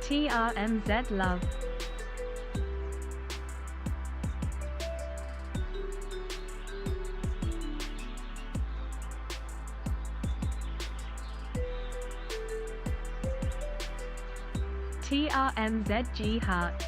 TRMZ love. TRMZG heart.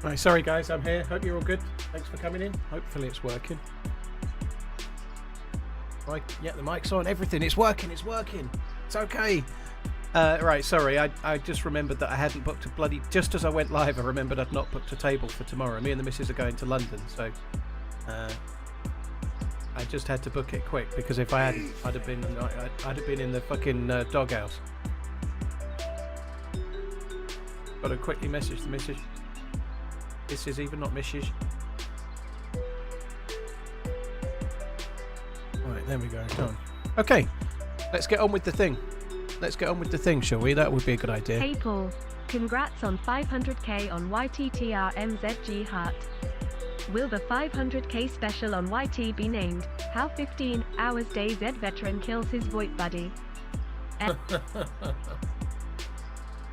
Right, sorry guys, I'm here. Hope you're all good. Thanks for coming in. Hopefully it's working. Right, yeah, the mic's on, everything. It's working, it's working. It's okay. Right, sorry, I just remembered that I hadn't booked a bloody... Just as I went live, I remembered I'd not booked a table for tomorrow. Me and the missus are going to London, so... I just had to book it quick, because if I hadn't, I'd have been in the fucking doghouse. Got to quickly message the missus. This is even not missus. Right, there we go. Done. Okay, let's get on with the thing. Let's get on with the thing, shall we? That would be a good idea. Hey Paul, congrats on 500k on YT TRMZ Heart. Will the 500k special on YT be named How 15 Hours DayZ Veteran Kills His VoIP Buddy?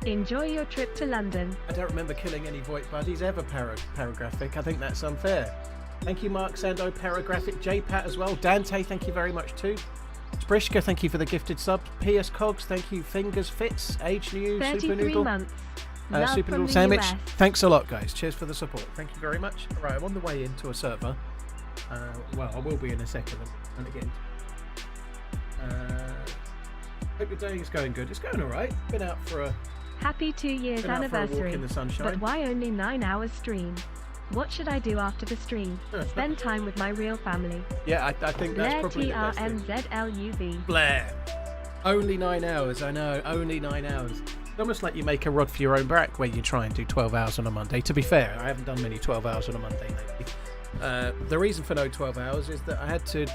Enjoy your trip to London. I don't remember killing any VoIP buddies ever paragraphic. I think that's unfair. Thank you, Mark Sando, paragraphic. JPat as well. Dante, thank you very much too. Sprishka, thank you for the gifted sub. PS Cogs, thank you. Fingers Fits, Age New, 33 Super Noodle. months. Super Noodle Sandwich. Thanks a lot, guys. Cheers for the support. Thank you very much. Alright, I'm on the way into a server. Well, I will be in a second. And again. Hope your day is going good. It's going alright. Been out for a... Happy 2 years anniversary, in the sunshine. but why only 9 hours stream? What should I do after the stream? Spend time with my real family. Yeah, I think that's probably the best thing. TRMZ. Blair. Only 9 hours, I know, only 9 hours. It's almost like you make a rod for your own back where you try and do 12 hours on a Monday. To be fair, I haven't done many 12 hours on a Monday lately. The reason for no 12 hours is that I had to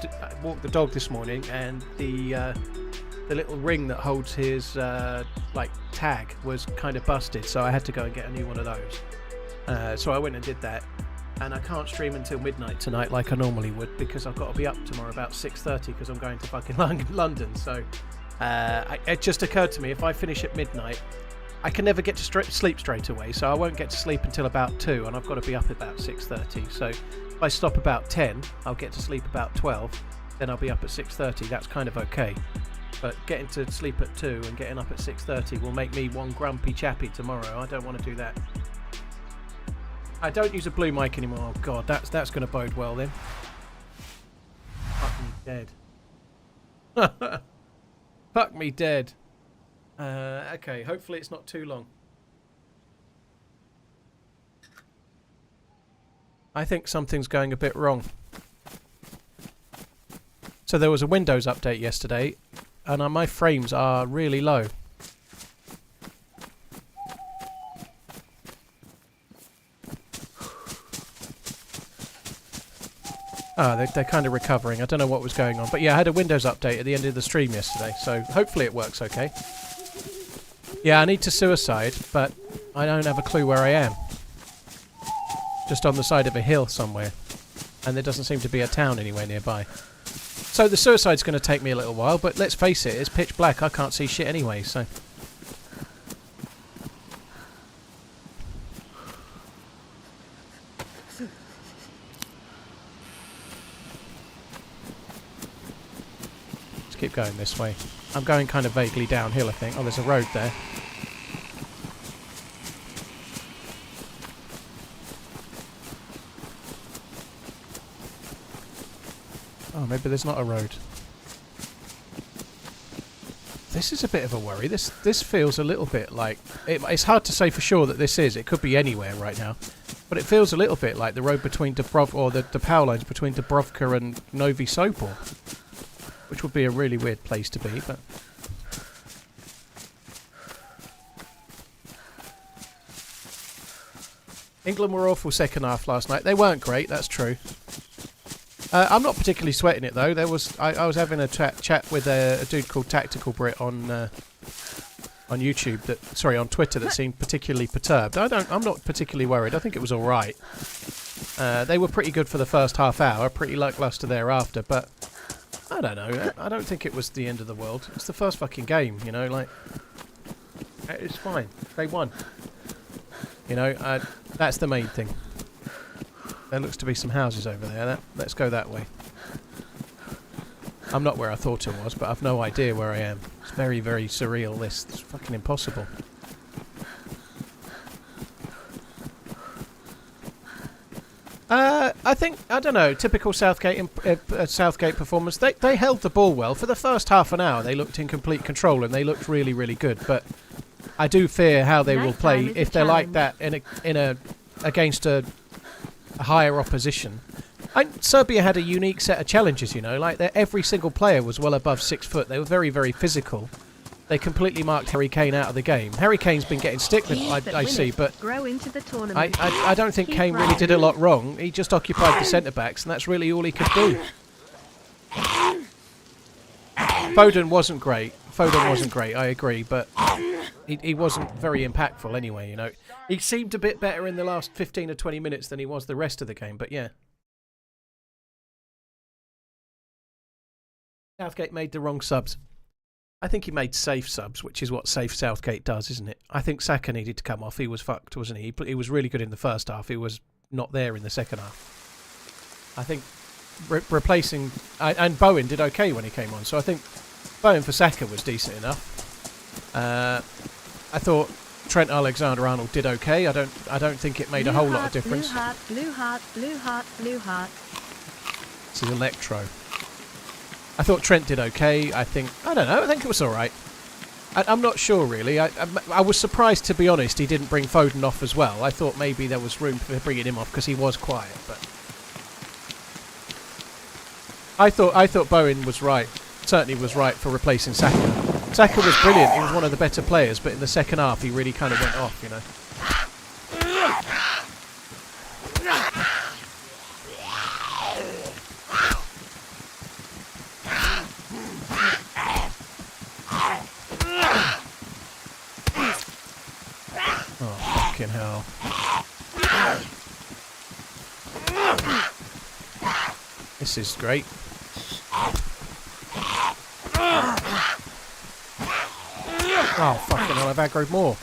walk the dog this morning, and the little ring that holds his like tag was kind of busted, so I had to go and get a new one of those. So I went and did that, and I can't stream until midnight tonight like I normally would, because I've got to be up tomorrow about 6:30 because I'm going to fucking London. So it just occurred to me, if I finish at midnight, I can never get to sleep straight away, so I won't get to sleep until about 2, and I've got to be up about 6:30. So if I stop about 10, I'll get to sleep about 12, then I'll be up at 6:30. That's kind of okay. But getting to sleep at 2 and getting up at 6:30 will make me one grumpy chappy tomorrow. I don't want to do that. I don't use a blue mic anymore. Oh god, that's going to bode well then. Fuck me dead. Fuck me dead. Okay, hopefully it's not too long. I think something's going a bit wrong. So there was a Windows update yesterday, and my frames are really low. They're kind of recovering. I don't know what was going on. But yeah, I had a Windows update at the end of the stream yesterday, so hopefully it works okay. Yeah, I need to suicide, but I don't have a clue where I am. Just on the side of a hill somewhere. And there doesn't seem to be a town anywhere nearby. So the suicide's going to take me a little while, but let's face it, it's pitch black. I can't see shit anyway, so... Let's keep going this way. I'm going kind of vaguely downhill, I think. Oh, there's a road there. Oh, maybe there's not a road. This is a bit of a worry. This feels a little bit like... It's hard to say for sure that this is. It could be anywhere right now. But it feels a little bit like the road between Dubrovka... Or the power lines between Dubrovka and Novi Sopor. Which would be a really weird place to be, but... England were awful second half last night. They weren't great, that's true. I'm not particularly sweating it though. I was having a chat with a dude called Tactical Brit on YouTube on Twitter that seemed particularly perturbed. I'm not particularly worried. I think it was all right. They were pretty good for the first half hour, pretty lackluster thereafter. But I don't know. I don't think it was the end of the world. It's the first fucking game, you know. Like it's fine. They won. You know, that's the main thing. There looks to be some houses over there. Let's go that way. I'm not where I thought it was, but I've no idea where I am. It's very, very surreal, this. It's fucking impossible. I think, I don't know, typical Southgate performance. They held the ball well. For the first half an hour, they looked in complete control and they looked really, really good. But I do fear how they will play if they're like that against a higher opposition. Serbia had a unique set of challenges, you know, like every single player was well above 6 foot. They were very, very physical. They completely marked Harry Kane out of the game. Harry Kane's been getting stick, I see, but grow into the tournament. I don't think Kane really did a lot wrong. He just occupied the centre-backs, and that's really all he could do. Foden wasn't great. I agree, but he wasn't very impactful anyway, you know. He seemed a bit better in the last 15 or 20 minutes than he was the rest of the game, but yeah. Southgate made the wrong subs. I think he made safe subs, which is what safe Southgate does, isn't it? I think Saka needed to come off. He was fucked, wasn't he? He was really good in the first half. He was not there in the second half. I think replacing... and Bowen did okay when he came on, so I think Bowen for Saka was decent enough. I thought Trent Alexander-Arnold did okay. I don't think it made a whole lot of difference. Blue heart. This is Electro. I thought Trent did okay. I think it was all right. I'm not sure, really. I was surprised, to be honest, he didn't bring Foden off as well. I thought maybe there was room for bringing him off because he was quiet. But I thought Bowen was right. Certainly was right for replacing Saka. Saka was brilliant. He was one of the better players, but in the second half, he really kind of went off, you know. Fucking hell. This is great. Oh, fucking hell, I've aggroed more.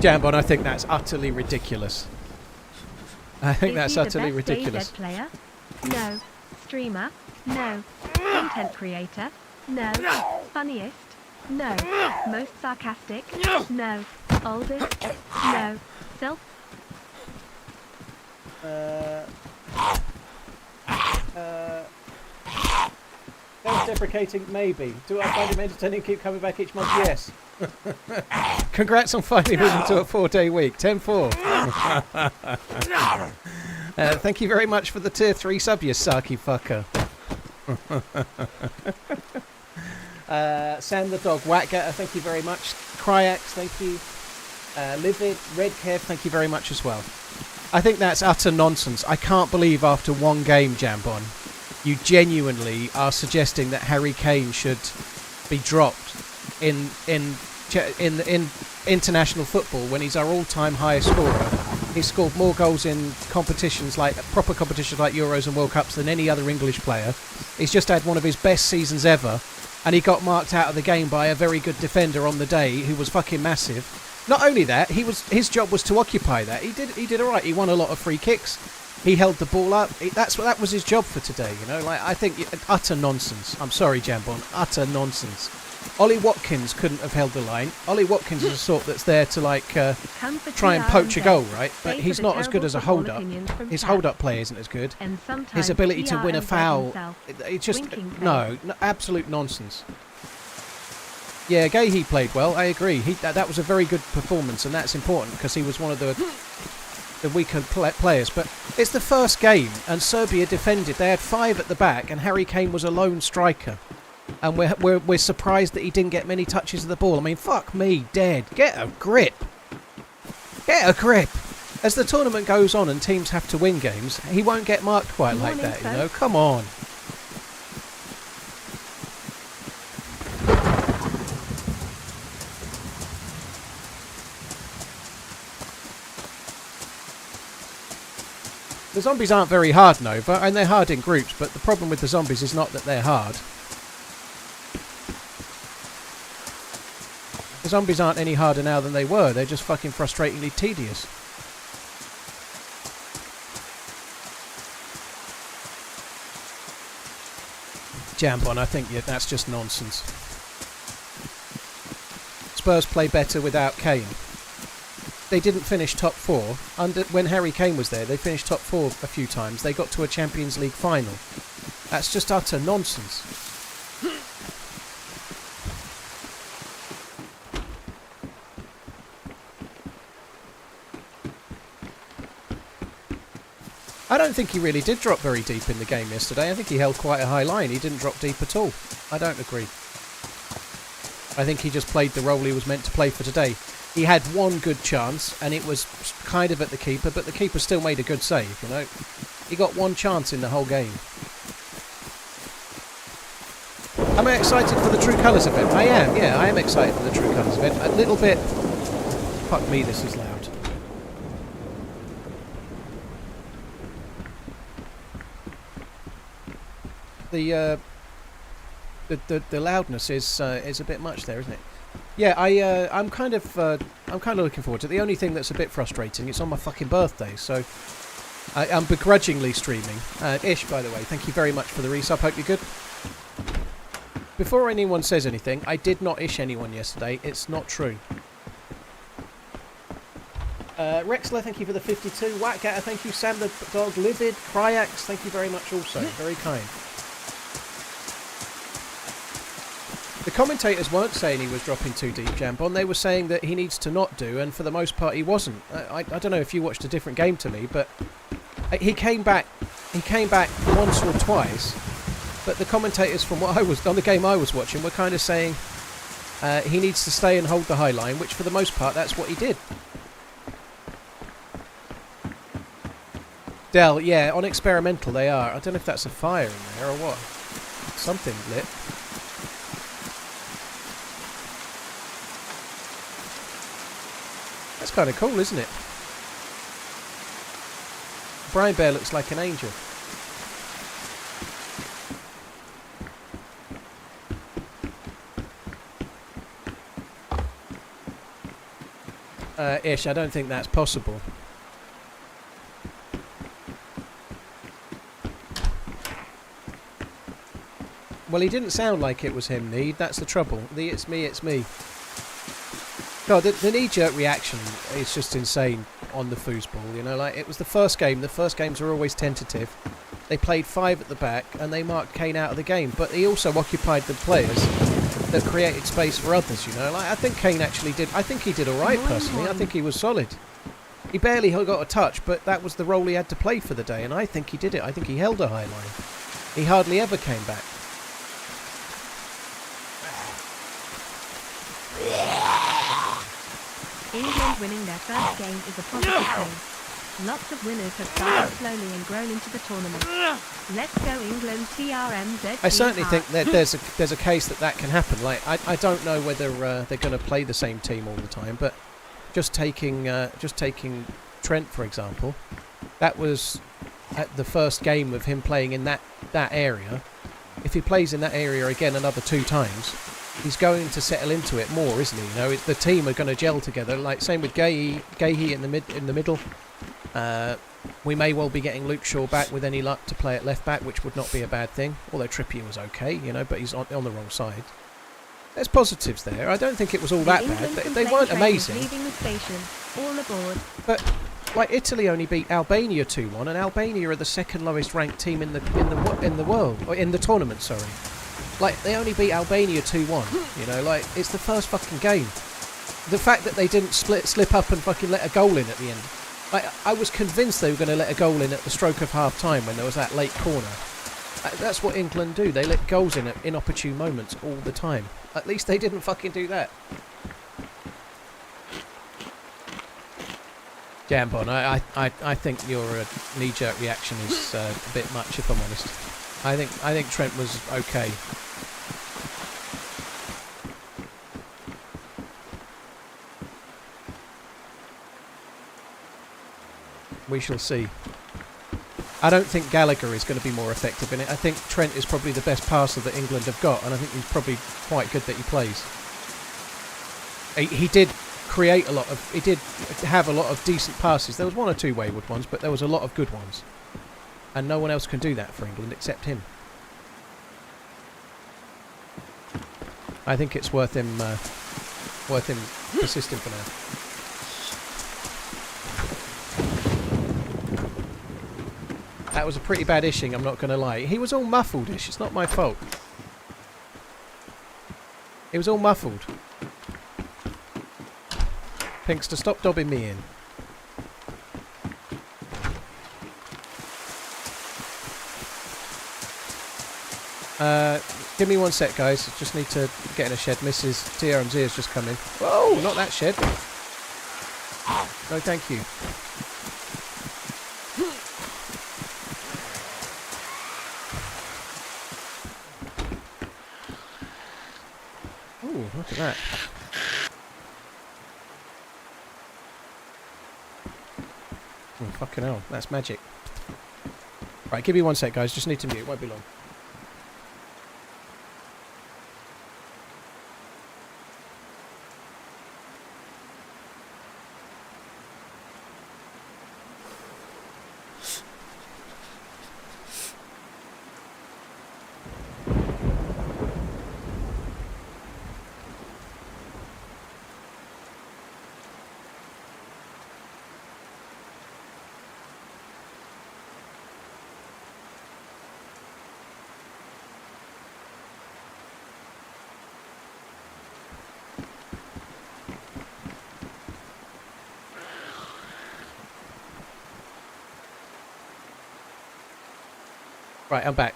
Jambon, I think that's utterly ridiculous. I think that's utterly ridiculous. DayZ player? No. Streamer? No. Content creator? No. Funniest? No. Most sarcastic? No. Oldest? No. Self-deprecating? Maybe. Do I find him entertaining and keep coming back each month? Yes. Congrats on finally moving to a 4-day week. 10-4. Thank you very much for the tier 3 sub, you sarky fucker. Sam the dog, Whackgatter, thank you very much. Cryax, thank you. Livid, Red Kev, thank you very much as well. I think that's utter nonsense. I can't believe after one game, Jambon, you genuinely are suggesting that Harry Kane should be dropped in international football when he's our all-time highest scorer. He's scored more goals in competitions like proper competitions like Euros and World Cups than any other English player. He's just had one of his best seasons ever, and he got marked out of the game by a very good defender on the day who was fucking massive. Not only that, his job was to occupy that. He did all right. He won a lot of free kicks. He held the ball up. That was his job for today. You know, like I think utter nonsense. I'm sorry, Jambon, utter nonsense. Ollie Watkins couldn't have held the line. Ollie Watkins is a sort that's there to like try and poach a goal, right? But he's not as good as a hold-up. His hold-up play isn't as good. His ability to win a foul, it's just no, absolute nonsense. Yeah, Gahey played well. I agree. That was a very good performance, and that's important because he was one of the weaker players. But it's the first game, and Serbia defended. They had 5 at the back, and Harry Kane was a lone striker. And we're surprised that he didn't get many touches of the ball. I mean, fuck me, dead. Get a grip. Get a grip. As the tournament goes on and teams have to win games, he won't get marked quite like that, you know. Come on. The zombies aren't very hard, Nova, and they're hard in groups, but the problem with the zombies is not that they're hard. The zombies aren't any harder now than they were. They're just fucking frustratingly tedious. Jambon, I think that's just nonsense. Spurs play better without Kane. They didn't finish top 4. When Harry Kane was there, they finished top 4 a few times. They got to a Champions League final. That's just utter nonsense. I don't think he really did drop very deep in the game yesterday. I think he held quite a high line. He didn't drop deep at all. I don't agree. I think he just played the role he was meant to play for today. He had one good chance, and it was kind of at the keeper, but the keeper still made a good save, you know. He got one chance in the whole game. Am I excited for the True Colours event? I am, yeah, I am excited for the True Colours event. A little bit... Fuck me, this is loud. The loudness is a bit much there, isn't it? Yeah, I'm kind of looking forward to it. The only thing that's a bit frustrating, it's on my fucking birthday, so I'm begrudgingly streaming. Ish, by the way, thank you very much for the resub. Hope you're good. Before anyone says anything, I did not ish anyone yesterday. It's not true. Rexler, thank you for the 52. Whackgatter, thank you. Sam the Dog, Livid, Cryax, thank you very much also. Very kind. The commentators weren't saying he was dropping too deep, Jambon. They were saying that he needs to not do, and for the most part he wasn't. I don't know if you watched a different game to me, but he came back once or twice, but the commentators from what I was on the game I was watching were kind of saying he needs to stay and hold the high line, which for the most part that's what he did. Dell, yeah, on experimental they are. I don't know if that's a fire in there or what. Something lit. That's kind of cool, isn't it? Brian Bear looks like an angel. Ish, I don't think that's possible. Well, he didn't sound like it was him, Need. That's the trouble. The it's me, it's me. God, the knee-jerk reaction is just insane on the foosball, you know, like, it was the first game. The first games are always tentative. They played 5 at the back, and they marked Kane out of the game, but he also occupied the players that created space for others, you know. Like, I think Kane actually did, I think he did alright, personally. I think he was solid. He barely got a touch, but that was the role he had to play for the day, and I think he did it. I think he held a high line. He hardly ever came back. England winning their first game is a positive thing. Lots of winners have started slowly and grown into the tournament. Let's go England, TRMZ. I certainly think that there's a case that can happen. Like, I don't know whether they're going to play the same team all the time, but just taking Trent for example, that was at the first game of him playing in that area. If he plays in that area again another 2 times, he's going to settle into it more, isn't he? You know, the team are going to gel together. Like, same with Gahey in the middle. We may well be getting Luke Shaw back with any luck to play at left back, which would not be a bad thing. Although Trippier was okay, you know, but he's on the wrong side. There's positives there. I don't think it was all that bad. They weren't amazing. Leaving the station. All aboard. But like, Italy only beat Albania 2-1, and Albania are the second lowest ranked team in the world, or in the tournament. Sorry. Like, they only beat Albania 2-1, you know, like, it's the first fucking game. The fact that they didn't slip up and fucking let a goal in at the end. Like, I was convinced they were going to let a goal in at the stroke of half-time when there was that late corner. That's what England do. They let goals in at inopportune moments all the time. At least they didn't fucking do that. Jambon, I think your knee-jerk reaction is a bit much, if I'm honest. I think Trent was okay. We shall see. I don't think Gallagher is going to be more effective in it. I think Trent is probably the best passer that England have got, and I think he's probably quite good that he plays. He did create a lot of... He did have a lot of decent passes. There was one or two wayward ones, but there was a lot of good ones. And no one else can do that for England except him. I think it's worth him persisting for now. That was a pretty bad ishing, I'm not going to lie. He was all muffled-ish. It's not my fault. He was all muffled. Pinkster, stop dobbing me in. Give me 1 sec, guys. Just need to get in a shed. Mrs. TRMZ has just come in. Whoa, not that shed. No, thank you. Ooh, look at that. Oh, fucking hell. That's magic. Right, give me 1 sec, guys. Just need to mute. It won't be long. Right, I'm back.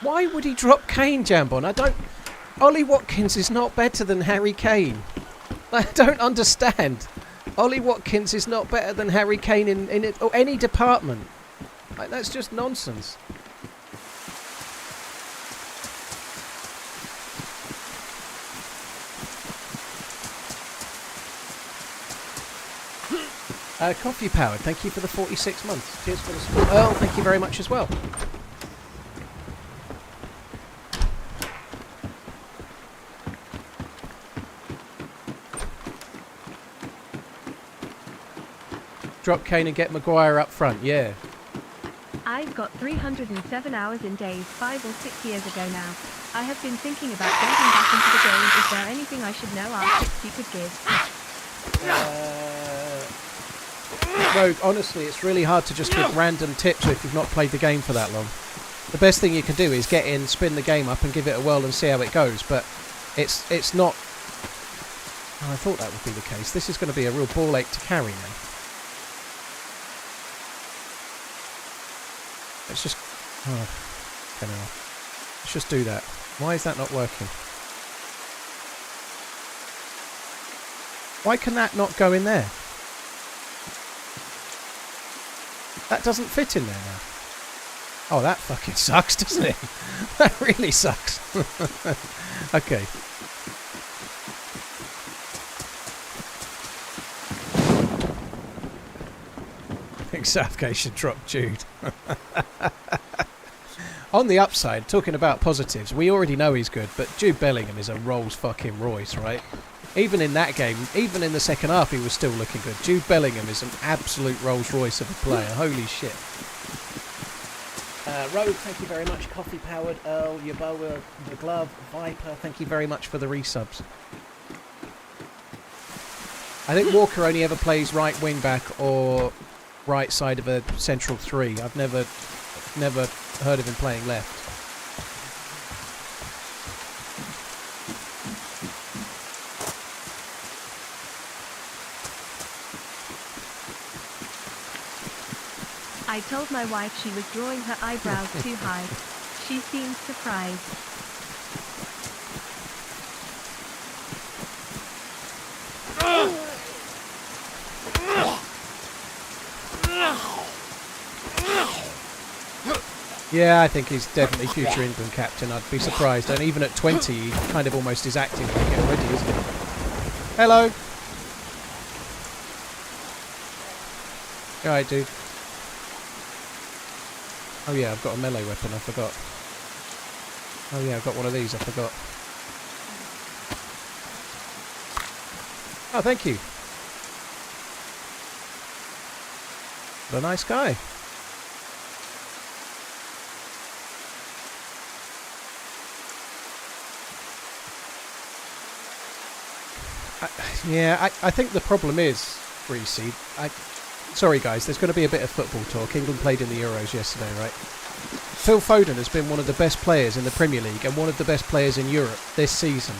Why would he drop Kane, Jambon? I don't... Ollie Watkins is not better than Harry Kane. I don't understand. Ollie Watkins is not better than Harry Kane in it, or any department. Like, that's just nonsense. Coffee Powered, thank you for the 46 months. Cheers for the support. Earl, thank you very much as well. Drop Kane and get Maguire up front, yeah. I've got 307 hours in DayZ 5 or 6 years ago now. I have been thinking about jumping back into the game. Is there anything I should know tips you could give? Rogue, honestly, it's really hard to just give random tips if you've not played the game for that long. The best thing you can do is get in, spin the game up and give it a whirl and see how it goes, but it's not... Oh, I thought that would be the case. This is going to be a real ball ache to carry now. Let's just... Oh, okay, now. Let's just do that. Why is that not working? Why can that not go in there? That doesn't fit in there now. Oh, that fucking sucks, doesn't it? That really sucks. Okay. I think Southgate should drop Jude. On the upside, talking about positives, we already know he's good, but Jude Bellingham is a Rolls fucking Royce, right? Even in that game, even in the second half, he was still looking good. Jude Bellingham is an absolute Rolls Royce of a player. Holy shit. Rogue, thank you very much. Coffee Powered, Earl, Yaboa, The Glove, Viper, thank you very much for the resubs. I think Walker only ever plays right wing back or right side of a central three. I've never heard of him playing left. I told my wife she was drawing her eyebrows too high. She seemed surprised. Yeah, I think he's definitely future England captain. I'd be surprised. And even at 20, he kind of almost is acting like it already, isn't he? Hello. Alright, dude. Oh yeah, I've got a melee weapon, I forgot. Oh yeah, I've got one of these, I forgot. Oh, thank you. What a nice guy. I think the problem is, Greasy, sorry guys, there's going to be a bit of football talk. England played in the Euros yesterday, right? Phil Foden has been one of the best players in the Premier League and one of the best players in Europe this season.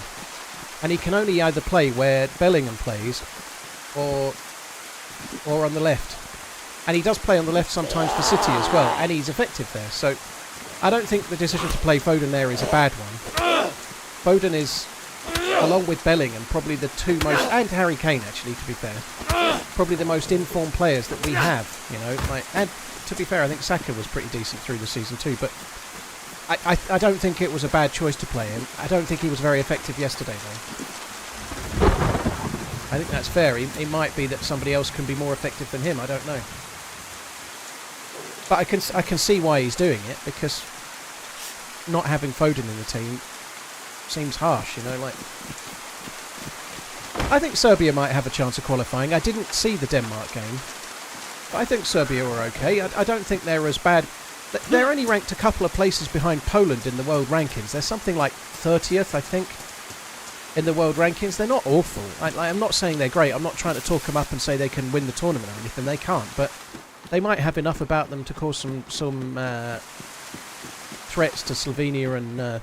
And he can only either play where Bellingham plays or on the left. And he does play on the left sometimes for City as well, and he's effective there. So I don't think the decision to play Foden there is a bad one. Foden is, along with Bellingham, probably the two most, and Harry Kane actually, to be fair, probably the most informed players that we have, you know. And to be fair, I think Saka was pretty decent through the season too, but I don't think it was a bad choice to play him. I don't think he was very effective yesterday, though. I think that's fair. It might be that somebody else can be more effective than him. I don't know. But I can see why he's doing it, because not having Foden in the team seems harsh, you know. Like, I think Serbia might have a chance of qualifying. I didn't see the Denmark game, but I think Serbia were okay. I don't think they're as bad. They're only ranked a couple of places behind Poland in the world rankings. They're something like 30th, I think, in the world rankings. They're not awful. I'm not saying they're great. I'm not trying to talk them up and say they can win the tournament or anything. They can't, but they might have enough about them to cause some threats to Slovenia and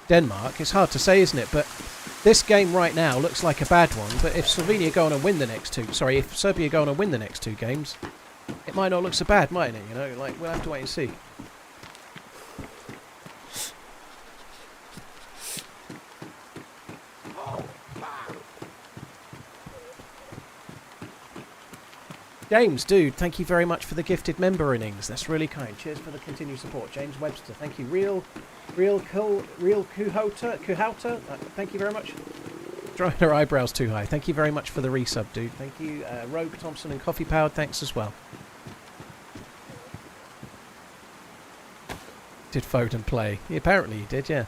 Denmark. It's hard to say, isn't it? But this game right now looks like a bad one. But if Slovenia go on and win the next two, if Serbia go on and win the next two games, it might not look so bad, mightn't it? You know, like, we'll have to wait and see. James, dude, thank you very much for the gifted member innings. That's really kind. Cheers for the continued support. James Webster, thank you. Real Kuhauta, thank you very much. Drawing her eyebrows too high. Thank you very much for the resub, dude. Thank you. Rogue Thompson and Coffee Powered, thanks as well. Did Foden play? Apparently he did, yeah.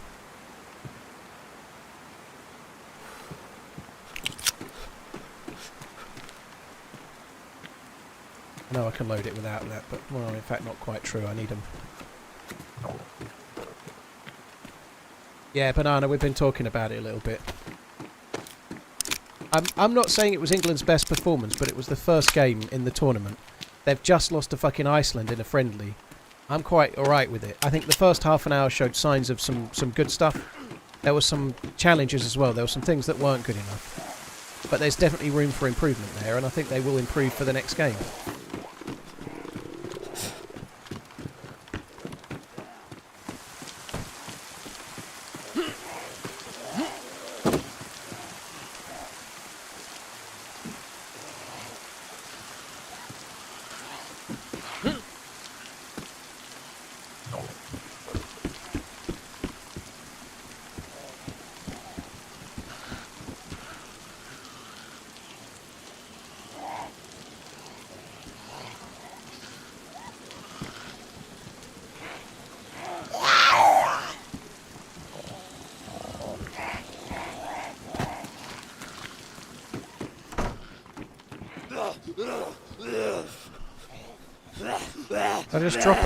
No, I can load it without that, but, well, in fact, not quite true. I need them. Yeah, Banana, we've been talking about it a little bit. I'm not saying it was England's best performance, but it was the first game in the tournament. They've just lost to fucking Iceland in a friendly. I'm quite alright with it. I think the first half an hour showed signs of some good stuff. There were some challenges as well. There were some things that weren't good enough. But there's definitely room for improvement there, and I think they will improve for the next game.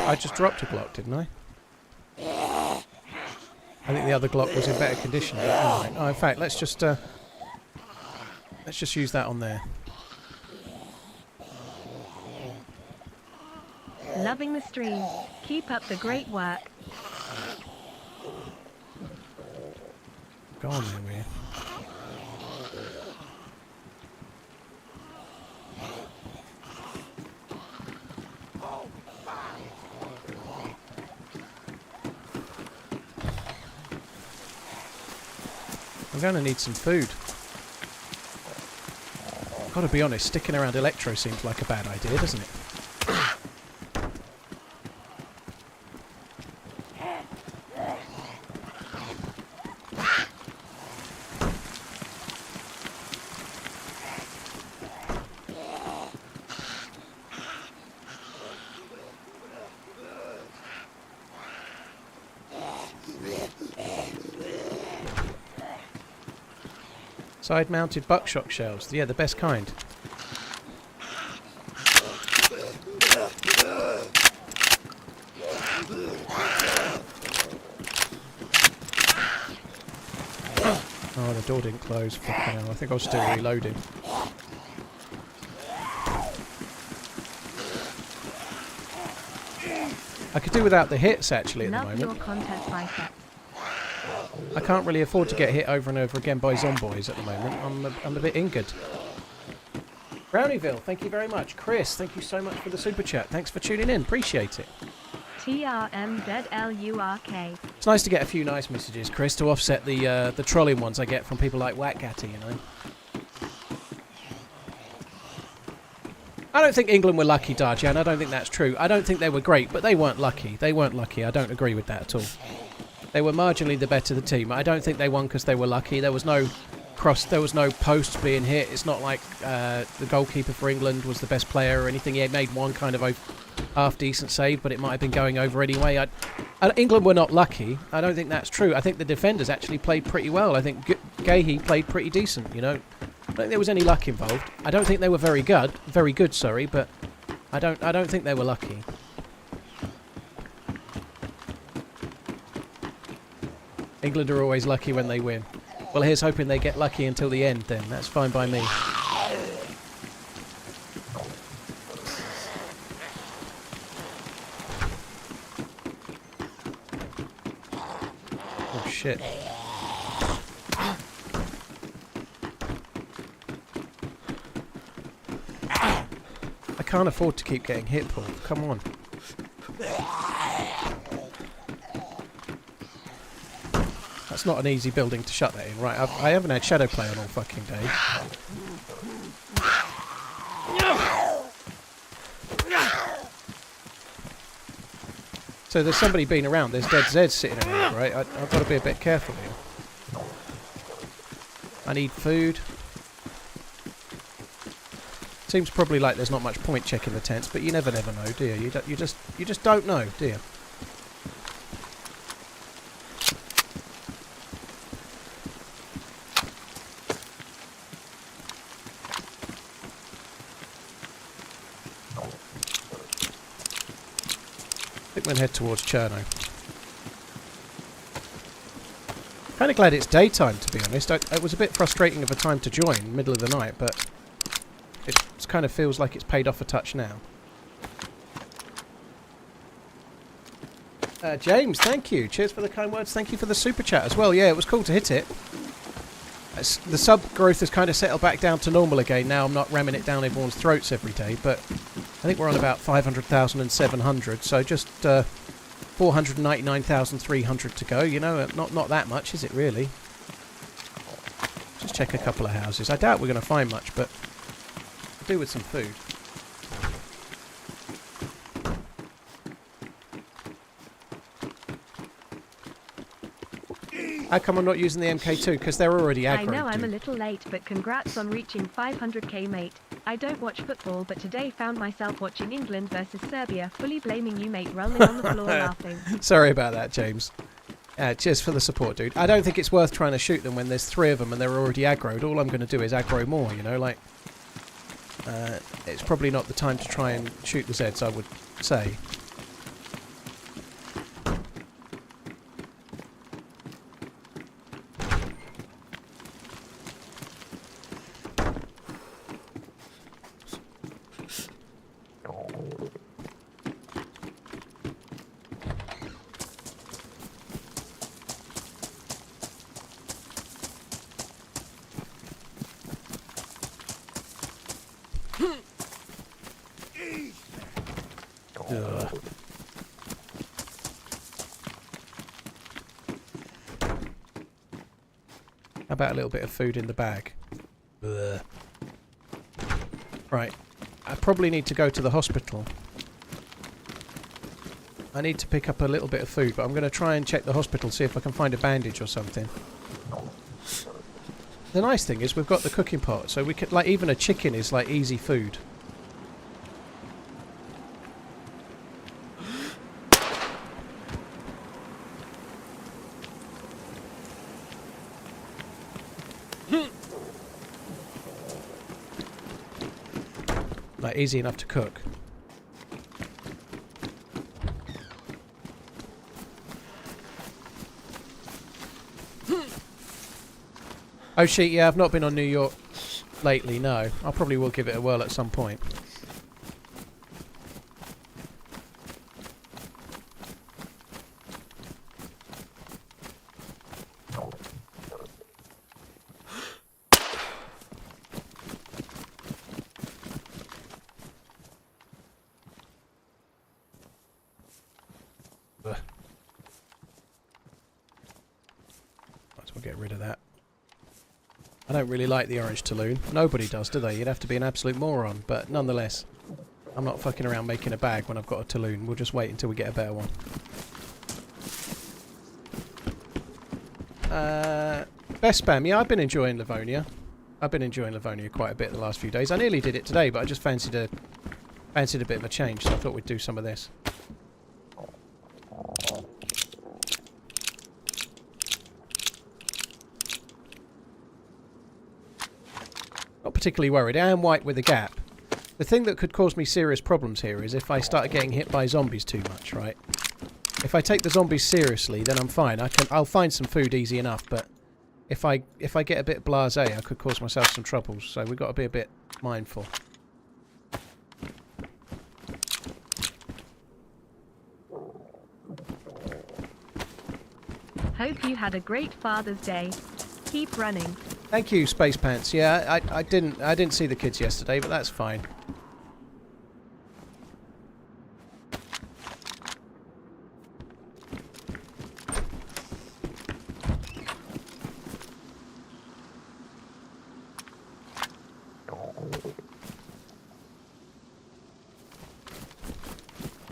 I just dropped a Glock, didn't I? I think the other Glock was in better condition. But anyway. Oh, in fact, let's just use that on there. Loving the stream. Keep up the great work. Go on then, will you? I'm going to need some food. Got to be honest, sticking around Electro seems like a bad idea, doesn't it? Side-mounted buckshot shells. Yeah, the best kind. Oh, the door didn't close. Fucking hell. I think I was still reloading. I could do without the hits, actually, at the moment. Your content bicep. I can't really afford to get hit over and over again by zomboys at the moment. I'm a bit injured. Brownieville, thank you very much. Chris, thank you so much for the super chat. Thanks for tuning in. Appreciate it. TRMZ. It's nice to get a few nice messages, Chris, to offset the trolling ones I get from people like Whackgatty, you know. I don't think England were lucky, Darjan. I don't think that's true. I don't think they were great, but they weren't lucky. They weren't lucky. I don't agree with that at all. They were marginally the better the team. I don't think they won because they were lucky. There was no posts being hit. It's not like the goalkeeper for England was the best player or anything. He made one kind of half-decent save, but it might have been going over anyway. England were not lucky. I don't think that's true. I think the defenders actually played pretty well. I think Gahey played pretty decent, you know. I don't think there was any luck involved. I don't think they were very good, sorry, but I don't think they were lucky. England are always lucky when they win. Well, here's hoping they get lucky until the end then. That's fine by me. Oh, shit. I can't afford to keep getting hit, Paul. Come on. That's not an easy building to shut that in. Right, I haven't had shadow play on all fucking day. So there's somebody been around. There's DayZ sitting around, right? I've got to be a bit careful here. I need food. Seems probably like there's not much point checking the tents, but you never know, do you? You just don't know, do you? I think we'll head towards Cherno. Kind of glad it's daytime, to be honest. It was a bit frustrating of a time to join, middle of the night, but it kind of feels like it's paid off a touch now. James, thank you. Cheers for the kind words. Thank you for the super chat as well. Yeah, it was cool to hit it. The sub growth has kind of settled back down to normal again. Now I'm not ramming it down everyone's throats every day, but I think we're on about 500,700, so just 499,300 to go. You know, not that much, is it really? Just check a couple of houses. I doubt we're going to find much, but I'll do with some food. How come I'm not using the MK2? Because they're already aggro. I know I'm a little late, but congrats on reaching 500k, mate. I don't watch football, but today found myself watching England versus Serbia, fully blaming you, mate, rolling on the floor laughing. Sorry about that, James. Cheers for the support, dude. I don't think it's worth trying to shoot them when there's 3 of them and they're already aggroed. All I'm going to do is aggro more, you know, like... it's probably not the time to try and shoot the Zeds, I would say. How about a little bit of food in the bag? Ugh. Right. I probably need to go to the hospital. I need to pick up a little bit of food, but I'm going to try and check the hospital, see if I can find a bandage or something. The nice thing is we've got the cooking pot, so we could, like, even a chicken is like easy food. Like, easy enough to cook. Oh shit, yeah, I've not been on New York lately, no. I probably will give it a whirl at some point. Get rid of that. I don't really like the orange Tulloon. Nobody does, do they? You'd have to be an absolute moron, but nonetheless, I'm not fucking around making a bag when I've got a Tulloon. We'll just wait until we get a better one. Best spam. Yeah, I've been enjoying Livonia. I've been enjoying Livonia quite a bit the last few days. I nearly did it today, but I just fancied a bit of a change, so I thought we'd do some of this. Not particularly worried. I am white with a gap. The thing that could cause me serious problems here is if I start getting hit by zombies too much, right? If I take the zombies seriously, then I'm fine. I'll find some food easy enough, but if I get a bit blasé, I could cause myself some troubles. So we've got to be a bit mindful. Hope you had a great Father's Day. Keep running. Thank you, Space Pants. Yeah, I didn't see the kids yesterday, but that's fine.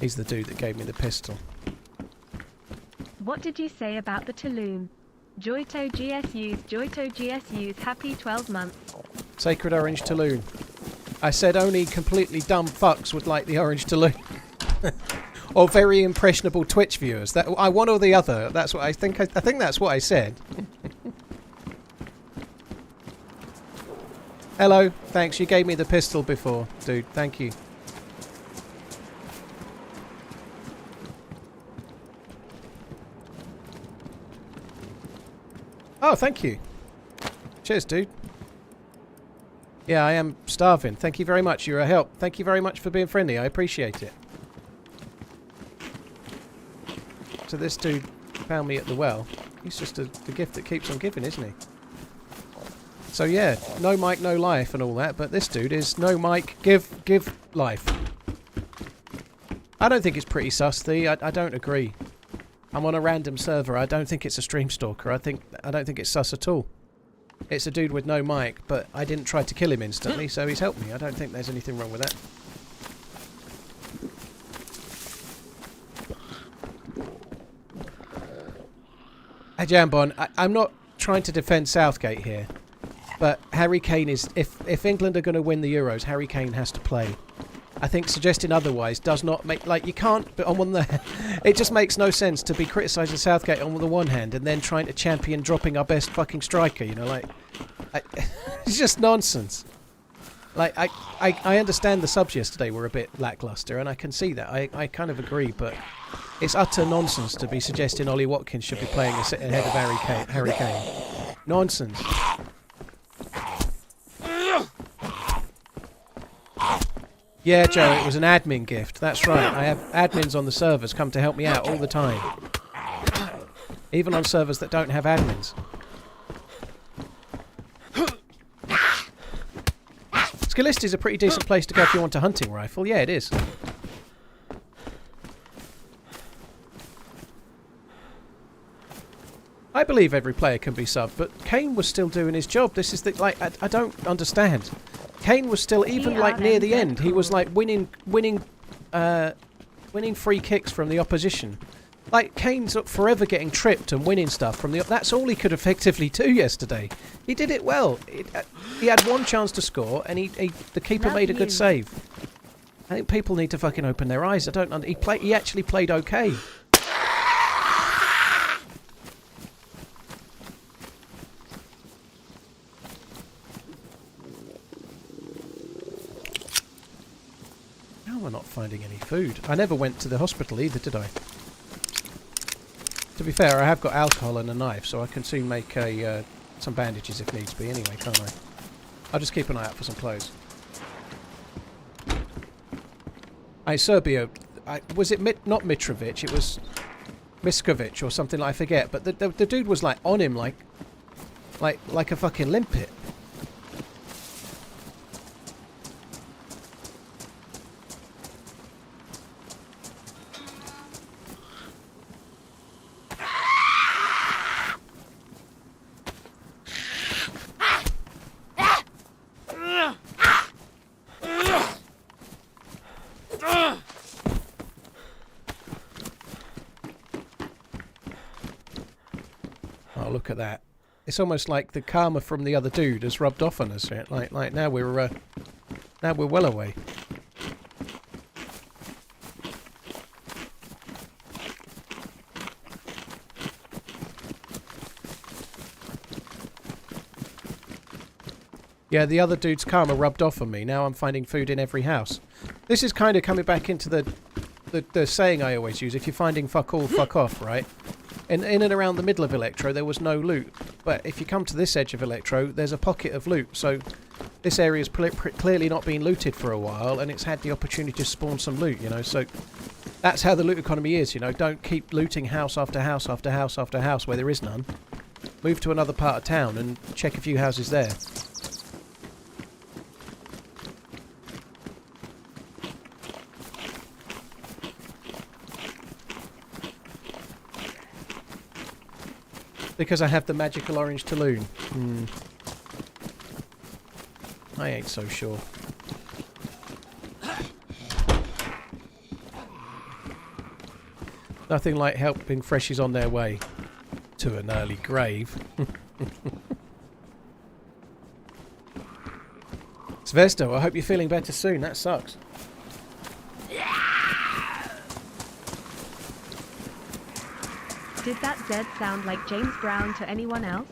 He's the dude that gave me the pistol. What did you say about the Tulloon? Joito GSU's happy 12 months. Sacred orange Tulloon. I said only completely dumb fucks would like the orange Tulloon. Or very impressionable Twitch viewers. That I one or the other. That's what I think. I think that's what I said. Hello. Thanks. You gave me the pistol before, dude. Thank you. Oh, thank you. Cheers, dude. Yeah, I am starving. Thank you very much. You're a help. Thank you very much for being friendly. I appreciate it. So this dude found me at the well. He's just the gift that keeps on giving, isn't he? So yeah, no mic, no life and all that, but this dude is no mic, give life. I don't think it's pretty sus, I don't agree. I'm on a random server. I don't think it's a stream stalker. I don't think it's sus at all. It's a dude with no mic, but I didn't try to kill him instantly, so he's helped me. I don't think there's anything wrong with that. Hey Jambon, I'm not trying to defend Southgate here, but Harry Kane is... If England are going to win the Euros, Harry Kane has to play. I think suggesting otherwise does not make... Like, you can't... But on one... It just makes no sense to be criticising Southgate on the one hand and then trying to champion dropping our best fucking striker, you know, like... it's just nonsense. Like, I understand the subs yesterday were a bit lacklustre, and I can see that. I kind of agree, but it's utter nonsense to be suggesting Ollie Watkins should be playing ahead of Harry Kane. Nonsense. Yeah, Joe, it was an admin gift. That's right. I have admins on the servers come to help me out all the time. Even on servers that don't have admins. Skillist is a pretty decent place to go if you want a hunting rifle. Yeah, it is. I believe every player can be subbed, but Kane was still doing his job. This is the... Like, I don't understand. Kane was still, even like near the end, he was like winning free kicks from the opposition. Like, Kane's forever getting tripped and winning stuff from the... That's all he could effectively do yesterday. He did it well. He had one chance to score, and the keeper made a good save. I think people need to fucking open their eyes. I don't... He actually played okay. I'm not finding any food. I never went to the hospital either, did I? To be fair, I have got alcohol and a knife, so I can soon make some bandages if needs be anyway, can't I? I'll just keep an eye out for some clothes. Serbia, was it not Mitrovic? It was Miskovic or something, I forget. But the dude was like on him like a fucking limpet. Look at that. It's almost like the karma from the other dude has rubbed off on us. Like now we're well away. Yeah, the other dude's karma rubbed off on me. Now I'm finding food in every house. This is kind of coming back into the saying I always use. If you're finding fuck all, fuck off, right? In and around the middle of Electro, there was no loot. But if you come to this edge of Electro, there's a pocket of loot. So this area's clearly not been looted for a while, and it's had the opportunity to spawn some loot, you know. So that's how the loot economy is, you know. Don't keep looting house after house after house after house where there is none. Move to another part of town and check a few houses there. Because I have the magical orange Talloon. I ain't so sure. Nothing like helping freshies on their way to an early grave. Zvezdo, I hope you're feeling better soon. That sucks. Did that Z sound like James Brown to anyone else?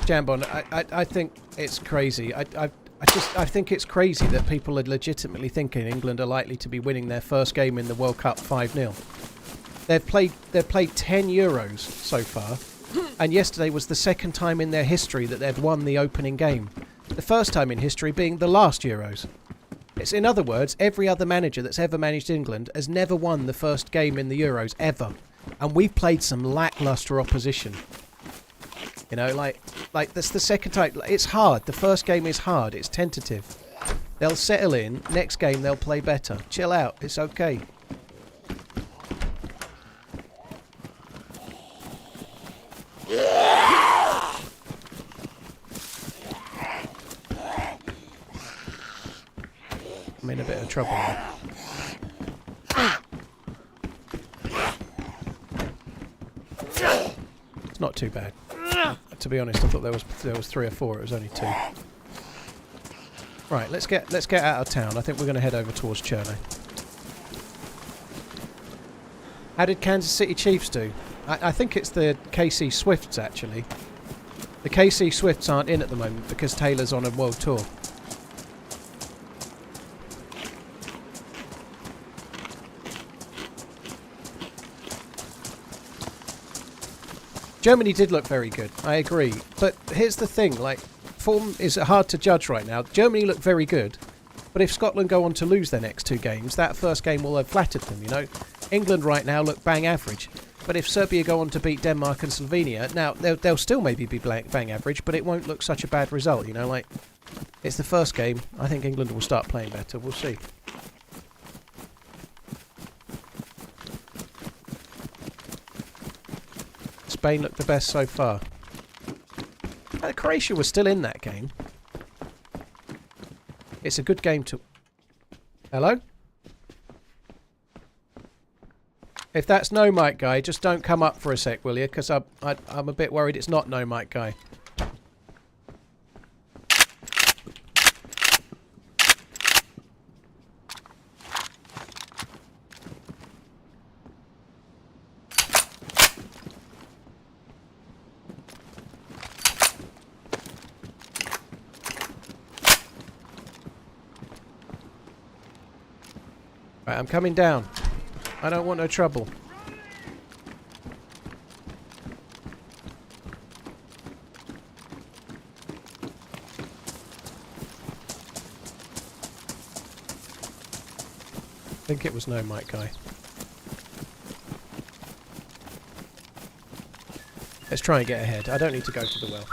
Jambon, I think it's crazy. I think it's crazy that people are legitimately thinking England are likely to be winning their first game in the World Cup 5-0. They've played 10 Euros so far, and yesterday was the second time in their history that they've won the opening game. The first time in history being the last Euros. It's, in other words, every other manager that's ever managed England has never won the first game in the Euros, ever. And we've played some lacklustre opposition. You know, like that's the second time. It's hard. The first game is hard. It's tentative. They'll settle in. Next game, they'll play better. Chill out. It's okay. I'm in a bit of trouble now. It's not too bad. To be honest, I thought there was 3 or 4. It was only 2. Right, let's get out of town. I think we're going to head over towards Chernarus. How did Kansas City Chiefs do? I think it's the KC Swifts actually. The KC Swifts aren't in at the moment because Taylor's on a world tour. Germany did look very good, I agree. But here's the thing, like, form is hard to judge right now. Germany looked very good, but if Scotland go on to lose their next 2 games, that first game will have flattered them, you know. England right now look bang average. But if Serbia go on to beat Denmark and Slovenia, now they'll still maybe be bang average, but it won't look such a bad result, you know. Like, it's the first game. I think England will start playing better. We'll see. Spain looked the best so far. Croatia was still in that game. It's a good game to... Hello? If that's no mic guy, just don't come up for a sec, will you? Because I'm a bit worried it's not no mic guy. Right, I'm coming down. I don't want no trouble. I think it was no mic guy. Let's try and get ahead. I don't need to go to the well.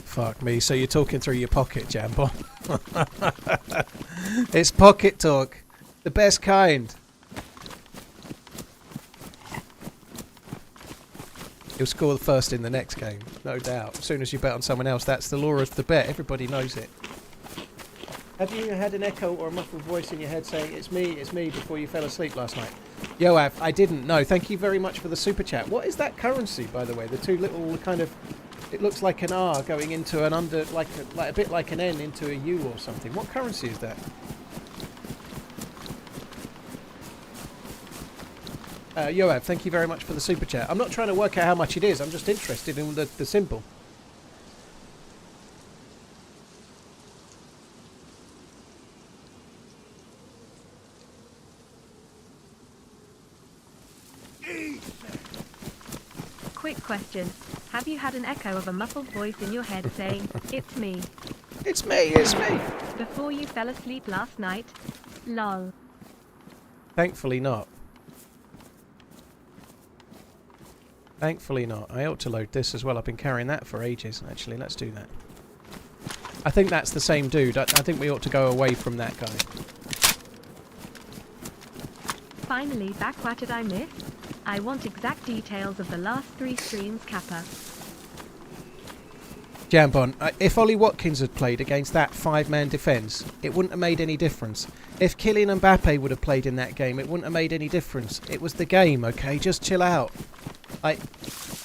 Fuck me, so you're talking through your pocket, Jambon. It's pocket talk. The best kind. You'll score the first in the next game, no doubt. As soon as you bet on someone else, that's the law of the bet. Everybody knows it. Have you had an echo or a muffled voice in your head saying, it's me, before you fell asleep last night? Yoav, I didn't know. Thank you very much for the super chat. What is that currency, by the way? The two little kind of... It looks like an R going into an under, like a bit like an N into a U or something. What currency is that? Yoav, thank you very much for the super chat. I'm not trying to work out how much it is. I'm just interested in the symbol. Quick question. Have you had an echo of a muffled voice in your head saying, it's me? It's me, it's me. Before you fell asleep last night? Lol. Thankfully not. Thankfully not. I ought to load this as well. I've been carrying that for ages. Actually, let's do that. I think that's the same dude. I think we ought to go away from that guy. Finally back. What did I miss? I want exact details of the last 3 streams, Kappa. Jambon, if Ollie Watkins had played against that 5-man defence, it wouldn't have made any difference. If Kylian Mbappe would have played in that game, it wouldn't have made any difference. It was the game, okay? Just chill out. Like,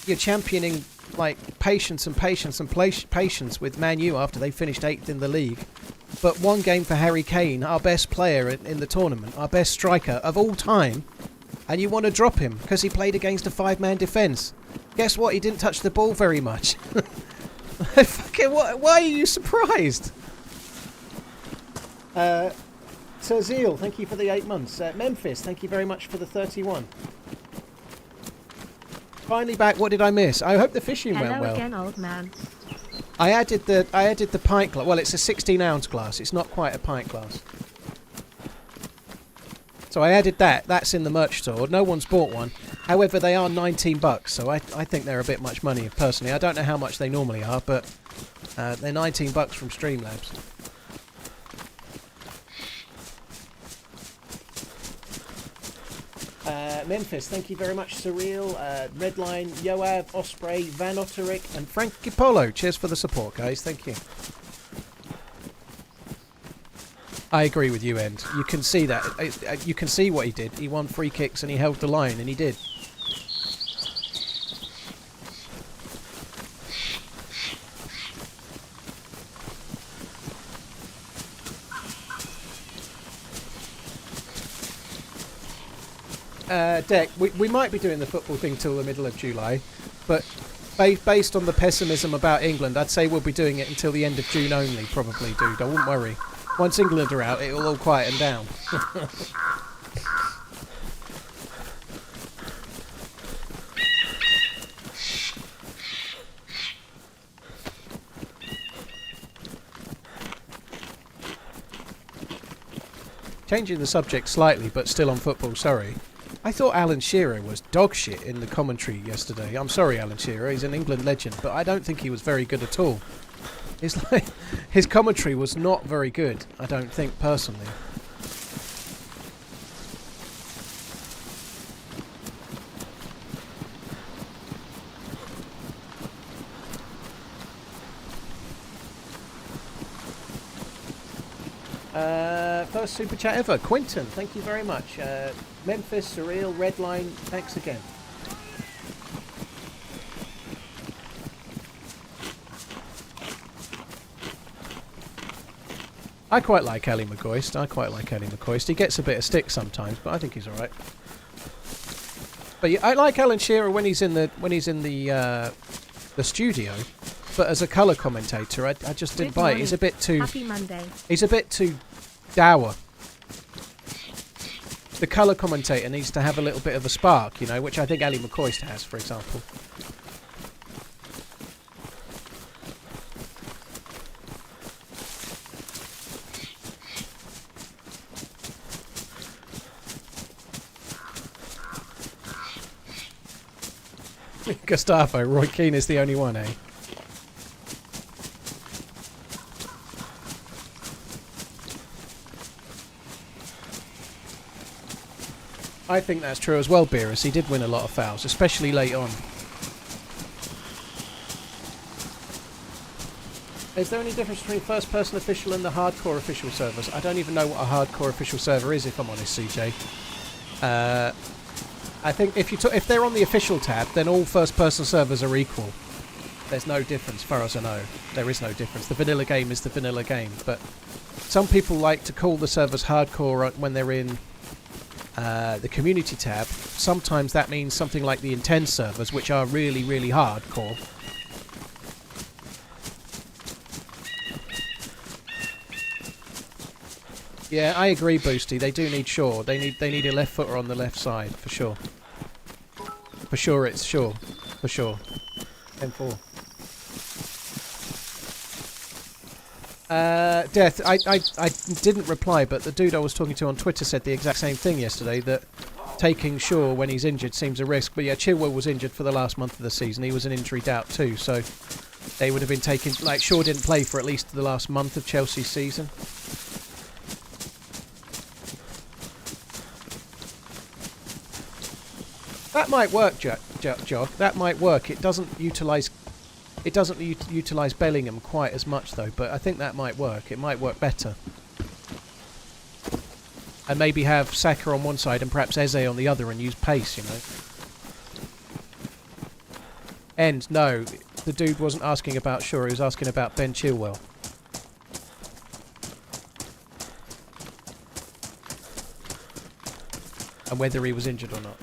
you're championing, like, patience with Man U after they finished 8th in the league. But one game for Harry Kane, our best player in the tournament, our best striker of all time, and you want to drop him because he played against a 5-man defence. Guess what? He didn't touch the ball very much. Fucking why are you surprised? Sir Zeal, thank you for the 8 months. Memphis, thank you very much for the 31. Finally back. What did I miss? I hope the fishing went well. Hello again, old man. I added the pint glass. Well, it's a 16-ounce glass. It's not quite a pint glass. So I added that. That's in the merch store. No one's bought one. However, they are $19, so I think they're a bit much money, personally. I don't know how much they normally are, but they're $19 from Streamlabs. Memphis, thank you very much. Surreal, Redline, Yoav, Osprey, Van Otterick, and Frankie Polo. Cheers for the support, guys. Thank you. I agree with you, End. You can see that. You can see what he did. He won free kicks and he held the line, and he did. Deck, we might be doing the football thing till the middle of July, but based on the pessimism about England, I'd say we'll be doing it until the end of June only, probably, dude. I wouldn't worry. Once England are out, it'll all quieten down. Changing the subject slightly, but still on football, sorry. I thought Alan Shearer was dog shit in the commentary yesterday. I'm sorry, Alan Shearer. He's an England legend, but I don't think he was very good at all. It's like his commentary was not very good, I don't think, personally. First super chat ever. Quinton, thank you very much. Memphis, Surreal, Redline, thanks again. I quite like Ali McCoist. He gets a bit of stick sometimes, but I think he's all right. But yeah, I like Alan Shearer when he's in the studio. But as a colour commentator, I just didn't buy it. He's a bit too... Happy Monday. He's a bit too dour. The colour commentator needs to have a little bit of a spark, you know, which I think Ali McCoist has, for example. Gustavo, Roy Keane is the only one, eh? I think that's true as well, Beerus. He did win a lot of fouls, especially late on. Is there any difference between first-person official and the hardcore official servers? I don't even know what a hardcore official server is, if I'm honest, CJ. I think if they're on the official tab, then all first-person servers are equal. There's no difference, as far as I know. There is no difference. The vanilla game is the vanilla game, but some people like to call the servers hardcore when they're in the community tab. Sometimes that means something like the intense servers, which are really, really hardcore. Yeah, I agree, Boosty. They do need Shaw. They need a left footer on the left side, for sure. For sure, it's Shaw. For sure. M4. Death, I didn't reply, but the dude I was talking to on Twitter said the exact same thing yesterday, that taking Shaw when he's injured seems a risk. But yeah, Chilwell was injured for the last month of the season. He was an injury doubt too, so they would have been taking... Like, Shaw didn't play for at least the last month of Chelsea's season. That might work, Jog. That might work. It doesn't utilise Bellingham quite as much though, but I think that might work. It might work better. And maybe have Saka on one side and perhaps Eze on the other and use pace, you know. And no, the dude wasn't asking about Shaw, he was asking about Ben Chilwell. And whether he was injured or not.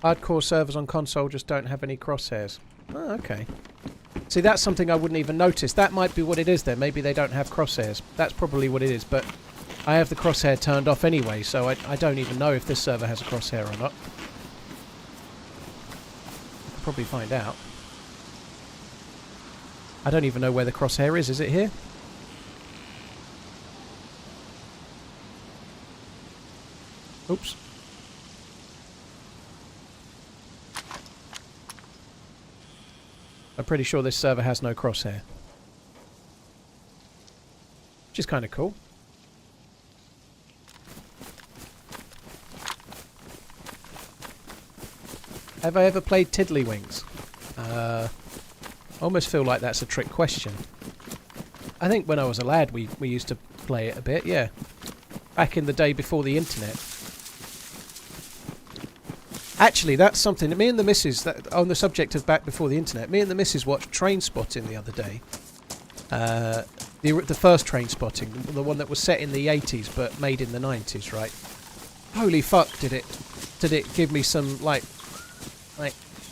Hardcore servers on console just don't have any crosshairs. Oh, okay. See, that's something I wouldn't even notice. That might be what it is then. Maybe they don't have crosshairs. That's probably what it is, but I have the crosshair turned off anyway, so I don't even know if this server has a crosshair or not. I could probably find out. I don't even know where the crosshair is. Is it here? Oops. I'm pretty sure this server has no crosshair. Which is kind of cool. Have I ever played Tiddlywinks? I almost feel like that's a trick question. I think when I was a lad we used to play it a bit, yeah. Back in the day before the internet. Actually, that's something that me and the missus, on the subject of back before the internet, me and the missus watched Train Spotting the other day. The first Train Spotting, the one that was set in the 80s but made in the 90s, right? Holy fuck, did it give me some, like,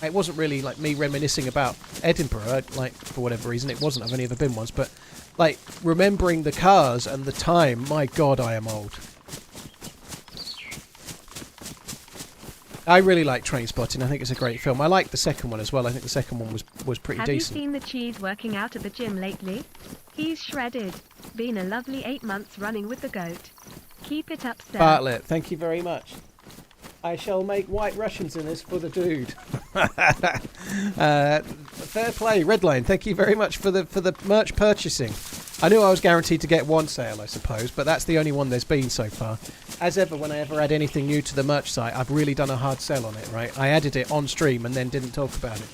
it wasn't really like me reminiscing about Edinburgh, like, for whatever reason, it wasn't, I've only ever been once, but, like, remembering the cars and the time, my god, I am old. I really like Train Spotting. I think it's a great film. I like the second one as well. I think the second one was pretty decent. Have you seen the cheese working out at the gym lately? He's shredded. Been a lovely 8 months running with the goat. Keep it up, sir. Bartlett, thank you very much. I shall make White Russians in this for the dude. Fair play, Redline. Thank you very much for the merch purchasing. I knew I was guaranteed to get one sale, I suppose, but that's the only one there's been so far. As ever, when I ever add anything new to the merch site, I've really done a hard sell on it, right? I added it on stream and then didn't talk about it.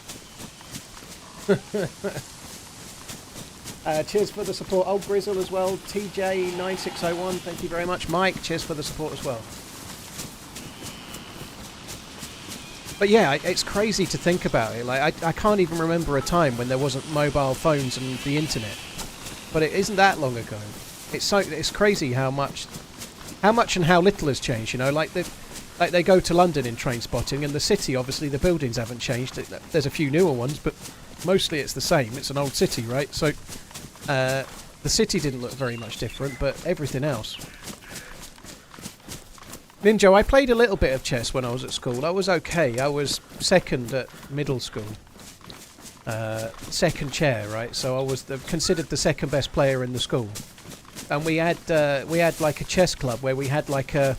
Cheers for the support. Old Grizzle as well. TJ9601, thank you very much. Mike, cheers for the support as well. But yeah, it's crazy to think about it. Like I can't even remember a time when there wasn't mobile phones and the internet. But it isn't that long ago. It's crazy how much and how little has changed. You know, like they go to London in train spotting, and the city, obviously, the buildings haven't changed. There's a few newer ones, but mostly it's the same. It's an old city, right? So the city didn't look very much different, but everything else. Ninja, I played a little bit of chess when I was at school. I was okay. I was second at middle school. Second chair, right? So I was considered the second best player in the school. And we had like a chess club where we had like a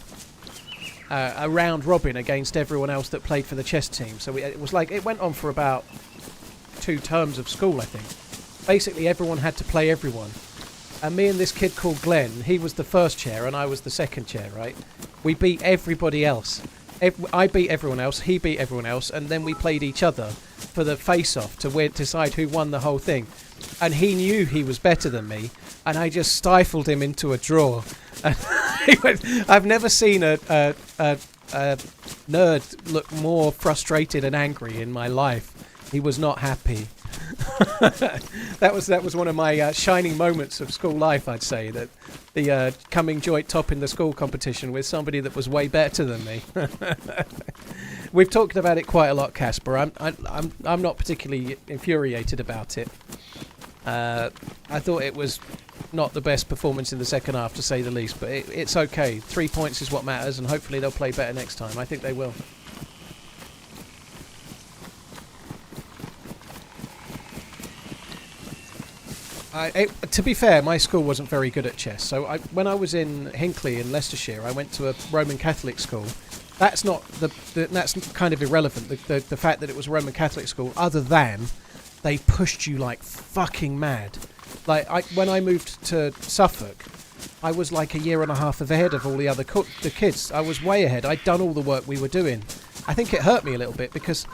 round robin against everyone else that played for the chess team. So it was like, it went on for about 2 terms of school, I think. Basically, everyone had to play everyone. And me and this kid called Glenn, he was the first chair and I was the second chair, right? We beat everybody else. I beat everyone else, he beat everyone else, and then we played each other for the face-off to decide who won the whole thing. And he knew he was better than me, and I just stifled him into a draw. And he went, I've never seen a nerd look more frustrated and angry in my life. He was not happy. That was one of my shining moments of school life, I'd say, that the coming joint top in the school competition with somebody that was way better than me. We've talked about it quite a lot, Casper. I'm not particularly infuriated about it. I thought it was not the best performance in the second half, to say the least, but it's okay. 3 points is what matters, and hopefully they'll play better next time. I think they will. To be fair, my school wasn't very good at chess. So when I was in Hinckley in Leicestershire, I went to a Roman Catholic school. That's not that's kind of irrelevant. The fact that it was a Roman Catholic school, other than they pushed you like fucking mad. Like when I moved to Suffolk, I was like a year and a half ahead of all the other the kids. I was way ahead. I'd done all the work we were doing. I think it hurt me a little bit because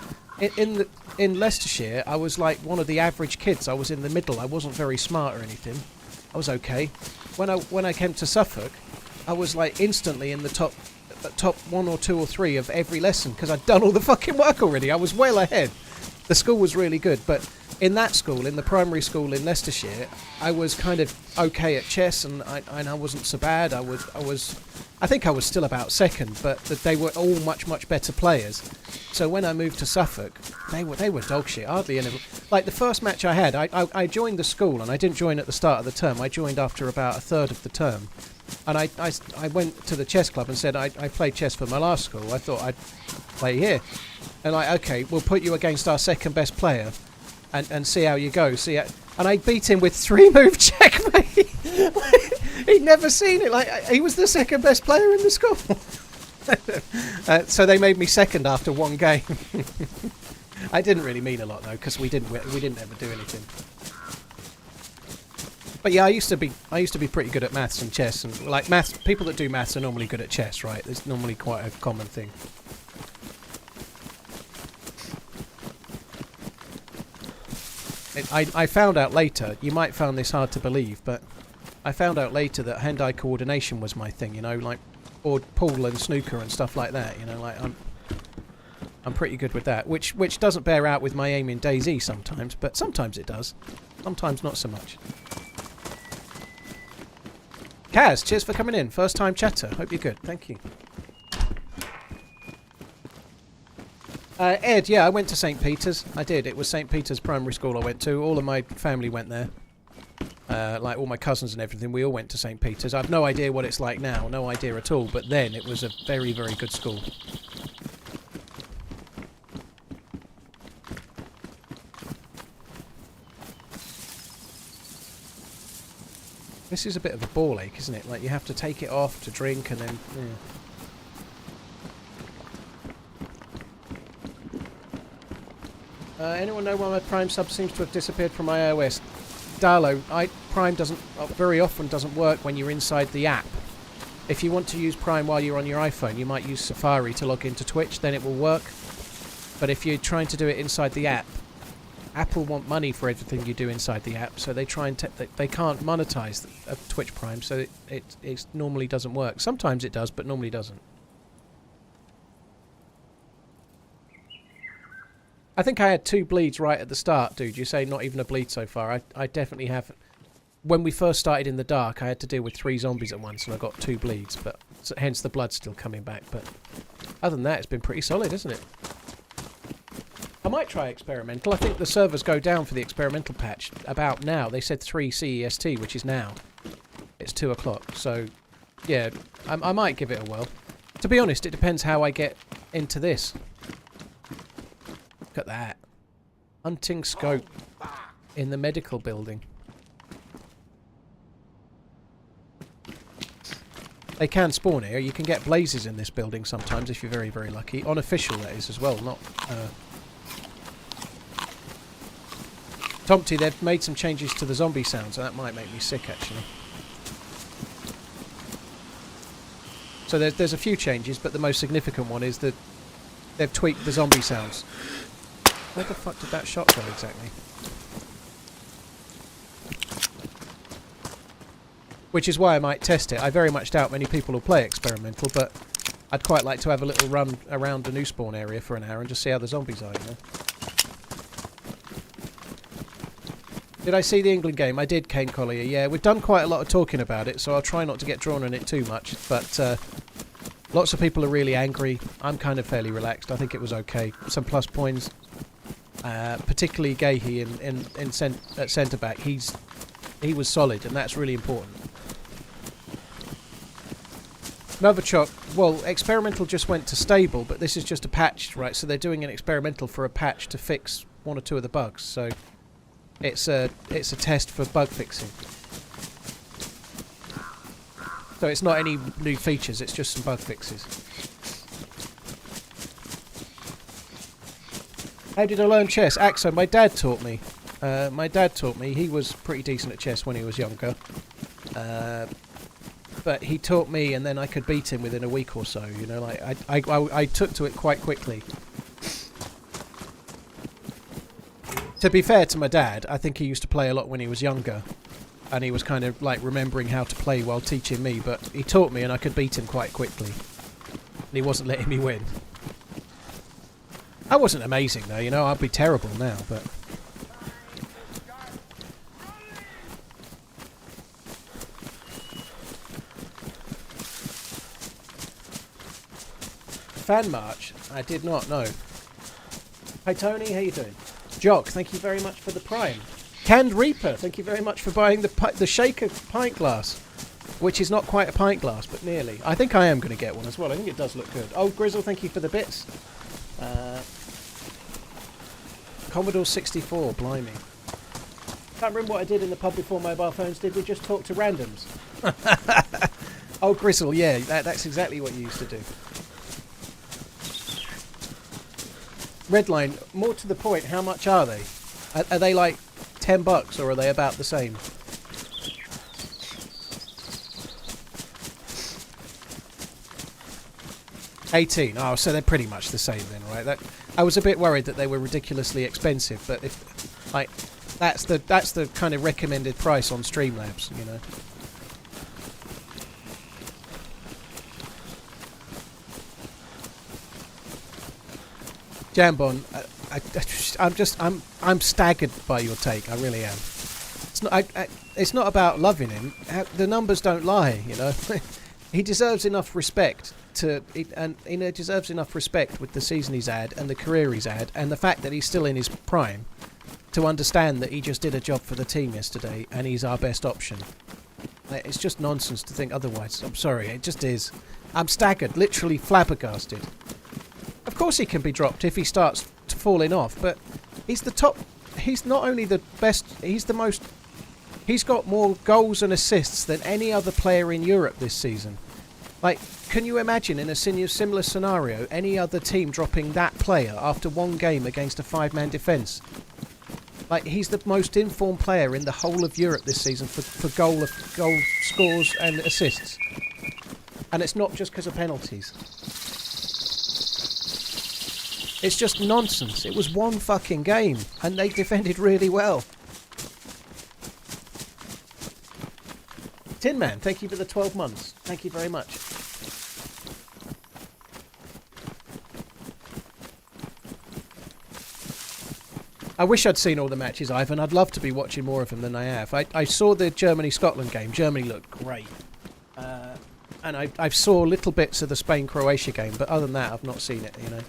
in Leicestershire, I was like one of the average kids. I was in the middle. I wasn't very smart or anything. I was okay. When I came to Suffolk, I was like instantly in the top 1 or 2 or 3 of every lesson because I'd done all the fucking work already. I was well ahead. The school was really good, but in that school, in the primary school in Leicestershire, I was kind of okay at chess, and I wasn't so bad. I think I was still about second, but they were all much better players. So when I moved to Suffolk, they were dog shit. Hardly anyone. Like the first match I had, I joined the school, and I didn't join at the start of the term. I joined after about a third of the term, and I went to the chess club and said I played chess for my last school. I thought I'd play here, and okay, we'll put you against our second best player, and see how you go. And I beat him with 3-move checkmate. He'd never seen it. Like he was the second best player in the school. So they made me second after 1 game. I didn't really mean a lot though, because we didn't ever do anything. But yeah, I used to be pretty good at maths and chess, and like maths. People that do maths are normally good at chess, right? It's normally quite a common thing. I found out later, you might find this hard to believe, but I found out later that hand-eye coordination was my thing, you know, like pool and snooker and stuff like that, you know, like I'm pretty good with that, which doesn't bear out with my aim in DayZ sometimes, but sometimes it does. Sometimes not so much. Kaz, cheers for coming in. First time chatter. Hope you're good. Thank you. Ed, yeah, I went to St. Peter's. I did. It was St. Peter's primary school I went to. All of my family went there. Like all my cousins and everything, we all went to St. Peter's. I've no idea what it's like now. No idea at all. But then it was a very, very good school. This is a bit of a ball ache, isn't it? Like you have to take it off to drink and then... Yeah. Anyone know why my Prime sub seems to have disappeared from my iOS? Darlo, Prime very often doesn't work when you're inside the app. If you want to use Prime while you're on your iPhone, you might use Safari to log into Twitch, then it will work. But if you're trying to do it inside the app, Apple want money for everything you do inside the app, so they try and they can't monetize Twitch Prime, so it normally doesn't work. Sometimes it does, but normally doesn't. I think I had 2 bleeds right at the start, dude. You say not even a bleed so far. I definitely have. When we first started in the dark, I had to deal with 3 zombies at once, and I got 2 bleeds, but hence the blood's still coming back. But other than that, it's been pretty solid, isn't it? I might try experimental. I think the servers go down for the experimental patch about now. They said 3 CEST, which is now. It's 2 o'clock, so yeah, I might give it a whirl. To be honest, it depends how I get into this. Look at that. Hunting scope in the medical building. They can spawn here. You can get blazes in this building sometimes if you're very, very lucky. Unofficial, that is, as well. Not. Tomty, they've made some changes to the zombie sounds, and that might make me sick, actually. So there's a few changes, but the most significant one is that they've tweaked the zombie sounds. Where the fuck did that shot go exactly? Which is why I might test it. I very much doubt many people will play experimental, but I'd quite like to have a little run around the new spawn area for an hour and just see how the zombies are, you know? Did I see the England game? I did, Kane Collier. Yeah, we've done quite a lot of talking about it, so I'll try not to get drawn on it too much. But lots of people are really angry. I'm kind of fairly relaxed. I think it was okay. Some plus points, particularly Gahey at centre back. He was solid, and that's really important. Novichok, well, experimental just went to stable, but this is just a patch, right? So they're doing an experimental for a patch to fix 1 or 2 of the bugs. So it's a test for bug fixing. So it's not any new features, it's just some bug fixes. How did I learn chess? Axo, my dad taught me. He was pretty decent at chess when he was younger. But he taught me, and then I could beat him within a week or so, you know, like I took to it quite quickly. To be fair to my dad, I think he used to play a lot when he was younger, and he was kind of like remembering how to play while teaching me, but he taught me and I could beat him quite quickly. And he wasn't letting me win. I wasn't amazing though, you know, I'd be terrible now, but... Fan March? I did not know. Hi Tony, how you doing? Jock, thank you very much for the Prime. Canned Reaper, thank you very much for buying the shaker pint glass, which is not quite a pint glass, but nearly. I think I am going to get one as well. I think it does look good. Oh, Grizzle, thank you for the bits. Commodore 64, blimey. Can't remember what I did in the pub before mobile phones. Did we just talk to randoms? Oh, Grizzle, yeah, that's exactly what you used to do. Redline, more to the point, how much are they? Are they like $10 or are they about the same? $18. Oh, so they're pretty much the same then, right? I was a bit worried that they were ridiculously expensive, but if like that's the kind of recommended price on Streamlabs, you know. Jambon, I'm staggered by your take. I really am. It's not about loving him. The numbers don't lie, you know. He deserves enough respect he deserves enough respect with the season he's had and the career he's had and the fact that he's still in his prime to understand that he just did a job for the team yesterday and he's our best option. It's just nonsense to think otherwise. I'm sorry, it just is. I'm staggered, literally flabbergasted. Of course he can be dropped if he starts falling off, but he's the top. He's not only the best, he's the most. He's got more goals and assists than any other player in Europe this season. Like, can you imagine in a similar scenario any other team dropping that player after one game against a 5-man defence? Like, he's the most informed player in the whole of Europe this season for goal scores and assists. And it's not just because of penalties. It's just nonsense. It was one fucking game, and they defended really well. Tin Man, thank you for the 12 months. Thank you very much. I wish I'd seen all the matches, Ivan. I'd love to be watching more of them than I have. I saw the Germany-Scotland game. Germany looked great. And I saw little bits of the Spain-Croatia game, but other than that, I've not seen it, you know.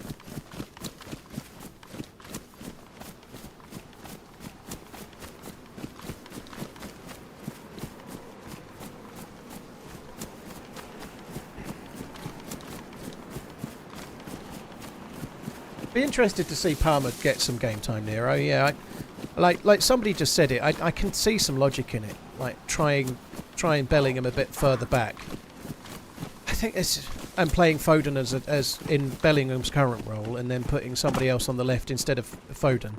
Be interested to see Palmer get some game time, Nero. Yeah, like somebody just said it. I can see some logic in it. Like trying Bellingham a bit further back. I think it's and playing Foden as in Bellingham's current role, and then putting somebody else on the left instead of Foden.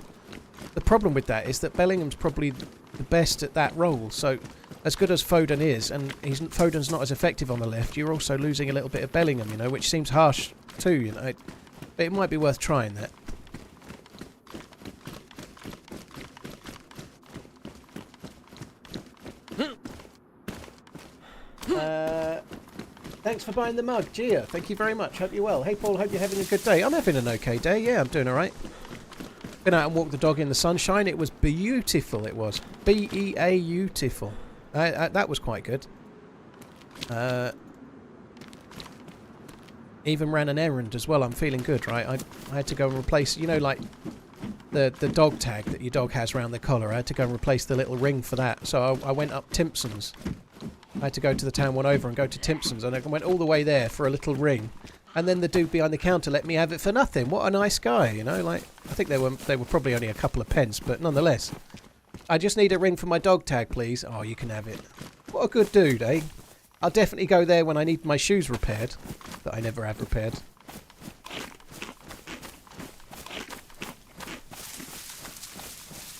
The problem with that is that Bellingham's probably the best at that role. So as good as Foden is, and Foden's not as effective on the left, you're also losing a little bit of Bellingham, you know, which seems harsh too, you know. It might be worth trying that. Thanks for buying the mug, Gia. Thank you very much. Hope you're well. Hey, Paul. Hope you're having a good day. I'm having an okay day. Yeah, I'm doing all right. Been out and walked the dog in the sunshine. It was beautiful. It was beautiful. That was quite good. Even ran an errand as well. I'm feeling good, right? I had to go and replace, you know, like the dog tag that your dog has around the collar. I had to go and replace the little ring for that. So I went up Timpson's. I had to go to the town one over and go to Timpson's, and I went all the way there for a little ring. And then the dude behind the counter let me have it for nothing. What a nice guy, you know. Like, I think they were probably only a couple of pence, but nonetheless. I just need a ring for my dog tag, please. Oh, you can have it. What a good dude, eh? I'll definitely go there when I need my shoes repaired, that I never have repaired.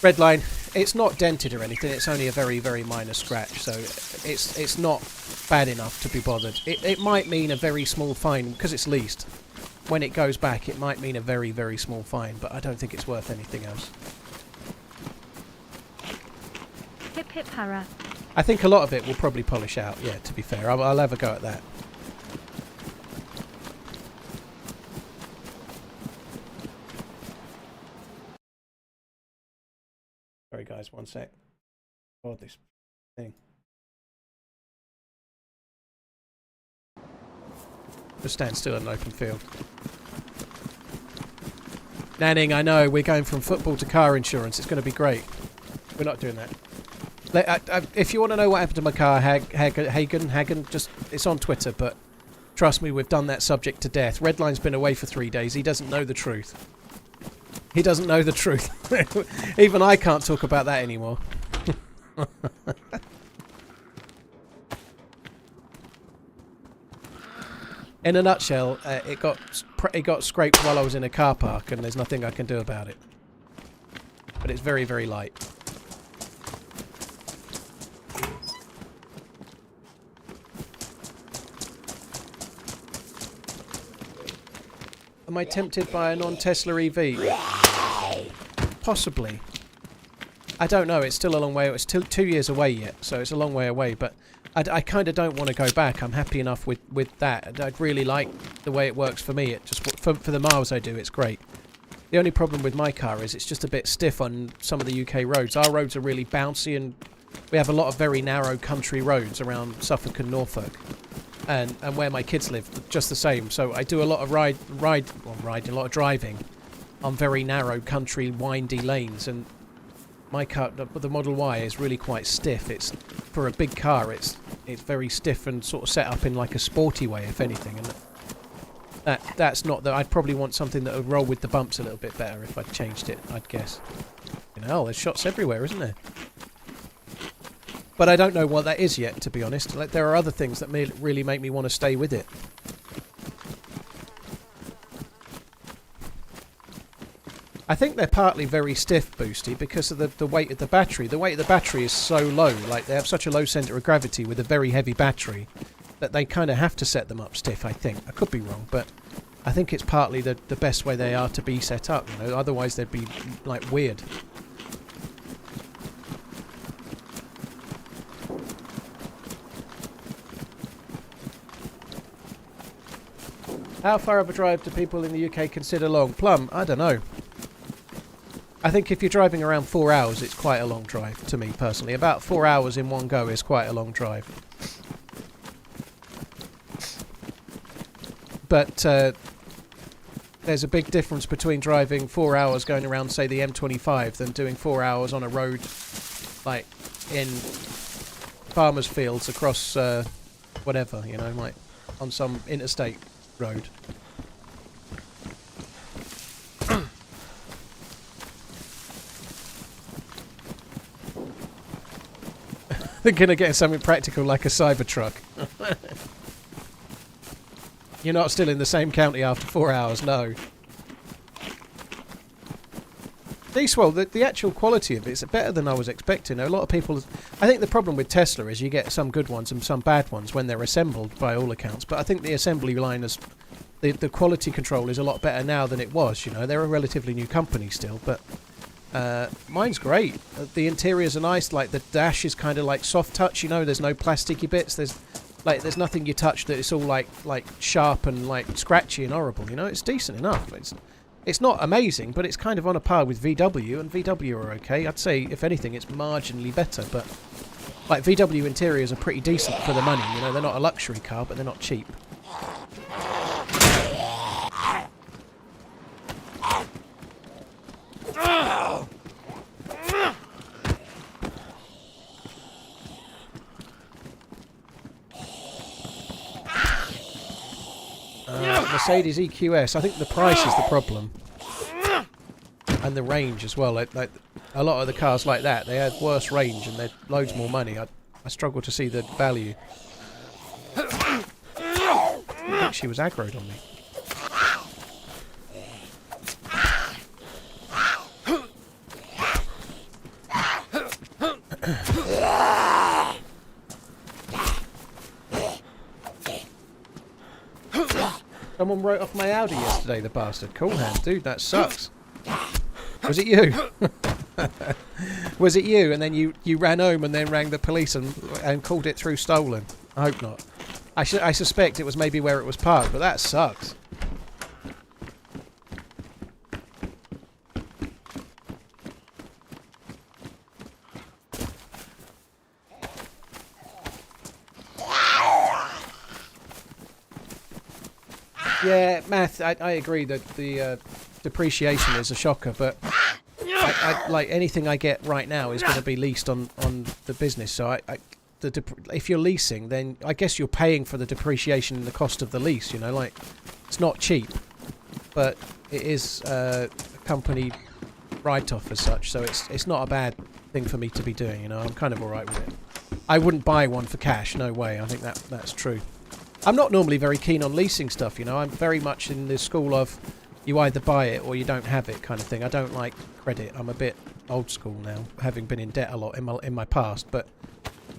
Red line. It's not dented or anything. It's only a very, very minor scratch, so it's not bad enough to be bothered. It might mean a very small fine, because it's leased. When it goes back, it might mean a very, very small fine, but I don't think it's worth anything else. Hip hip hurrah. I think a lot of it will probably polish out, yeah, to be fair. I'll have a go at that. Sorry guys, one sec. God, this thing. Just stand still in an open field. Nanning, I know, we're going from football to car insurance. It's going to be great. We're not doing that. If you want to know what happened to my car, Hagen, just it's on Twitter, but trust me, we've done that subject to death. Redline's been away for 3 days. He doesn't know the truth. He doesn't know the truth. Even I can't talk about that anymore. In a nutshell, it got scraped while I was in a car park, and there's nothing I can do about it. But it's very, very light. Am I tempted by a non-Tesla EV? Possibly. I don't know. It's still a long way. It's still 2 years away yet, so it's a long way away. But I kind of don't want to go back. I'm happy enough with that. I'd really like the way it works for me. It just for the miles I do, it's great. The only problem with my car is it's just a bit stiff on some of the UK roads. Our roads are really bouncy, and we have a lot of very narrow country roads around Suffolk and Norfolk. And where my kids live, just the same. So I do a lot of a lot of driving on very narrow country windy lanes, and my car, the Model Y, is really quite stiff. It's for a big car, it's very stiff and sort of set up in like a sporty way, if anything. And that's not that. I'd probably want something that would roll with the bumps a little bit better if I changed it, I'd guess. You know, there's shots everywhere, isn't there? But I don't know what that is yet, to be honest. Like, there are other things that really make me want to stay with it. I think they're partly very stiff, Boosty, because of the weight of the battery. The weight of the battery is so low. Like, they have such a low centre of gravity with a very heavy battery that they kind of have to set them up stiff, I think. I could be wrong, but I think it's partly the best way they are to be set up. You know? Otherwise, they'd be, like, weird. How far of a drive do people in the UK consider long? Plum, I don't know. I think if you're driving around 4 hours, it's quite a long drive to me personally. About 4 hours in one go is quite a long drive. But there's a big difference between driving 4 hours going around, say, the M25 than doing 4 hours on a road, like, in farmers' fields across whatever, you know, like on some interstate road. Thinking of getting something practical like a Cybertruck. You're not still in the same county after 4 hours, no. Well, the actual quality of it is better than I was expecting. A lot of people... I think the problem with Tesla is you get some good ones and some bad ones when they're assembled, by all accounts. But I think the assembly line is... The quality control is a lot better now than it was, you know. They're a relatively new company still, but... mine's great. The interiors are nice. Like, the dash is kind of like soft touch, you know. There's no plasticky bits. There's nothing you touch that it's all like sharp and like scratchy and horrible, you know. It's decent enough. It's not amazing, but it's kind of on a par with VW, and VW are okay. I'd say, if anything, it's marginally better, but like VW interiors are pretty decent for the money, you know. They're not a luxury car, but they're not cheap. Mercedes EQS. I think the price is the problem, and the range as well. Like a lot of the cars like that, they had worse range and they're loads more money. I struggle to see the value. I think she was aggroed on me. Someone wrote off my Audi yesterday, the bastard. Cool hand, dude, that sucks. Was it you? Was it you? And then you ran home and then rang the police and called it through stolen? I hope not. I suspect it was maybe where it was parked, but that sucks. Yeah, Math, I agree that the depreciation is a shocker, but I like anything I get right now is going to be leased on the business. So if you're leasing, then I guess you're paying for the depreciation and the cost of the lease, you know, like it's not cheap, but it is a company write-off as such, so it's not a bad thing for me to be doing, you know. I'm kind of alright with it. I wouldn't buy one for cash, no way. I think that's true. I'm not normally very keen on leasing stuff, you know. I'm very much in the school of you either buy it or you don't have it kind of thing. I don't like credit. I'm a bit old school now, having been in debt a lot in my past. But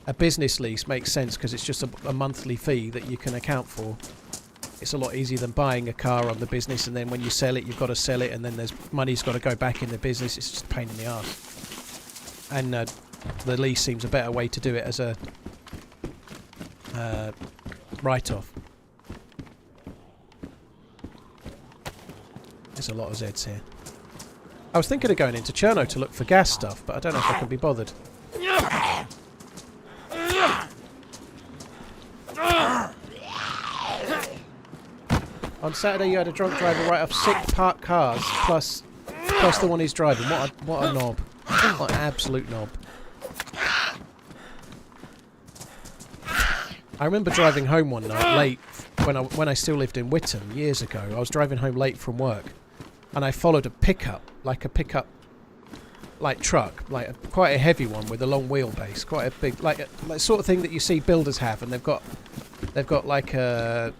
a business lease makes sense because it's just a monthly fee that you can account for. It's a lot easier than buying a car on the business, and then when you sell it, you've got to sell it, and then there's money's got to go back in the business. It's just a pain in the arse. And the lease seems a better way to do it as a write-off. There's a lot of Zeds here. I was thinking of going into Chernarus to look for gas stuff, but I don't know if I can be bothered. On Saturday you had a drunk driver write off 6 parked cars plus the one he's driving. What a knob. What an absolute knob. I remember driving home one night late when I still lived in Witton years ago. I was driving home late from work, and I followed a pickup truck, quite a heavy one with a long wheelbase, quite a big, like sort of thing that you see builders have, and they've got like a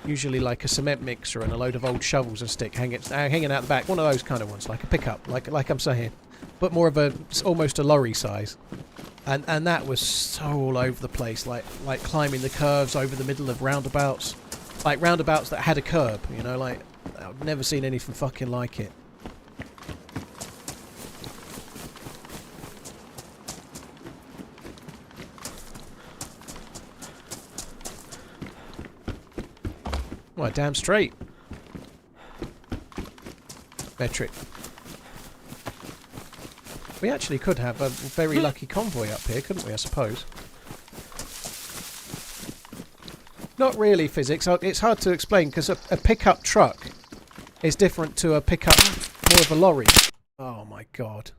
usually like a cement mixer and a load of old shovels and stick hanging out the back. One of those kind of ones, like a pickup, like I'm saying, but more of almost a lorry size. And that was so all over the place, like climbing the curves over the middle of roundabouts, like roundabouts that had a curb, you know, like I've never seen anything fucking like it. Well, damn straight. Metric. We actually could have a very lucky convoy up here, couldn't we, I suppose? Not really physics. It's hard to explain because a pickup truck is different to a pickup, more of a lorry. Oh my god.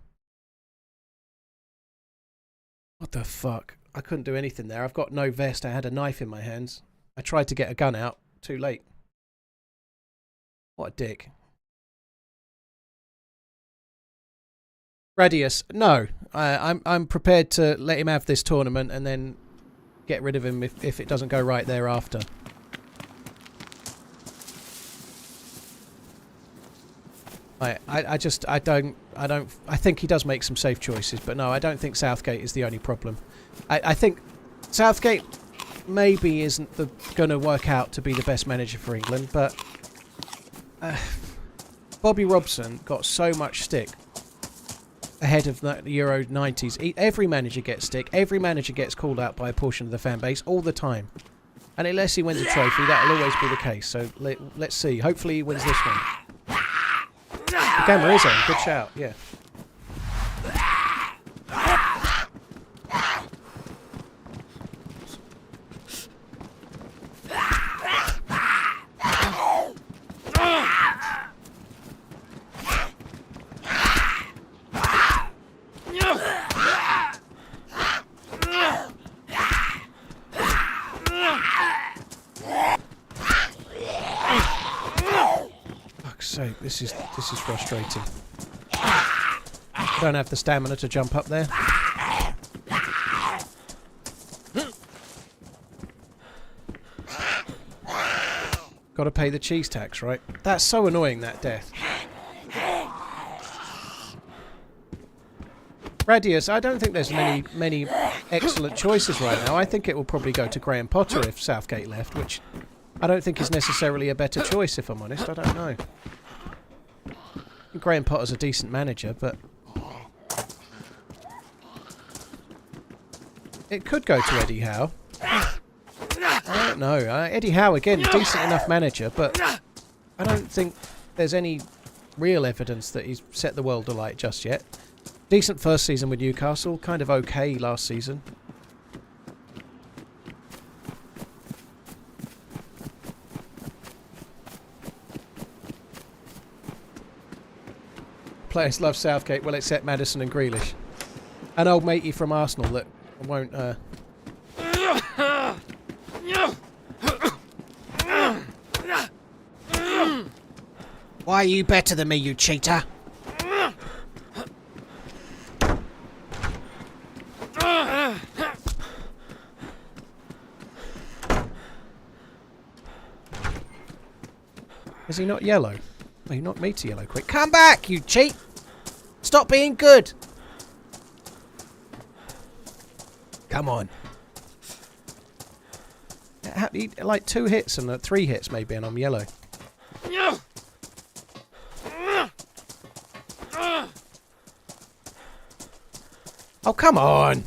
What the fuck? I couldn't do anything there. I've got no vest. I had a knife in my hands. I tried to get a gun out. Too late. What a dick. Radius, no. I'm prepared to let him have this tournament and then get rid of him if it doesn't go right thereafter. I think he does make some safe choices, but no, I don't think Southgate is the only problem. I think Southgate maybe isn't going to work out to be the best manager for England, but Bobby Robson got so much stick ahead of the Euro 90s. Every manager gets stick. Every manager gets called out by a portion of the fan base all the time. And unless he wins a trophy, that'll always be the case. So let's see. Hopefully he wins this one. The camera is on. Good shout. Yeah. This is frustrating. I don't have the stamina to jump up there. Got to pay the cheese tax, right? That's so annoying, that death. Radius, I don't think there's many excellent choices right now. I think it will probably go to Graham Potter if Southgate left, which I don't think is necessarily a better choice, if I'm honest. I don't know. Graham Potter's a decent manager, but it could go to Eddie Howe. I don't know. Eddie Howe, again, decent enough manager, but I don't think there's any real evidence that he's set the world alight just yet. Decent first season with Newcastle, kind of okay last season. Players love Southgate, well, except Maddison and Grealish. An old matey from Arsenal that won't... Why are you better than me, you cheater? Is he not yellow? Oh, you knocked me to yellow quick. Come back, you cheat! Stop being good! Come on. Like 2 hits and 3 hits maybe and I'm yellow. Oh, come on!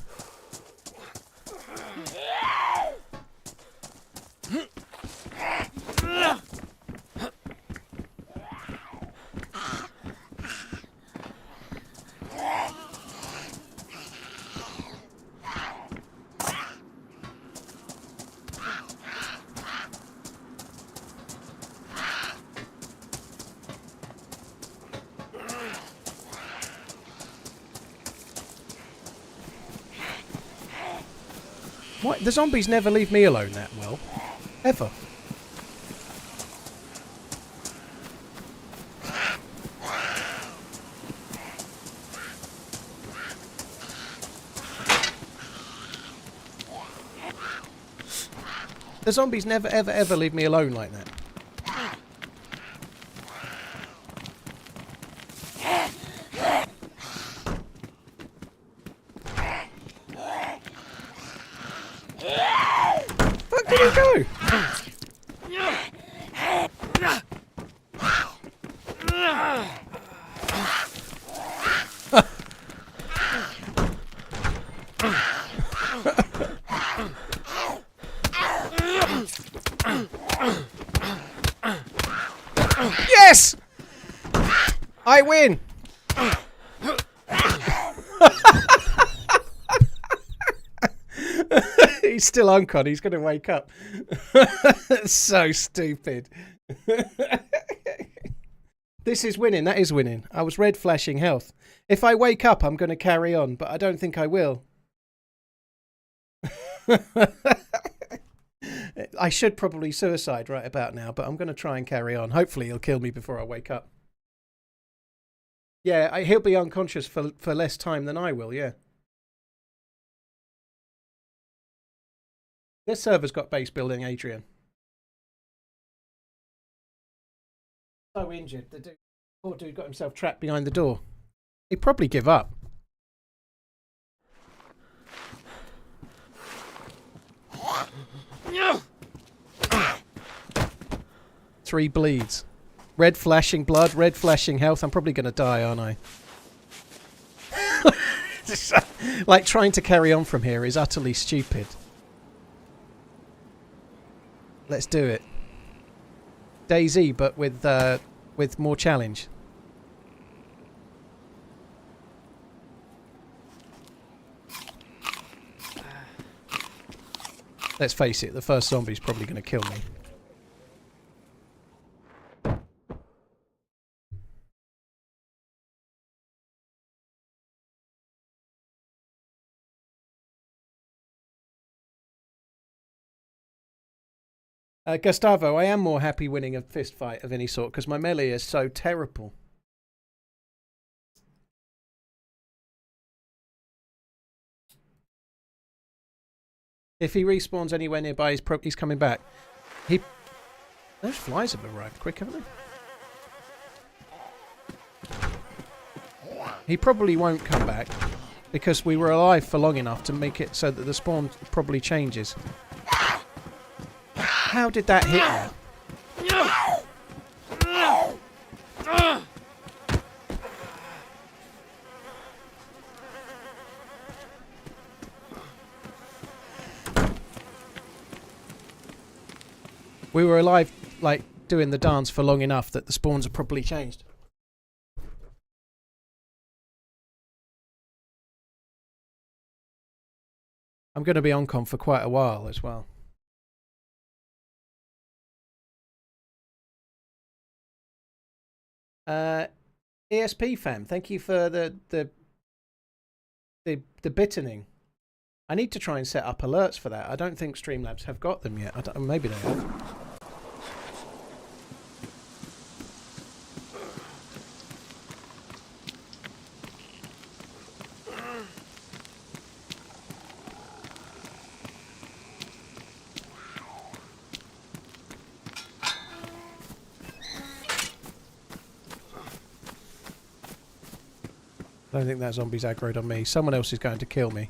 What? The zombies never leave me alone that well. Ever. The zombies never, ever, ever leave me alone like that. Where did he go? Yes! I win! He's still uncon. He's going to wake up. So stupid. This is winning. That is winning. I was red flashing health. If I wake up, I'm going to carry on, but I don't think I will. I should probably suicide right about now, but I'm going to try and carry on. Hopefully he'll kill me before I wake up. Yeah, he'll be unconscious for less time than I will, yeah. This server's got base building, Adrian. So injured. The poor dude got himself trapped behind the door. He'd probably give up. Three bleeds. Red flashing blood, red flashing health. I'm probably going to die, aren't I? Like, trying to carry on from here is utterly stupid. Let's do it. DayZ, but with more challenge. Let's face it, the first zombie's probably going to kill me. Gustavo, I am more happy winning a fist fight of any sort because my melee is so terrible. If he respawns anywhere nearby, he's coming back. Those flies have arrived quick, haven't they? He probably won't come back because we were alive for long enough to make it so that the spawn probably changes. How did that hit me? We were alive, like, doing the dance for long enough that the spawns are properly changed. I'm going to be on com for quite a while as well. ESP fam, thank you for the bittening. I need to try and set up alerts for that. I don't think Streamlabs have got them yet. Maybe they have. I don't think that zombie's aggroed on me. Someone else is going to kill me.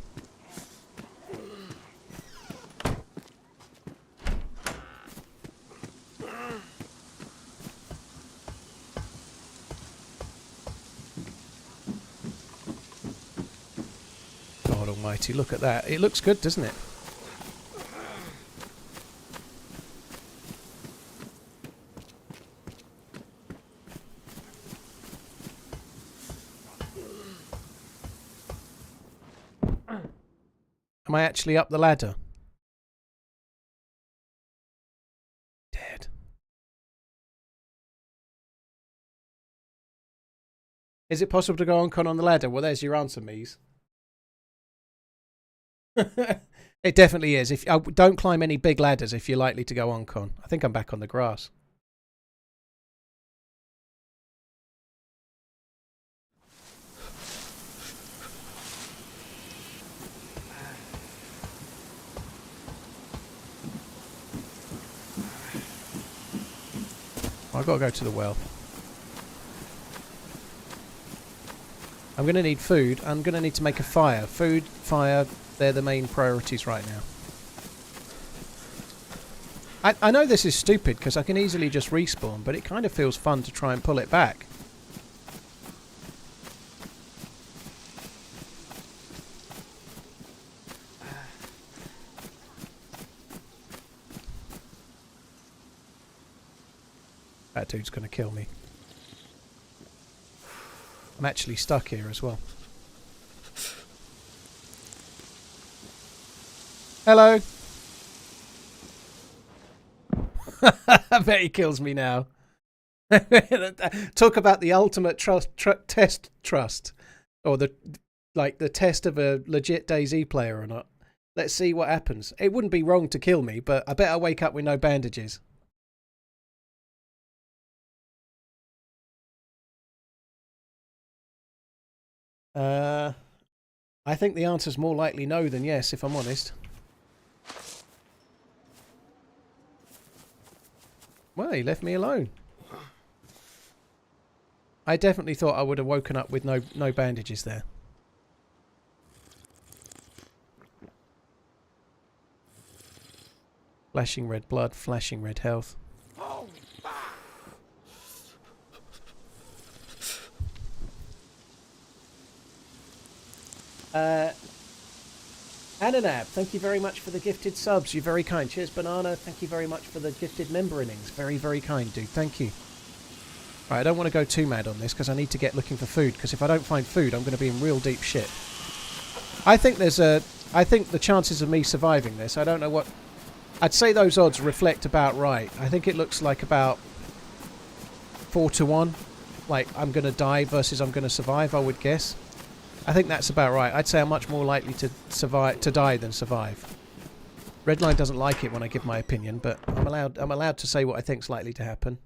God almighty, look at that. It looks good, doesn't it? Am I actually up the ladder? Dead. Is it possible to go on the ladder? Well, there's your answer, Mies. It definitely is. Don't climb any big ladders if you're likely to go on con. I think I'm back on the grass. I've got to go to the well. I'm going to need food. I'm going to need to make a fire. Food, fire, they're the main priorities right now. I know this is stupid because I can easily just respawn, but it kind of feels fun to try and pull it back. That dude's going to kill me. I'm actually stuck here as well. Hello. I bet he kills me now. Talk about the ultimate test trust, or the test of a legit DayZ player or not. Let's see what happens. It wouldn't be wrong to kill me, but I bet I wake up with no bandages. I think the answer's more likely no than yes, if I'm honest. Well, he left me alone. I definitely thought I would have woken up with no bandages there. Flashing red blood, flashing red health. Ananab, thank you very much for the gifted subs. You're very kind. Cheers, Banana. Thank you very much for the gifted member innings. Very, very kind, dude. Thank you. Right, I don't want to go too mad on this because I need to get looking for food, because if I don't find food, I'm going to be in real deep shit. I think the chances of me surviving this, I don't know what... I'd say those odds reflect about right. I think it looks like about 4 to 1. Like, I'm going to die versus I'm going to survive, I would guess. I think that's about right. I'd say I'm much more likely to die than survive. Redline doesn't like it when I give my opinion, but I'm allowed to say what I think's likely to happen.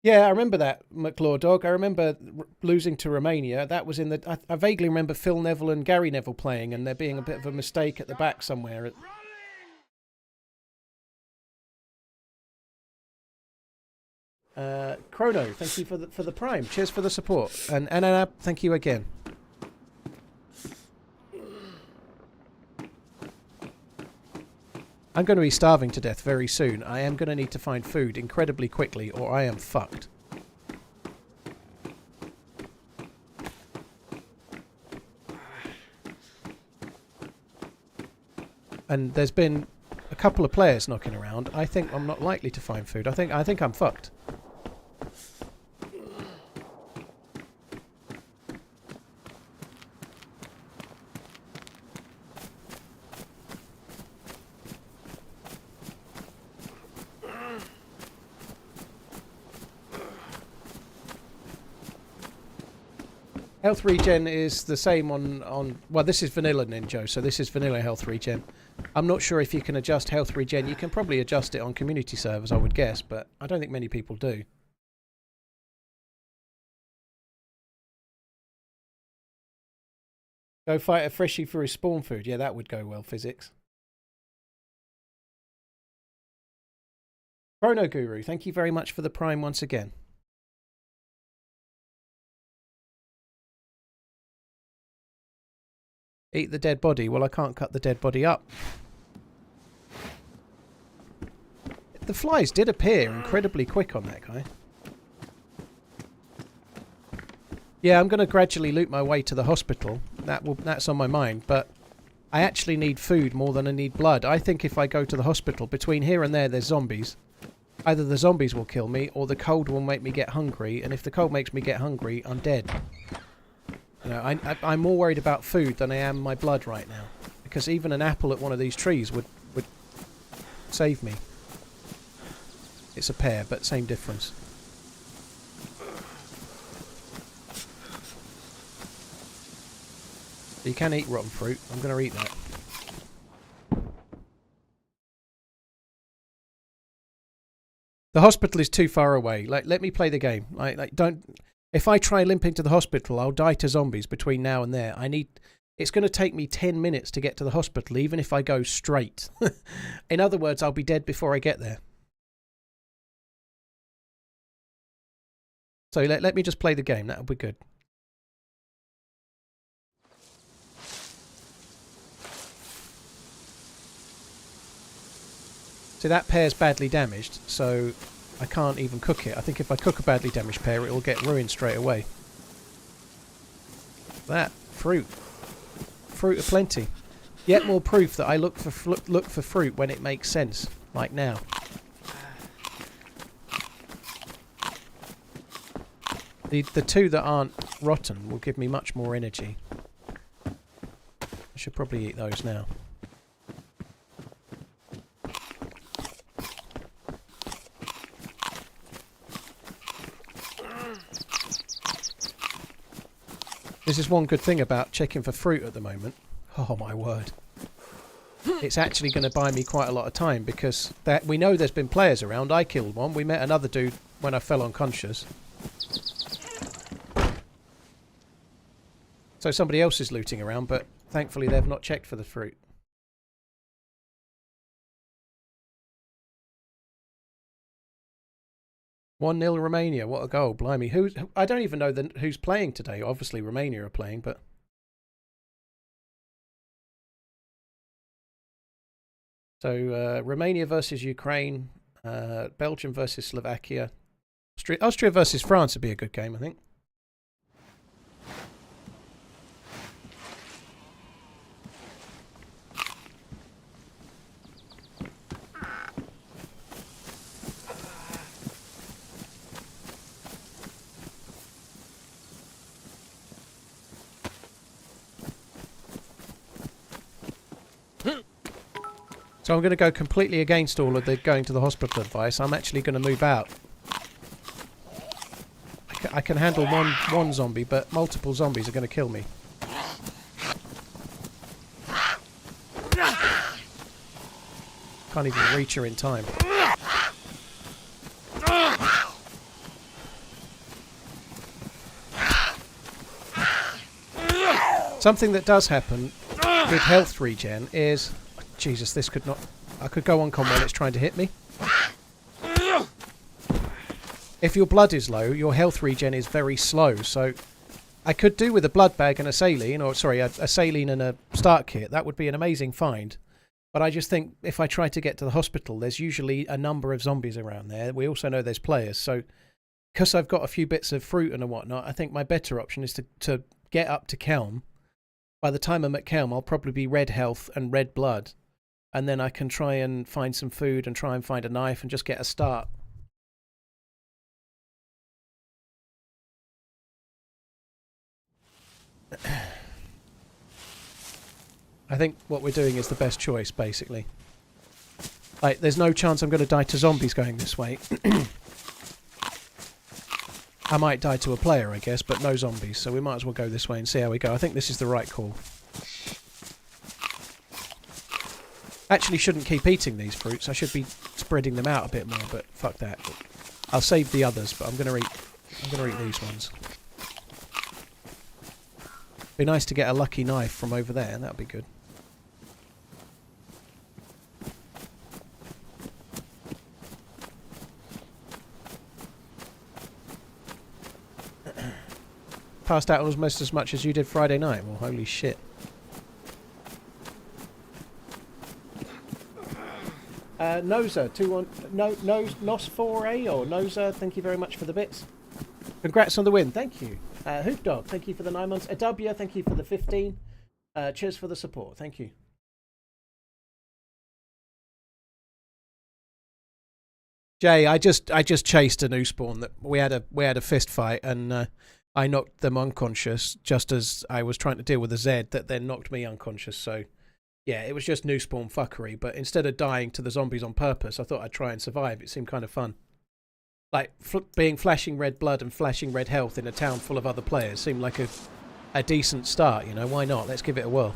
Yeah, I remember that, McClaw Dog. I remember losing to Romania. That was in the... I vaguely remember Phil Neville and Gary Neville playing, and there being a bit of a mistake at the back somewhere. Chrono, thank you for the Prime. Cheers for the support. And Ananab, thank you again. I'm going to be starving to death very soon. I am going to need to find food incredibly quickly, or I am fucked. And there's been a couple of players knocking around. I think I'm not likely to find food. I think I'm fucked. Health regen is the same on... Well, this is vanilla Ninja, so this is vanilla health regen. I'm not sure if you can adjust health regen. You can probably adjust it on community servers, I would guess, but I don't think many people do. Go fight a freshie for his spawn food. Yeah, that would go well, physics. Chrono Guru, thank you very much for the Prime once again. Eat the dead body. Well, I can't cut the dead body up. The flies did appear incredibly quick on that guy. Yeah, I'm going to gradually loot my way to the hospital. That's on my mind, but I actually need food more than I need blood. I think if I go to the hospital, between here and there's zombies. Either the zombies will kill me, or the cold will make me get hungry, and if the cold makes me get hungry, I'm dead. You know, I'm more worried about food than I am my blood right now. Because even an apple at one of these trees would save me. It's a pear, but same difference. You can eat rotten fruit. I'm going to eat that. The hospital is too far away. Like, let me play the game. Like, don't... If I try limping to the hospital, I'll die to zombies between now and there. It's going to take me 10 minutes to get to the hospital, even if I go straight. In other words, I'll be dead before I get there. So let me just play the game. That'll be good. See, that pear's badly damaged, so... I can't even cook it. I think if I cook a badly damaged pear, it will get ruined straight away. That fruit. Fruit aplenty. Yet more proof that I look for fruit when it makes sense, like now. The two that aren't rotten will give me much more energy. I should probably eat those now. This is one good thing about checking for fruit at the moment. Oh my word. It's actually going to buy me quite a lot of time because we know there's been players around. I killed one. We met another dude when I fell unconscious. So somebody else is looting around, but thankfully they've not checked for the fruit. One 0 Romania. What a goal. Blimey. I don't even know who's playing today. Obviously Romania are playing, but... So, Romania versus Ukraine, Belgium versus Slovakia, Austria versus France would be a good game, I think. So I'm going to go completely against all of the going to the hospital advice. I'm actually going to move out. I can handle one zombie, but multiple zombies are going to kill me. Can't even reach her in time. Something that does happen with health regen is... Jesus, this could not... I could go on con while it's trying to hit me. If your blood is low, your health regen is very slow, so... I could do with a blood bag and a saline, or sorry, a saline and a start kit. That would be an amazing find. But I just think if I try to get to the hospital, there's usually a number of zombies around there. We also know there's players, so... Because I've got a few bits of fruit and whatnot, I think my better option is to get up to Kelm. By the time I'm at Kelm, I'll probably be red health and red blood. And then I can try and find some food and try and find a knife and just get a start. I think what we're doing is the best choice, basically. Like, there's no chance I'm going to die to zombies going this way. I might die to a player, I guess, but no zombies. So we might as well go this way and see how we go. I think this is the right call. Actually shouldn't keep eating these fruits. I should be spreading them out a bit more, but fuck that. I'll save the others, but I'm gonna eat these ones. Be nice to get a lucky knife from over there, that'd be good. Passed out almost as much as you did Friday night. Well, holy shit. Noza, 4A or Noza, thank you very much for the bits. Congrats on the win, thank you. Hoop Dog, thank you for the 9 months. Adubia, thank you for the 15. Cheers for the support, thank you. Jay, I just chased a new spawn that we had a fist fight and I knocked them unconscious just as I was trying to deal with a Z that then knocked me unconscious, so yeah, it was just new spawn fuckery, but instead of dying to the zombies on purpose, I thought I'd try and survive. It seemed kind of fun. Like, being flashing red blood and flashing red health in a town full of other players seemed like a decent start, you know, why not? Let's give it a whirl.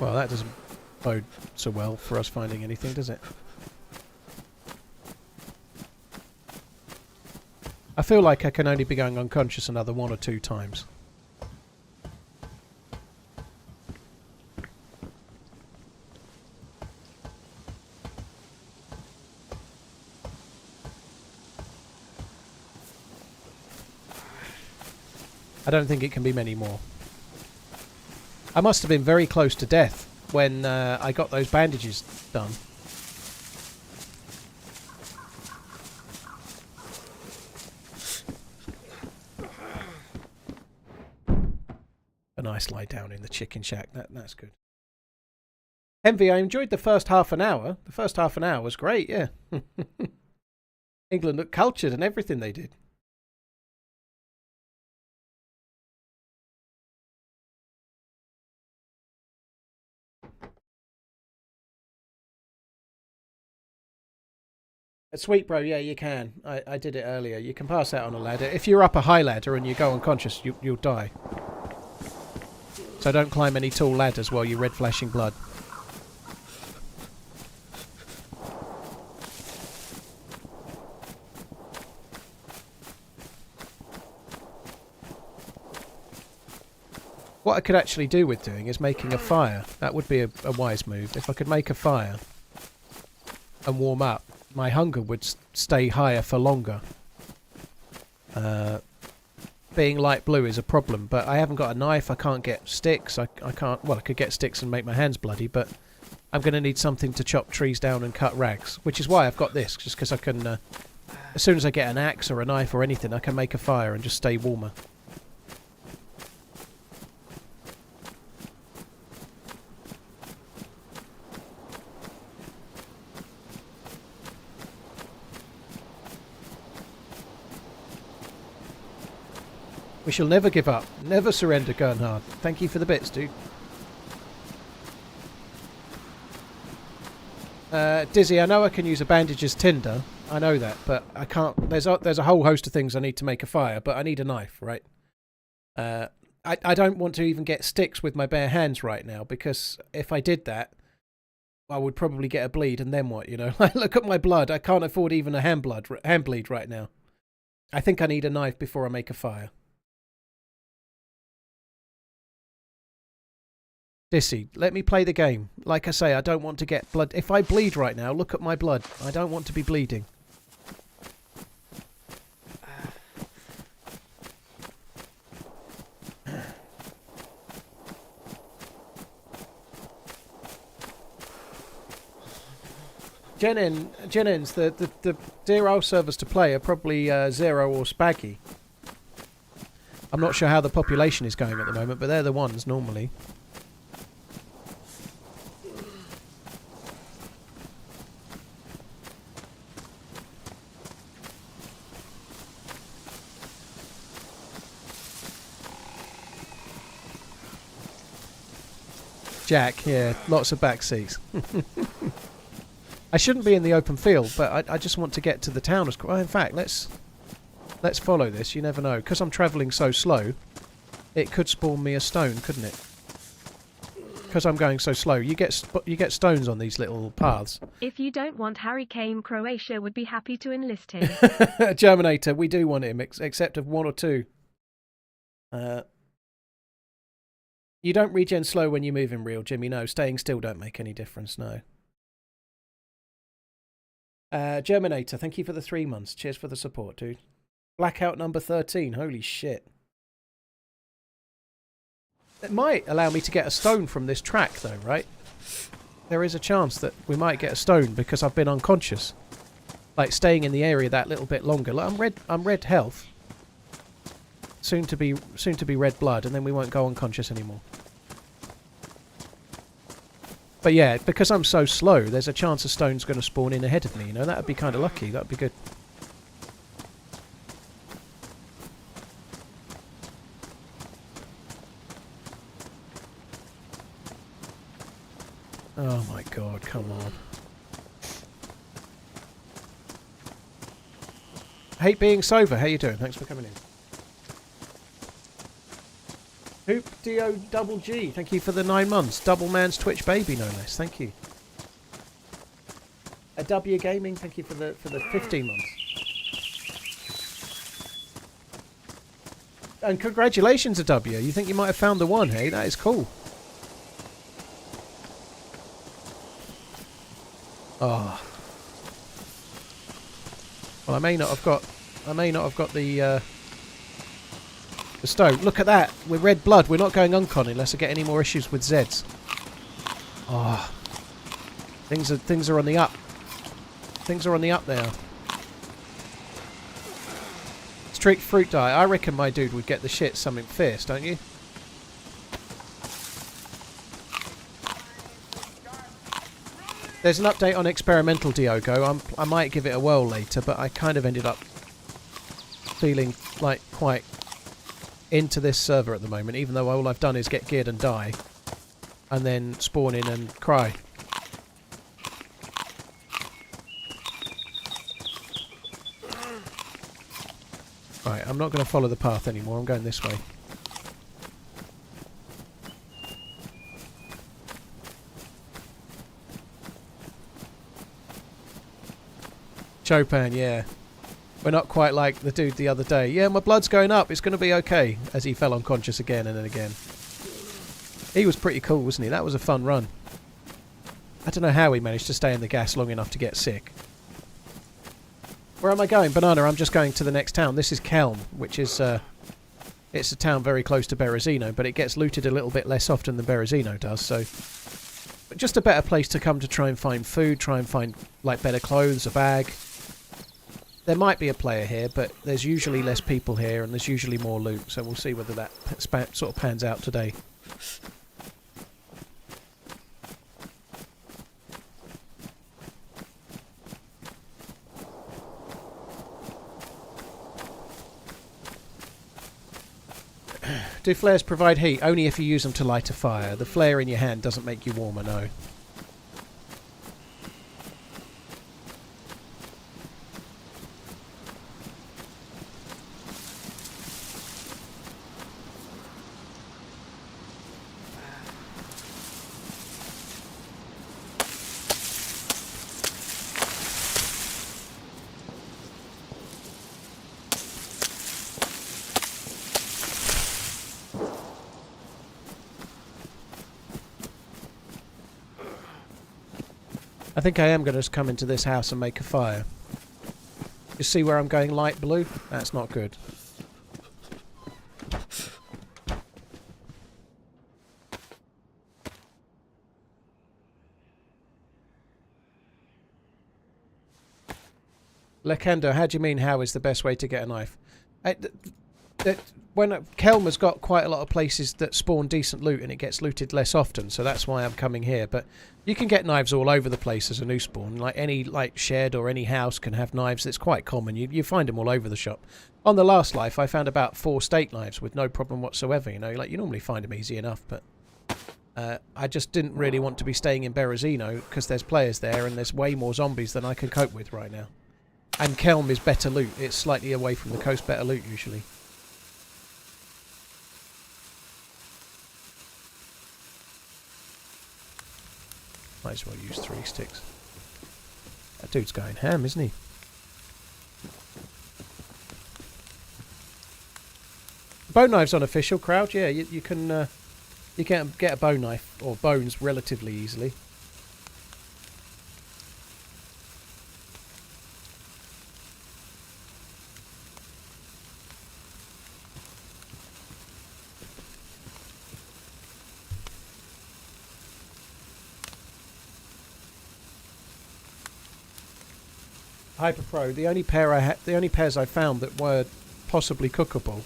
Well, that doesn't bode so well for us finding anything, does it? I feel like I can only be going unconscious another 1 or 2 times. I don't think it can be many more. I must have been very close to death when I got those bandages done. A nice lie down in the chicken shack. That's good. Envy, I enjoyed the first half an hour. The first half an hour was great, yeah. England looked cultured and everything they did. Sweet bro, yeah, you can. I did it earlier. You can pass out on a ladder. If you're up a high ladder and you go unconscious, you'll die. So don't climb any tall ladders while you're red flashing blood. What I could actually do with doing is making a fire. That would be a wise move. If I could make a fire and warm up, my hunger would stay higher for longer. Being light blue is a problem, but I haven't got a knife. I can't get sticks. I can't... Well, I could get sticks and make my hands bloody, but I'm going to need something to chop trees down and cut rags, which is why I've got this, just because I can... as soon as I get an axe or a knife or anything, I can make a fire and just stay warmer. We shall never give up. Never surrender, Gernhard. Thank you for the bits, dude. Dizzy, I know I can use a bandage as tinder. I know that, but I can't... There's a whole host of things I need to make a fire, but I need a knife, right? I don't want to even get sticks with my bare hands right now, because if I did that, I would probably get a bleed, and then what, you know? Look at my blood. I can't afford even a hand bleed right now. I think I need a knife before I make a fire. Dissy, let me play the game. Like I say, I don't want to get blood. If I bleed right now, look at my blood. I don't want to be bleeding. Jennings, the dear old servers to play are probably Zero or Spaggy. I'm not sure how the population is going at the moment, but they're the ones normally. Jack, yeah, lots of back seats. I shouldn't be in the open field, but I just want to get to the town as quick. In fact, let's follow this. You never know, because I'm travelling so slow. It could spawn me a stone, couldn't it? Because I'm going so slow, you get stones on these little paths. If you don't want Harry Kane, Croatia would be happy to enlist him. Germinator, we do want him, except of 1 or 2. You don't regen slow when you move in real, Jimmy. No, staying still don't make any difference, no. Germinator, thank you for the 3 months. Cheers for the support, dude. Blackout number 13, holy shit. It might allow me to get a stone from this track, though, right? There is a chance that we might get a stone because I've been unconscious. Like, staying in the area that little bit longer. Like, I'm red health. Soon to be red blood, and then we won't go unconscious anymore. But yeah, because I'm so slow, there's a chance a stone's going to spawn in ahead of me. You know, that would be kind of lucky. That would be good. Oh my god, come on. Hate being sober. How you doing? Thanks for coming in. Hoop D-O double G, thank you for the 9 months. Double man's Twitch baby, no less. Thank you. A W Gaming, thank you for the 15 months. And congratulations, a W. You think you might have found the one, hey? That is cool. Oh. Well, I may not have got the stone. Look at that. We're red blood. We're not going uncon unless I get any more issues with Zeds. Oh, things are on the up. Things are on the up there. Strict fruit diet. I reckon my dude would get the shit something fierce, don't you? There's an update on experimental Diogo. I might give it a whirl later, but I kind of ended up feeling like quite into this server at the moment, even though all I've done is get geared and die, and then spawn in and cry. Right, I'm not going to follow the path anymore. I'm going this way. Chopin, yeah. We're not quite like the dude the other day. Yeah, my blood's going up. It's going to be okay. As he fell unconscious again and then again. He was pretty cool, wasn't he? That was a fun run. I don't know how he managed to stay in the gas long enough to get sick. Where am I going? Banana, I'm just going to the next town. This is Kelm, which is... it's a town very close to Berezino, but it gets looted a little bit less often than Berezino does, so... But just a better place to come to try and find food, try and find, like, better clothes, a bag. There might be a player here, but there's usually less people here, and there's usually more loot, so we'll see whether that sort of pans out today. Do flares provide heat? Only if you use them to light a fire. The flare in your hand doesn't make you warmer, no. I think I am going to just come into this house and make a fire. You see where I'm going light blue? That's not good. Lekendo, how do you mean how is the best way to get a knife? When Kelm has got quite a lot of places that spawn decent loot and it gets looted less often, so that's why I'm coming here. But you can get knives all over the place as a new spawn. Like any shed or any house can have knives. It's quite common. You find them all over the shop. On the last life, I found about 4 steak knives with no problem whatsoever. You know, like you normally find them easy enough, but I just didn't really want to be staying in Berezino because there's players there and there's way more zombies than I can cope with right now. And Kelm is better loot. It's slightly away from the coast, better loot usually. Might as well use 3 sticks. That dude's going ham, isn't he? Bone knife's unofficial, Crowd. Yeah, you can get a bone knife or bones relatively easily. Hyper Pro. The only pairs I found that were possibly cookable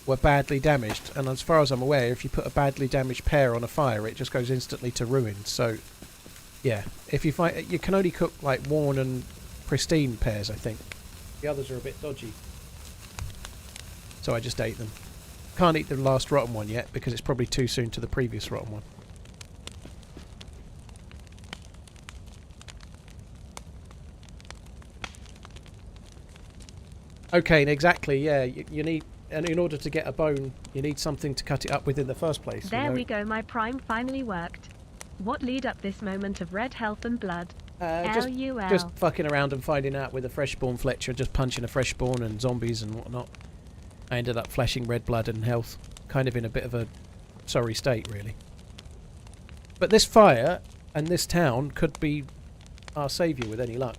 were badly damaged, and as far as I'm aware, if you put a badly damaged pair on a fire, it just goes instantly to ruin. So, yeah, if you find you can only cook like worn and pristine pairs, I think. The others are a bit dodgy, so I just ate them. Can't eat the last rotten one yet because it's probably too soon to the previous rotten one. Okay, exactly, yeah, you need, and in order to get a bone, you need something to cut it up with in the first place. There we go, my prime finally worked. What lead up this moment of red health and blood? Just fucking around and finding out with a fresh spawn Fletcher, just punching a fresh spawn and zombies and whatnot. I ended up flashing red blood and health, kind of in a bit of a sorry state, really. But this fire and this town could be our saviour with any luck.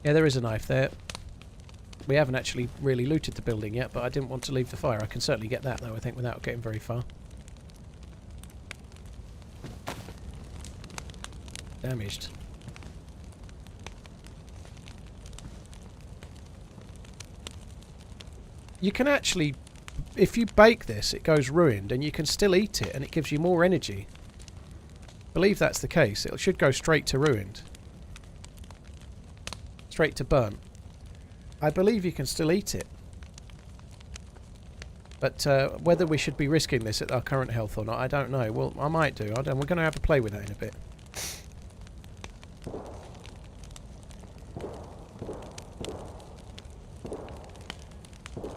Yeah, there is a knife there. We haven't actually really looted the building yet, but I didn't want to leave the fire. I can certainly get that, though, I think, without getting very far. Damaged. You can actually, if you bake this, it goes ruined, and you can still eat it, and it gives you more energy. I believe that's the case. It should go straight to ruined. Straight to burnt. I believe you can still eat it. But whether we should be risking this at our current health or not, I don't know. Well, I might do. We're going to have a play with that in a bit.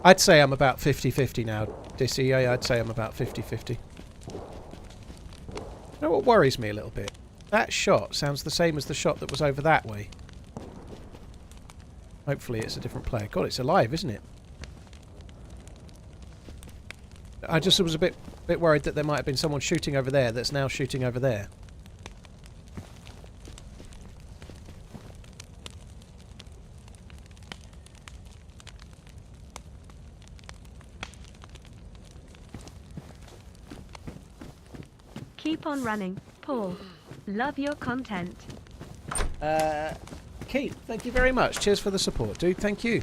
I'd say I'm about 50-50 now, Dissy. I'd say I'm about 50-50. You know what worries me a little bit? That shot sounds the same as the shot that was over that way. Hopefully it's a different player. God, it's alive, isn't it? I just was a bit worried that there might have been someone shooting over there that's now shooting over there. Keep on running, Paul. Love your content. Keith, thank you very much. Cheers for the support, dude. Thank you.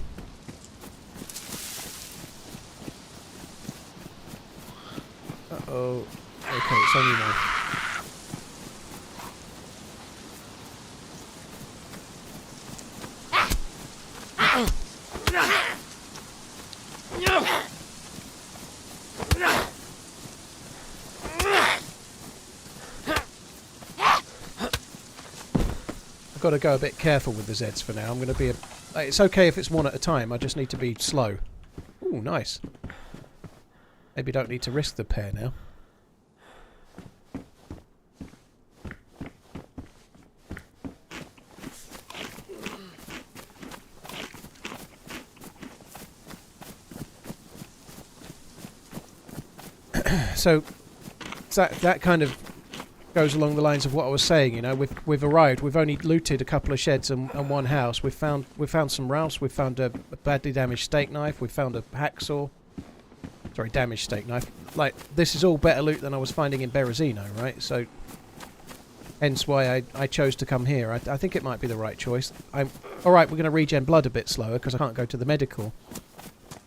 Uh-oh. Okay, it's only one. I've got to go a bit careful with the Zeds for now. I'm going to be it's okay if it's one at a time. I just need to be slow. Ooh, nice. Maybe don't need to risk the pair now. So that kind of goes along the lines of what I was saying. You know, we've arrived. We've only looted a couple of sheds and one house. We've found some rouse. We've found a badly damaged steak knife. We've found a hacksaw. Sorry, damaged steak knife. Like, this is all better loot than I was finding in Berezino, right? So hence why I chose to come here. I think it might be the right choice. Alright, we're going to regen blood a bit slower because I can't go to the medical.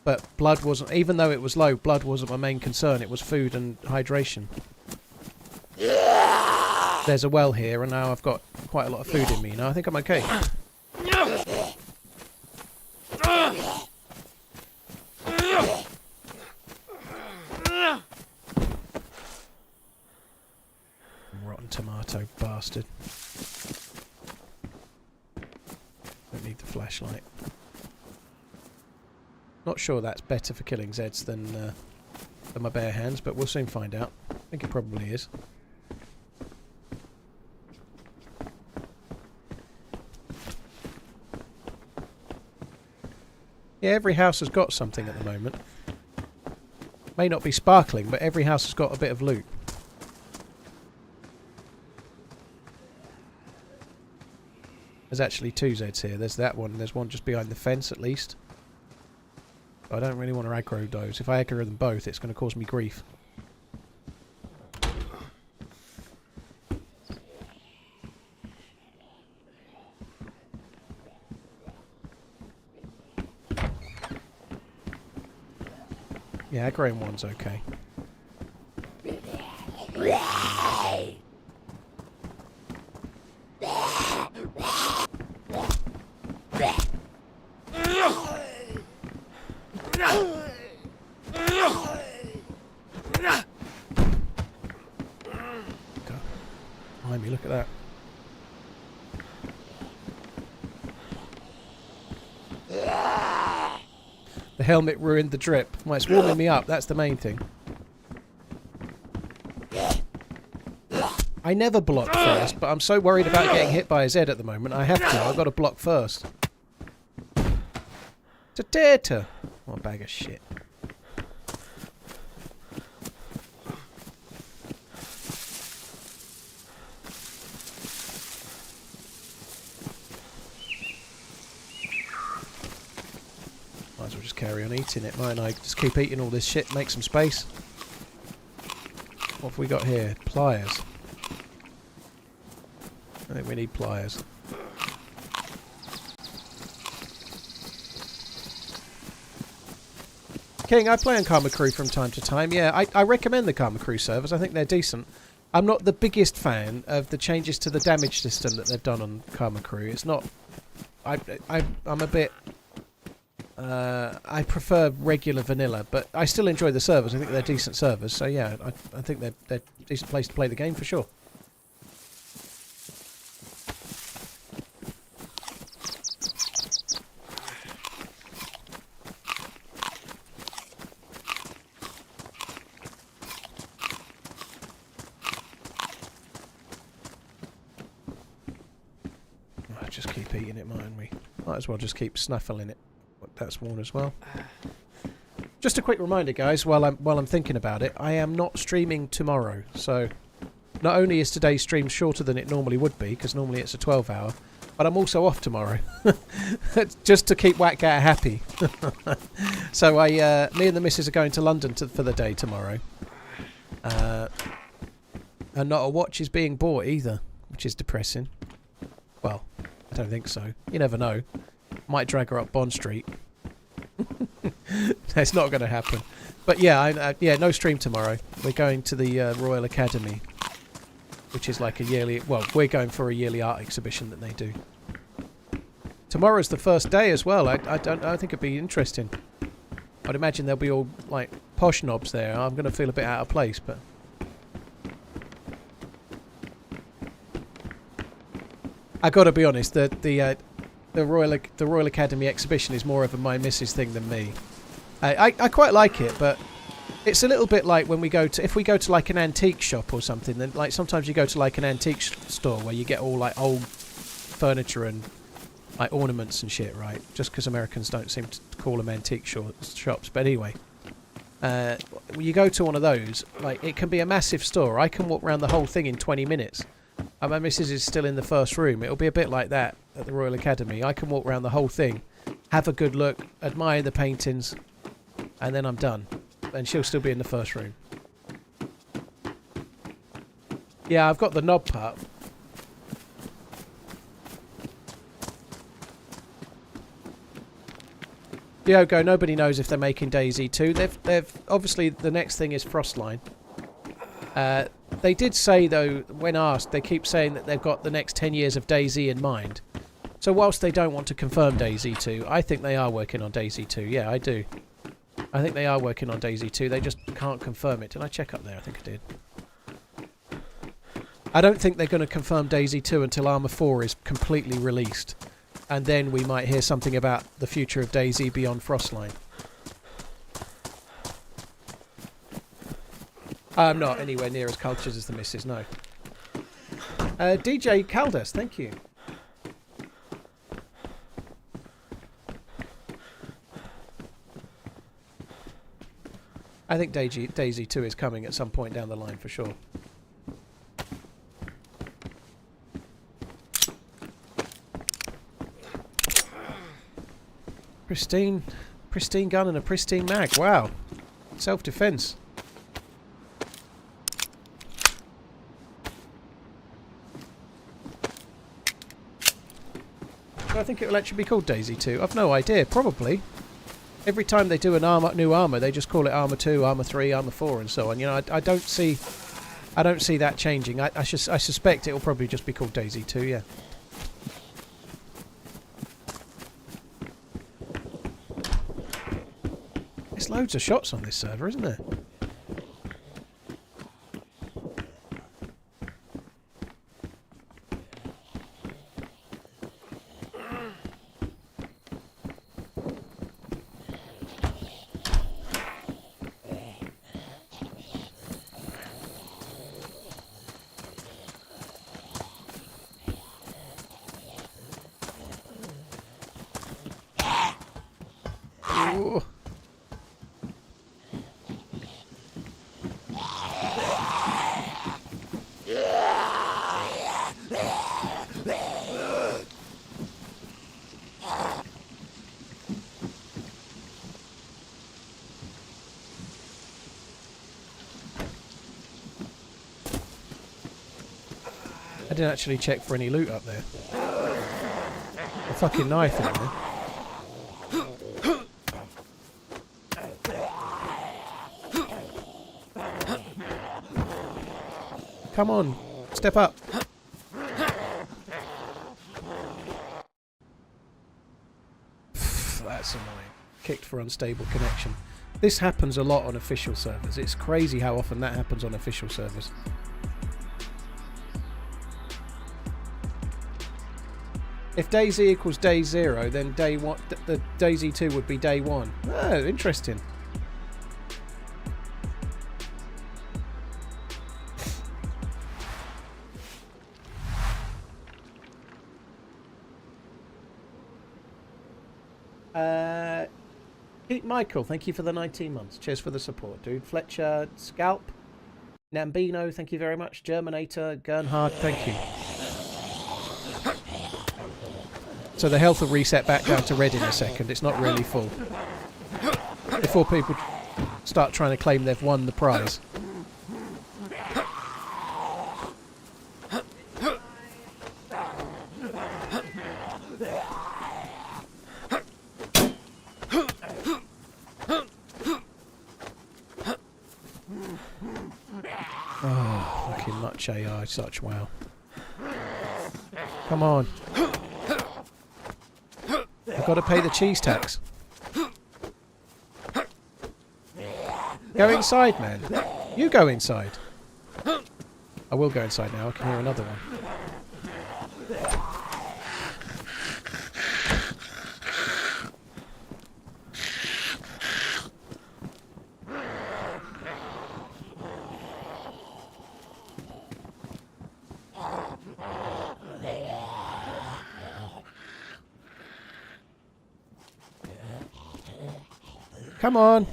But blood wasn't, even though it was low, blood wasn't my main concern. It was food and hydration. There's a well here, and now I've got quite a lot of food in me. Now I think I'm okay. Rotten tomato bastard. Don't need the flashlight. Not sure that's better for killing Zeds than my bare hands, but we'll soon find out. I think it probably is. Yeah, every house has got something at the moment. May not be sparkling, but every house has got a bit of loot. There's actually two Zeds here. There's that one. There's one just behind the fence, at least. I don't really want to aggro those. If I aggro them both, it's going to cause me grief. Yeah, aggroing one's okay. Behind me, look at that. The helmet ruined the drip. Well, it's warming me up, that's the main thing. I never block first, but I'm so worried about getting hit by a Z at the moment. I have to. I've got to block first. Ta-ta-ta. What a bag of shit. carry on eating it, mightn't I? Just keep eating all this shit, make some space. What have we got here? Pliers. I think we need pliers. King, I play on Karma Crew from time to time. Yeah, I recommend the Karma Crew servers. I think they're decent. I'm not the biggest fan of the changes to the damage system that they've done on Karma Crew. It's not... I'm a bit... I prefer regular vanilla, but I still enjoy the servers. I think they're decent servers. So yeah, I think they're a decent place to play the game for sure. Just keep eating it, mightn't we? Might as well just keep snuffling it. That's one as well. Just a quick reminder, guys, while I'm thinking about it, I am not streaming tomorrow. So not only is today's stream shorter than it normally would be, because normally it's a 12-hour, but I'm also off tomorrow, just to keep Whackgat happy. So me and the missus are going to London for the day tomorrow, and not a watch is being bought either, which is depressing. Well, I don't think so. You never know. Might drag her up Bond Street. That's not going to happen. But yeah, yeah, no stream tomorrow. We're going to the Royal Academy, which is like a yearly... Well, we're going for a yearly art exhibition that they do. Tomorrow's the first day as well. I think it'd be interesting. I'd imagine there'll be all like posh knobs there. I'm going to feel a bit out of place, but... I got to be honest, the Royal Academy exhibition is more of a my missus thing than me. I quite like it, but it's a little bit like when we go to, if we go to like an antique shop or something, then like sometimes you go to like an antique store where you get all like old furniture and like ornaments and shit, right? Just because Americans don't seem to call them antique shops. But anyway, when you go to one of those, like it can be a massive store. I can walk around the whole thing in 20 minutes. And my missus is still in the first room. It'll be a bit like that at the Royal Academy. I can walk around the whole thing, have a good look, admire the paintings, and then I'm done. And she'll still be in the first room. Yeah, I've got the knob part. Diogo, nobody knows if they're making DayZ 2. They've obviously the next thing is Frostline. They did say, though, when asked, they keep saying that they've got the next 10 years of DayZ in mind. So whilst they don't want to confirm DayZ 2, I think they are working on DayZ 2. Yeah, I do. I think they are working on DayZ 2. They just can't confirm it. Did I check up there? I think I did. I don't think they're going to confirm DayZ 2 until Arma 4 is completely released. And then we might hear something about the future of DayZ beyond Frostline. I'm not anywhere near as cultured as the missus, no. DJ Caldas, thank you. I think DayZ 2 is coming at some point down the line for sure. Pristine gun and a pristine mag. Wow. Self-defense. I think it will actually be called DayZ 2. I've no idea. Probably. Every time they do an new armor, they just call it Arma 2, Arma 3, Arma 4, and so on. You know, I don't see that changing. I suspect it will probably just be called DayZ 2. Yeah. There's loads of shots on this server, isn't there? didn't actually check for any loot up there. A fucking knife in there. Come on, step up. That's annoying. Kicked for unstable connection. This happens a lot on official servers. It's crazy how often that happens on official servers. If DayZ equals day 0, then day 1, the DayZ 2 would be day 1. Oh, interesting. Pete Michael, thank you for the 19 months. Cheers for the support, dude. Fletcher, Scalp, Nambino, thank you very much. Germinator, Gernhard, thank you. So the health will reset back down to red in a second. It's not really full. Before people start trying to claim they've won the prize. Oh, fucking much AI, such wow. Come on. I've got to pay the cheese tax. Go inside, man. You go inside. I will go inside now. I can hear another one. Come on.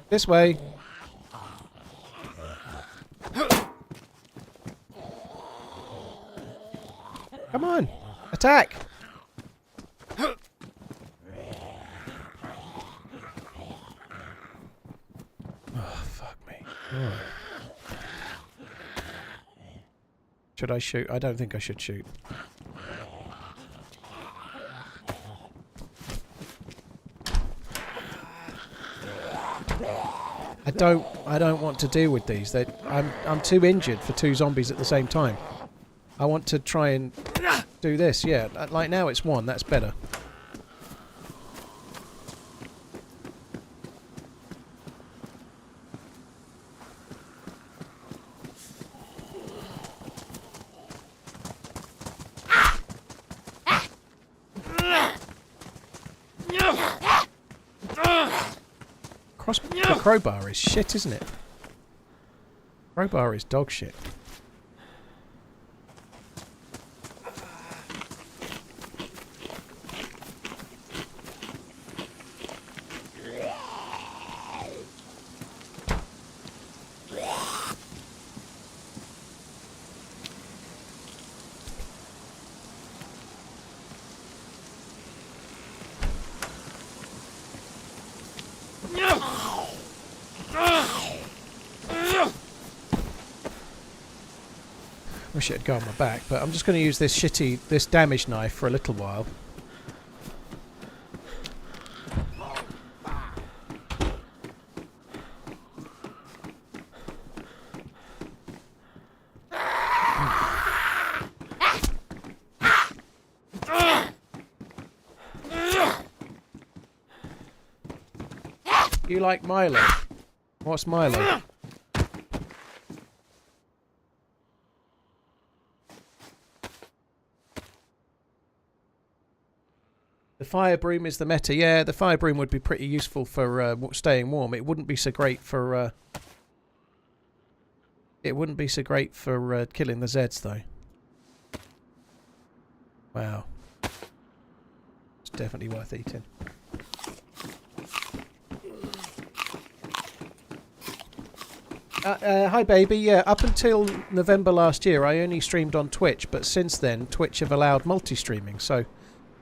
This way. Come on. Attack. Oh, fuck me. Oh. Should I shoot? I don't think I should shoot. I don't want to deal with these. I'm too injured for 2 zombies at the same time. I want to try and do this, yeah. Like now it's 1, that's better. The crowbar is shit, isn't it? Crowbar is dog shit. Wish it had gone on my back, but I'm just going to use this damage knife for a little while. You like Milo? What's Milo? The fire broom is the meta. Yeah, the fire broom would be pretty useful for staying warm. It wouldn't be so great for. It wouldn't be so great for killing the Zeds, though. Wow, it's definitely worth eating. Hi, baby. Yeah, up until November last year, I only streamed on Twitch, but since then, Twitch have allowed multi-streaming. So.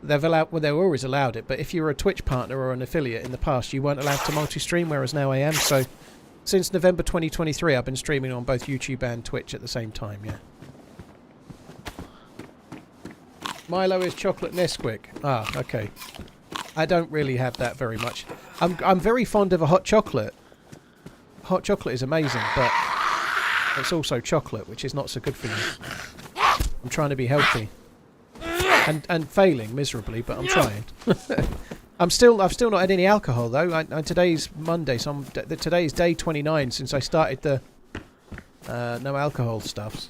They've always allowed it, but if you were a Twitch partner or an affiliate in the past, you weren't allowed to multi-stream, whereas now I am. So Since November 2023, I've been streaming on both YouTube and Twitch at the same time, yeah. Milo is chocolate Nesquik. Ah, okay. I don't really have that very much. I'm very fond of a hot chocolate. Hot chocolate is amazing, but it's also chocolate, which is not so good for you. I'm trying to be healthy. And failing miserably, but I'm trying. I've still not had any alcohol though. Today's Monday, so today's day 29 since I started the no alcohol stuffs.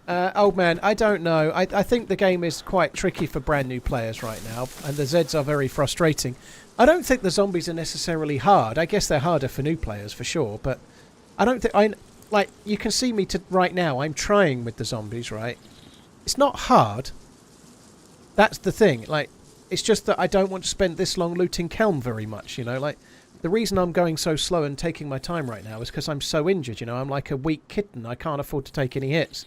Old man, I don't know. I think the game is quite tricky for brand new players right now, and the Zeds are very frustrating. I don't think the zombies are necessarily hard. I guess they're harder for new players for sure, but I don't think like you can see me right now. I'm trying with the zombies, right? It's not hard. That's the thing. Like, it's just that I don't want to spend this long looting Kelm very much. You know, like the reason I'm going so slow and taking my time right now is because I'm so injured. You know, I'm like a weak kitten. I can't afford to take any hits.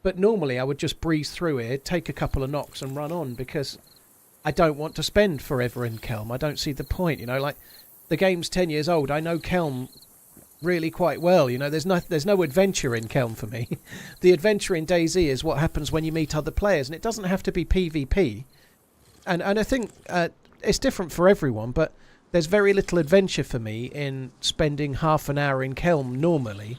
But normally I would just breeze through here, take a couple of knocks and run on because I don't want to spend forever in Kelm. I don't see the point, you know, like the game's 10 years old. I know Kelm really quite well, you know, there's no adventure in Kelm for me. The adventure in DayZ is what happens when you meet other players, and it doesn't have to be PvP. And I think it's different for everyone, but there's very little adventure for me in spending half an hour in Kelm normally,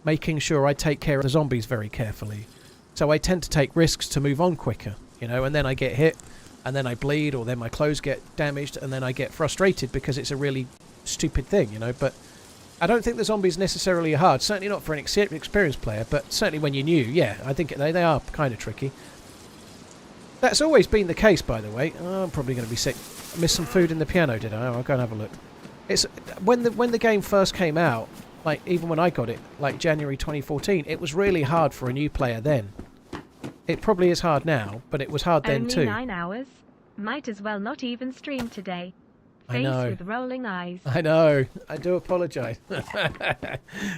making sure I take care of the zombies very carefully. So I tend to take risks to move on quicker, you know, and then I get hit, and then I bleed, or then my clothes get damaged, and then I get frustrated because it's a really stupid thing, you know. But I don't think the zombies necessarily are hard, certainly not for an experienced player, but certainly when you're new, yeah, I think they are kind of tricky. That's always been the case, by the way. Oh, I'm probably going to be sick. I missed some food in the piano, did I? Oh, I'll go and have a look. It's when the game first came out, like even when I got it, like January 2014, it was really hard for a new player then. It probably is hard now, but it was hard then too. Only 9 hours? Might as well not even stream today. I Face know. with rolling eyes. I know. I do apologise.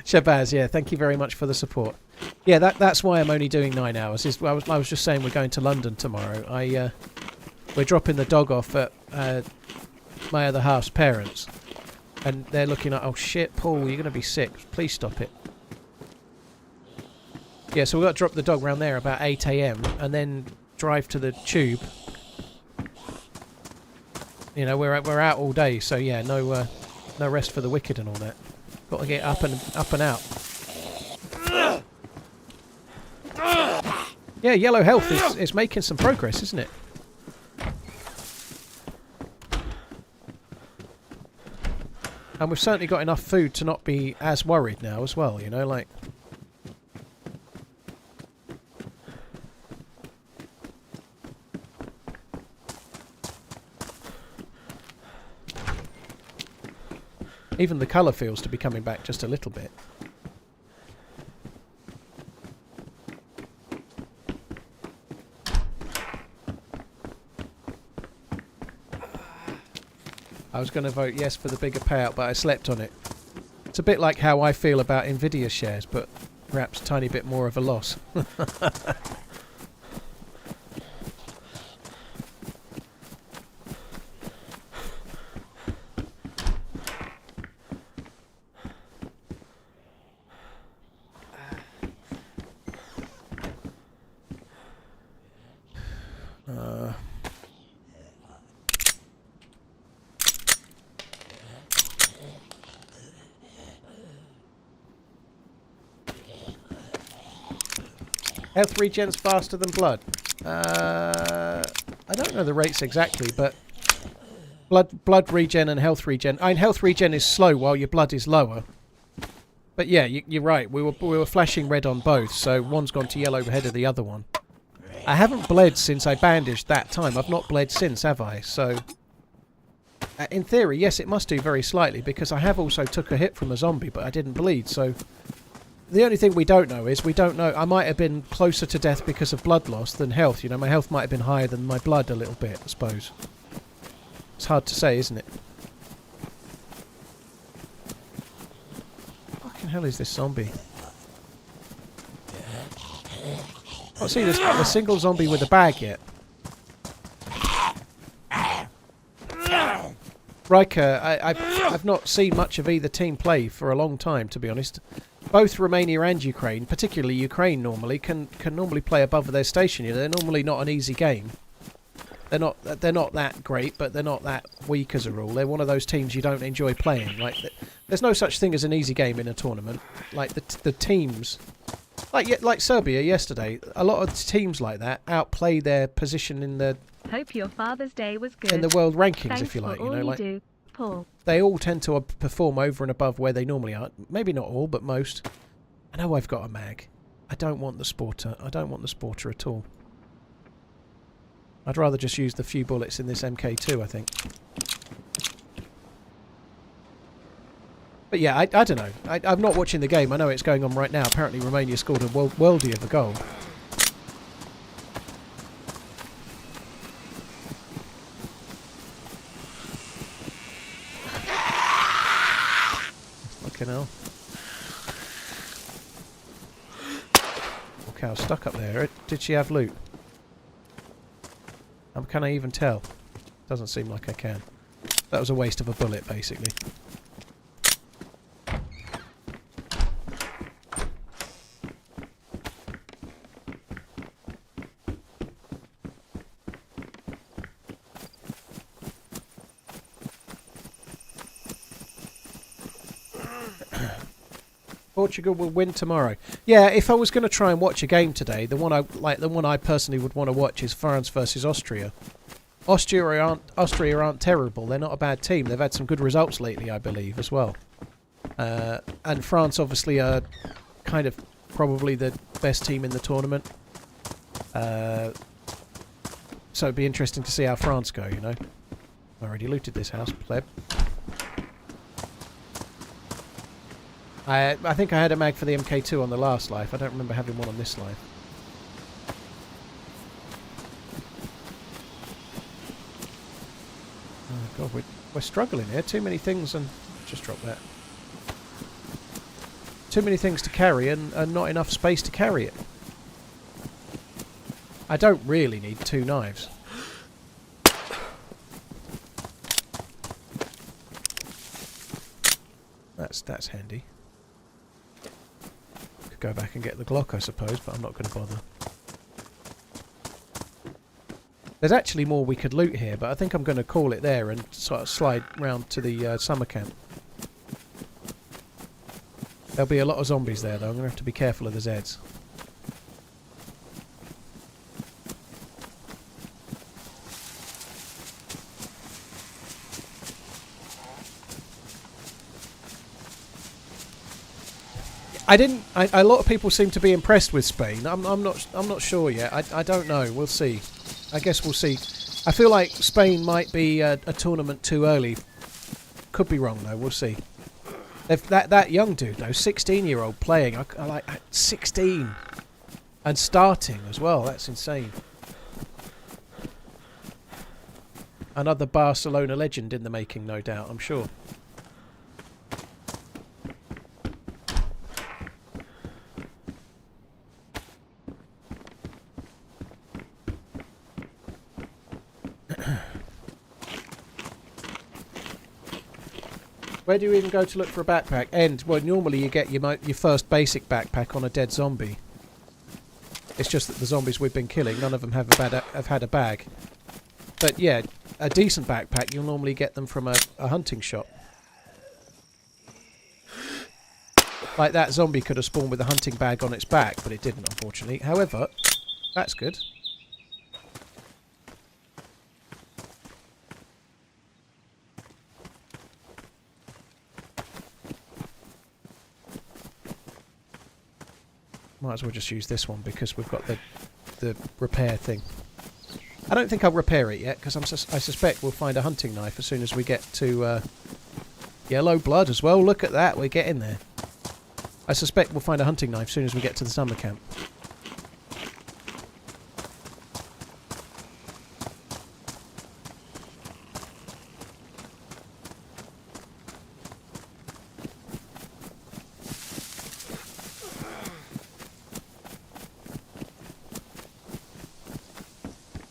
Shabazz, yeah, thank you very much for the support. Yeah, that's why I'm only doing 9 hours. I was just saying we're going to London tomorrow. We're dropping the dog off at my other half's parents. And they're looking at, oh shit, Paul, you're going to be sick. Please stop it. Yeah, so we've got to drop the dog round there about 8 AM and then drive to the tube. You know, we're out all day, so yeah, no rest for the wicked and all that. Got to get up and out. Yeah, Yellow Health is making some progress, isn't it? And we've certainly got enough food to not be as worried now as well, you know, like... Even the colour feels to be coming back just a little bit. I was going to vote yes for the bigger payout, but I slept on it. It's a bit like how I feel about Nvidia shares, but perhaps a tiny bit more of a loss. Health regen's faster than blood. I don't know the rates exactly, but blood regen and health regen. I mean, health regen is slow while your blood is lower. But yeah, you're right. We were flashing red on both, so one's gone to yellow ahead of the other one. I haven't bled since I bandaged that time. I've not bled since, have I? So, in theory, yes, it must do very slightly, because I have also took a hit from a zombie, but I didn't bleed, so... The only thing we don't know is we don't know... I might have been closer to death because of blood loss than health. You know, my health might have been higher than my blood a little bit, I suppose. It's hard to say, isn't it? What the fucking hell is this zombie? I've not seen the single zombie with a bag yet. Riker, I've not seen much of either team play for a long time, to be honest. Both Romania and Ukraine, particularly Ukraine normally, can normally play above their station. You know, they're normally not an easy game. They're not that great, but they're not that weak as a rule. They're one of those teams you don't enjoy playing. Like, there's no such thing as an easy game in a tournament. Like the teams, like Serbia yesterday, a lot of teams like that outplay their position in the. Hope your Father's Day was good. In the world rankings, Thanks if you like, for all you know, like do, Paul. They all tend to perform over and above where they normally are. Maybe not all, but most. I know I've got a mag. I don't want the Sporter. I don't want the Sporter at all. I'd rather just use the few bullets in this MK2, I think. But yeah, I don't know. I'm not watching the game. I know it's going on right now. Apparently Romania scored a worldie of a goal. Fucking hell. Okay, I was stuck up there. Did she have loot? Can I even tell? Doesn't seem like I can. That was a waste of a bullet, basically. Portugal will win tomorrow. Yeah, if I was going to try and watch a game today, the one I personally would want to watch is France versus Austria. Austria aren't terrible. They're not a bad team. They've had some good results lately, I believe, as well. And France obviously are kind of probably the best team in the tournament. So it'd be interesting to see how France go, you know. I already looted this house, pleb. I think I had a mag for the MK2 on the last life. I don't remember having one on this life. Oh god, we're struggling here. Too many things and... Just drop that. Too many things to carry and not enough space to carry it. I don't really need 2 knives. That's handy. Go back and get the Glock, I suppose, but I'm not going to bother. There's actually more we could loot here, but I think I'm going to call it there and sort of slide round to the summer camp. There'll be a lot of zombies there, though. I'm going to have to be careful of the Zeds. A lot of people seem to be impressed with Spain. I'm not sure yet. I don't know. We'll see. I guess we'll see. I feel like Spain might be a tournament too early. Could be wrong though. We'll see. That young dude though, 16-year-old playing. I like 16 and starting as well. That's insane. Another Barcelona legend in the making, no doubt. I'm sure. Where do you even go to look for a backpack? Well, normally you get your first basic backpack on a dead zombie. It's just that the zombies we've been killing, none of them have had a bag. But yeah, a decent backpack, you'll normally get them from a hunting shop. Like that zombie could have spawned with a hunting bag on its back, but it didn't, unfortunately. However, that's good. Might as well just use this one because we've got the repair thing. I don't think I'll repair it yet because I suspect we'll find a hunting knife as soon as we get to yellow blood as well. Look at that, we're getting there. I suspect we'll find a hunting knife as soon as we get to the summer camp.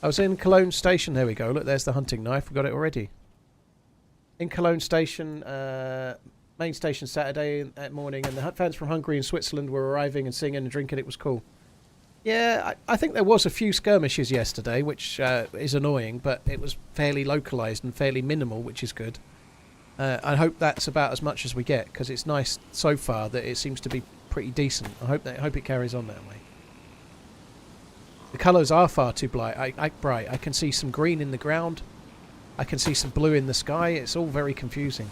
I was in Cologne Station. There we go. Look, there's the hunting knife. We got it already. in Cologne station, main station Saturday morning, and the fans from Hungary and Switzerland were arriving and singing and drinking. It was cool. Yeah, I think there was a few skirmishes yesterday, which is annoying, but it was fairly localised and fairly minimal, which is good. I hope that's about as much as we get, because it's nice so far that it seems to be pretty decent. I hope it carries on that way. The colours are far too bright. I can see some green in the ground. I can see some blue in the sky. It's all very confusing.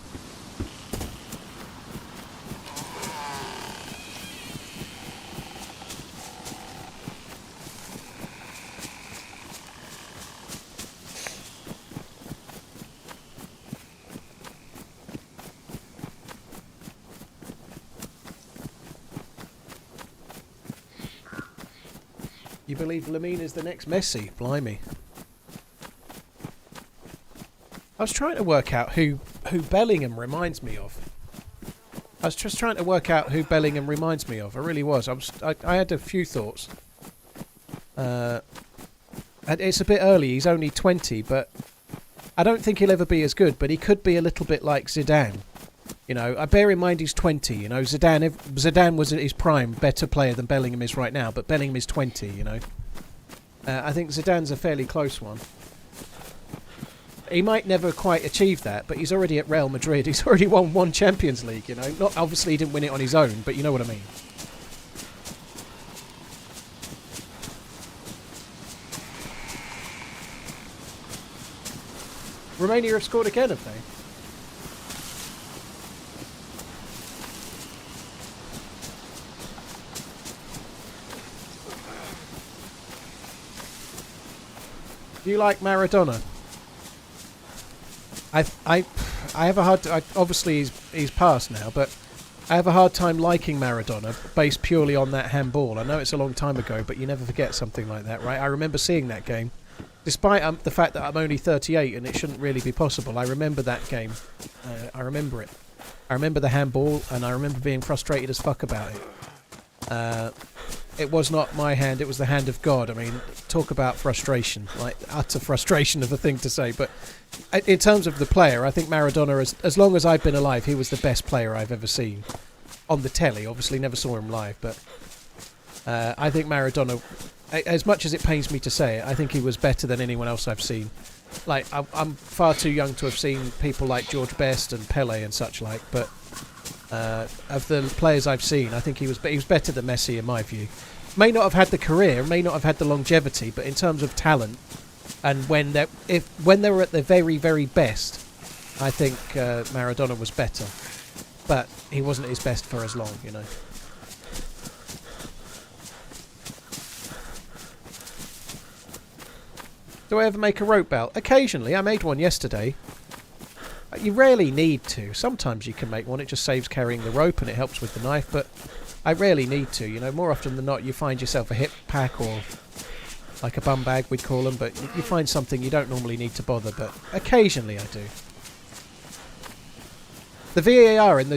You believe Lamine is the next Messi? Blimey. I was trying to work out who Bellingham reminds me of. I was just trying to work out who Bellingham reminds me of. I really was. I had a few thoughts. And it's a bit early. He's only 20, but I don't think he'll ever be as good. But he could be a little bit like Zidane. You know, I bear in mind he's 20. You know, Zidane was at his prime, better player than Bellingham is right now. But Bellingham is 20. You know, I think Zidane's a fairly close one. He might never quite achieve that, but he's already at Real Madrid. He's already won one Champions League. You know, not obviously he didn't win it on his own, but you know what I mean. Romania have scored again, have they? Do you like Maradona? I have a hard. Obviously, he's passed now, but I have a hard time liking Maradona based purely on that handball. I know it's a long time ago, but you never forget something like that, right? I remember seeing that game, despite the fact that I'm only 38 and it shouldn't really be possible. I remember that game. I remember it. I remember the handball, and I remember being frustrated as fuck about it. It was not my hand, it was the hand of God. I mean, talk about frustration, like utter frustration of a thing to say. But in terms of the player, I think Maradona, as long as I've been alive, he was the best player I've ever seen. On the telly, obviously never saw him live, but I think Maradona, as much as it pains me to say it, I think he was better than anyone else I've seen. Like, I'm far too young to have seen people like George Best and Pele and such like, but of the players I've seen, I think he was better than Messi in my view. May not have had the career, may not have had the longevity, but in terms of talent, and when they were at their very, very best, I think Maradona was better. But he wasn't at his best for as long, you know. Do I ever make a rope belt? Occasionally. I made one yesterday. You rarely need to. Sometimes you can make one. It just saves carrying the rope and it helps with the knife, but I rarely need to. You know, more often than not, you find yourself a hip pack or like a bum bag, we'd call them, but you find something you don't normally need to bother, but occasionally I do. The VAR in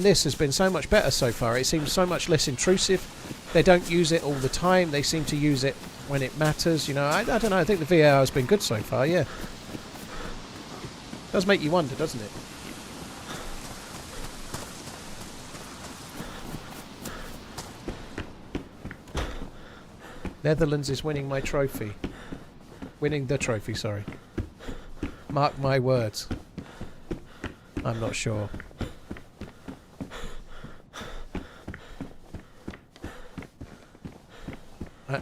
this has been so much better so far. It seems so much less intrusive. They don't use it all the time. They seem to use it when it matters. You know, I don't know. I think the VAR has been good so far. Yeah, does make you wonder, doesn't it? Netherlands is winning my trophy. Winning the trophy, sorry. Mark my words. I'm not sure.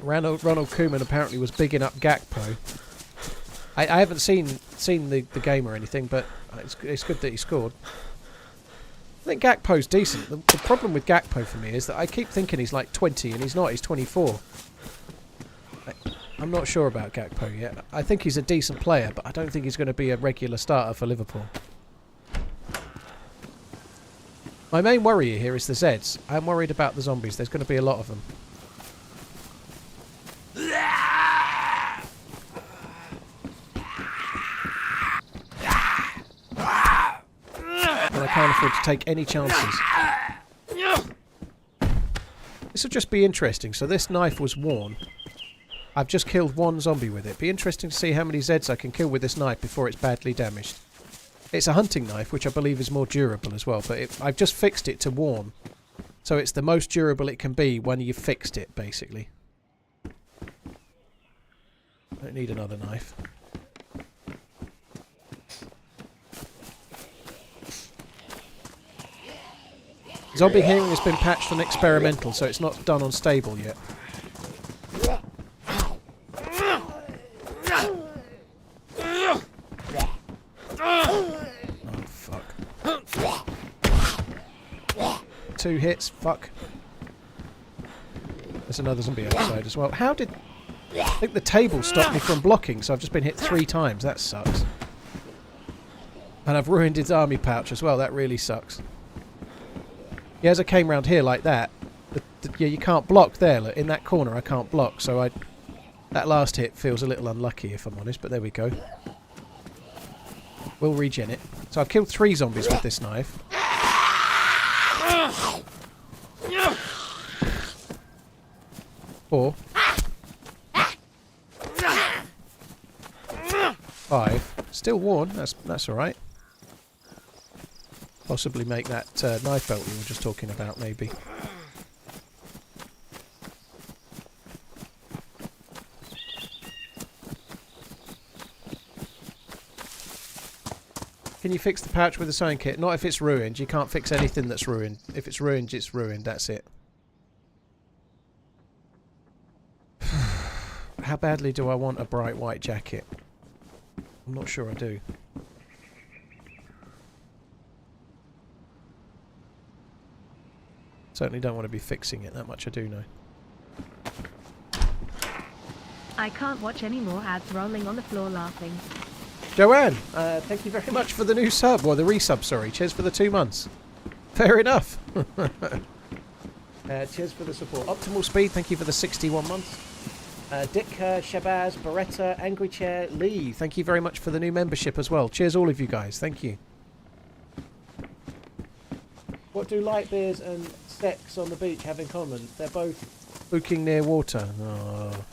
Ronald Koeman apparently was bigging up Gakpo. I haven't seen the game or anything, but it's good that he scored. I think Gakpo's decent. The problem with Gakpo for me is that I keep thinking he's like 20 and he's not. He's 24. I'm not sure about Gakpo yet. I think he's a decent player, but I don't think he's going to be a regular starter for Liverpool. My main worry here is the Zeds. I'm worried about the zombies. There's going to be a lot of them. And I can't afford to take any chances. This will just be interesting. So this knife was worn. I've just killed one zombie with it. Be interesting to see how many Zeds I can kill with this knife before it's badly damaged. It's a hunting knife, which I believe is more durable as well, but I've just fixed it to warm. So it's the most durable it can be when you've fixed it, basically. Don't need another knife. Zombie hearing has been patched on experimental, so it's not done on stable yet. Oh, fuck. 2 hits, fuck. There's another zombie outside as well. How did... I think the table stopped me from blocking, so I've just been hit 3 times. That sucks. And I've ruined his army pouch as well. That really sucks. Yeah, as I came round here like that, yeah, you can't block there. Look, in that corner I can't block, so that last hit feels a little unlucky, if I'm honest, but there we go. We'll regen it. So I've killed 3 zombies with this knife. 4. 5. Still worn. That's all right. Possibly make that knife belt we were just talking about, maybe. Can you fix the pouch with a sewing kit? Not if it's ruined. You can't fix anything that's ruined. If it's ruined, it's ruined. That's it. How badly do I want a bright white jacket? I'm not sure I do. Certainly don't want to be fixing it, that much I do know. I can't watch any more ads rolling on the floor laughing. Joanne, thank you very much for the new sub, or the resub, sorry. Cheers for the 2 months. Fair enough. Cheers for the support. Optimal Speed, thank you for the 61 months. Dick, Shabazz, Beretta, Angry Chair, Lee, thank you very much for the new membership as well. Cheers all of you guys, thank you. What do light beers and sex on the beach have in common? They're both booking near water. Oh.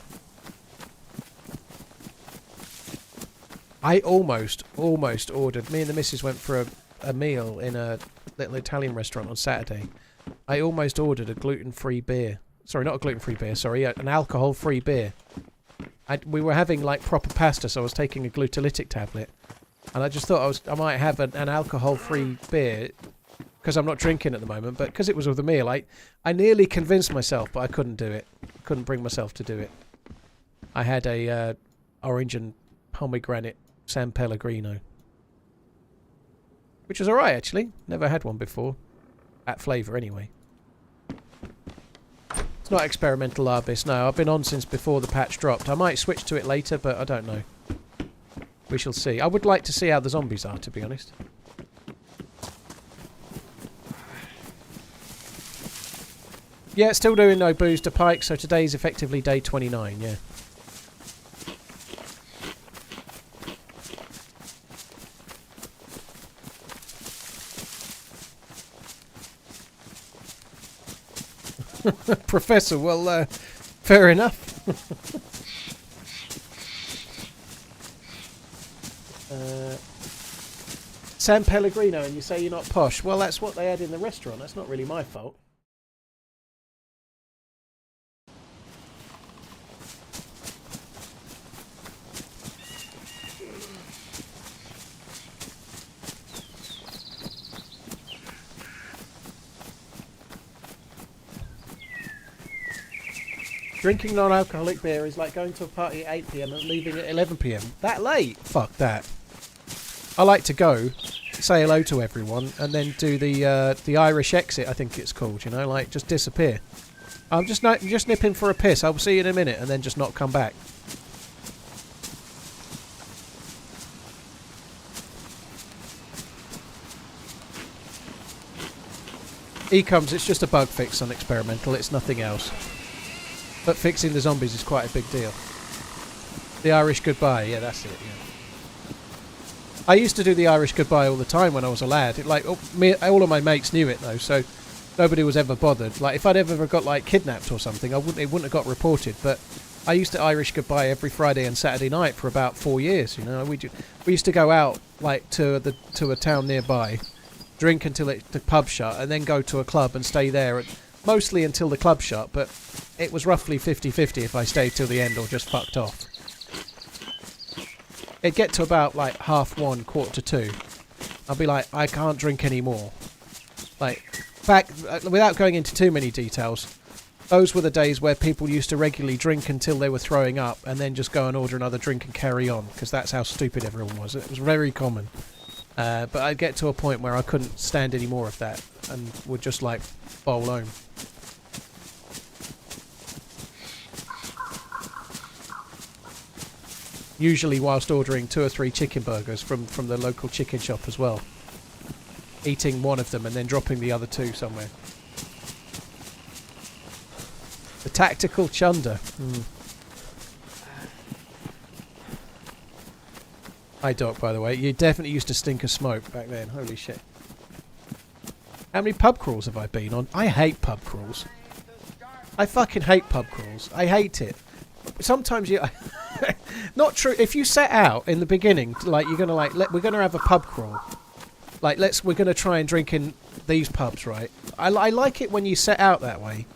I almost ordered. Me and the missus went for a meal in a little Italian restaurant on Saturday. I almost ordered a gluten-free beer. Sorry, not a gluten-free beer. Sorry, an alcohol-free beer. We were having like proper pasta, so I was taking a gluteolytic tablet, and I just thought I might have an alcohol-free beer because I'm not drinking at the moment. But because it was with a meal, I nearly convinced myself, but I couldn't do it. Couldn't bring myself to do it. I had a orange and pomegranate San Pellegrino, which was alright actually. Never had one before. That flavour anyway. It's not experimental Labisch, no. I've been on since before the patch dropped. I might switch to it later, but I don't know. We shall see. I would like to see how the zombies are, to be honest. Yeah, still doing no booze to Pike, so today's effectively day 29, yeah. Professor, well, fair enough. San Pellegrino, and you say you're not posh. Well, that's what they had in the restaurant. That's not really my fault. Drinking non-alcoholic beer is like going to a party at 8 PM and leaving at 11 PM. That late? Fuck that. I like to go, say hello to everyone, and then do the Irish exit, I think it's called, you know, like just disappear. I'm just nipping for a piss. I'll see you in a minute, and then just not come back. E-coms, it's just a bug fix on experimental. It's nothing else. But fixing the zombies is quite a big deal. The Irish goodbye, yeah, that's it, yeah. I used to do the Irish goodbye all the time when I was a lad. All of my mates knew it though, so nobody was ever bothered. Like if I'd ever got like kidnapped or something, it wouldn't have got reported. But I used to Irish goodbye every Friday and Saturday night for about 4 years. You know, we used to go out like to a town nearby, drink until the pub shut, and then go to a club and stay there, mostly until the club shut. But it was roughly 50-50 if I stayed till the end or just fucked off. It'd get to about like 1:30, 1:45. I'll be like, I can't drink anymore. Like, back without going into too many details, those were the days where people used to regularly drink until they were throwing up and then just go and order another drink and carry on, because that's how stupid everyone was. It was very common. But I'd get to a point where I couldn't stand any more of that and would just like bowl home. Usually whilst ordering 2 or 3 chicken burgers from the local chicken shop as well. Eating one of them and then dropping the other 2 somewhere. The tactical chunder. Hi Doc, by the way. You definitely used to stink of smoke back then. Holy shit. How many pub crawls have I been on? I hate pub crawls. I fucking hate pub crawls. I hate it. Sometimes you... Not true. If you set out in the beginning, like you're gonna we're gonna have a pub crawl. Like we're gonna try and drink in these pubs, right? I like it when you set out that way,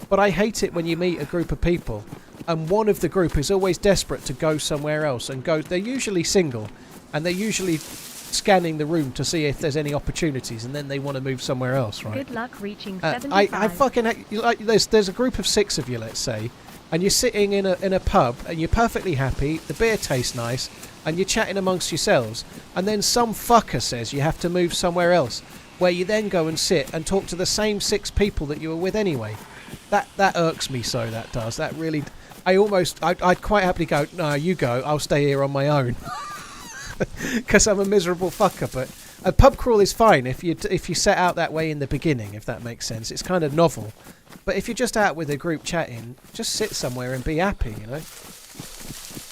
but I hate it when you meet a group of people and one of the group is always desperate to go somewhere else and go. They're usually single, and they're usually scanning the room to see if there's any opportunities, and then they want to move somewhere else, right? Good luck reaching 75. I fucking like. There's a group of 6 of you, let's say. And you're sitting in a pub and you're perfectly happy, the beer tastes nice, and you're chatting amongst yourselves, and then some fucker says you have to move somewhere else, where you then go and sit and talk to the same 6 people that you were with anyway. That irks me so, that does. That really... I'd quite happily go, no, you go, I'll stay here on my own. Because I'm a miserable fucker, but a pub crawl is fine if you set out that way in the beginning, if that makes sense. It's kind of novel. But if you're just out with a group chatting, just sit somewhere and be happy, you know?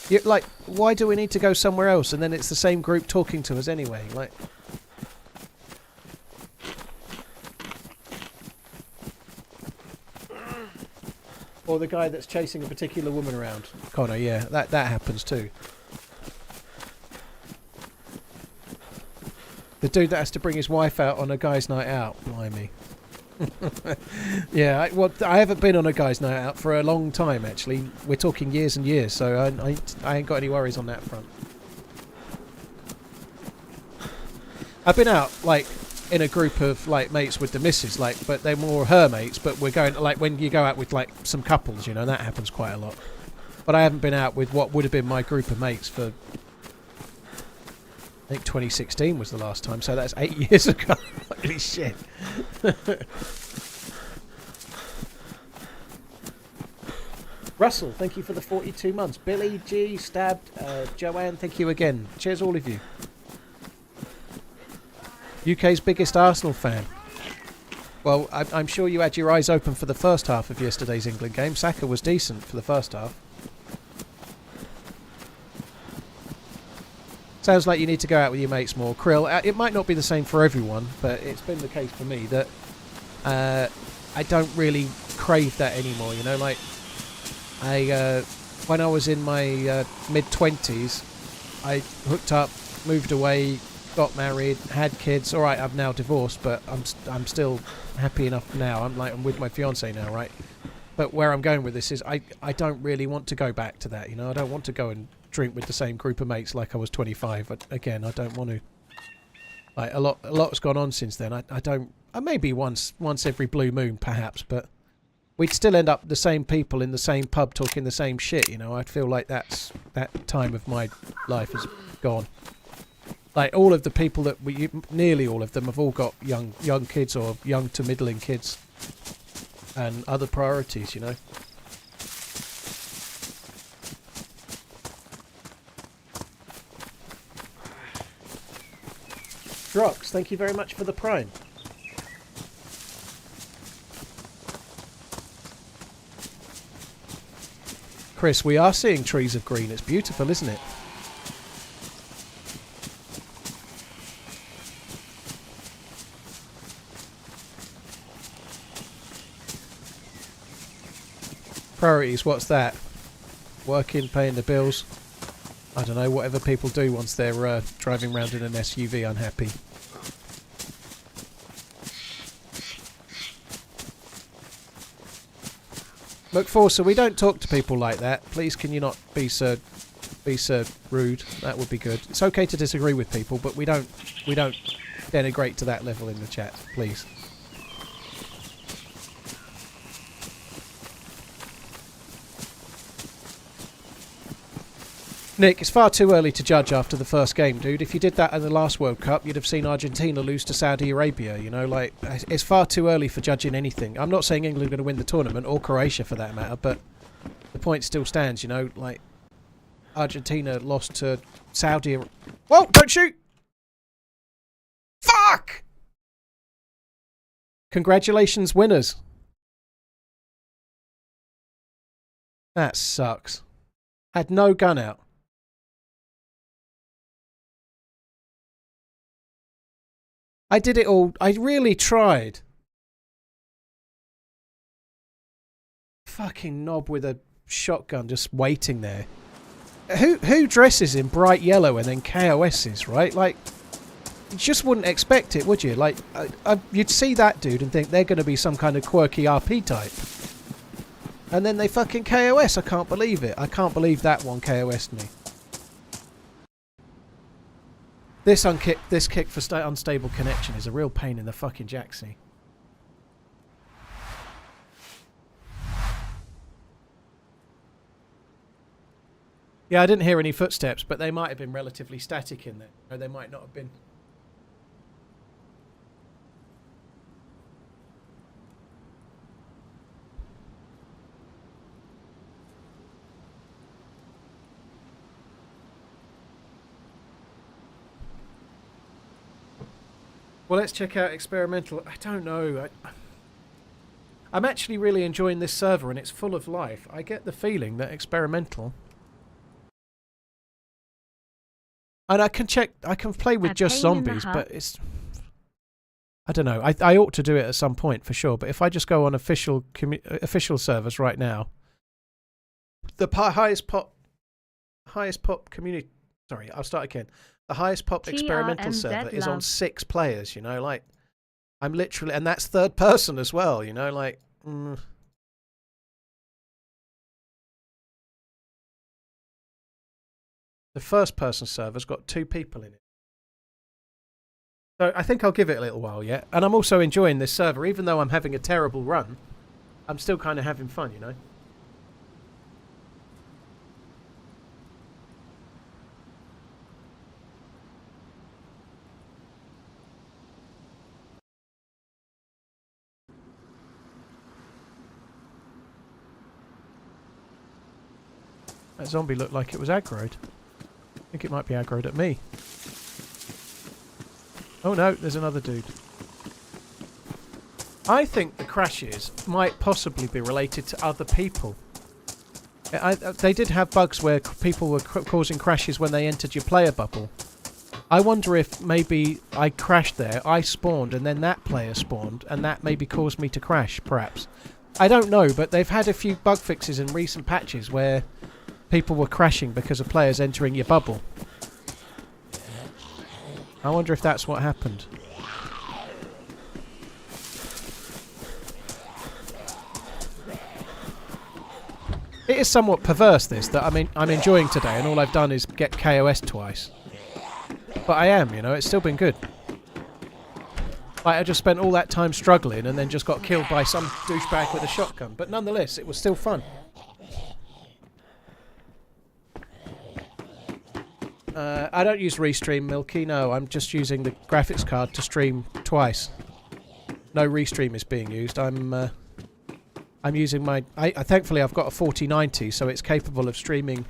You're like, why do we need to go somewhere else? And then it's the same group talking to us anyway. Like, or the guy that's chasing a particular woman around. Connor, yeah, that happens too. The dude that has to bring his wife out on a guy's night out. Blimey. Yeah, I haven't been on a guy's night out for a long time, actually. We're talking years and years, so I ain't got any worries on that front. I've been out, like, in a group of, like, mates with the missus, like, but they're more her mates, but we're going, like, when you go out with, like, some couples, you know, that happens quite a lot. But I haven't been out with what would have been my group of mates for... I think 2016 was the last time, so that's 8 years ago. Holy shit. Russell, thank you for the 42 months. Billy G, Stabbed, Joanne, thank you again. Cheers all of you. UK's biggest Arsenal fan. Well, I'm sure you had your eyes open for the first half of yesterday's England game. Saka was decent for the first half. Sounds like you need to go out with your mates more. Krill, it might not be the same for everyone, but it's been the case for me that I don't really crave that anymore, you know, like when I was in my mid-20s, I hooked up, moved away, got married, had kids. All right, I'm now divorced, but I'm still happy enough now. I'm with my fiance now, right? But where I'm going with this is I don't really want to go back to that, you know. I don't want to go and drink with the same group of mates like I was 25. But again, I don't want to. Like a lot's gone on since then. I don't. Maybe once every blue moon, perhaps, but we'd still end up the same people in the same pub talking the same shit. You know, I feel like that time of my life is gone. Like all of the people that nearly all of them have all got young kids or young to middling kids, and other priorities. You know. Drox, thank you very much for the Prime. Chris, we are seeing trees of green. It's beautiful, isn't it? Priorities, what's that? working, paying the bills. I don't know, whatever people do once they're driving around in an SUV unhappy. McForcer, we don't talk to people like that. Please, can you not be so rude? That would be good. It's okay to disagree with people, but we don't denigrate to that level in the chat, please. Nick, it's far too early to judge after the first game, dude. If you did that in the last World Cup, you'd have seen Argentina lose to Saudi Arabia, you know? Like, it's far too early for judging anything. I'm not saying England are going to win the tournament, or Croatia for that matter, but the point still stands, you know? Like, Argentina lost to Saudi Arabia. Whoa, don't shoot! Fuck! Congratulations, winners. That sucks. Had no gun out. I did it all. I really tried. Fucking knob with a shotgun just waiting there. Who dresses in bright yellow and then KOS's, right? Like, you just wouldn't expect it, would you? Like, you'd see that dude and think they're going to be some kind of quirky RP type. And then they fucking KOS. I can't believe it. I can't believe that one KOS'd me. This kick for unstable connection is a real pain in the fucking jacksy. Yeah, I didn't hear any footsteps, but they might have been relatively static in there. Or they might not have been. Well, let's check out experimental. I don't know. I'm actually really enjoying this server and it's full of life. I get the feeling that experimental... And I can play with just zombies, but it's... I don't know. I ought to do it at some point for sure, but if I just go on official servers right now... The highest pop community... Sorry, I'll start again. The highest pop experimental server is on 6 players, you know, like, I'm literally, and that's third person as well, you know, like, The first person server's got 2 people in it. So I think I'll give it a little while yet, and I'm also enjoying this server, even though I'm having a terrible run, I'm still kind of having fun, you know. That zombie looked like it was aggroed. I think it might be aggroed at me. Oh no, there's another dude. I think the crashes might possibly be related to other people. They did have bugs where people were causing crashes when they entered your player bubble. I wonder if maybe I crashed there, I spawned, and then that player spawned, and that maybe caused me to crash, perhaps. I don't know, but they've had a few bug fixes in recent patches where people were crashing because of players entering your bubble. I wonder if that's what happened. It is somewhat perverse, this, that I'm enjoying today, and all I've done is get KOS twice. But I am, you know, it's still been good. Like, I just spent all that time struggling and then just got killed by some douchebag with a shotgun. But nonetheless, it was still fun. I don't use Restream, Milky, no, I'm just using the graphics card to stream twice. No Restream is being used. I'm using my... thankfully I've got a 4090, so it's capable of streaming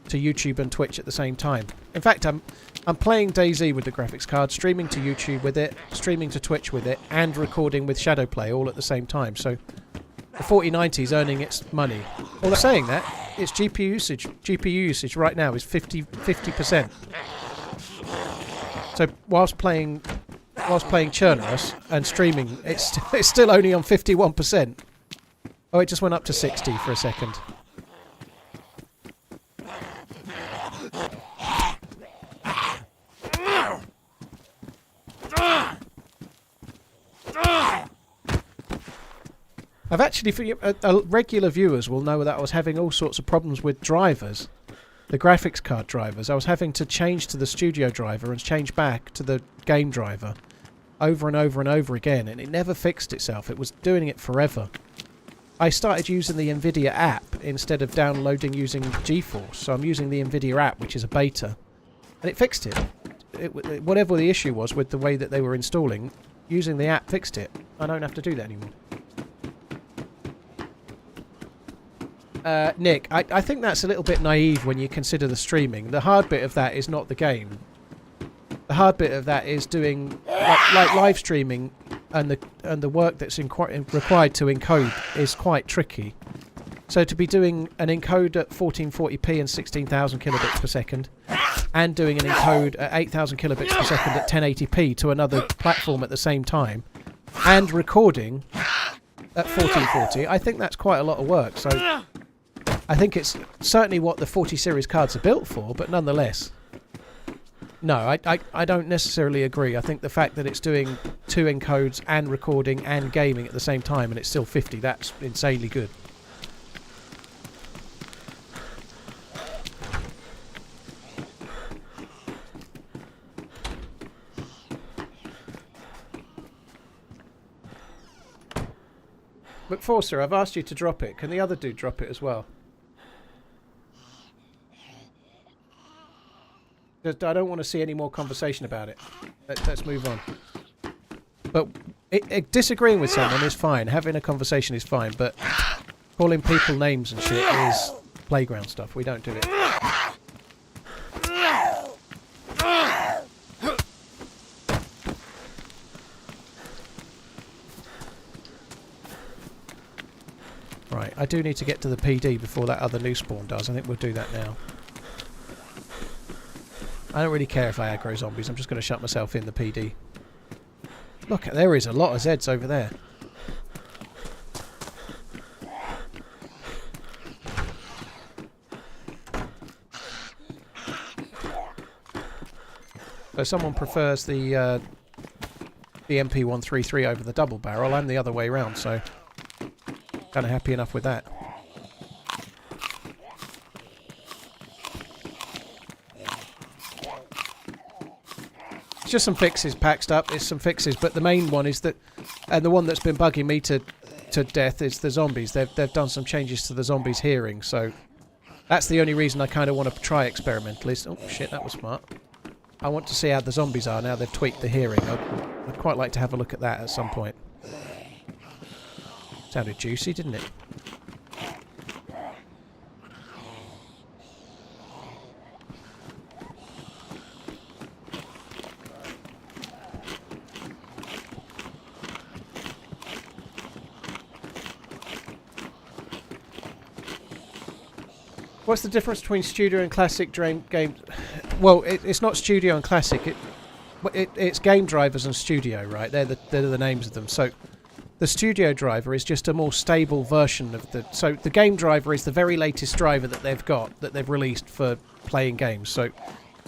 to YouTube and Twitch at the same time. In fact, I'm playing DayZ with the graphics card, streaming to YouTube with it, streaming to Twitch with it, and recording with Shadowplay all at the same time, so the 4090 is earning its money. Although saying that, its GPU usage right now is 50%. So whilst playing Chernarus and streaming, it's still only on 51%. Oh, it just went up to 60 for a second. I've actually, regular viewers will know that I was having all sorts of problems with drivers. The graphics card drivers. I was having to change to the studio driver and change back to the game driver over and over and over again, and it never fixed itself. It was doing it forever. I started using the NVIDIA app instead of downloading using GeForce, so I'm using the NVIDIA app, which is a beta, and it fixed it. Whatever the issue was with the way that they were installing, using the app fixed it. I don't have to do that anymore. Nick, I think that's a little bit naive when you consider the streaming. The hard bit of that is not the game. The hard bit of that is doing like live streaming, and the work that's required to encode is quite tricky. So to be doing an encode at 1440p and 16,000 kilobits per second, and doing an encode at 8,000 kilobits per second at 1080p to another platform at the same time, and recording at 1440, I think that's quite a lot of work. So I think it's certainly what the 40 series cards are built for, but nonetheless. No, I don't necessarily agree. I think the fact that it's doing 2 encodes and recording and gaming at the same time and it's still 50, that's insanely good. But Forster, I've asked you to drop it. Can the other dude drop it as well? I don't want to see any more conversation about it. Let's move on. But disagreeing with someone is fine. Having a conversation is fine. But calling people names and shit is playground stuff. We don't do it. Right, I do need to get to the PD before that other new spawn does. I think we'll do that now. I don't really care if I aggro zombies. I'm just going to shut myself in the PD. Look, there is a lot of Zeds over there. So someone prefers the MP133 over the double barrel. I'm the other way around, so kind of happy enough with that. It's just some fixes patched up. It's some fixes, but the main one is that, and the one that's been bugging me to death is the zombies. They've done some changes to the zombies' hearing, so that's the only reason I kind of want to try experimentally. Oh shit, that was smart. I want to see how the zombies are now they've tweaked the hearing. I'd quite like to have a look at that at some point. Sounded juicy, didn't it? What's the difference between Studio and Classic games? Well, it's not Studio and Classic. It's game drivers and Studio, right? They're the names of them. So the Studio driver is just a more stable version of the... So the game driver is the very latest driver that they've got, that they've released for playing games. So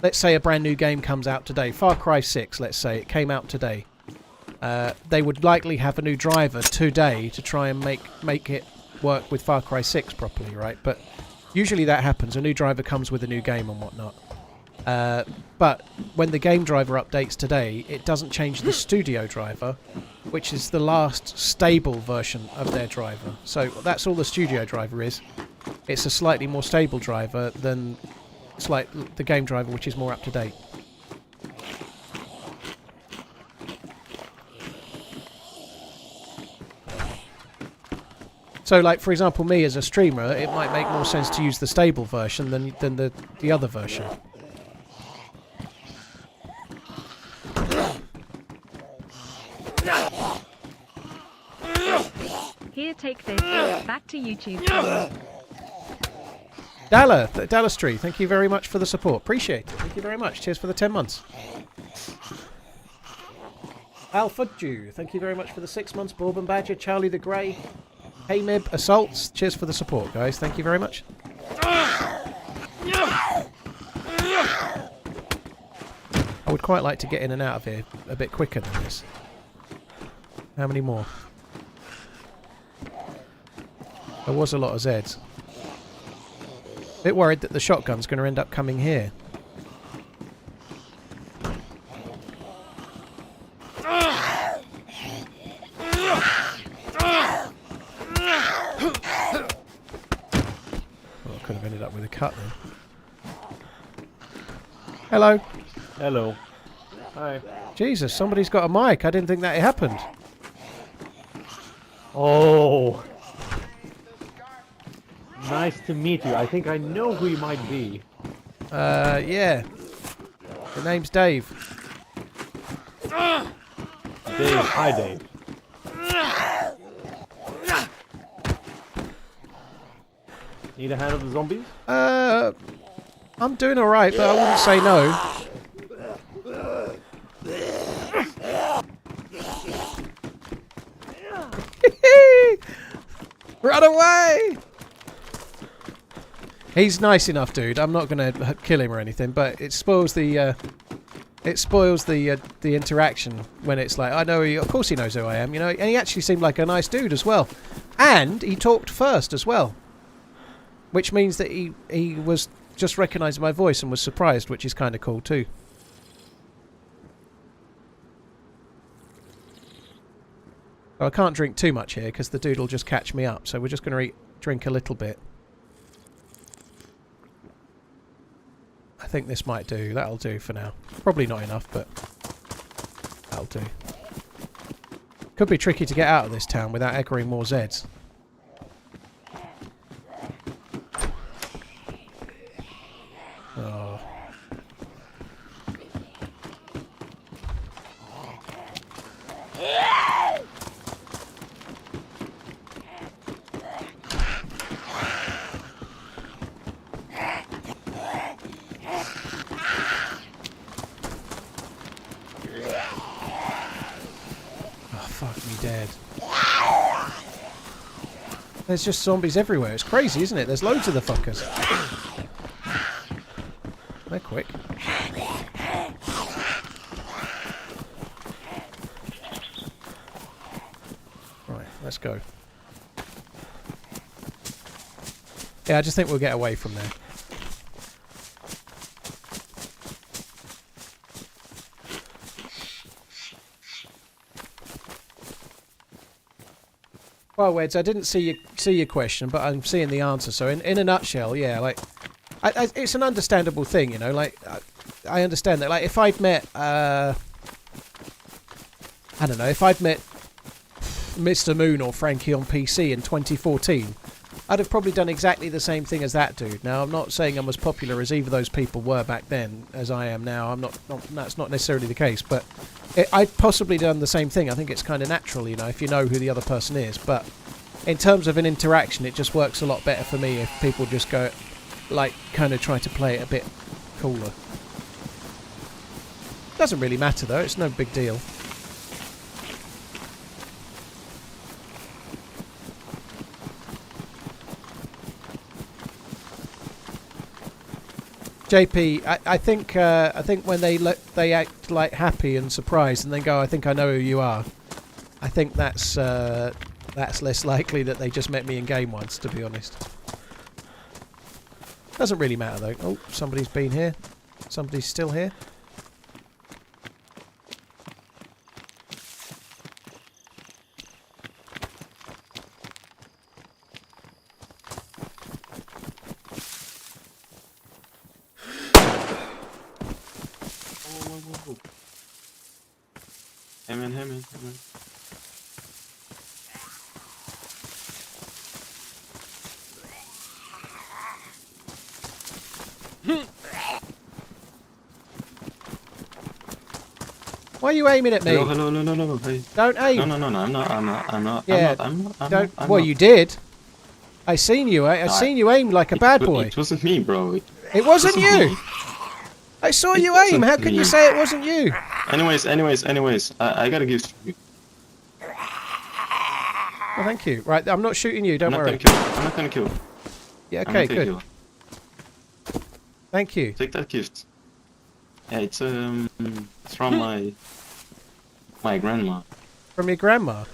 let's say a brand new game comes out today. Far Cry 6, let's say. It came out today. They would likely have a new driver today to try and make it work with Far Cry 6 properly, right? But usually that happens. A new driver comes with a new game and whatnot. But when the game driver updates today, it doesn't change the studio driver, which is the last stable version of their driver. So that's all the studio driver is. It's a slightly more stable driver than the game driver, which is more up to date. So, like, for example, me as a streamer, it might make more sense to use the stable version than the other version. Here, take this. Back to YouTube. Dallastry, thank you very much for the support. Appreciate it. Thank you very much. Cheers for the 10 months. Alpha Jew, thank you very much for the 6 months. Bourbon Badger, Charlie the Grey. Hey Mib, Assaults, cheers for the support, guys. Thank you very much. I would quite like to get in and out of here a bit quicker than this. How many more? There was a lot of Zeds. Bit worried that the shotgun's going to end up coming here. Could have ended up with a cut then. Hello. Hello. Hi. Jesus, somebody's got a mic. I didn't think that happened. Oh. Nice to meet you. I think I know who you might be. Yeah. The name's Dave. Dave. Hi, Dave. Need a hand of the zombies? I'm doing alright, but I wouldn't say no. Run away! He's nice enough, dude. I'm not gonna kill him or anything, but it spoils the interaction when it's like, I know he, of course he knows who I am, you know, and he actually seemed like a nice dude as well. And he talked first as well. Which means that he was just recognising my voice and was surprised, which is kind of cool too. Oh, I can't drink too much here because the dude will just catch me up, so we're just going to drink a little bit. I think this might do. That'll do for now. Probably not enough, but that'll do. Could be tricky to get out of this town without aggroing more Zeds. Oh. Fuck me dead. There's just zombies everywhere. It's crazy, isn't it? There's loads of the fuckers. They're quick. Right, let's go. Yeah, I just think we'll get away from there. Well, Weds, I didn't see your question, but I'm seeing the answer. So in a nutshell, yeah, like, it's an understandable thing, you know. Like, I understand that. Like, if I'd met, I don't know, if I'd met Mr. Moon or Frankie on PC in 2014, I'd have probably done exactly the same thing as that dude. Now, I'm not saying I'm as popular as either of those people were back then as I am now. That's not necessarily the case, but I'd possibly done the same thing. I think it's kind of natural, you know, if you know who the other person is. But in terms of an interaction, it just works a lot better for me if people just go, like, kind of try to play it a bit cooler. Doesn't really matter, though. It's no big deal. JP, I think when they act like happy and surprised and then go, I think I know who you are. I think that's less likely that they just met me in game once, to be honest. Doesn't really matter though. Oh, somebody's been here. Somebody's still here. Him in. Why are you aiming at me? Hello, no. Hey. Don't aim. No, I'm not. Yeah. I'm Well, not. you did. I seen you. I seen you aim like a bad boy. It wasn't me, bro. It wasn't you. I saw you aim. How can you say it wasn't you? Anyways, I gotta give you. Well, thank you. Right, I'm not shooting you. Don't worry. I'm not gonna kill. Yeah. Okay. Good. You. Thank you. Take that gift. Yeah, it's from my grandma. From your grandma?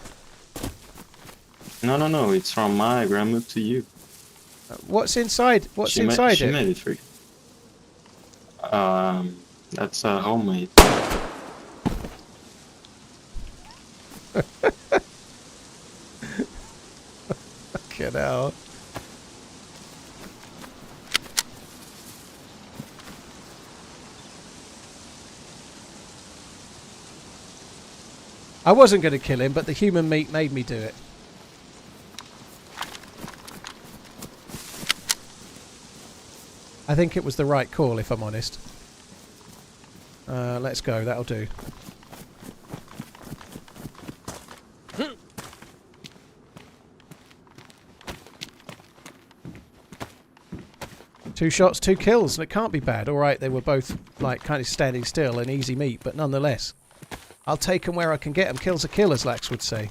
No, it's from my grandma to you. What's inside? What's inside she it? made it for you. That's homemade. Fucking hell. I wasn't going to kill him, but the human meat made me do it. I think it was the right call, if I'm honest. Let's go, that'll do. Two shots, 2 kills, and it can't be bad. Alright, they were both, like, kind of standing still and easy meat, but nonetheless. I'll take them where I can get them. Kills are killers, Lax would say.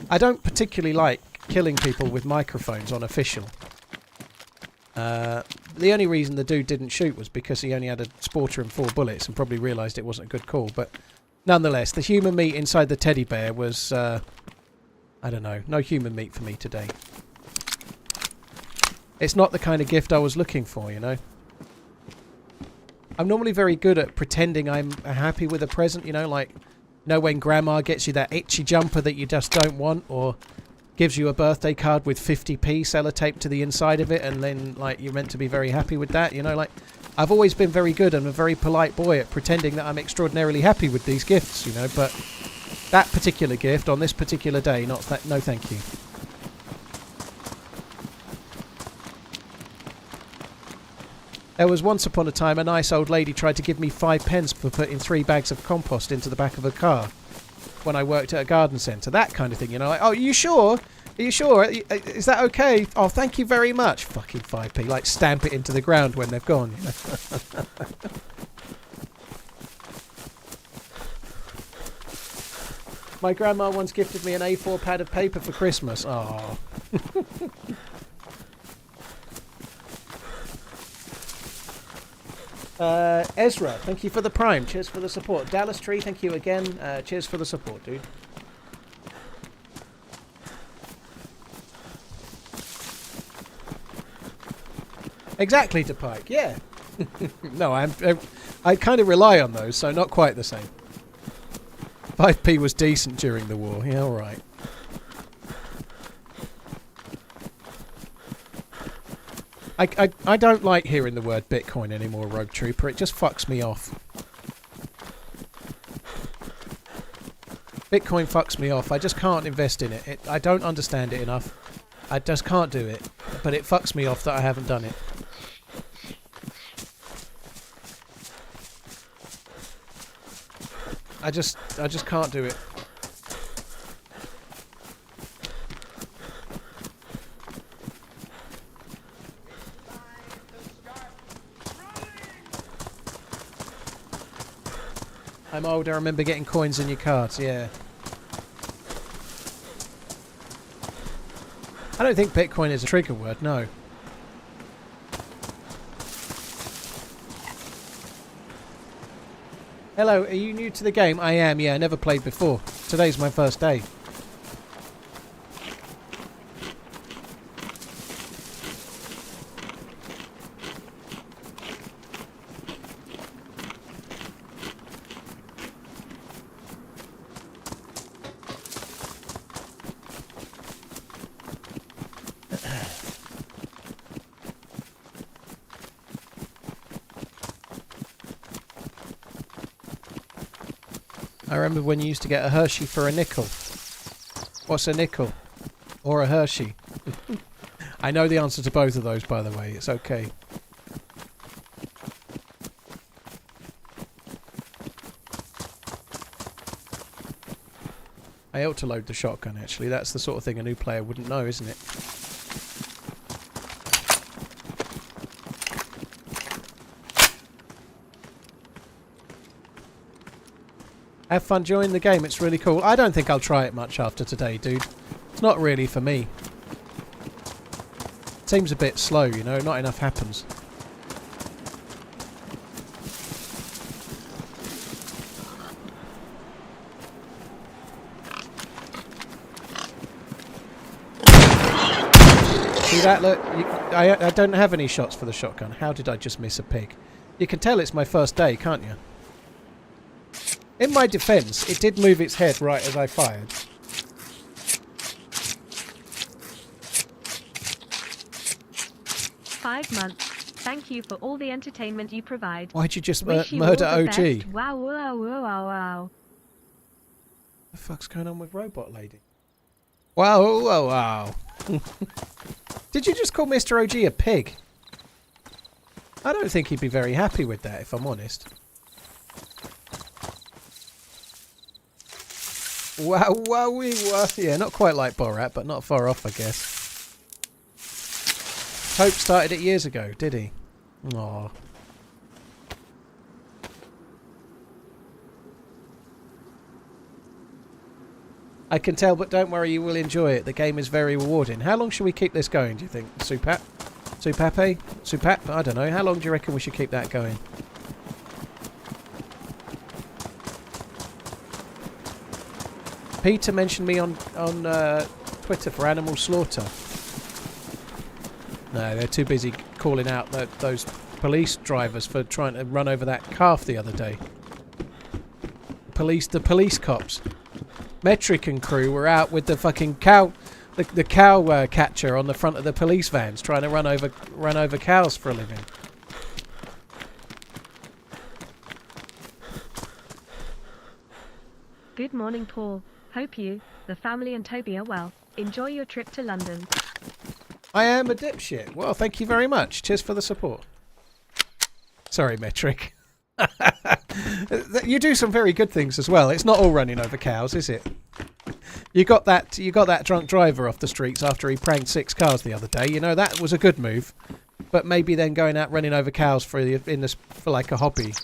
I don't particularly like killing people with microphones on official. The only reason the dude didn't shoot was because he only had a sporter and 4 bullets and probably realised it wasn't a good call. But nonetheless, the human meat inside the teddy bear was, I don't know, no human meat for me today. It's not the kind of gift I was looking for, you know. I'm normally very good at pretending I'm happy with a present, you know, like, when Grandma gets you that itchy jumper that you just don't want, or gives you a birthday card with 50p sellotaped to the inside of it, and then, like, you're meant to be very happy with that, you know, like, I've always been very good and a very polite boy at pretending that I'm extraordinarily happy with these gifts, you know, but that particular gift on this particular day, no thank you. There was once upon a time a nice old lady tried to give me 5 pence for putting 3 bags of compost into the back of a car when I worked at a garden centre. That kind of thing, you know. Like, oh, are you sure? Are you sure? Is that okay? Oh, thank you very much. Fucking 5p. Like, stamp it into the ground when they've gone. You know? My grandma once gifted me an A4 pad of paper for Christmas. Oh. Ezra, thank you for the prime. Cheers for the support. Dallas Tree, thank you again. Cheers for the support, dude. Exactly, to Pike. Yeah. No, I kind of rely on those, so not quite the same. 5p was decent during the war. Yeah, all right. I don't like hearing the word Bitcoin anymore, Rogue Trooper. It just fucks me off. Bitcoin fucks me off. I just can't invest in it. I don't understand it enough. I just can't do it. But it fucks me off that I haven't done it. I just can't do it. I'm old, I remember getting coins in your cards, yeah. I don't think Bitcoin is a trigger word, no. Hello, are you new to the game? I am, yeah, never played before. Today's my first day. I remember when you used to get a Hershey for a nickel. What's a nickel? Or a Hershey? I know the answer to both of those, by the way. It's okay. I ought to load the shotgun, actually. That's the sort of thing a new player wouldn't know, isn't it? Have fun joining the game, it's really cool. I don't think I'll try it much after today, dude. It's not really for me. It seems a bit slow, you know, not enough happens. See that? Look, I don't have any shots for the shotgun. How did I just miss a pig? You can tell it's my first day, can't you? In my defence, it did move its head right as I fired. "5 months. Thank you for all the entertainment you provide. Why'd you just Wish you murder all the OG? best. Wow, wow, wow, wow, wow." What the fuck's going on with Robot Lady? Wow, wow, wow. Did you just call Mr. OG a pig? I don't think he'd be very happy with that, if I'm honest. Wow, wowie, wow. Yeah, not quite like Borat, but not far off, I guess. Hope started it years ago, did he? Aww. I can tell, but don't worry, you will enjoy it. The game is very rewarding. How long should we keep this going, do you think? Supat? Supape? Supap? I don't know. How long do you reckon we should keep that going? Peter mentioned me on Twitter for animal slaughter. No, they're too busy calling out those police drivers for trying to run over that calf the other day. The police cops. Metric and crew were out with the fucking cow, the cow catcher on the front of the police vans, trying to run over cows for a living. Good morning, Paul. Hope you, the family and Toby are well. Enjoy your trip to London. I am a dipshit. Well, thank you very much. Cheers for the support. Sorry, Metric. You do some very good things as well. It's not all running over cows, is it? You got that drunk driver off the streets after he pranked 6 cars the other day. You know, that was a good move. But maybe then going out running over cows for like a hobby.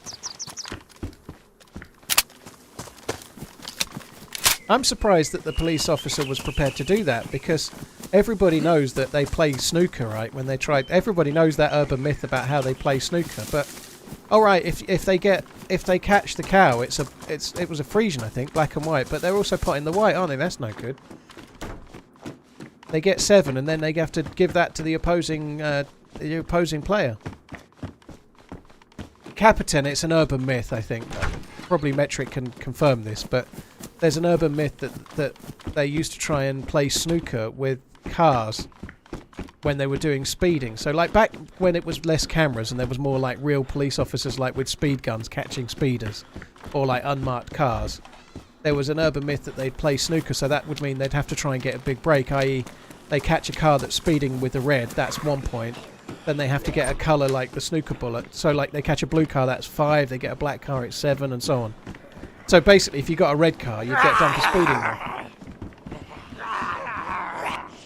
I'm surprised that the police officer was prepared to do that, because everybody knows that they play snooker, right? When they try, everybody knows that urban myth about how they play snooker. But all right, if they catch the cow, it was a Frisian, I think, black and white. But they're also potting the white, aren't they? That's no good. They get 7, and then they have to give that to the opposing player. Capitan, it's an urban myth, I think. Probably Metric can confirm this, but there's an urban myth that they used to try and play snooker with cars when they were doing speeding. So like back when it was less cameras and there was more like real police officers like with speed guns catching speeders or like unmarked cars, there was an urban myth that they'd play snooker, so that would mean they'd have to try and get a big break, i.e. they catch a car that's speeding with a red, that's 1 point. Then they have to get a colour like the snooker bullet. So like they catch a blue car, that's 5, they get a black car, it's 7, and so on. So basically, if you got a red car, you'd get done for speeding there.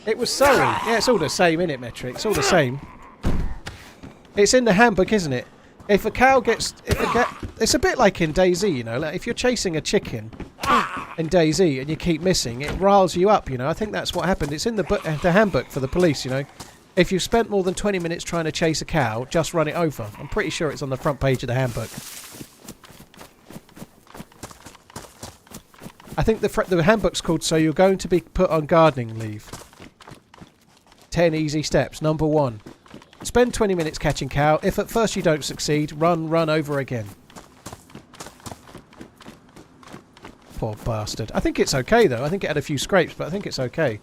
It was Surrey. Yeah, it's all the same, innit, Metric? It's all the same. It's in the handbook, isn't it? If a cow gets... it's a bit like in DayZ, you know? Like if you're chasing a chicken in DayZ and you keep missing, it riles you up, you know? I think that's what happened. It's in the handbook for the police, you know? If you've spent more than 20 minutes trying to chase a cow, just run it over. I'm pretty sure it's on the front page of the handbook. I think the handbook's called "So You're Going to Be Put on Gardening Leave." 10 easy steps. Number 1. Spend 20 minutes catching cow. If at first you don't succeed, run over again. Poor bastard. I think it's okay though. I think it had a few scrapes, but I think it's okay.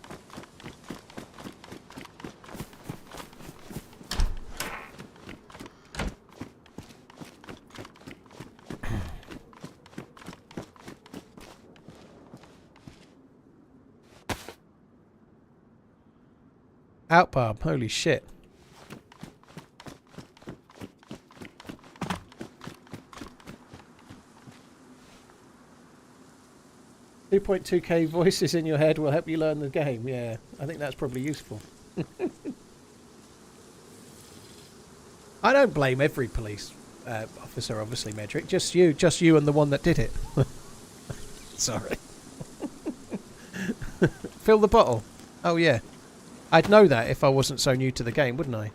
Out barb, holy shit. $2.2k voices in your head will help you learn the game. Yeah, I think that's probably useful. I don't blame every police officer, obviously, Medric. Just you and the one that did it. Sorry. Fill the bottle. Oh yeah. I'd know that if I wasn't so new to the game, wouldn't I?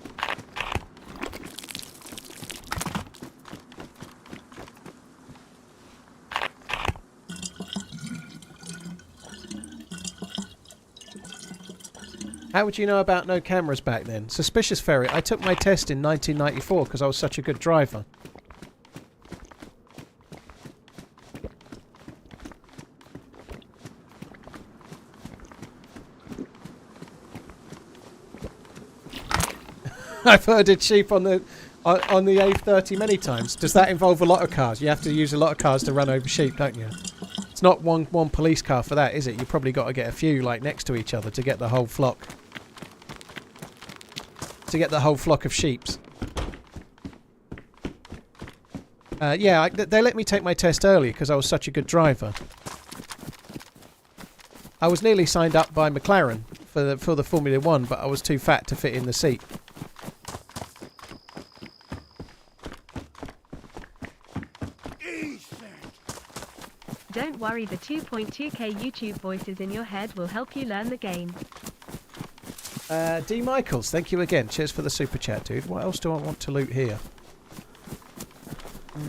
How would you know about no cameras back then? Suspicious Ferret. I took my test in 1994 because I was such a good driver. I've herded sheep on the A30 many times. Does that involve a lot of cars? You have to use a lot of cars to run over sheep, don't you? It's not one police car for that, is it? You've probably got to get a few like next to each other to get the whole flock. To get the whole flock of sheeps. Yeah, they let me take my test early because I was such a good driver. I was nearly signed up by McLaren for the Formula 1, but I was too fat to fit in the seat. Don't worry, the 2.2k YouTube voices in your head will help you learn the game. D. Michaels, thank you again. Cheers for the super chat, dude. What else do I want to loot here?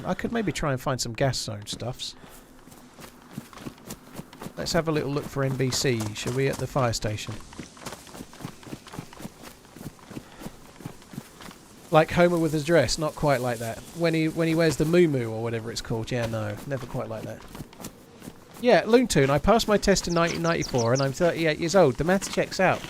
I could maybe try and find some gas zone stuffs. Let's have a little look for NBC, shall we, at the fire station? Like Homer with his dress, not quite like that. When he wears the moo-moo or whatever it's called. Yeah, no, never quite like that. Yeah, Loontoon, I passed my test in 1994 and I'm 38 years old. The maths checks out.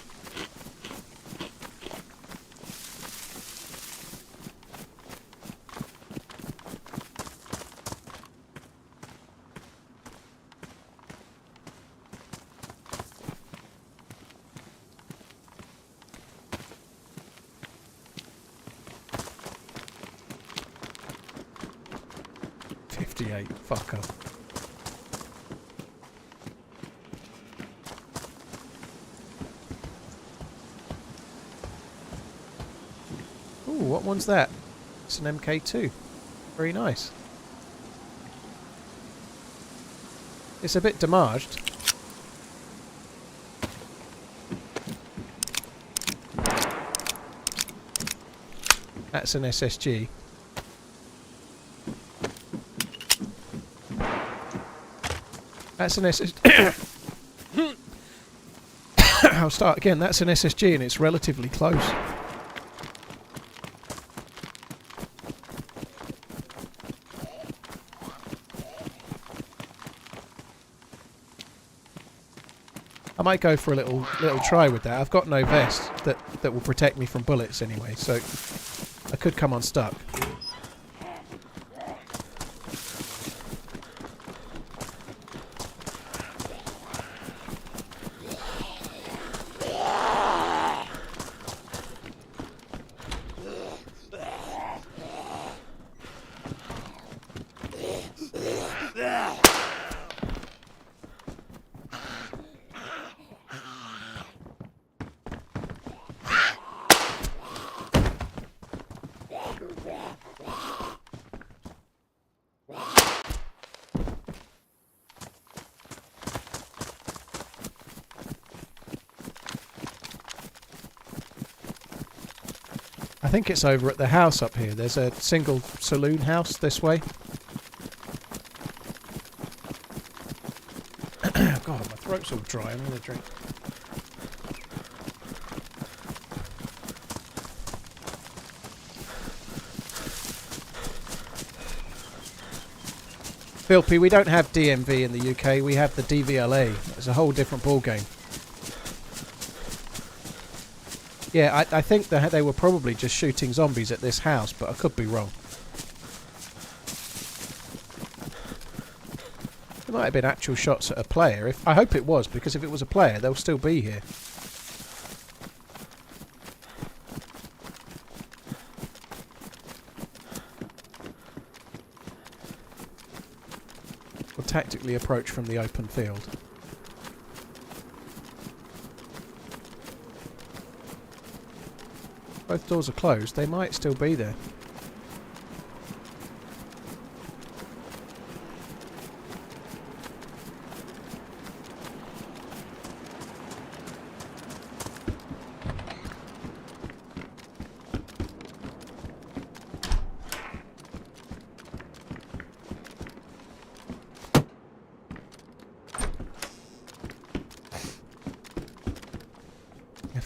Fuck off. Ooh, what one's that? It's an MK2. Very nice. It's a bit damaged. That's an SSG. That's an SSG. I'll start again. That's an SSG and it's relatively close. I might go for a little try with that. I've got no vest that will protect me from bullets anyway, so I could come unstuck. I think it's over at the house up here. There's a single saloon house this way. God, my throat's all dry. I'm going to drink. Philpy, we don't have DMV in the UK. We have the DVLA. It's a whole different ballgame. Yeah, I think that they were probably just shooting zombies at this house, but I could be wrong. There might have been actual shots at a player. I hope it was, because if it was a player, they'll still be here. We'll tactically approach from the open field. Both doors are closed. They might still be there.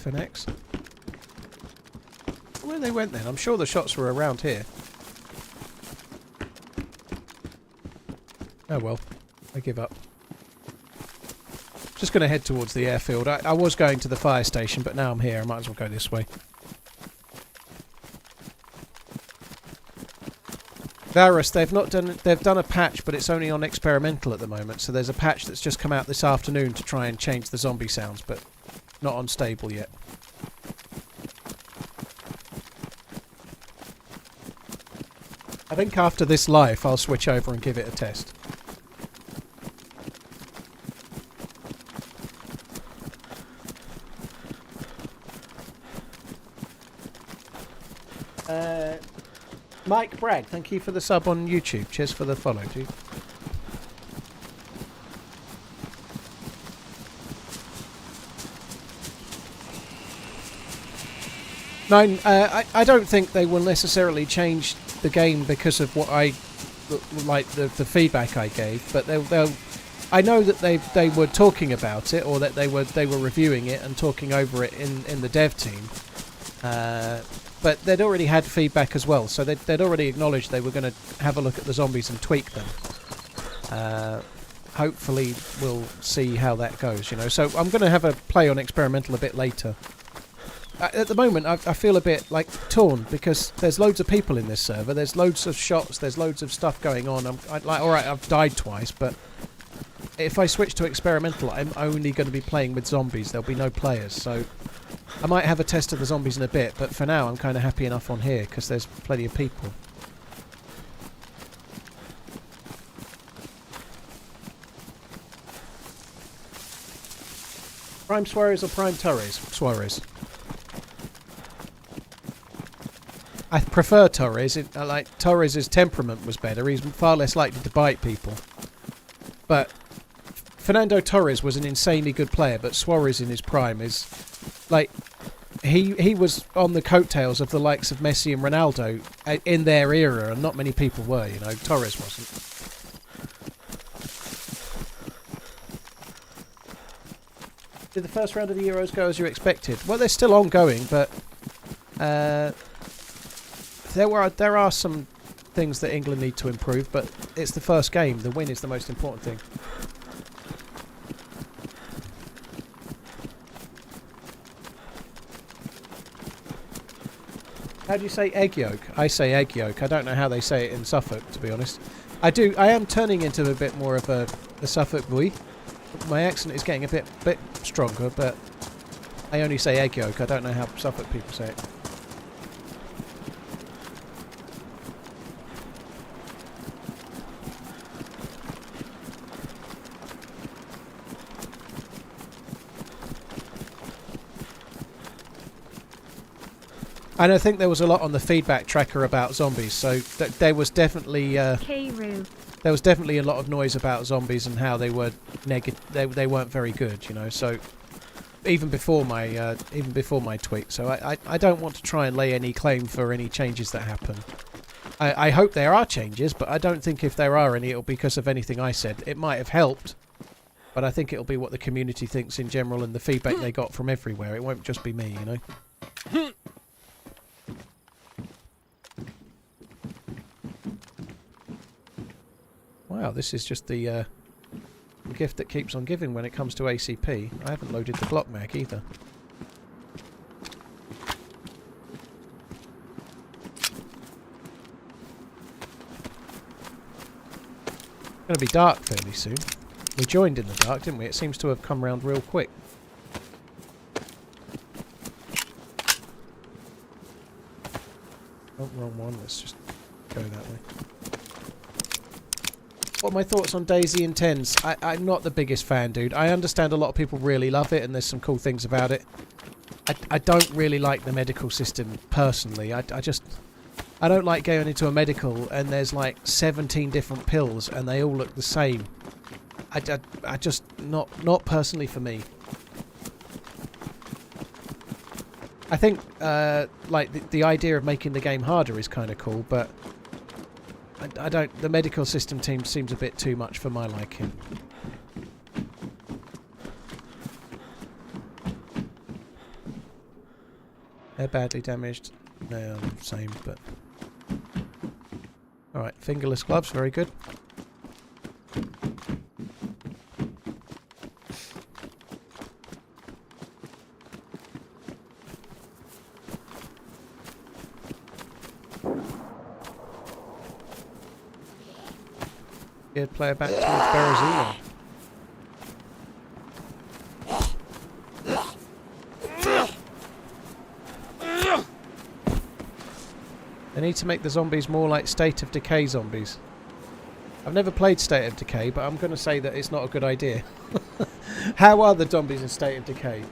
FNX. Where they went then? I'm sure the shots were around here. Oh well, I give up. Just going to head towards the airfield. I was going to the fire station, but now I'm here. I might as well go this way. Varus, they've done a patch, but it's only on experimental at the moment. So there's a patch that's just come out this afternoon to try and change the zombie sounds, but not on stable yet. I think after this live, I'll switch over and give it a test. Mike Bragg, thank you for the sub on YouTube. Cheers for the follow, dude. Nine, I don't think they will necessarily change the game because of what I like the feedback I gave, but they'll. I know that they were talking about it, or that they were reviewing it and talking over it in the dev team. But they'd already had feedback as well, so they'd already acknowledged they were going to have a look at the zombies and tweak them. Hopefully we'll see how that goes, you know. So I'm going to have a play on experimental a bit later. At the moment, I feel a bit like torn because there's loads of people in this server. There's loads of shots. There's loads of stuff going on. All right, I've died twice, but if I switch to experimental, I'm only going to be playing with zombies. There'll be no players, so I might have a test of the zombies in a bit. But for now, I'm kind of happy enough on here because there's plenty of people. Prime Suarez or Prime Torres? Suarez. I prefer Torres. Like Torres' temperament was better. He's far less likely to bite people. But Fernando Torres was an insanely good player, but Suarez in his prime is like he was on the coattails of the likes of Messi and Ronaldo in their era, and not many people were. You know, Torres wasn't. Did the first round of the Euros go as you expected? Well, they're still ongoing, but there are some things that England need to improve, but it's the first game. The win is the most important thing. How do you say egg yolk? I say egg yolk. I don't know how they say it in Suffolk, to be honest. I am turning into a bit more of a Suffolk boy. My accent is getting a bit stronger, but I only say egg yolk. I don't know how Suffolk people say it. And I think there was a lot on the feedback tracker about zombies, so there was definitely a lot of noise about zombies and how they were they weren't very good, you know. So even before my tweet, so I don't want to try and lay any claim for any changes that happen. I hope there are changes, but I don't think if there are any, it'll be because of anything I said. It might have helped, but I think it'll be what the community thinks in general and the feedback they got from everywhere. It won't just be me, you know. Wow, this is just the gift that keeps on giving when it comes to ACP. I haven't loaded the Glock mag either. It's going to be dark fairly soon. We joined in the dark, didn't we? It seems to have come round real quick. Oh, wrong one. Let's just go that way. What are my thoughts on DayZ and 10s? I'm not the biggest fan, dude. I understand a lot of people really love it and there's some cool things about it. I don't really like the medical system personally. I don't like going into a medical and there's like 17 different pills and they all look the same. I just not personally for me. I think like the idea of making the game harder is kind of cool, but I don't. The medical system team seems a bit too much for my liking. They're badly damaged. No, same, but... Alright, fingerless gloves, very good. Good player back towards Berezino. They need to make the zombies more like State of Decay zombies. I've never played State of Decay, but I'm going to say that it's not a good idea. How are the zombies in State of Decay?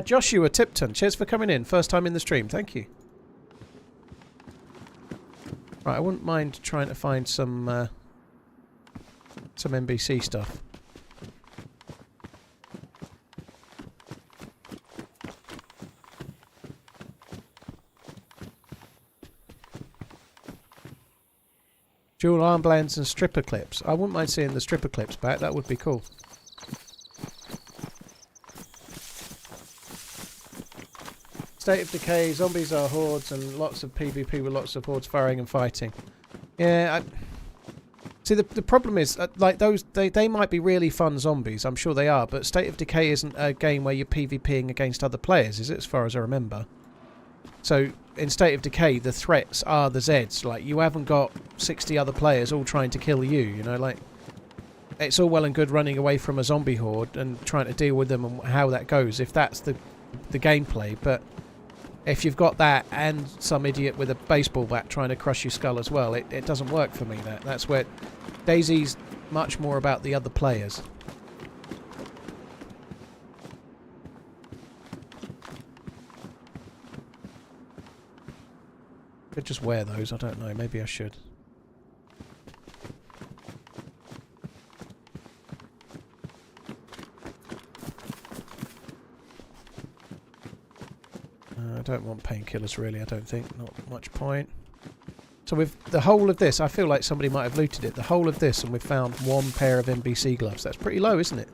Joshua Tipton, cheers for coming in. First time in the stream, thank you. Right, I wouldn't mind trying to find some NBC stuff. Dual armbands and stripper clips. I wouldn't mind seeing the stripper clips back, that would be cool. State of Decay, zombies are hordes and lots of PvP with lots of hordes firing and fighting. Yeah, see the problem is, like those, they might be really fun zombies, I'm sure they are, but State of Decay isn't a game where you're PvPing against other players, is it, as far as I remember? So, in State of Decay, the threats are the Zeds, like, you haven't got 60 other players all trying to kill you, you know, like, it's all well and good running away from a zombie horde and trying to deal with them and how that goes, if that's the gameplay, but if you've got that and some idiot with a baseball bat trying to crush your skull as well, it doesn't work for me. That's where DayZ's much more about the other players. Could just wear those, I don't know, maybe I should. I don't want painkillers really, I don't think. Not much point. So with the whole of this, I feel like somebody might have looted it. The whole of this, and we've found one pair of NBC gloves. That's pretty low, isn't it?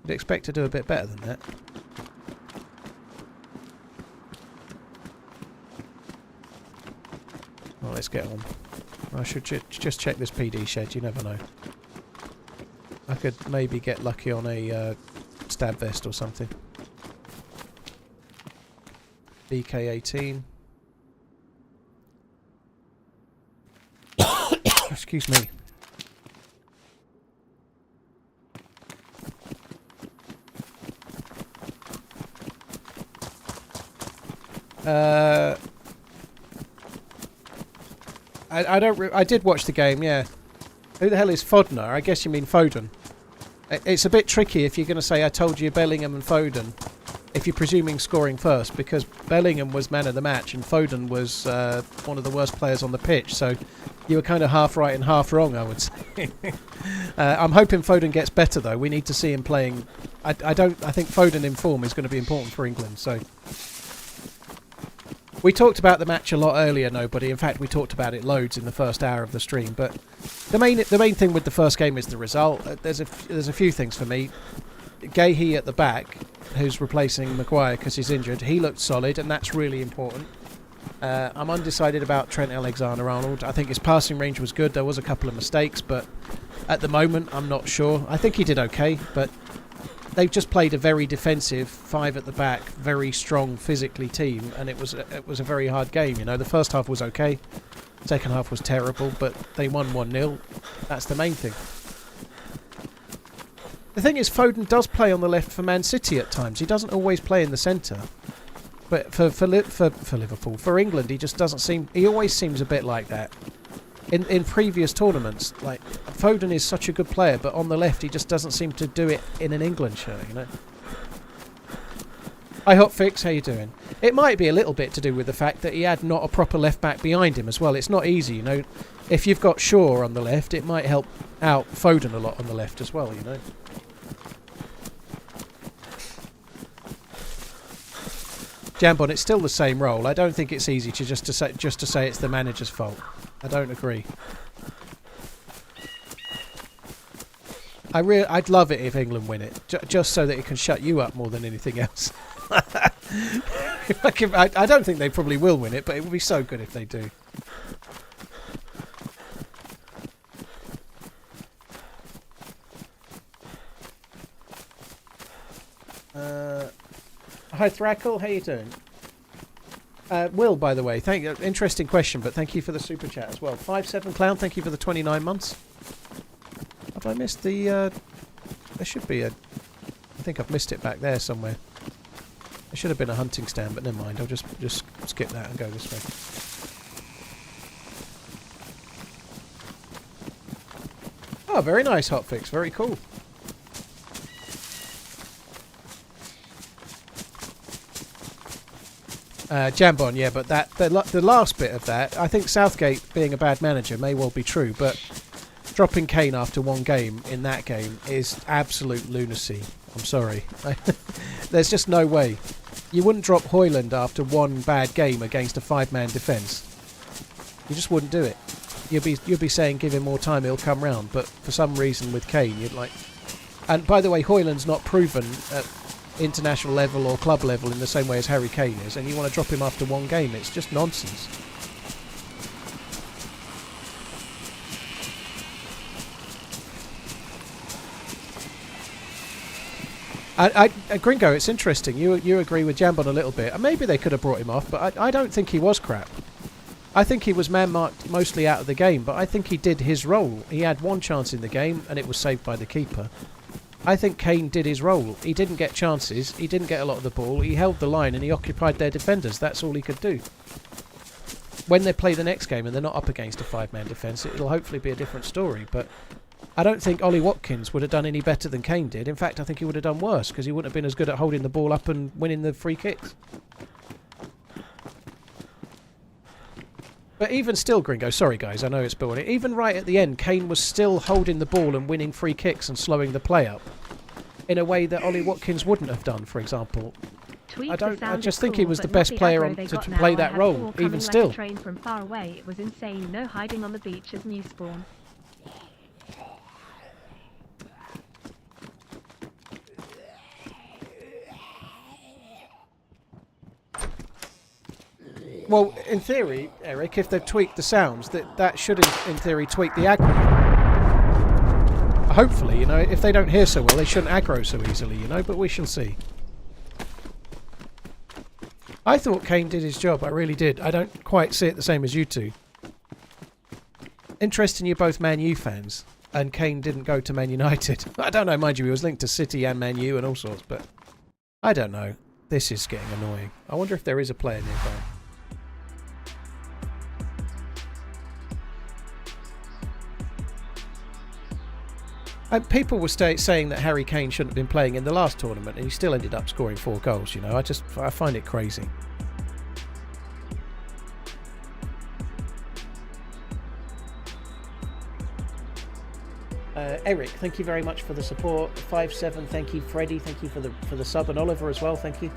You'd expect to do a bit better than that. Well, let's get on. I should just check this PD shed, you never know. I could maybe get lucky on a stab vest or something. BK18. Excuse me. I did watch the game, yeah. Who the hell is Fodner? I guess you mean Foden. It's a bit tricky if you're going to say I told you Bellingham and Foden, if you're presuming scoring first, because Bellingham was man of the match and Foden was one of the worst players on the pitch, so you were kind of half right and half wrong, I would say. I'm hoping Foden gets better though. We need to see him playing. I think Foden in form is going to be important for England, so we talked about the match a lot earlier, nobody. In fact, we talked about it loads in the first hour of the stream, but the main thing with the first game is the result. There's a few things for me. Gahey at the back, who's replacing Maguire because he's injured, he looked solid, and that's really important. I'm undecided about Trent Alexander-Arnold. I think his passing range was good. There was a couple of mistakes, but at the moment, I'm not sure. I think he did okay, but they've just played a very defensive, 5 at the back, very strong physically team, and it was a very hard game. You know, the first half was okay, second half was terrible, but they won 1-0. That's the main thing. The thing is, Foden does play on the left for Man City at times. He doesn't always play in the centre. But for Liverpool, for England, he just doesn't seem. He always seems a bit like that. In previous tournaments, like Foden is such a good player, but on the left, he just doesn't seem to do it in an England shirt. You know. Hi Hotfix, how you doing? It might be a little bit to do with the fact that he had not a proper left back behind him as well. It's not easy, you know. If you've got Shaw on the left, it might help out Foden a lot on the left as well, you know. Jambon, it's still the same role. I don't think it's easy to just to say it's the manager's fault. I don't agree. I'd love it if England win it, just so that it can shut you up more than anything else. I don't think they probably will win it, but it would be so good if they do. Hi Thrackle, how you doing? Will, by the way, interesting question, but thank you for the super chat as well. 57 Clown, thank you for the 29 months. Have I missed the... there should be a... I think I've missed it back there somewhere. There should have been a hunting stand, but never mind. I'll just skip that and go this way. Oh, very nice hotfix. Very cool. Jambon, yeah, but the last bit of that, I think Southgate being a bad manager may well be true, but dropping Kane after one game in that game is absolute lunacy. I'm sorry. There's just no way. You wouldn't drop Højlund after one bad game against a 5-man defence. You just wouldn't do it. You'd be saying give him more time, he'll come round, but for some reason with Kane, you'd like... And by the way, Højlund's not proven at international level or club level in the same way as Harry Kane is, and you want to drop him after one game. It's just nonsense. Gringo, it's interesting. You agree with Jambon a little bit. Maybe they could have brought him off, but I don't think he was crap. I think he was man-marked mostly out of the game, but I think he did his role. He had one chance in the game, and it was saved by the keeper. I think Kane did his role. He didn't get chances. He didn't get a lot of the ball. He held the line and he occupied their defenders. That's all he could do. When they play the next game and they're not up against a 5-man defence, it'll hopefully be a different story. But I don't think Ollie Watkins would have done any better than Kane did. In fact, I think he would have done worse because he wouldn't have been as good at holding the ball up and winning the free kicks. But even still, Gringo, sorry guys, I know it's building. Even right at the end, Kane was still holding the ball and winning free kicks and slowing the play up in a way that Ollie Watkins wouldn't have done, for example. I just think he was the best player to play that role, even still. Train from far away. It was insane. No hiding on the beach as new spawn. Well, in theory, Eric, if they've tweaked the sounds, that should, in theory, tweak the aggro. Hopefully, you know, if they don't hear so well, they shouldn't aggro so easily, you know, but we shall see. I thought Kane did his job, I really did. I don't quite see it the same as you two. Interesting you're both Man U fans, and Kane didn't go to Man United. I don't know, mind you, he was linked to City and Man U and all sorts, but I don't know. This is getting annoying. I wonder if there is a player nearby. People were saying that Harry Kane shouldn't have been playing in the last tournament, and he still ended up scoring 4 goals, you know. I find it crazy. Eric, thank you very much for the support. 5-7, thank you. Freddie, thank you for the sub, and Oliver as well, thank you.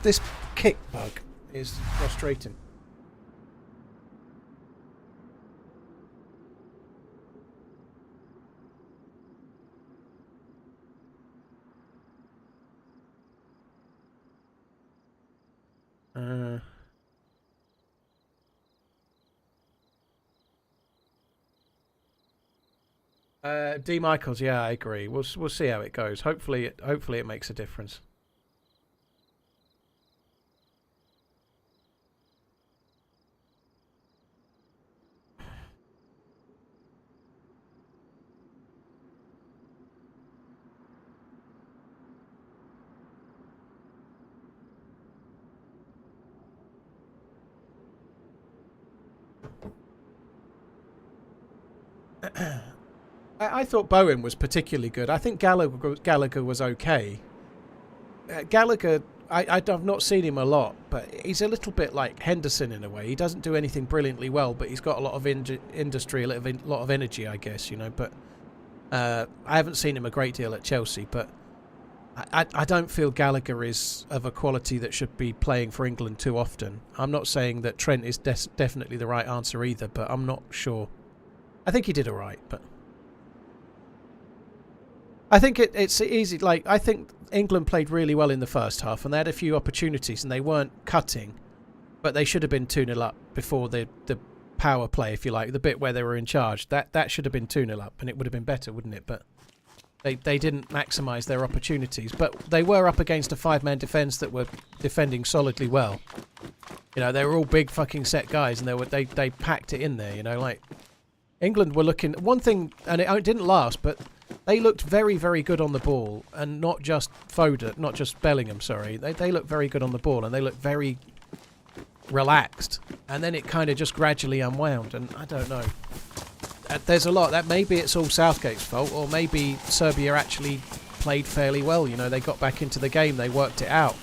This kick bug is frustrating. D. Michaels, yeah, I agree. We'll see how it goes. Hopefully it makes a difference. I thought Bowen was particularly good. I think Gallagher was okay. Gallagher I've not seen him a lot, but he's a little bit like Henderson in a way. He doesn't do anything brilliantly well, but he's got a lot of industry, a lot of energy, I guess, you know. But I haven't seen him a great deal at Chelsea, but I don't feel Gallagher is of a quality that should be playing for England too often. I'm not saying that Trent is definitely the right answer either, but I'm not sure. I think he did all right, but I think it's easy. Like, I think England played really well in the first half, and they had a few opportunities, and they weren't cutting, but they should have been 2-0 up before the power play, if you like, the bit where they were in charge. That should have been 2-0 up, and it would have been better, wouldn't it? But they didn't maximise their opportunities. But they were up against a 5-man defence that were defending solidly well. You know, they were all big fucking set guys, and they packed it in there. You know, like England were looking one thing, and it didn't last, but they looked very, very good on the ball, and not just Bellingham. Sorry, they looked very good on the ball, and they looked very relaxed. And then it kind of just gradually unwound, and I don't know. There's a lot that maybe it's all Southgate's fault, or maybe Serbia actually played fairly well. You know, they got back into the game, they worked it out.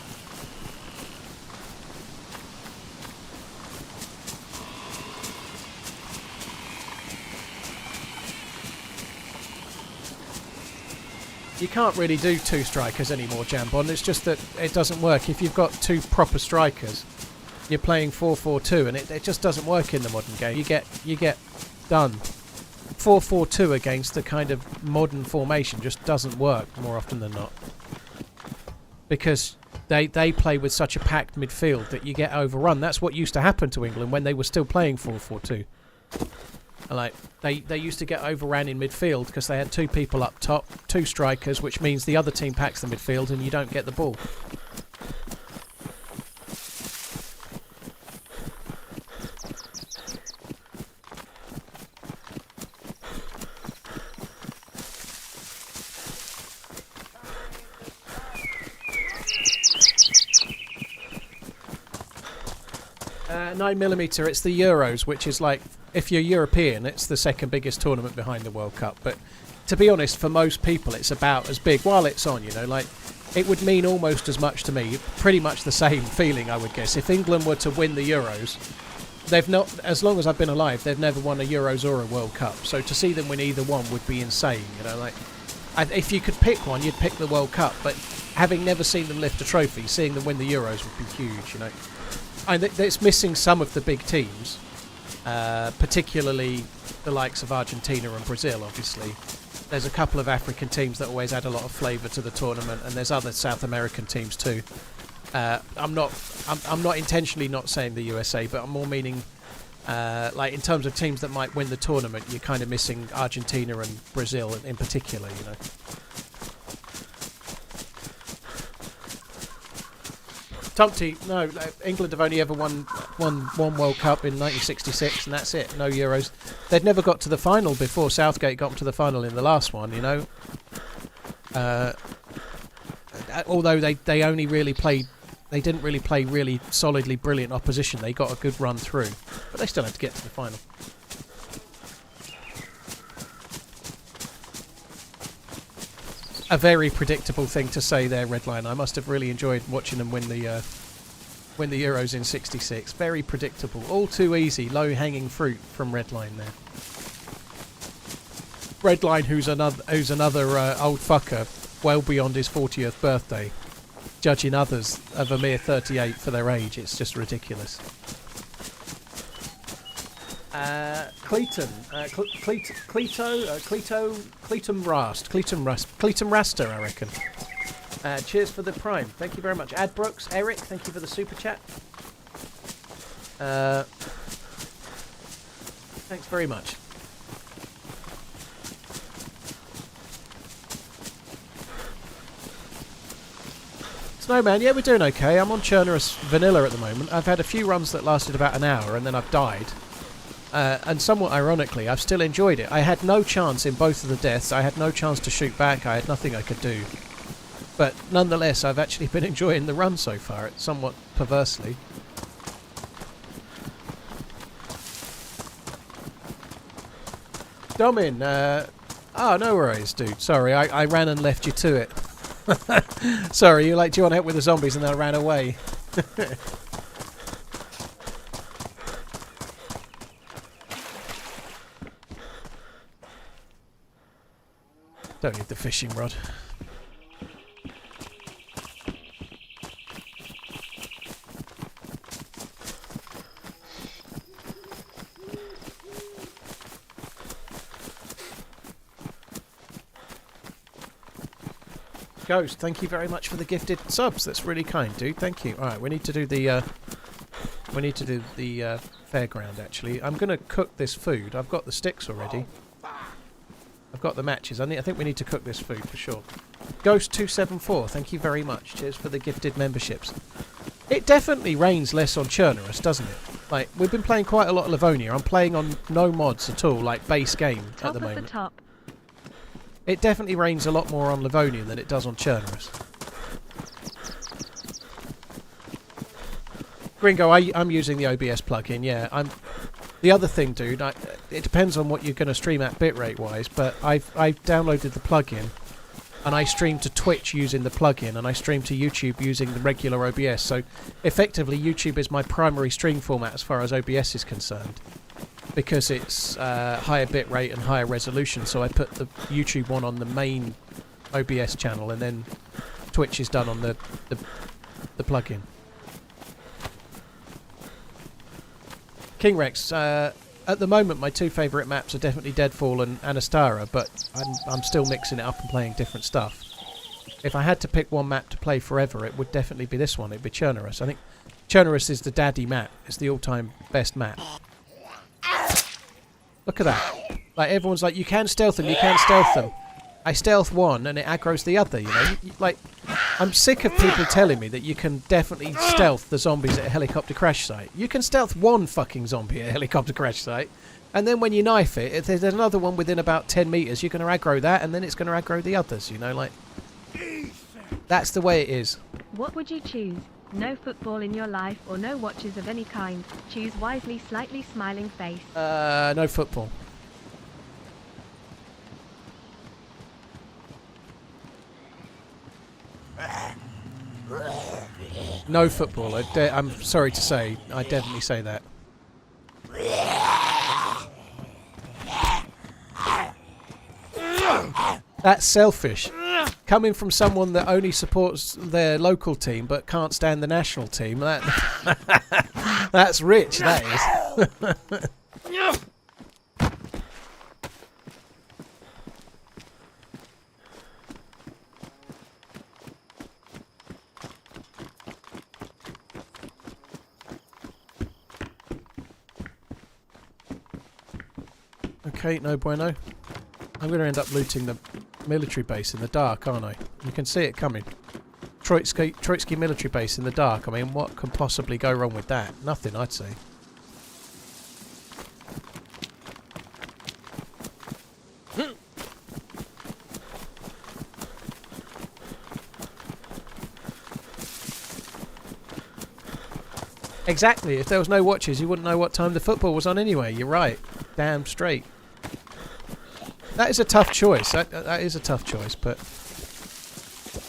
You can't really do two strikers anymore, Jambon. It's just that it doesn't work. If you've got two proper strikers, you're playing 4-4-2, and it just doesn't work in the modern game. You get done. 4-4-2 against the kind of modern formation just doesn't work more often than not, because they play with such a packed midfield that you get overrun. That's what used to happen to England when they were still playing 4-4-2. Like they used to get overran in midfield because they had two people up top, two strikers, which means the other team packs the midfield and you don't get the ball. Uh, 9mm, it's the Euros, which is like, if you're European, it's the second biggest tournament behind the World Cup. But to be honest, for most people, it's about as big while it's on, you know, like it would mean almost as much to me, pretty much the same feeling, I would guess. If England were to win the Euros, they've not, as long as I've been alive, they've never won a Euros or a World Cup. So to see them win either one would be insane, you know, like if you could pick one, you'd pick the World Cup. But having never seen them lift a trophy, seeing them win the Euros would be huge, you know. And it's missing some of the big teams. Particularly the likes of Argentina and Brazil, obviously. There's a couple of African teams that always add a lot of flavour to the tournament, and there's other South American teams too. I'm not intentionally not saying the USA, but I'm more meaning like in terms of teams that might win the tournament, you're kind of missing Argentina and Brazil in particular, you know. Tumpty, no, England have only ever won one World Cup in 1966, and that's it, no Euros. They'd never got to the final before Southgate got to the final in the last one, you know. Although they only really played, they didn't really play really solidly brilliant opposition. They got a good run through, but they still had to get to the final. A very predictable thing to say there, Redline. I must have really enjoyed watching them win the Euros in '66. Very predictable, all too easy, low-hanging fruit from Redline there. Redline, who's another old fucker, well beyond his 40th birthday, judging others of a mere 38 for their age. It's just ridiculous. Cleaton Raster, I reckon. Cheers for the Prime. Thank you very much. Ad Brooks, Eric, thank you for the super chat. Thanks very much. Snowman, yeah, we're doing okay. I'm on Chernarus Vanilla at the moment. I've had a few runs that lasted about an hour and then I've died. And somewhat ironically, I've still enjoyed it. I had no chance in both of the deaths. I had no chance to shoot back. I had nothing I could do. But nonetheless, I've actually been enjoying the run so far, somewhat perversely. Domin, no worries, dude. Sorry, I ran and left you to it. Sorry, you're like, do you want help with the zombies? And they ran away. Don't need the fishing rod. Ghost, thank you very much for the gifted subs. That's really kind, dude. Thank you. All right, we need to do the fairground. Actually, I'm gonna cook this food. I've got the sticks already. I've got the matches. I think we need to cook this food for sure. Ghost 274, thank you very much. Cheers for the gifted memberships. It definitely rains less on Chernarus, doesn't it? Like, we've been playing quite a lot of Livonia. I'm playing on no mods at all, like base game at the moment. Top. It definitely rains a lot more on Livonia than it does on Chernarus. Gringo, I'm using the OBS plugin, yeah. The other thing, dude, it depends on what you're going to stream at bitrate wise, but I've downloaded the plugin and I stream to Twitch using the plugin and I stream to YouTube using the regular OBS. So effectively YouTube is my primary stream format as far as OBS is concerned, because it's higher bitrate and higher resolution. So I put the YouTube one on the main OBS channel and then Twitch is done on the plugin. King Rex, at the moment my two favourite maps are definitely Deadfall and Anastara, but I'm still mixing it up and playing different stuff. If I had to pick one map to play forever, it would definitely be this one. It'd be Chernarus. I think Chernarus is the daddy map. It's the all-time best map. Look at that. Like, everyone's like, you can stealth them, you can stealth them. I stealth one and it aggroes the other, you know? Like, I'm sick of people telling me that you can definitely stealth the zombies at a helicopter crash site. You can stealth one fucking zombie at a helicopter crash site, and then when you knife it, if there's another one within about 10 metres, you're going to aggro that, and then it's going to aggro the others, you know? Like, that's the way it is. What would you choose? No football in your life or no watches of any kind? Choose wisely, slightly smiling face. No football. No football. I'm sorry to say, I definitely say that. That's selfish. Coming from someone that only supports their local team but can't stand the national team, that's rich, that is. Okay, no bueno. I'm going to end up looting the military base in the dark, aren't I? You can see it coming. Troitsky military base in the dark. I mean, what can possibly go wrong with that? Nothing, I'd say. Exactly. If there was no watches, you wouldn't know what time the football was on anyway. You're right. Damn straight. That is a tough choice. That is a tough choice, but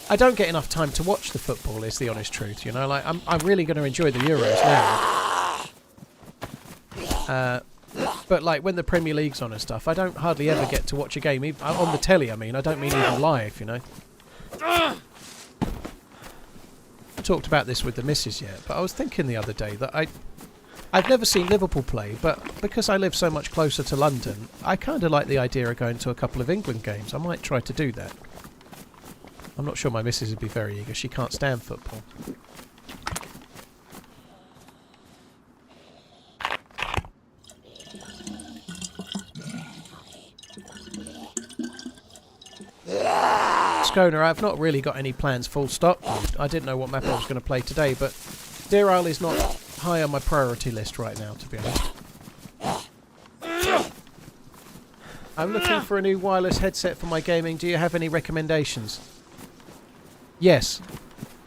I don't get enough time to watch the football, is the honest truth, you know? Like, I'm really going to enjoy the Euros now. But, like, when the Premier League's on and stuff, I don't hardly ever get to watch a game. On the telly, I mean. I don't mean even live, you know? I talked about this with the missus yet, but I was thinking the other day that I've never seen Liverpool play, but because I live so much closer to London, I kind of like the idea of going to a couple of England games. I might try to do that. I'm not sure my missus would be very eager. She can't stand football. Skoner, I've not really got any plans full stop. I didn't know what map I was going to play today, but Deer Isle is not high on my priority list right now, to be honest. I'm looking for a new wireless headset for my gaming. Do you have any recommendations? Yes.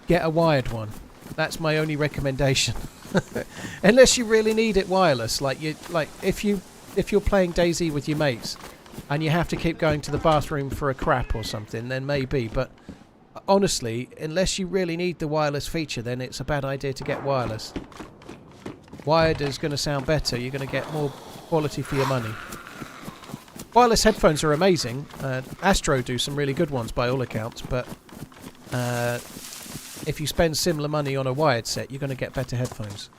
Get a wired one. That's my only recommendation. Unless you really need it wireless, like if you're playing DayZ with your mates and you have to keep going to the bathroom for a crap or something, then maybe, but honestly, unless you really need the wireless feature, then it's a bad idea to get wireless. Wired is going to sound better. You're going to get more quality for your money. Wireless headphones are amazing. Astro do some really good ones by all accounts, but if you spend similar money on a wired set, you're going to get better headphones.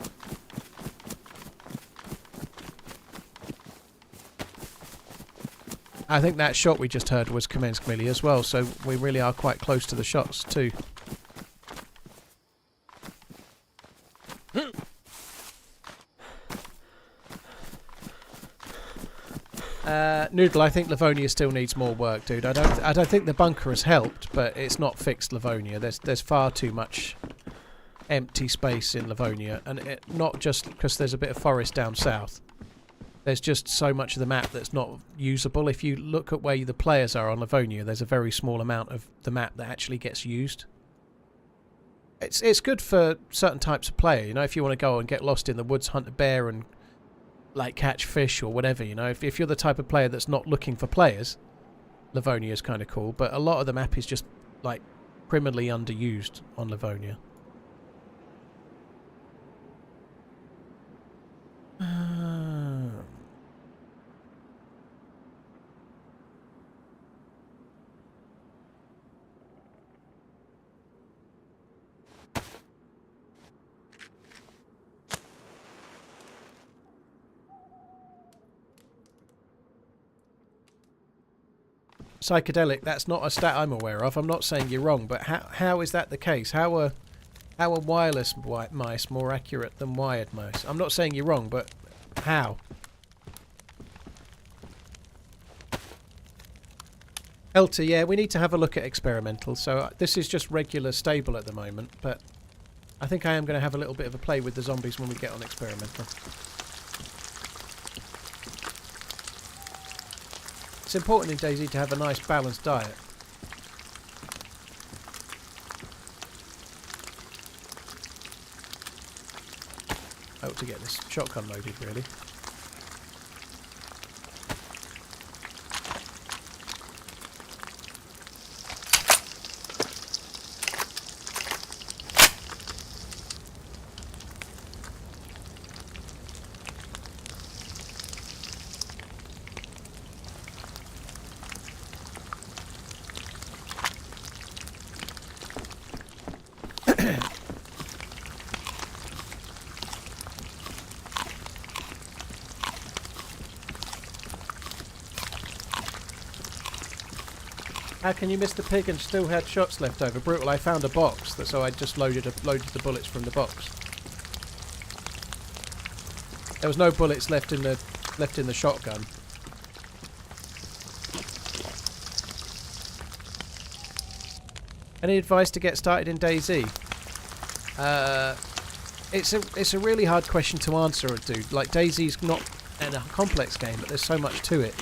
I think that shot we just heard was Kamensk Millie as well, so we really are quite close to the shots too. Noodle, I think Livonia still needs more work, dude. I don't think the bunker has helped, but it's not fixed Livonia. There's far too much empty space in Livonia, and not just because there's a bit of forest down south. There's just so much of the map that's not usable. If you look at where the players are on Livonia, there's a very small amount of the map that actually gets used. It's good for certain types of player, you know, if you want to go and get lost in the woods, hunt a bear and like catch fish or whatever, you know. If you're the type of player that's not looking for players, Livonia is kind of cool, but a lot of the map is just like criminally underused on Livonia. Psychedelic, that's not a stat I'm aware of. I'm not saying you're wrong, but how is that the case? How are wireless mice more accurate than wired mice? I'm not saying you're wrong, but how? Elter, yeah, we need to have a look at experimental. So this is just regular stable at the moment, but I think I am going to have a little bit of a play with the zombies when we get on experimental. It's important in DayZ to have a nice balanced diet. I ought to get this shotgun loaded, really. How can you miss the pig and still had shots left over? Brutal, I found a box, so I just loaded the bullets from the box. There was no bullets left in the shotgun. Any advice to get started in DayZ? It's a really hard question to answer, dude. Like, DayZ's not a complex game, but there's so much to it.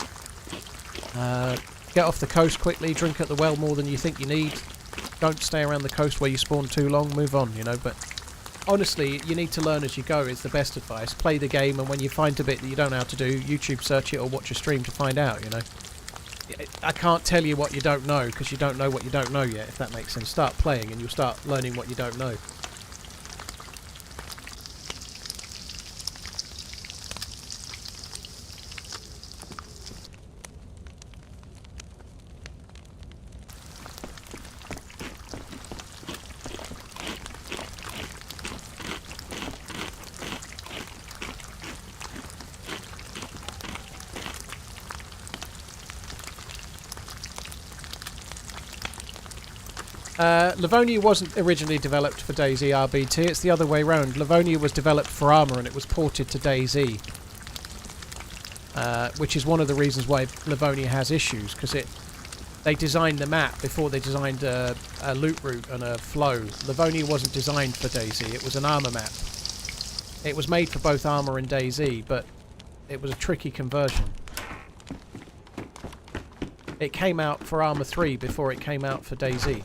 Get off the coast quickly, drink at the well more than you think you need. Don't stay around the coast where you spawn too long, move on, you know. But honestly, you need to learn as you go is the best advice. Play the game, and when you find a bit that you don't know how to do, YouTube search it or watch a stream to find out, you know. I can't tell you what you don't know, because you don't know what you don't know yet, if that makes sense. Start playing and you'll start learning what you don't know. Livonia wasn't originally developed for DayZ RBT, it's the other way round. Livonia was developed for Armour and it was ported to DayZ. Which is one of the reasons why Livonia has issues, because they designed the map before they designed a loot route and a flow. Livonia wasn't designed for DayZ, it was an Armour map. It was made for both Armour and DayZ, but it was a tricky conversion. It came out for Armour 3 before it came out for DayZ.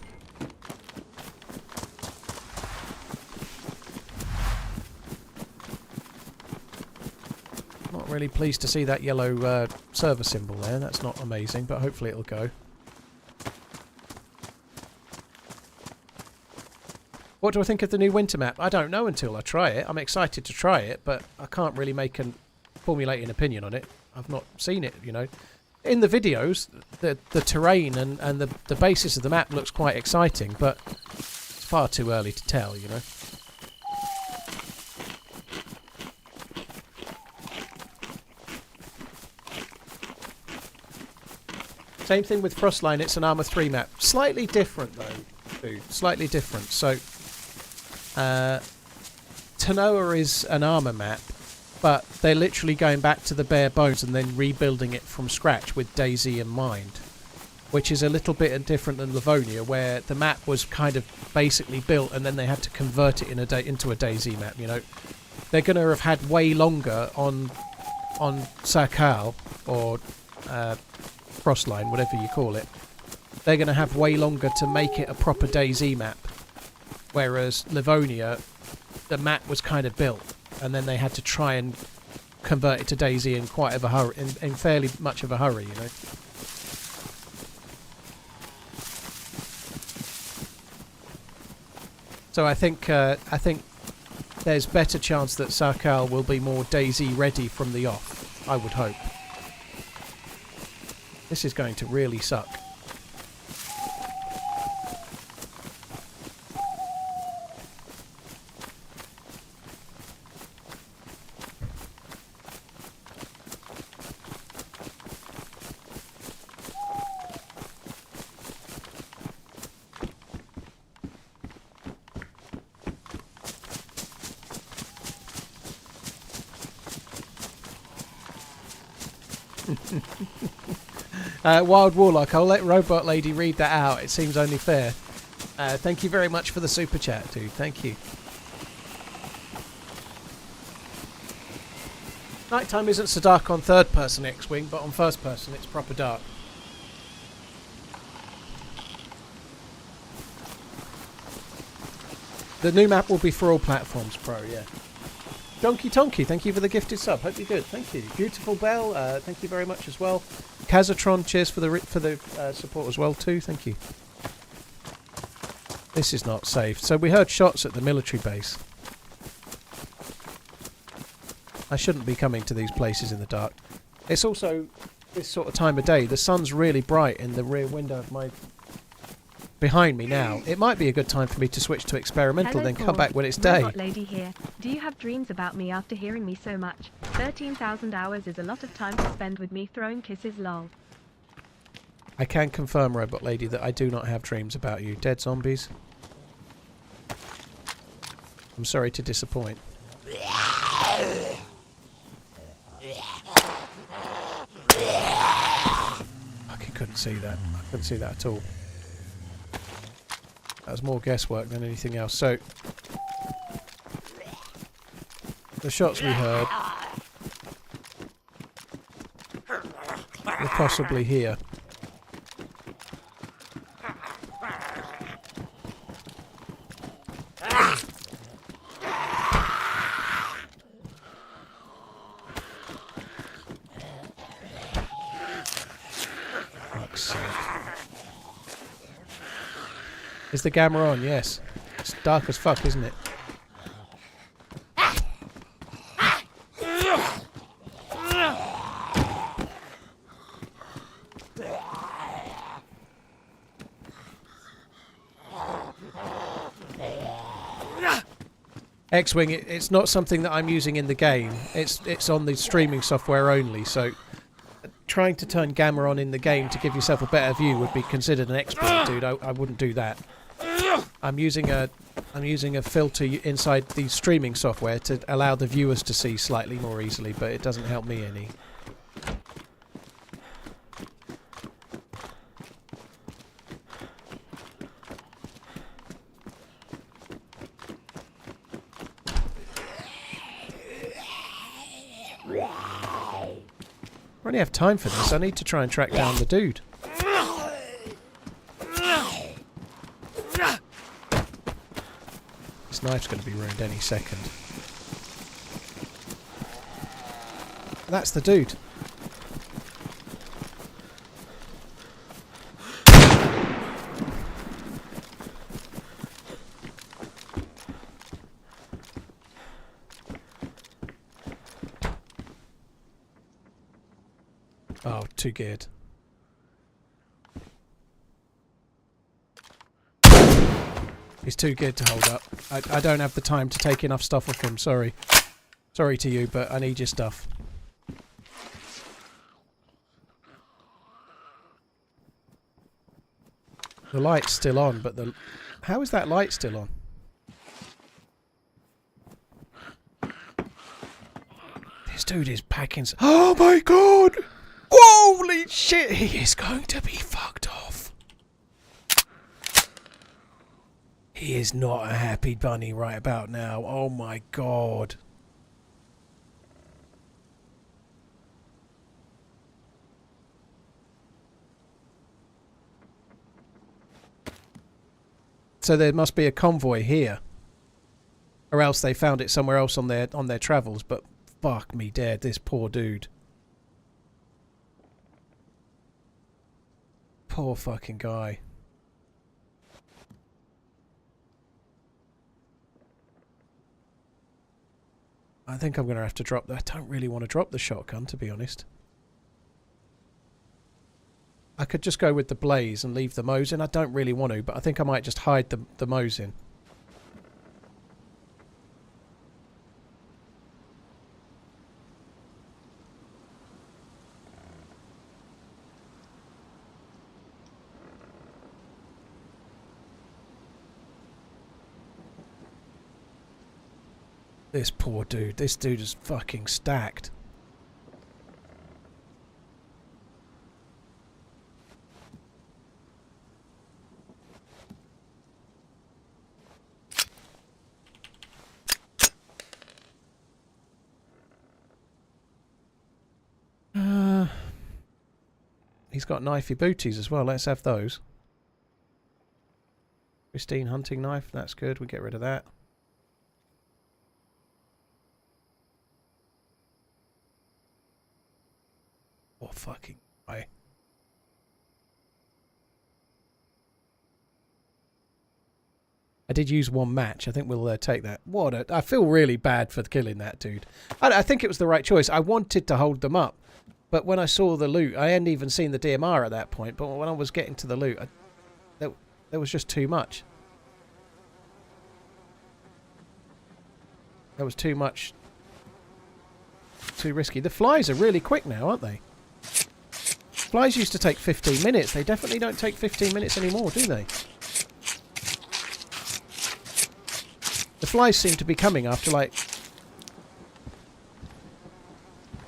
Not really pleased to see that yellow server symbol there. That's not amazing, but hopefully it'll go. What do I think of the new winter map? I don't know until I try it. I'm excited to try it, but I can't really formulate an opinion on it. I've not seen it, you know. In the videos, the terrain and the basis of the map looks quite exciting, but it's far too early to tell, you know. Same thing with Frostline, it's an Armour 3 map. Slightly different though, dude. Slightly different. So, Tanoa is an Armour map, but they're literally going back to the bare bones and then rebuilding it from scratch with DayZ in mind. Which is a little bit different than Livonia, where the map was kind of basically built and then they had to convert it into a DayZ map, you know. They're going to have had way longer on Sakal, or Frostline, whatever you call it. They're going to have way longer to make it a proper DayZ map. Whereas Livonia, the map was kind of built, and then they had to try and convert it to DayZ in quite of a hurry, in fairly much of a hurry, you know. So I think there's better chance that Sakal will be more DayZ ready from the off. I would hope. This is going to really suck. Wild Warlock, I'll let Robot Lady read that out. It seems only fair. Thank you very much for the super chat, dude. Thank you. Nighttime isn't so dark on third person X-Wing, but on first person it's proper dark. The new map will be for all platforms, Pro, yeah. Donkey Tonky, thank you for the gifted sub. Hope you're good. Thank you. Beautiful Bell, thank you very much as well. Kazatron, cheers for the support as well too. Thank you. This is not safe. So we heard shots at the military base. I shouldn't be coming to these places in the dark. It's also this sort of time of day. The sun's really bright in the rear window of my... behind me now. It might be a good time for me to switch to experimental, then come back when it's day. Robot Lady here. Do you have dreams about me after hearing me so much? 13,000 hours is a lot of time to spend with me throwing kisses, lol. I can confirm, Robot Lady, that I do not have dreams about you. Dead zombies. I'm sorry to disappoint. I couldn't see that. I couldn't see that at all. That was more guesswork than anything else. So, the shots we heard were possibly here. Fuck's sake. Is the gamma on? Yes. It's dark as fuck, isn't it? X-Wing, it's not something that I'm using in the game. It's on the streaming software only, so trying to turn gamma on in the game to give yourself a better view would be considered an exploit, dude. I wouldn't do that. I'm using a filter inside the streaming software to allow the viewers to see slightly more easily, but it doesn't help me any. I only have time for this. I need to try and track down the dude. This knife's going to be ruined any second. That's the dude. Oh, too geared. He's too geared to hold up. I don't have the time to take enough stuff off him, sorry. Sorry to you, but I need your stuff. The light's still on, but the... How is that light still on? This dude is packing... Oh my god! Holy shit! He is going to be fucked off. He is not a happy bunny right about now. Oh my god. So there must be a convoy here, or else they found it somewhere else on their travels. But fuck me dead, this poor dude. Poor fucking guy. I think I'm going to have to drop that. I don't really want to drop the shotgun, to be honest. I could just go with the blaze and leave the Mosin. I don't really want to, but I think I might just hide the Mosin. This poor dude. This dude is fucking stacked. He's got knifey booties as well. Let's have those. Pristine hunting knife. That's good. We get rid of that. Oh, fucking guy. I did use one match. I think we'll take that. I feel really bad for killing that dude. I think it was the right choice. I wanted to hold them up. But when I saw the loot, I hadn't even seen the DMR at that point. But when I was getting to the loot, there was just too much. There was too much. Too risky. The flies are really quick now, aren't they? Flies used to take 15 minutes. They definitely don't take 15 minutes anymore, do they? The flies seem to be coming after like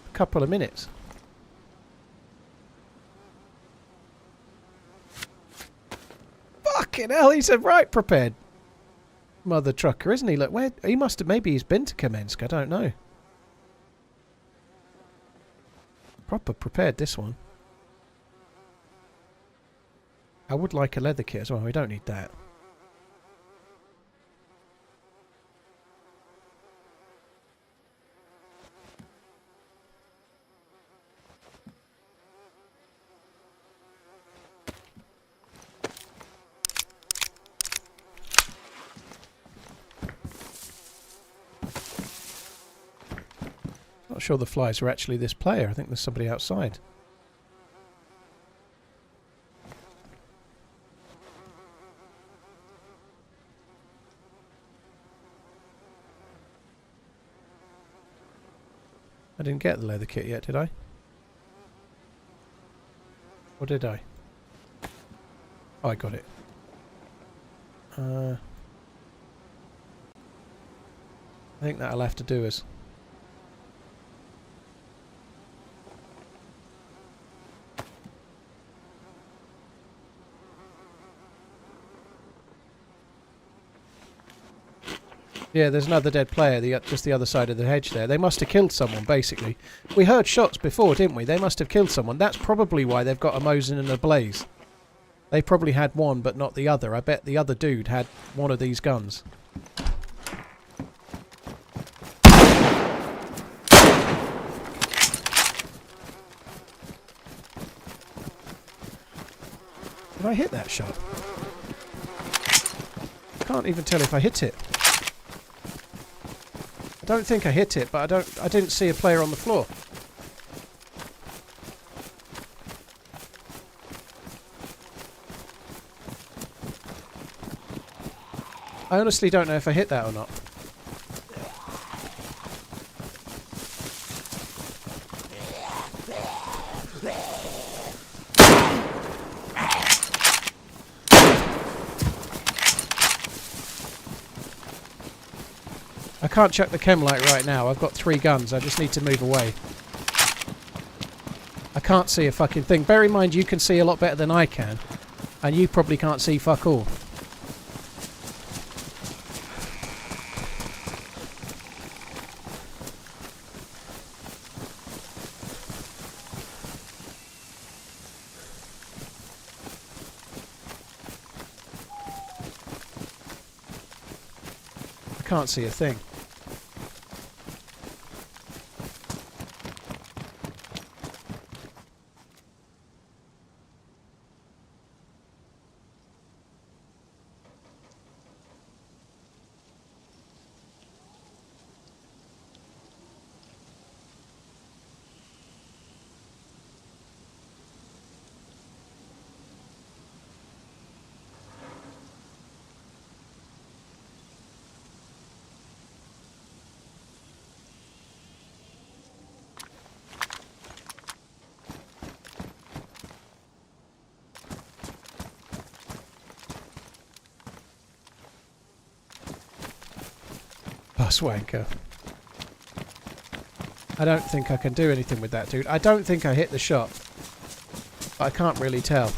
a couple of minutes. Fucking hell, he's a right prepared mother trucker, isn't he? Look, where he must have, maybe he's been to Kamensk, I don't know. Proper prepared, this one. I would like a leather kit as well. We don't need that. Not sure the flies are actually this player. I think there's somebody outside. I didn't get the leather kit yet, did I? Or did I? Oh, I got it. I think that'll have to do us. Yeah, there's another dead player, just the other side of the hedge there. They must have killed someone, basically. We heard shots before, didn't we? They must have killed someone. That's probably why they've got a Mosin and a Blaze. They probably had one, but not the other. I bet the other dude had one of these guns. Did I hit that shot? Can't even tell if I hit it. I don't think I hit it, but I didn't see a player on the floor. I honestly don't know if I hit that or not. I can't chuck the chem light right now. I've got 3 guns. I just need to move away. I can't see a fucking thing. Bear in mind you can see a lot better than I can. And you probably can't see fuck all. I can't see a thing. Swanker. I don't think I can do anything with that, dude. I don't think I hit the shot. But I can't really tell.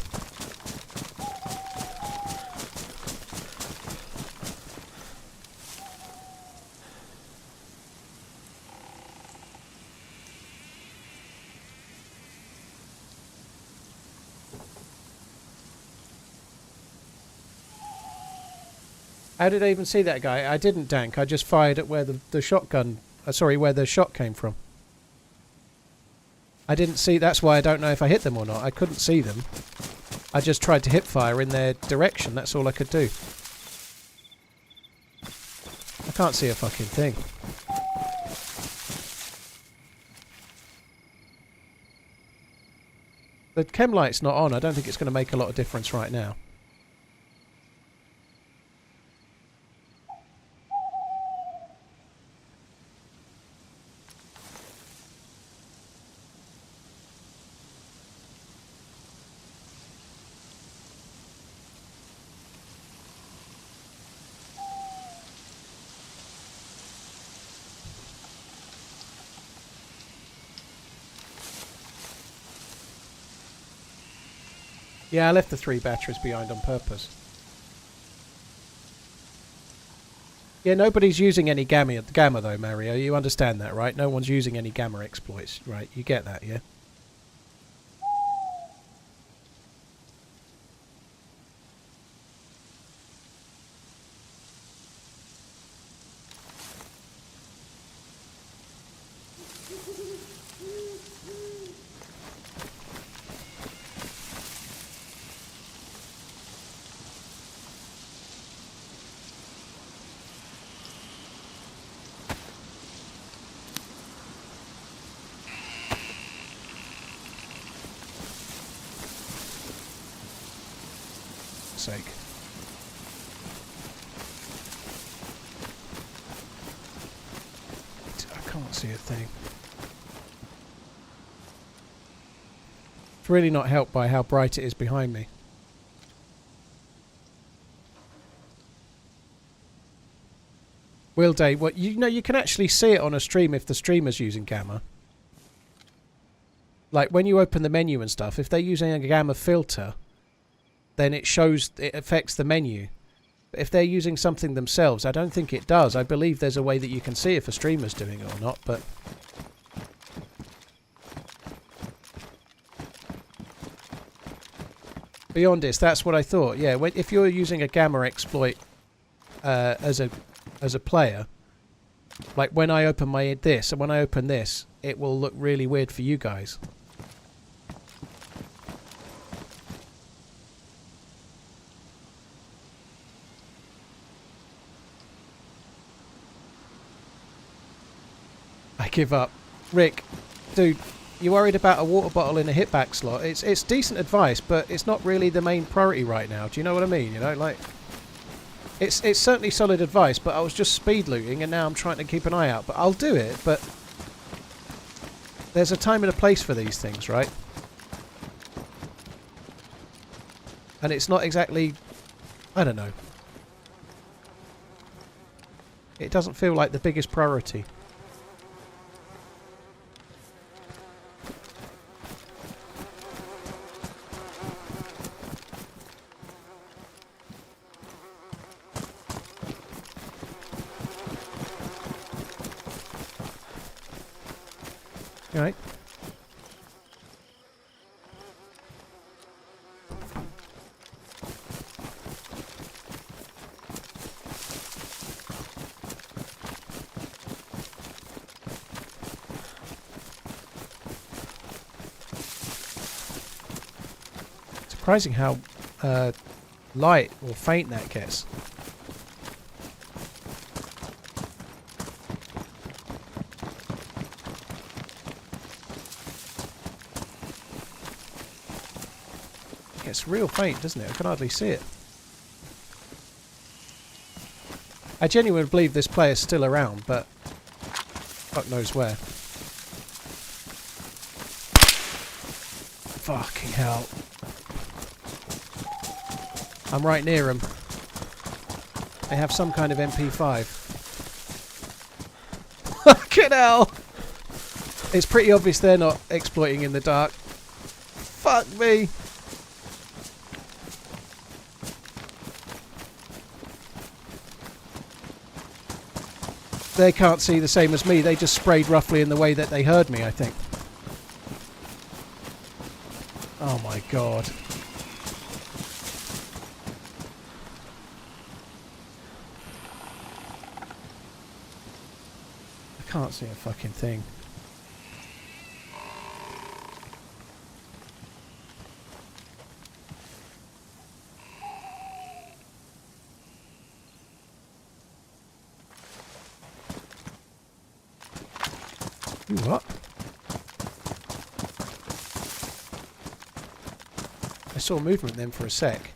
How did I even see that guy? I didn't, Dank. I just fired at where the shotgun... sorry, where the shot came from. I didn't see... That's why I don't know if I hit them or not. I couldn't see them. I just tried to hip fire in their direction. That's all I could do. I can't see a fucking thing. The chem light's not on. I don't think it's going to make a lot of difference right now. Yeah, I left the 3 batteries behind on purpose. Yeah, nobody's using any gamma though, Mario. You understand that, right? No one's using any gamma exploits, right? You get that, yeah? Sake. I can't see a thing. It's really not helped by how bright it is behind me. Will Day, what you know, you can actually see it on a stream if the streamer's using gamma. Like when you open the menu and stuff, if they're using a gamma filter, then it shows, it affects the menu. But if they're using something themselves, I don't think it does. I believe there's a way that you can see if a streamer's doing it or not, but... Beyond this, that's what I thought. Yeah, if you're using a gamma exploit as a player, like when I open this, and when I open this, it will look really weird for you guys. I give up. Rick, dude, you worried about a water bottle in a hitback slot? It's decent advice, but it's not really the main priority right now. Do you know what I mean? You know, like... It's certainly solid advice, but I was just speed looting and now I'm trying to keep an eye out. But I'll do it, but there's a time and a place for these things, right? And it's not exactly... I don't know. It doesn't feel like the biggest priority. Alright. Surprising how light or faint that gets. It's real faint, doesn't it? I can hardly see it. I genuinely believe this player's still around, but fuck knows where. Fucking hell. I'm right near them. They have some kind of MP5. Fucking hell! It's pretty obvious they're not exploiting in the dark. Fuck me! They can't see the same as me. They just sprayed roughly in the way that they heard me, I think. Oh my god. I can't see a fucking thing. You what? I saw movement then for a sec.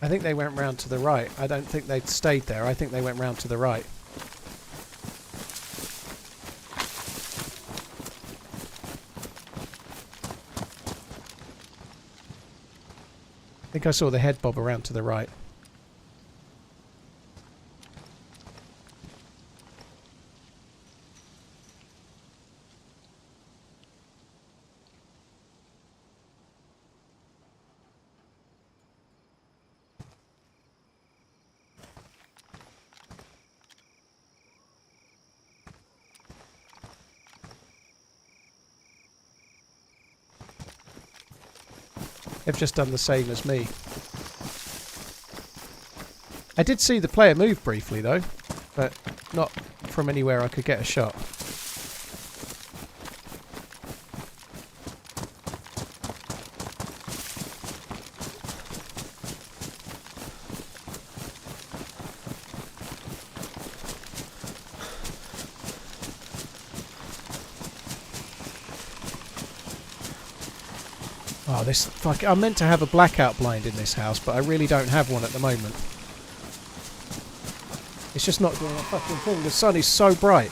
I think they went round to the right. I don't think they stayed there. I think they went round to the right. I think I saw the head bob around to the right. They've just done the same as me. I did see the player move briefly though, but not from anywhere I could get a shot. Oh, this fuck! I'm meant to have a blackout blind in this house, but I really don't have one at the moment. It's just not doing a fucking thing. The sun is so bright.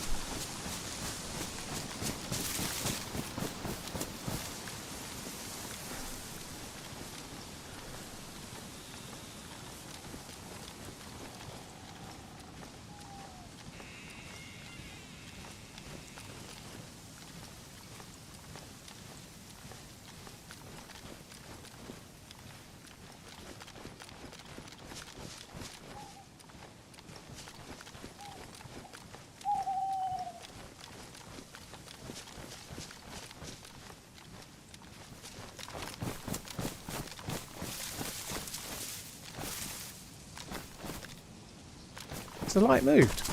The light moved.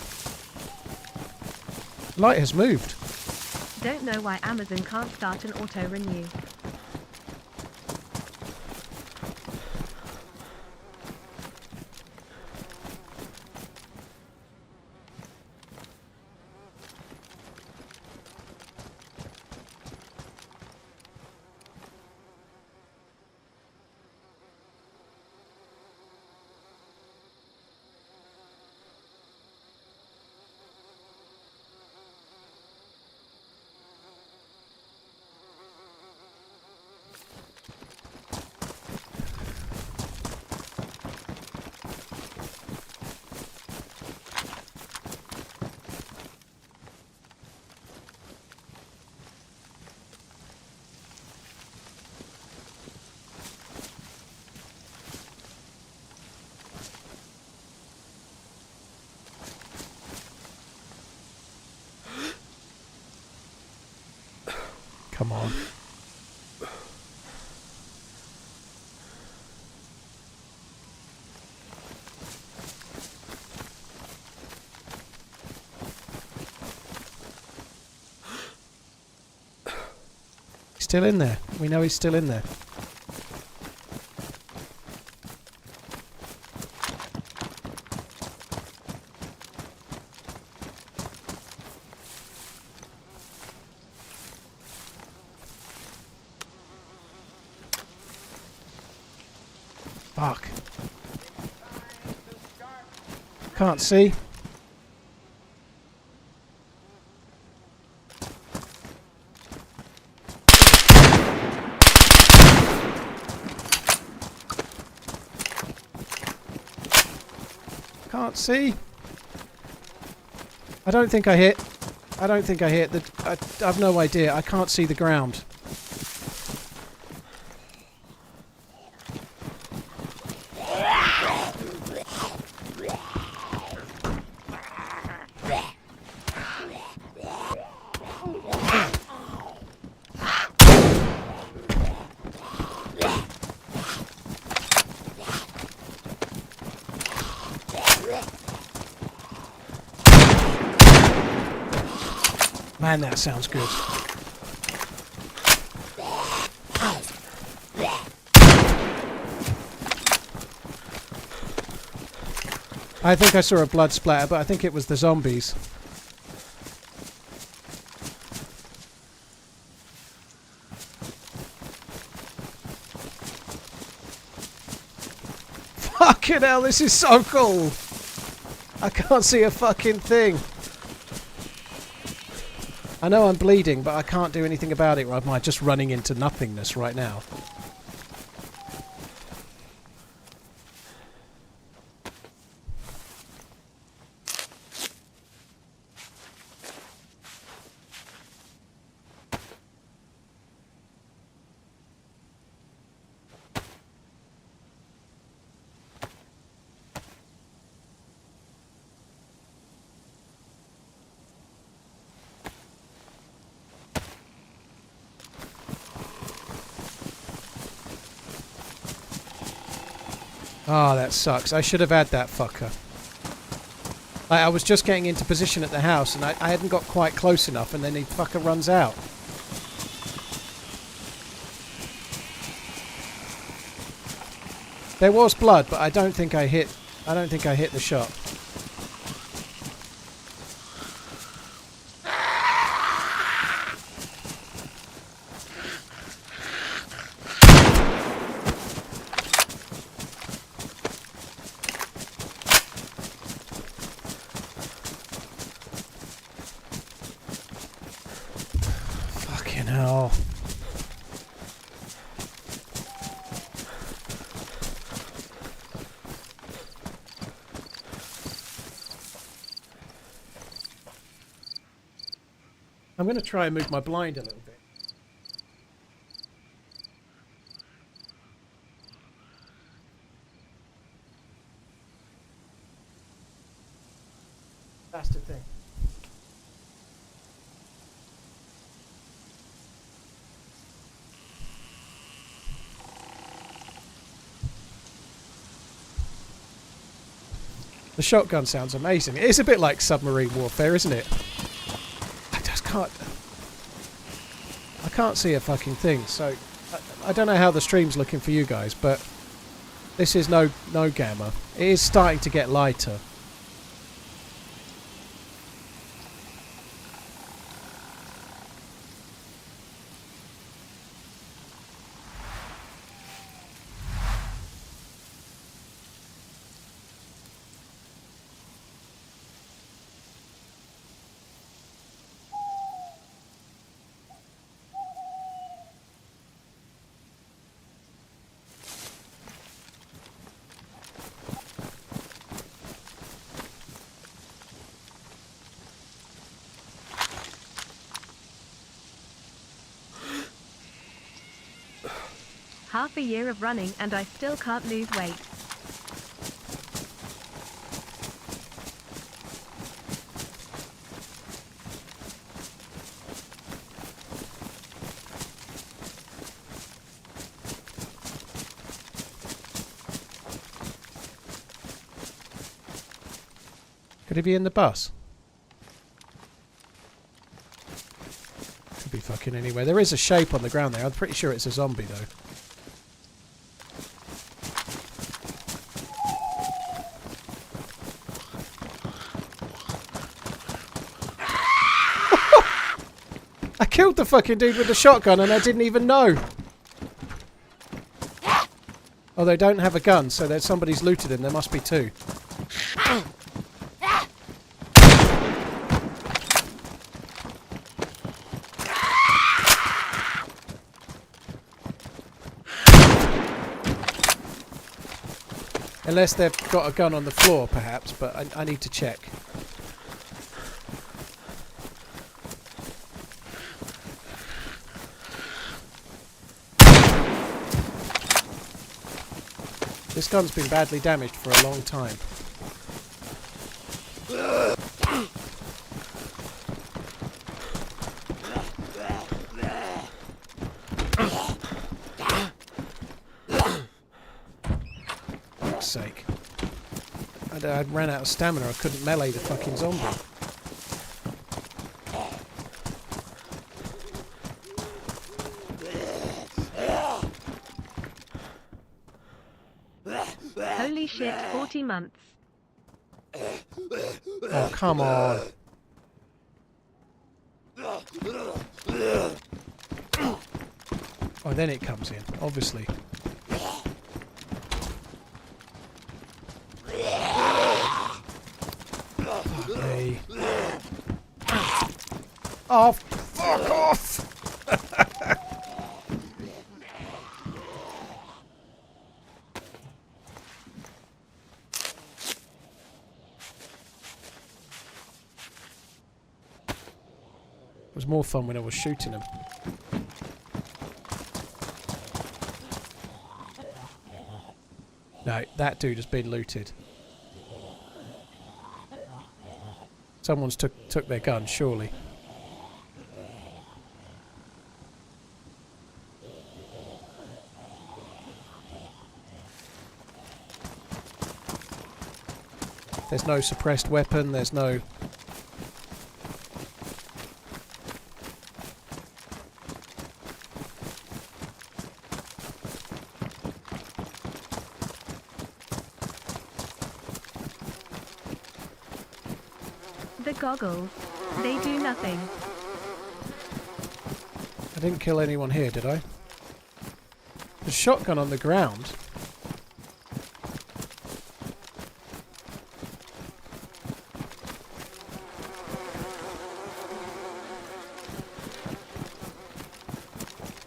The light has moved. Don't know why Amazon can't start an auto renew. Come on. He's still in there. We know he's still in there. Fuck. Can't see. Can't see. I don't think I hit. I don't think I hit. I've no idea. I can't see the ground. Man, that sounds good. I think I saw a blood splatter, but I think it was the zombies. Fucking hell, this is so cool! I can't see a fucking thing. I know I'm bleeding, but I can't do anything about it. Or am I just running into nothingness right now? Oh, that sucks. I should have had that fucker. I was just getting into position at the house and I hadn't got quite close enough and then he fucker runs out. There was blood, but I don't think I hit the shot. I'm going to try and move my blind a little bit. That's the thing. The shotgun sounds amazing. It is a bit like submarine warfare, isn't it? I can't see a fucking thing, so I don't know how the stream's looking for you guys, but this is no gamma. It is starting to get lighter. Half a year of running and I still can't lose weight. Could he be in the bus? Could be fucking anywhere. There is a shape on the ground there. I'm pretty sure it's a zombie though. I killed the fucking dude with the shotgun and I didn't even know. Oh, they don't have a gun, so there's somebody's looted him. There must be two. Unless they've got a gun on the floor, perhaps, but I need to check. This gun's been badly damaged for a long time. For fuck's sake. I ran out of stamina, I couldn't melee the fucking zombie. Holy shit, 40 months. Oh, come on. Oh, then it comes in, obviously. Fuck me. Oh, fuck off! It was more fun when I was shooting them. No, that dude has been looted. Someone's took their gun, surely. There's no suppressed weapon, there's no... The goggles. They do nothing. I didn't kill anyone here, did I? The shotgun on the ground.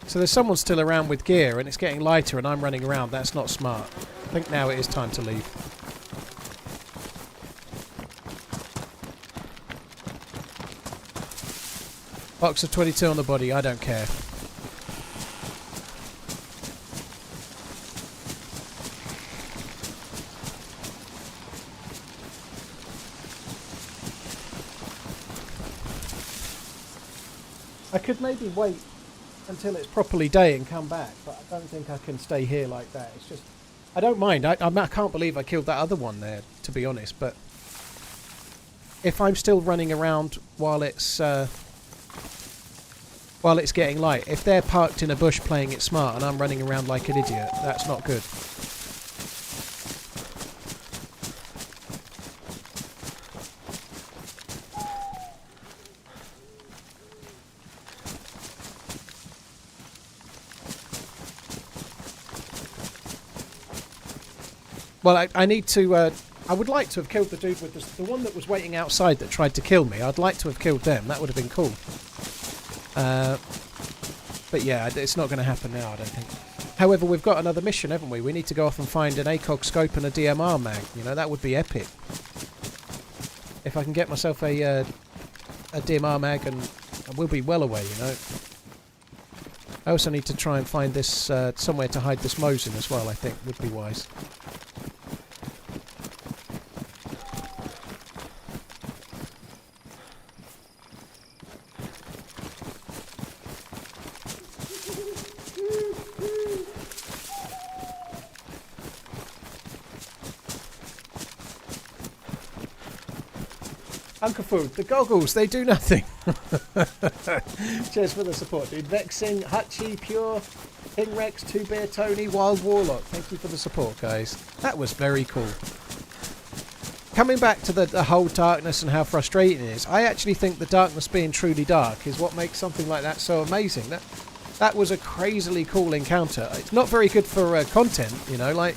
So there's someone still around with gear and it's getting lighter and I'm running around. That's not smart. I think now it is time to leave. Box of 22 on the body, I don't care. I could maybe wait until it's properly day and come back, but I don't think I can stay here like that. It's just... I don't mind. I can't believe I killed that other one there, to be honest, but... If I'm still running around while it's getting light, if they're parked in a bush playing it smart and I'm running around like an idiot, that's not good. Well, I need to... I would like to have killed the dude with the one that was waiting outside that tried to kill me. I'd like to have killed them. That would have been cool. But yeah, it's not going to happen now, I don't think. However, we've got another mission, haven't we? We need to go off and find an ACOG scope and a DMR mag. You know, that would be epic. If I can get myself a DMR mag, and we'll be well away, you know. I also need to try and find this somewhere to hide this Mosin as well, I think, would be wise. Uncle Food, the goggles, they do nothing. Cheers for the support, dude. Vexing, Hutchie, Pure, King Rex, 2 Beer Tony, Wild Warlock. Thank you for the support, guys. That was very cool. Coming back to the whole darkness and how frustrating it is, I actually think the darkness being truly dark is what makes something like that so amazing. That was a crazily cool encounter. It's not very good for content, you know, like,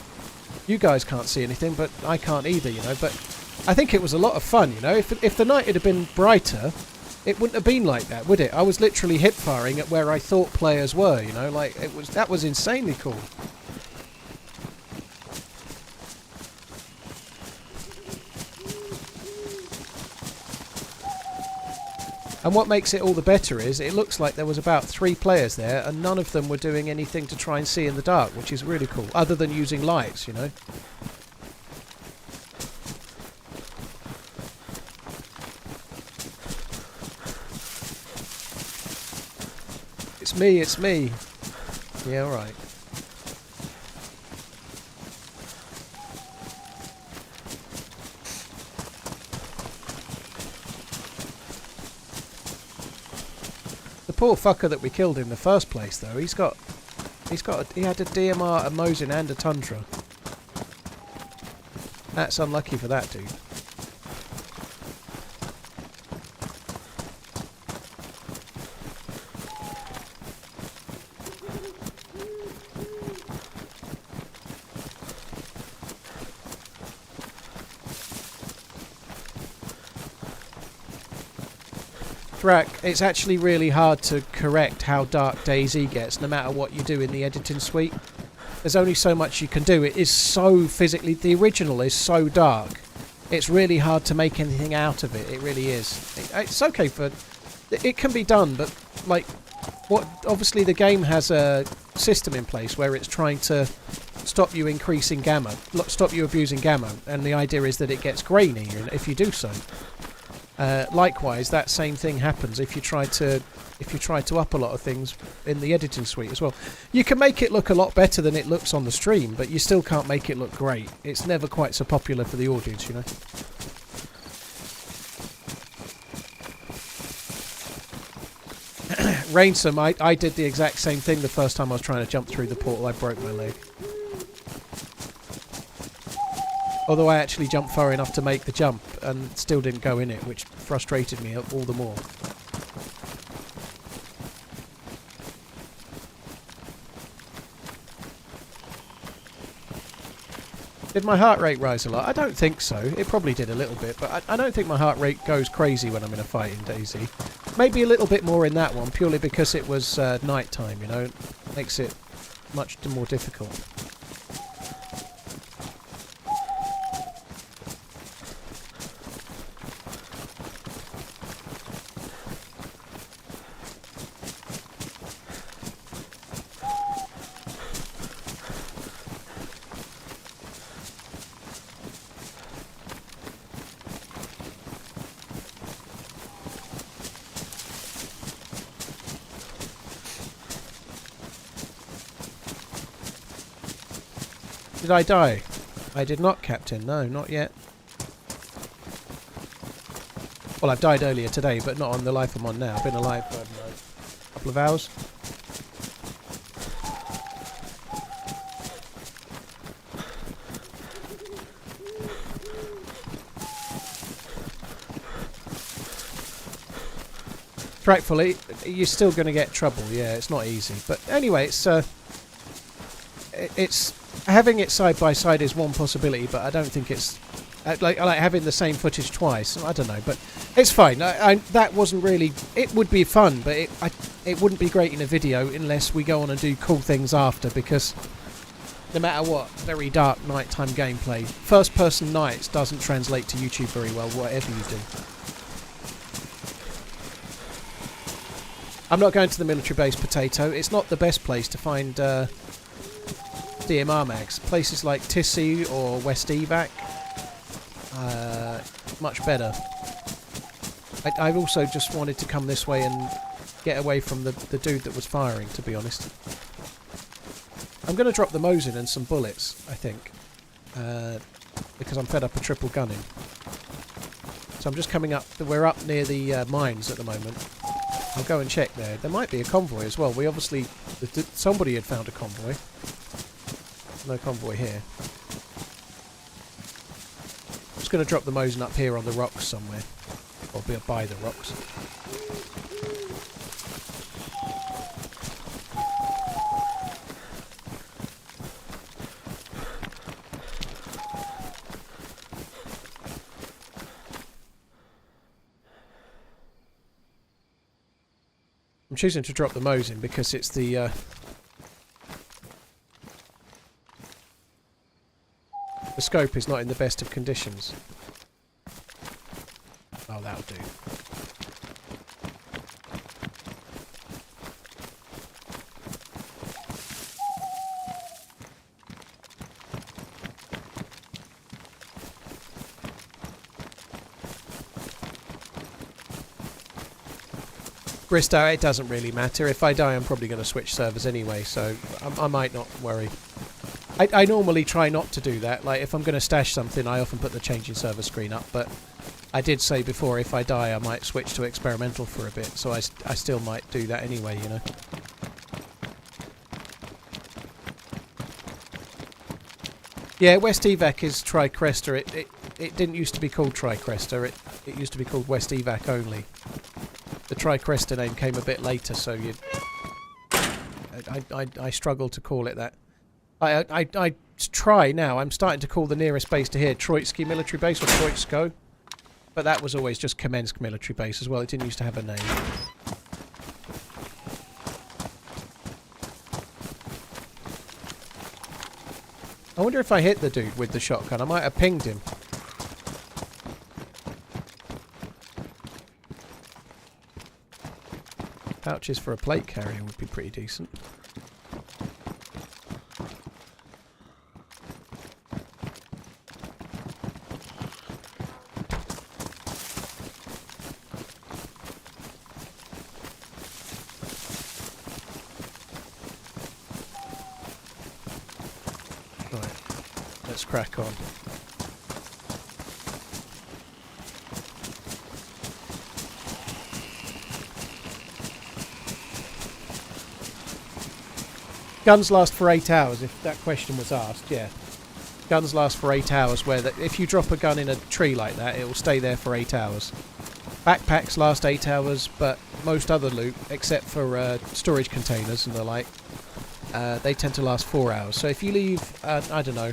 you guys can't see anything, but I can't either, you know, but I think it was a lot of fun, you know. If the night had been brighter, it wouldn't have been like that, would it? I was literally hip firing at where I thought players were, you know, like, that was insanely cool. And what makes it all the better is it looks like there was about 3 players there and none of them were doing anything to try and see in the dark, which is really cool, other than using lights, you know. It's me. Yeah, alright. The poor fucker that we killed in the first place, though, he had a DMR, a Mosin and a Tundra. That's unlucky for that dude. It's actually really hard to correct how dark DayZ gets, no matter what you do in the editing suite. There's only so much you can do. It is so physically... The original is so dark. It's really hard to make anything out of it. It really is. It's okay for... It can be done, but, like... Obviously, the game has a system in place where it's trying to stop you increasing gamma. Stop you abusing gamma. And the idea is that it gets grainy if you do so. Likewise, that same thing happens if you try to up a lot of things in the editing suite as well. You can make it look a lot better than it looks on the stream, but you still can't make it look great. It's never quite so popular for the audience, you know. Rainsome, I did the exact same thing the first time I was trying to jump through the portal. I broke my leg. Although I actually jumped far enough to make the jump and still didn't go in it, which frustrated me all the more. Did my heart rate rise a lot? I don't think so. It probably did a little bit, but I don't think my heart rate goes crazy when I'm in a fight in DayZ. Maybe a little bit more in that one, purely because it was night time, you know. It makes it much more difficult. Did I die? I did not, Captain. No, not yet. Well, I've died earlier today, but not on the life I'm on now. I've been alive for, I don't know, a couple of hours. Frightfully, you're still going to get trouble. Yeah, it's not easy. But anyway, it's having it side by side is one possibility, but I don't think it's like having the same footage twice. I don't know, but it's fine. That wasn't really. It would be fun, but it wouldn't be great in a video unless we go on and do cool things after. Because no matter what, very dark nighttime gameplay, first-person nights doesn't translate to YouTube very well. Whatever you do. I'm not going to the military base, Potato. It's not the best place to find DMR mags. Places like Tissy or West Evac, much better. I also just wanted to come this way and get away from the dude that was firing, to be honest. I'm going to drop the Mosin and some bullets, I think, because I'm fed up of triple gunning. So I'm just coming up. We're up near the mines at the moment. I'll go and check there. There might be a convoy as well. We obviously... Somebody had found a convoy. No convoy here. I'm just going to drop the Mosin up here on the rocks somewhere. Or by the rocks. I'm choosing to drop the Mosin because it's the scope is not in the best of conditions. Oh, that'll do. Bristow, it doesn't really matter. If I die, I'm probably going to switch servers anyway, so I might not worry. I normally try not to do that. Like, if I'm going to stash something, I often put the changing server screen up, but I did say before, if I die, I might switch to experimental for a bit, so I still might do that anyway, you know. Yeah, West Evac is Tricresta. It didn't used to be called Tricresta. It used to be called West Evac only. The Tricresta name came a bit later, so I struggle to call it that. I try now. I'm starting to call the nearest base to here Troitsky Military Base or Troitsko, but that was always just Kamensk Military Base as well. It didn't used to have a name. I wonder if I hit the dude with the shotgun. I might have pinged him. Pouches for a plate carrier would be pretty decent. Right, let's crack on. Guns last for 8 hours, if that question was asked, yeah. Guns last for 8 hours, where if you drop a gun in a tree like that, it will stay there for 8 hours. Backpacks last 8 hours, but most other loot, except for storage containers and the like, they tend to last 4 hours. So if you leave, I don't know,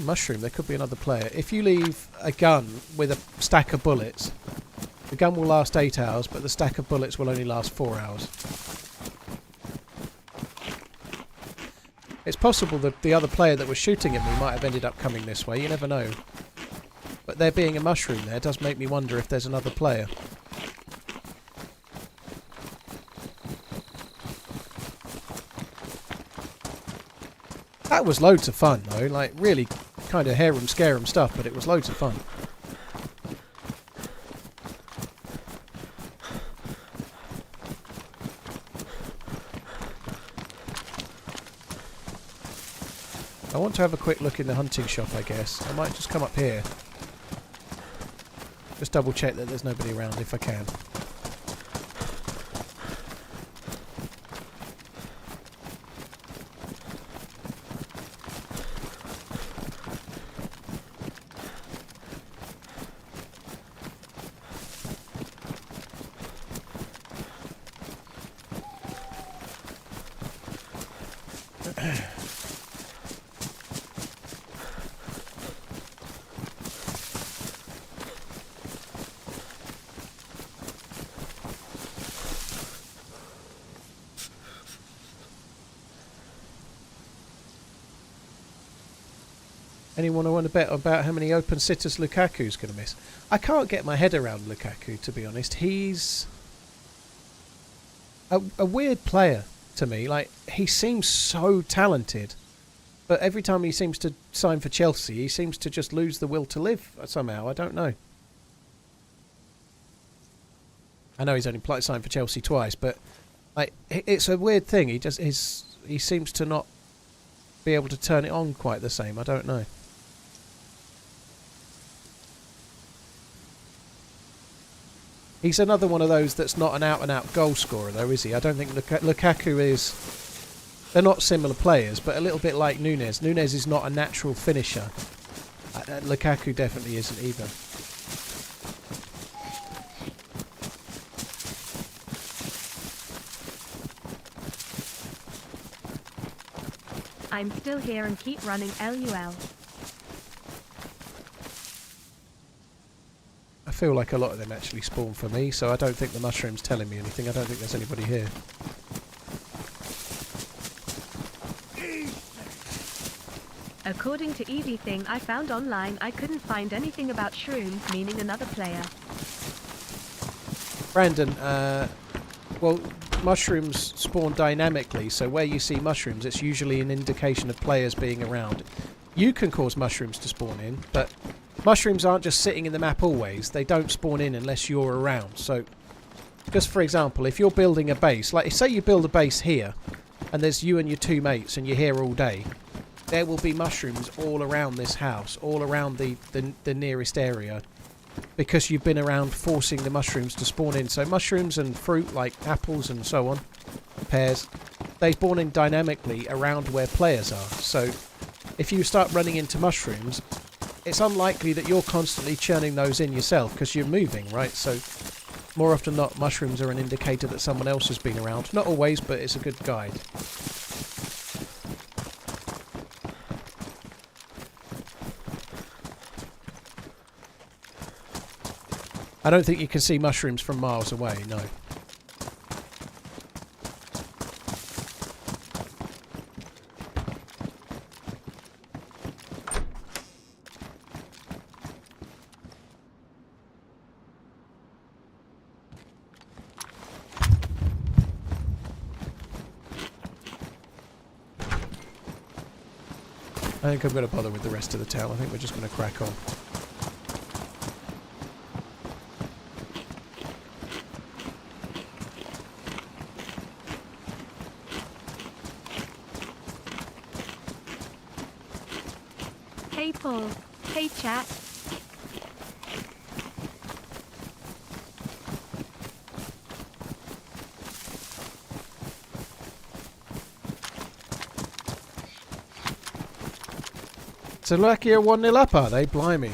mushroom, there could be another player. If you leave a gun with a stack of bullets, the gun will last 8 hours, but the stack of bullets will only last 4 hours. It's possible that the other player that was shooting at me might have ended up coming this way, you never know. But there being a mushroom there does make me wonder if there's another player. That was loads of fun though, like really kind of harum scarum stuff, but it was loads of fun. I want to have a quick look in the hunting shop, I guess. I might just come up here. Just double check that there's nobody around if I can. Anyone want to bet about how many open sitters Lukaku's going to miss? I can't get my head around Lukaku, to be honest. He's a weird player to me. Like, he seems so talented, but every time he seems to sign for Chelsea, he seems to just lose the will to live somehow. I don't know. I know he's only signed for Chelsea twice, but like, it's a weird thing. He seems to not be able to turn it on quite the same. I don't know. He's another one of those that's not an out-and-out goal scorer, though, is he? I don't think Lukaku is... They're not similar players, but a little bit like Nunes. Nunes is not a natural finisher. Lukaku definitely isn't either. I'm still here and keep running LUL. I feel like a lot of them actually spawn for me, so I don't think the mushroom's telling me anything. I don't think there's anybody here. According to everything I found online, I couldn't find anything about shrooms, meaning another player. Brandon, well, mushrooms spawn dynamically, so where you see mushrooms, it's usually an indication of players being around. You can cause mushrooms to spawn in, but mushrooms aren't just sitting in the map always. They don't spawn in unless you're around. So, just for example, if you're building a base, like say you build a base here, and there's you and your two mates, and you're here all day, there will be mushrooms all around this house, all around the nearest area, because you've been around forcing the mushrooms to spawn in. So mushrooms and fruit like apples and so on, pears, they spawn in dynamically around where players are. So if you start running into mushrooms, it's unlikely that you're constantly churning those in yourself because you're moving, right? So more often than not, mushrooms are an indicator that someone else has been around. Not always, but it's a good guide. I don't think you can see mushrooms from miles away, no. I think I'm going to bother with the rest of the town. I think we're just going to crack on. Hey Paul. Hey chat. So lucky are 1-0 up, are they? Blimey.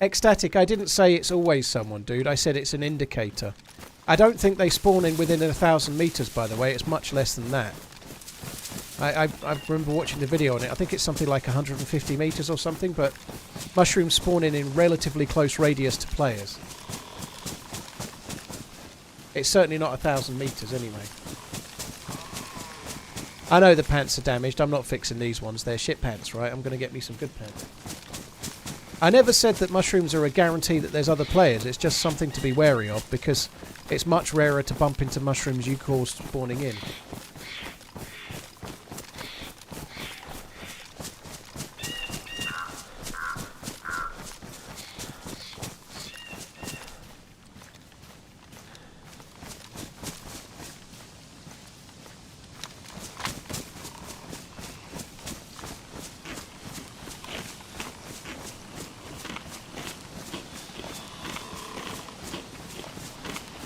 Ecstatic, I didn't say it's always someone, dude. I said it's an indicator. I don't think they spawn in within 1,000 meters, by the way. It's much less than that. I remember watching the video on it. I think it's something like 150 meters or something, but mushrooms spawn in relatively close radius to players. It's certainly not 1,000 meters anyway. I know the pants are damaged. I'm not fixing these ones. They're shit pants, right? I'm going to get me some good pants. I never said that mushrooms are a guarantee that there's other players. It's just something to be wary of, because it's much rarer to bump into mushrooms you caused spawning in.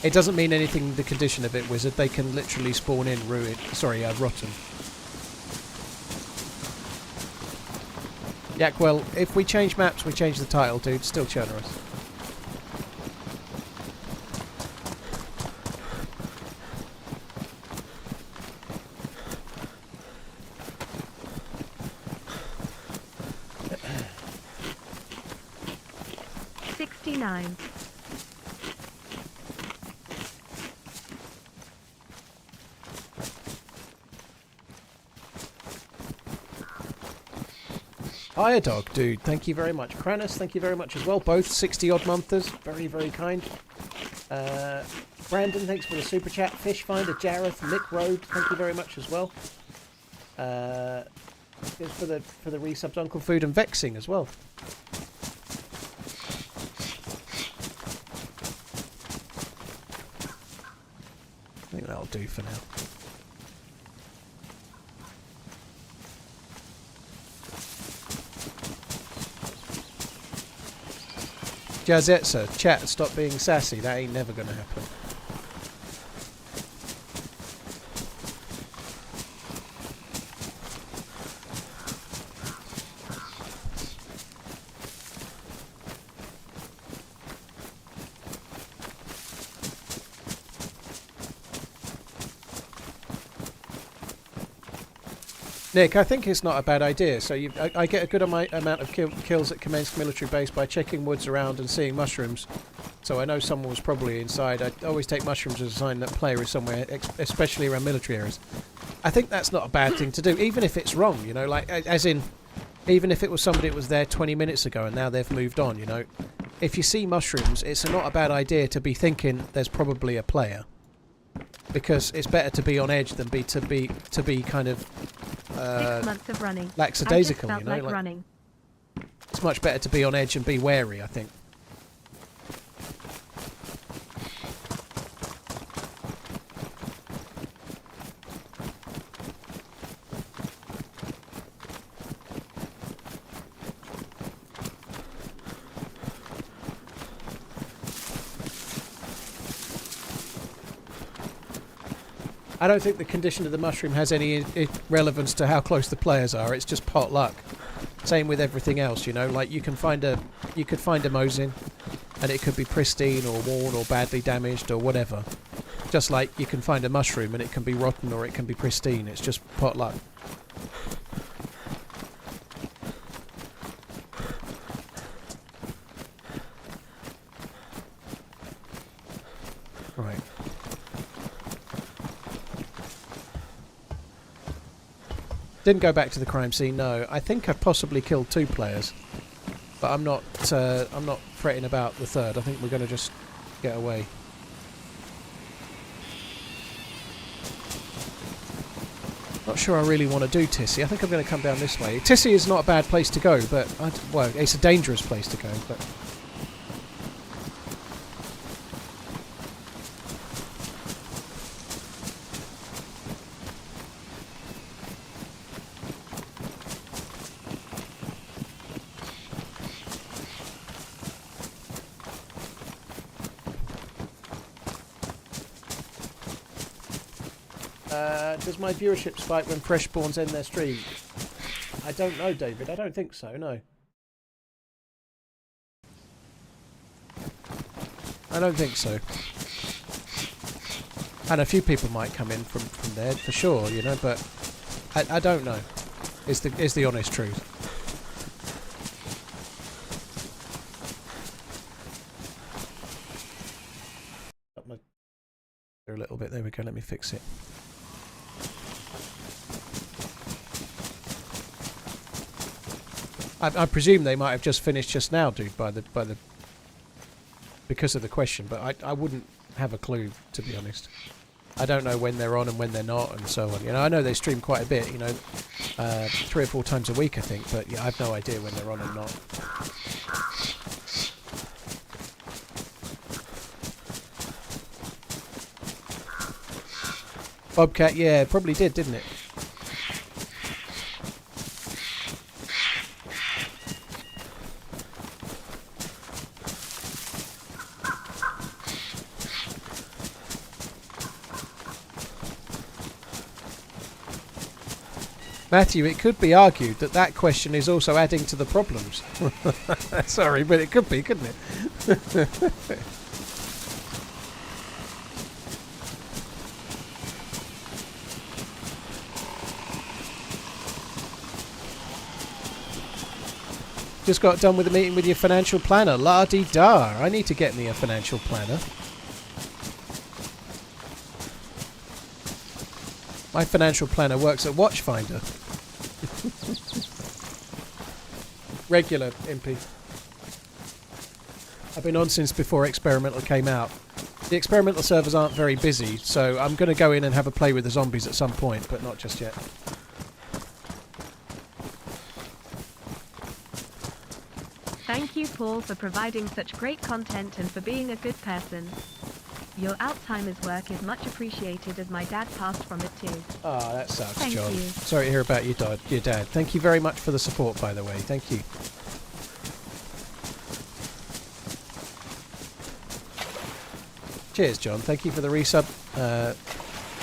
It doesn't mean anything, the condition of it, Wizard. They can literally spawn in rotten. Yak, well, if we change maps, we change the title, dude. Still Chernarus. $69. Hiya dog, dude. Thank you very much. Chernarus, thank you very much as well. Both 60-odd monthers. Very, very kind. Brandon, thanks for the super chat. Fishfinder, Jareth, Mick Road, thank you very much as well. For the resubs, Uncle Food and Vexing as well. that'll do for now. Jazetsa, chat, stop being sassy. That ain't never gonna happen. Nick, I think it's not a bad idea. So I get a good amount of kills at Kamensk military base by checking woods around and seeing mushrooms. So I know someone was probably inside. I always take mushrooms as a sign that player is somewhere, especially around military areas. I think that's not a bad thing to do, even if it's wrong, you know, like, as in, even if it was somebody that was there 20 minutes ago and now they've moved on, you know. If you see mushrooms, it's not a bad idea to be thinking there's probably a player. Because it's better to be on edge than to be kind of 6 months of running. Lackadaisical, I just felt you know. like running. It's much better to be on edge and be wary, I think. I don't think the condition of the mushroom has any relevance to how close the players are. It's just pot luck. Same with everything else, you know. Like you could find a Mosin, and it could be pristine or worn or badly damaged or whatever. Just like you can find a mushroom and it can be rotten or it can be pristine. It's just pot luck. Right. Didn't go back to the crime scene, no. I think I possibly killed 2 players, but I'm not fretting about the third. I think we're going to just get away. Not sure I really want to do Tissy. I think I'm going to come down this way. Tissy is not a bad place to go, but well, it's a dangerous place to go. But does my viewership spike when fresh spawns end their stream? I don't know, David. I don't think so, no. I don't think so. And a few people might come in from there, for sure, you know, but I don't know. Is the honest truth. Up my a little bit. There we go. Let me fix it. I presume they might have just finished just now, dude, because of the question, but I wouldn't have a clue, to be honest. I don't know when they're on and when they're not, and so on. You know, I know they stream quite a bit, you know, 3 or 4 times a week, I think, but yeah, I have no idea when they're on and not. Bobcat, yeah, it probably did, didn't it? Matthew, it could be argued that that question is also adding to the problems. Sorry, but it could be, couldn't it? Just got done with a meeting with your financial planner. La-dee-da. I need to get me a financial planner. My financial planner works at Watchfinder. Regular, Impy. I've been on since before Experimental came out. The Experimental servers aren't very busy, so I'm going to go in and have a play with the zombies at some point, but not just yet. Thank you, Paul, for providing such great content and for being a good person. Your Alzheimer's work is much appreciated as my dad passed from it too. Oh, that sucks, Thank John. you. Sorry to hear about your dad. Thank you very much for the support, by the way. Thank you. Cheers, John. Thank you for the resub.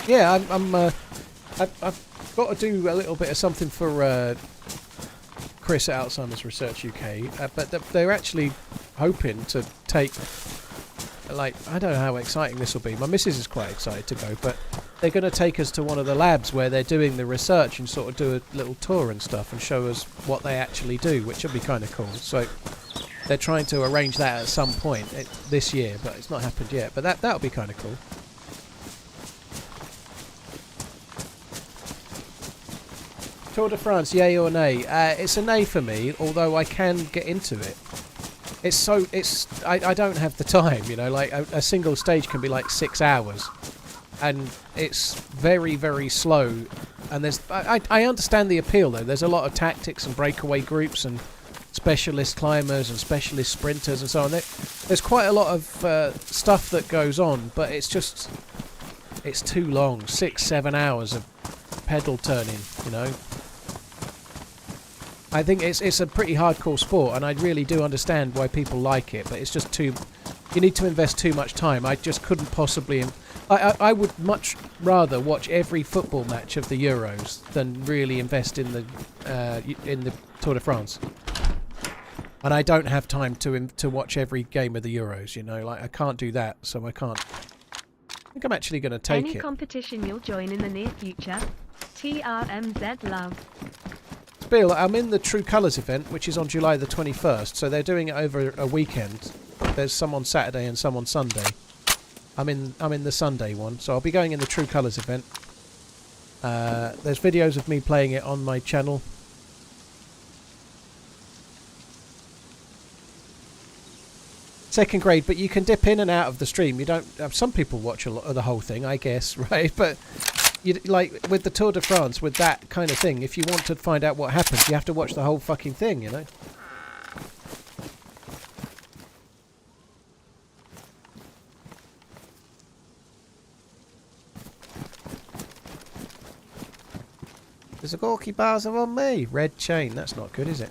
Yeah, I've got to do a little bit of something for Chris at Alzheimer's Research UK, but they're actually hoping to take, like, I don't know how exciting this will be. My missus is quite excited to go, but they're going to take us to one of the labs where they're doing the research and sort of do a little tour and stuff and show us what they actually do, which will be kind of cool. So they're trying to arrange that at some point this year, but it's not happened yet. But that'll be kind of cool. Tour de France, yay or nay? It's a nay for me, although I can get into it. I don't have the time, you know, like a single stage can be like 6 hours. And it's very, very slow. And I understand the appeal though. There's a lot of tactics and breakaway groups and specialist climbers and specialist sprinters and so on. There's quite a lot of stuff that goes on, but it's too long. 6-7 hours of pedal turning, you know. I think it's a pretty hardcore sport, and I really do understand why people like it, but it's just you need to invest too much time. I just couldn't possibly. I would much rather watch every football match of the Euros than really invest in the Tour de France. And I don't have time to watch every game of the Euros, you know, like I can't do that, so I can't. I think I'm actually going to take it. Any competition you'll join in the near future? TRMZ love. Bill, I'm in the True Colours event, which is on July the 21st, so they're doing it over a weekend. There's some on Saturday and some on Sunday. I'm in the Sunday one, so I'll be going in the True Colours event. There's videos of me playing it on my channel. Second grade, but you can dip in and out of the stream. You don't. Some people watch a lot of the whole thing, I guess, right? But like with the Tour de France, with that kind of thing, if you want to find out what happens, you have to watch the whole fucking thing, you know. There's a Gorky Bowser on me. Red chain. That's not good, is it?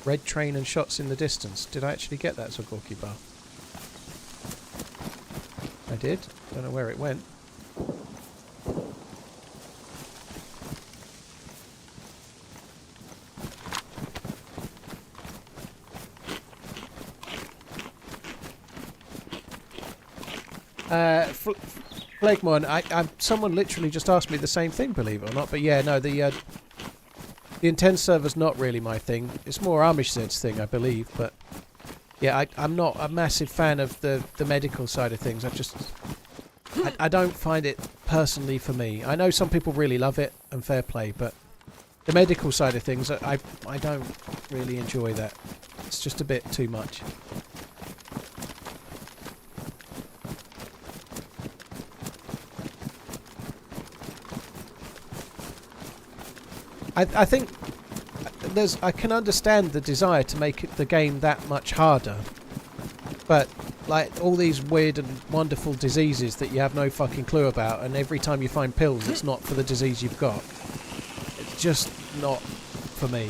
Red train and shots in the distance. Did I actually get that Zagorki bar? I did. Don't know where it went. Phlegmon, someone literally just asked me the same thing, believe it or not. But yeah, no, the intense server's not really my thing. It's more ArmishZ's thing, I believe. But yeah, I'm not a massive fan of the medical side of things. I don't find it personally for me. I know some people really love it, and fair play, but the medical side of things, I don't really enjoy that. It's just a bit too much. I think I can understand the desire to make the game that much harder, but like all these weird and wonderful diseases that you have no fucking clue about, and every time you find pills it's not for the disease you've got. It's just not for me.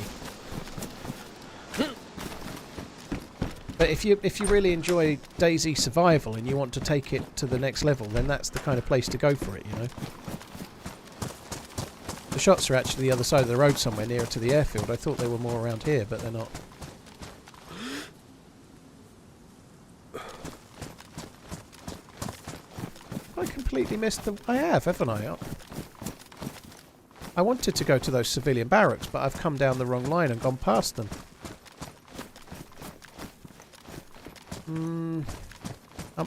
But if you really enjoy DayZ survival and you want to take it to the next level, then that's the kind of place to go for it, you know. The shots are actually the other side of the road somewhere nearer to the airfield. I thought they were more around here, but they're not. I completely missed them. I have, haven't I? I wanted to go to those civilian barracks, but I've come down the wrong line and gone past them. I'm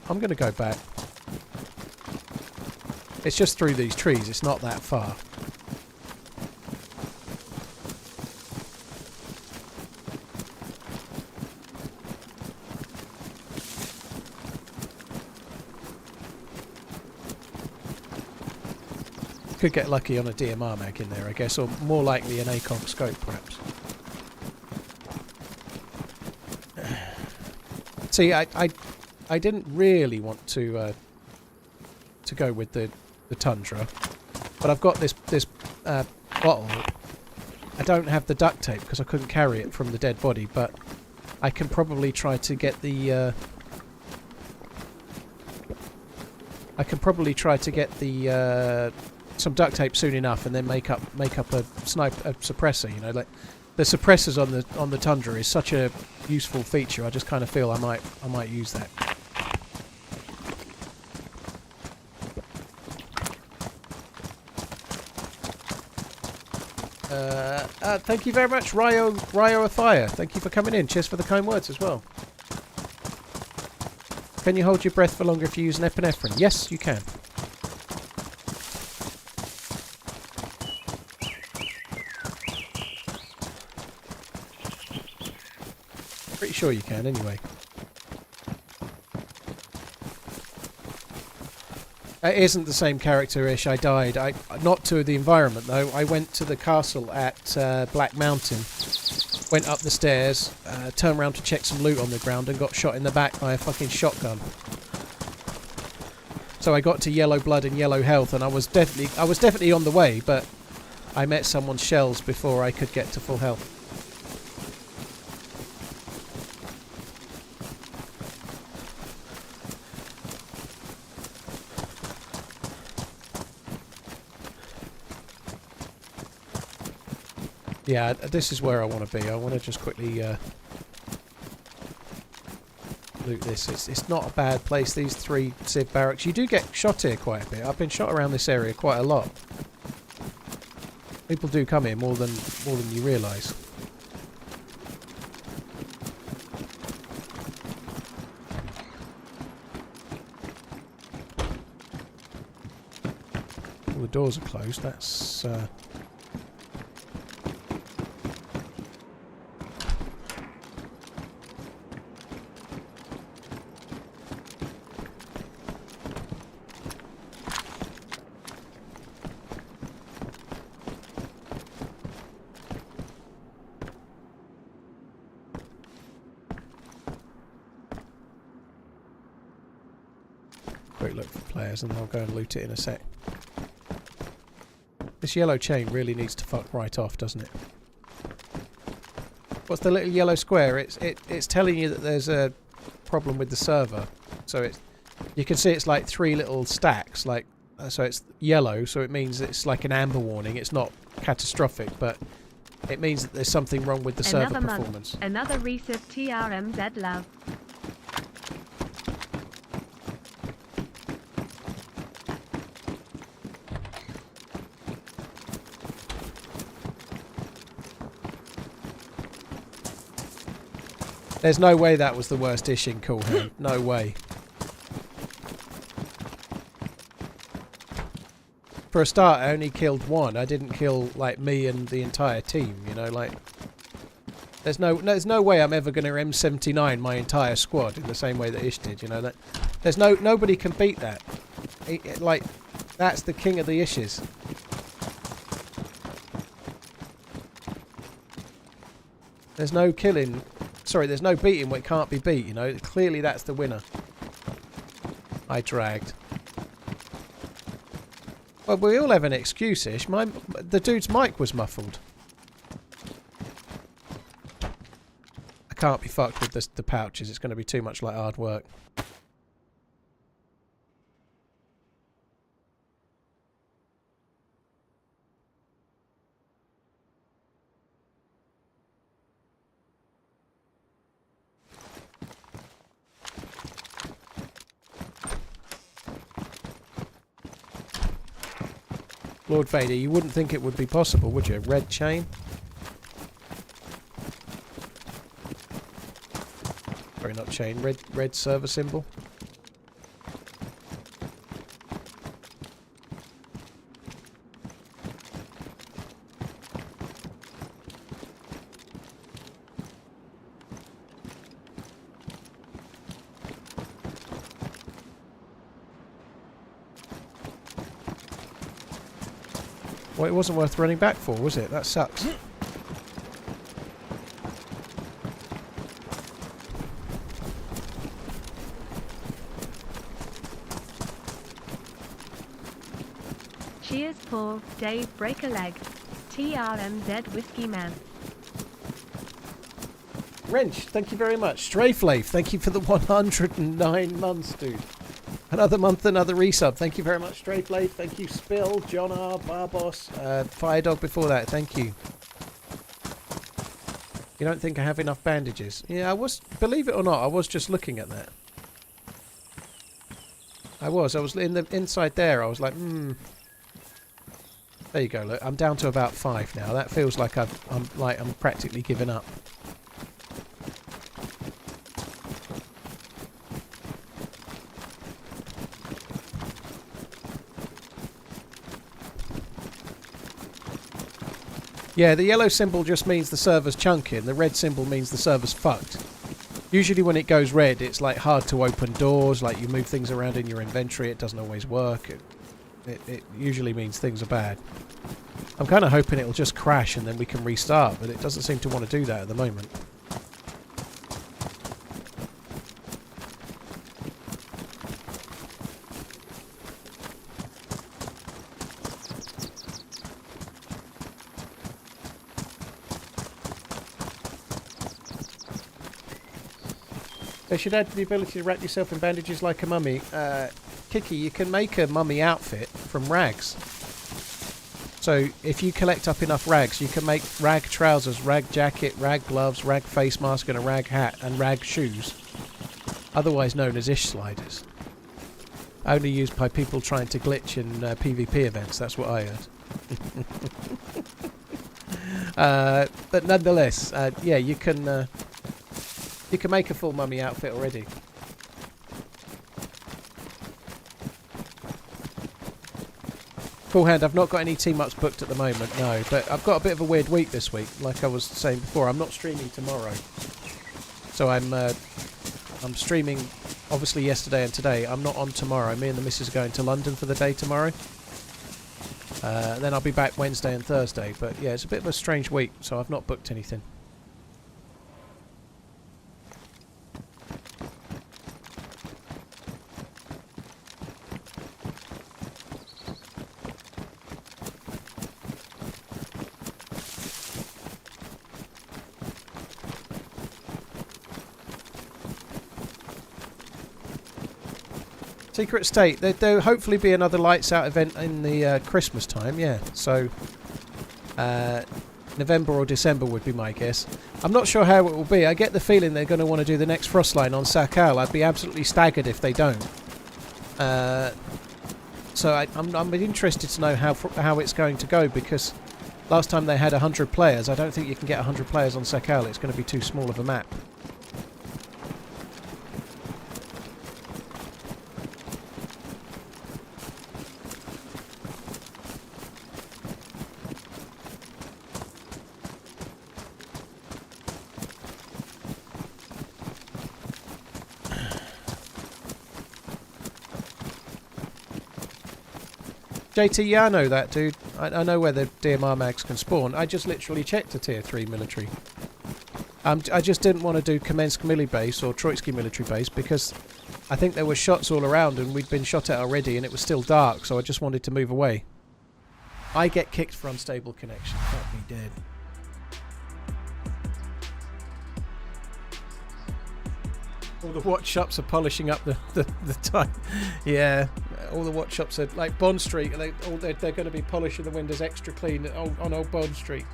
going to go back. It's just through these trees. It's not that far. Could get lucky on a DMR mag in there, I guess, or more likely an ACOG scope, perhaps. See, I didn't really want to go with the Tundra, but I've got this bottle. I don't have the duct tape because I couldn't carry it from the dead body, but I can probably try to get the some duct tape soon enough, and then make up a suppressor. You know, like the suppressors on the Tundra is such a useful feature. I just kind of feel I might use that. Thank you very much, Ryo Afire. Thank you for coming in. Cheers for the kind words as well. Can you hold your breath for longer if you use an epinephrine? Yes, you can. Pretty sure you can, anyway. It isn't the same character-ish. I died. Not to the environment, though. I went to the castle at Black Mountain, went up the stairs, turned around to check some loot on the ground, and got shot in the back by a fucking shotgun. So I got to yellow blood and yellow health, and I was definitely on the way, but I met someone's shells before I could get to full health. Yeah, this is where I want to be. I want to just quickly loot this. It's not a bad place, these 3 Civ barracks. You do get shot here quite a bit. I've been shot around this area quite a lot. People do come here more than you realise. All the doors are closed. That's quick look for players and I'll go and loot it in a sec. This yellow chain really needs to fuck right off, doesn't it? What's the little yellow square? It's telling you that there's a problem with the server. So you can see it's like 3 little stacks. Like so it's yellow, so it means it's like an amber warning. It's not catastrophic, but it means that there's something wrong with the server performance. Another recent TRMZ love. There's no way that was the worst dish in Coolham. No way. For a start, I only killed 1. I didn't kill, like, me and the entire team, you know, like... There's no way I'm ever going to M79 my entire squad in the same way that Ish did, you know. There's nobody can beat that. Like, that's the king of the Ishes. There's no killing... Sorry, there's no beating what can't be beat, you know. Clearly that's the winner. I dragged. Well, we all have an excuse-ish. The dude's mic was muffled. I can't be fucked with the pouches. It's going to be too much like hard work. Lord Vader, you wouldn't think it would be possible, would you? Red chain? Sorry, not chain. Red server symbol. Well, it wasn't worth running back for, was it? That sucks. Cheers, Paul, Dave, break a leg. TRMZ Whiskey Man. Wrench, thank you very much. Strafleif, thank you for the 109 months, dude. Another month, another resub. Thank you very much, Strafleif. Thank you, Spill, John R, Barbos, Firedog before that. Thank you. You don't think I have enough bandages? Yeah, I was, believe it or not, I was just looking at that. I was in the inside there. I was like, There you go. Look, I'm down to about 5 now. That feels like I'm practically giving up. Yeah, the yellow symbol just means the server's chunky, and the red symbol means the server's fucked. Usually when it goes red, it's like hard to open doors, like you move things around in your inventory, it doesn't always work. It usually means things are bad. I'm kind of hoping it'll just crash and then we can restart, but it doesn't seem to want to do that at the moment. They should add the ability to wrap yourself in bandages like a mummy. Kiki, you can make a mummy outfit from rags. So if you collect up enough rags, you can make rag trousers, rag jacket, rag gloves, rag face mask and a rag hat and rag shoes. Otherwise known as ish sliders. Only used by people trying to glitch in PvP events, that's what I heard. But nonetheless, yeah, you can make a full mummy outfit already. Cool Hand, I've not got any team-ups booked at the moment, no. But I've got a bit of a weird week this week, like I was saying before. I'm not streaming tomorrow. So I'm streaming, obviously, yesterday and today. I'm not on tomorrow. Me and the missus are going to London for the day tomorrow. Then I'll be back Wednesday and Thursday. But yeah, it's a bit of a strange week, so I've not booked anything. Secret State. There'll hopefully be another Lights Out event in the Christmas time, yeah. So, November or December would be my guess. I'm not sure how it will be. I get the feeling they're going to want to do the next Frostline on Sakal. I'd be absolutely staggered if they don't. So I'm interested to know how it's going to go, because last time they had 100 players. I don't think you can get 100 players on Sakal. It's going to be too small of a map. JT, yeah, I know that, dude. I know where the DMR mags can spawn. I just literally checked a tier 3 military. I just didn't want to do Kamensk Mili base or Troitsky military base because I think there were shots all around and we'd been shot at already and it was still dark, so I just wanted to move away. I get kicked for unstable connection. Fuck me dead. All the watch shops are polishing up the time. Yeah, all the watch shops are like Bond Street. They're going to be polishing the windows extra clean on old Bond Street.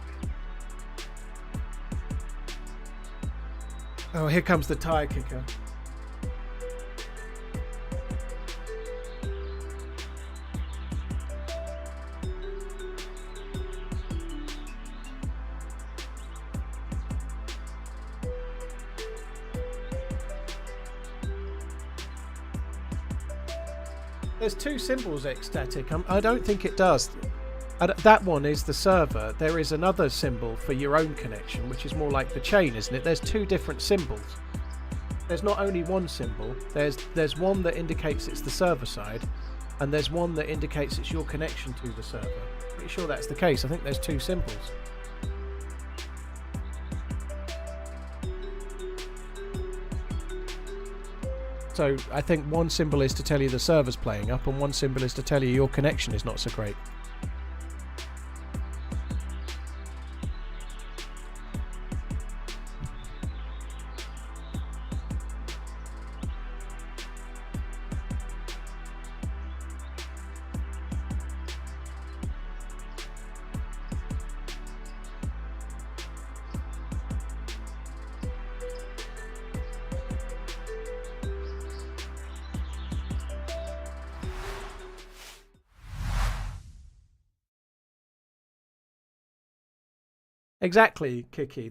Oh, here comes the tire kicker. There's two symbols, Ecstatic. I don't think it does. That one is the server. There is another symbol for your own connection, which is more like the chain, isn't it? There's two different symbols. There's not only one symbol. There's one that indicates it's the server side, and there's one that indicates it's your connection to the server. Pretty sure that's the case. I think there's two symbols. So I think one symbol is to tell you the server's playing up, and one symbol is to tell you your connection is not so great. Exactly, Kiki.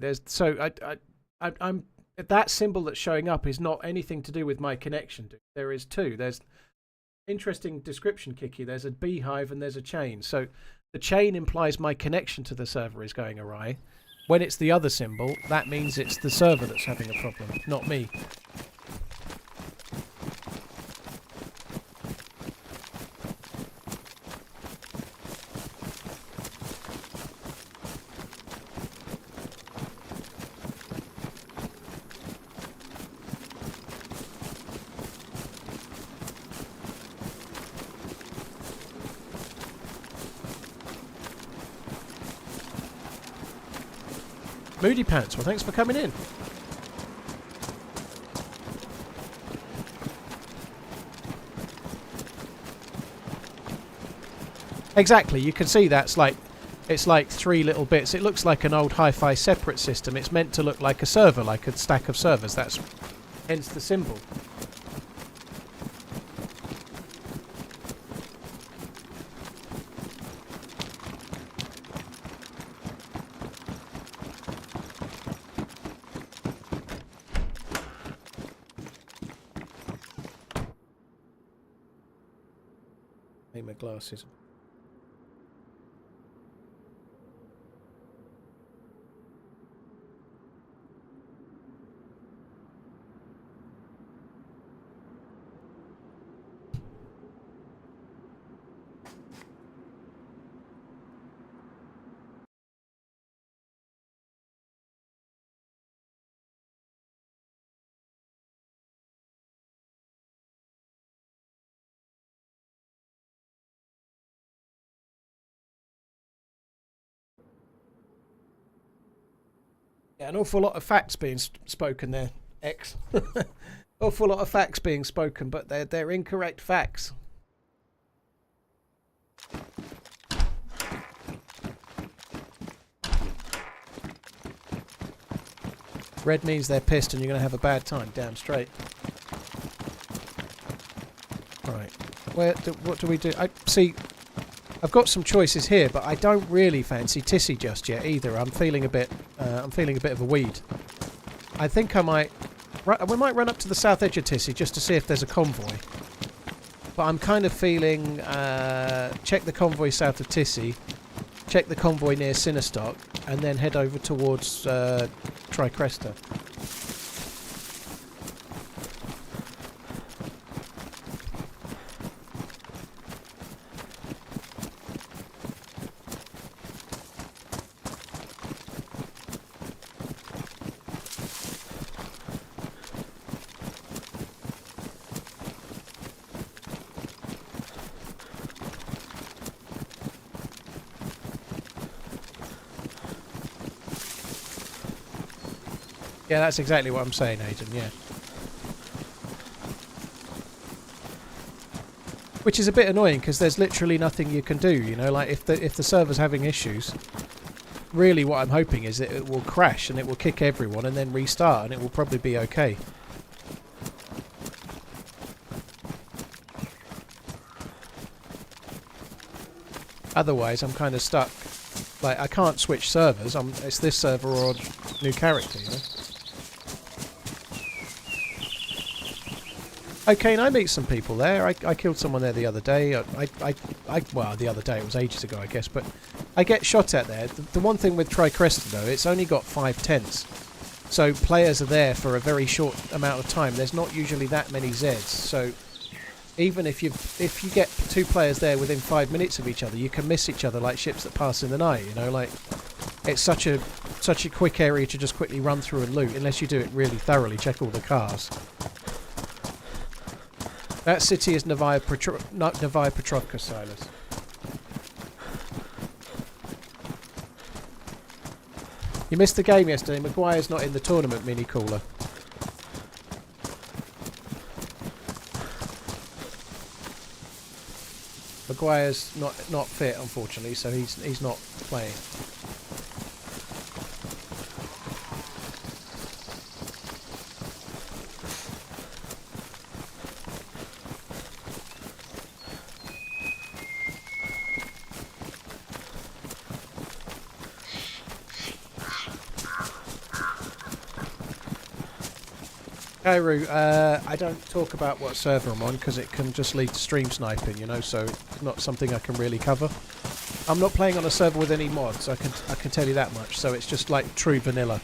I'm that symbol that's showing up is not anything to do with my connection. There is two. There's interesting description, Kiki. There's a beehive and there's a chain. So the chain implies my connection to the server is going awry. When it's the other symbol, that means it's the server that's having a problem, not me. Moody Pants, well, thanks for coming in. Exactly, you can see it's like 3 little bits. It looks like an old hi-fi separate system. It's meant to look like a server, like a stack of servers. That's hence the symbol. My glasses. Yeah, an awful lot of facts being spoken there, X. Awful lot of facts being spoken, but they're incorrect facts. Red means they're pissed and you're going to have a bad time. Damn straight. Right. What do we do? I've got some choices here, but I don't really fancy Tissy just yet either. I'm feeling a bit of a weed. I think we might run up to the south edge of Tissy just to see if there's a convoy. But I'm kind of feeling check the convoy south of Tissy, check the convoy near Sinistock, and then head over towards Tricresta. Yeah, that's exactly what I'm saying, Aidan, yeah. Which is a bit annoying, because there's literally nothing you can do, you know, like if the server's having issues, really what I'm hoping is that it will crash and it will kick everyone and then restart and it will probably be okay. Otherwise, I'm kind of stuck. Like, I can't switch servers. It's this server or new character, you know? Okay, and I meet some people there. I killed someone there the other day. Well, the other day, it was ages ago, I guess, but I get shot at there. The one thing with Tricresta, though, it's only got 5 tents. So players are there for a very short amount of time. There's not usually that many Zeds. So even if you get 2 players there within 5 minutes of each other, you can miss each other like ships that pass in the night, you know, like it's such a quick area to just quickly run through and loot, unless you do it really thoroughly, check all the cars. That city is Novaya Petrovka, Silas. You missed the game yesterday. Maguire's not in the tournament, Mini Cooler. Maguire's not fit, unfortunately, so he's not playing. Kairu, I don't talk about what server I'm on because it can just lead to stream sniping, you know, so it's not something I can really cover. I'm not playing on a server with any mods, I can tell you that much, so it's just like true vanilla.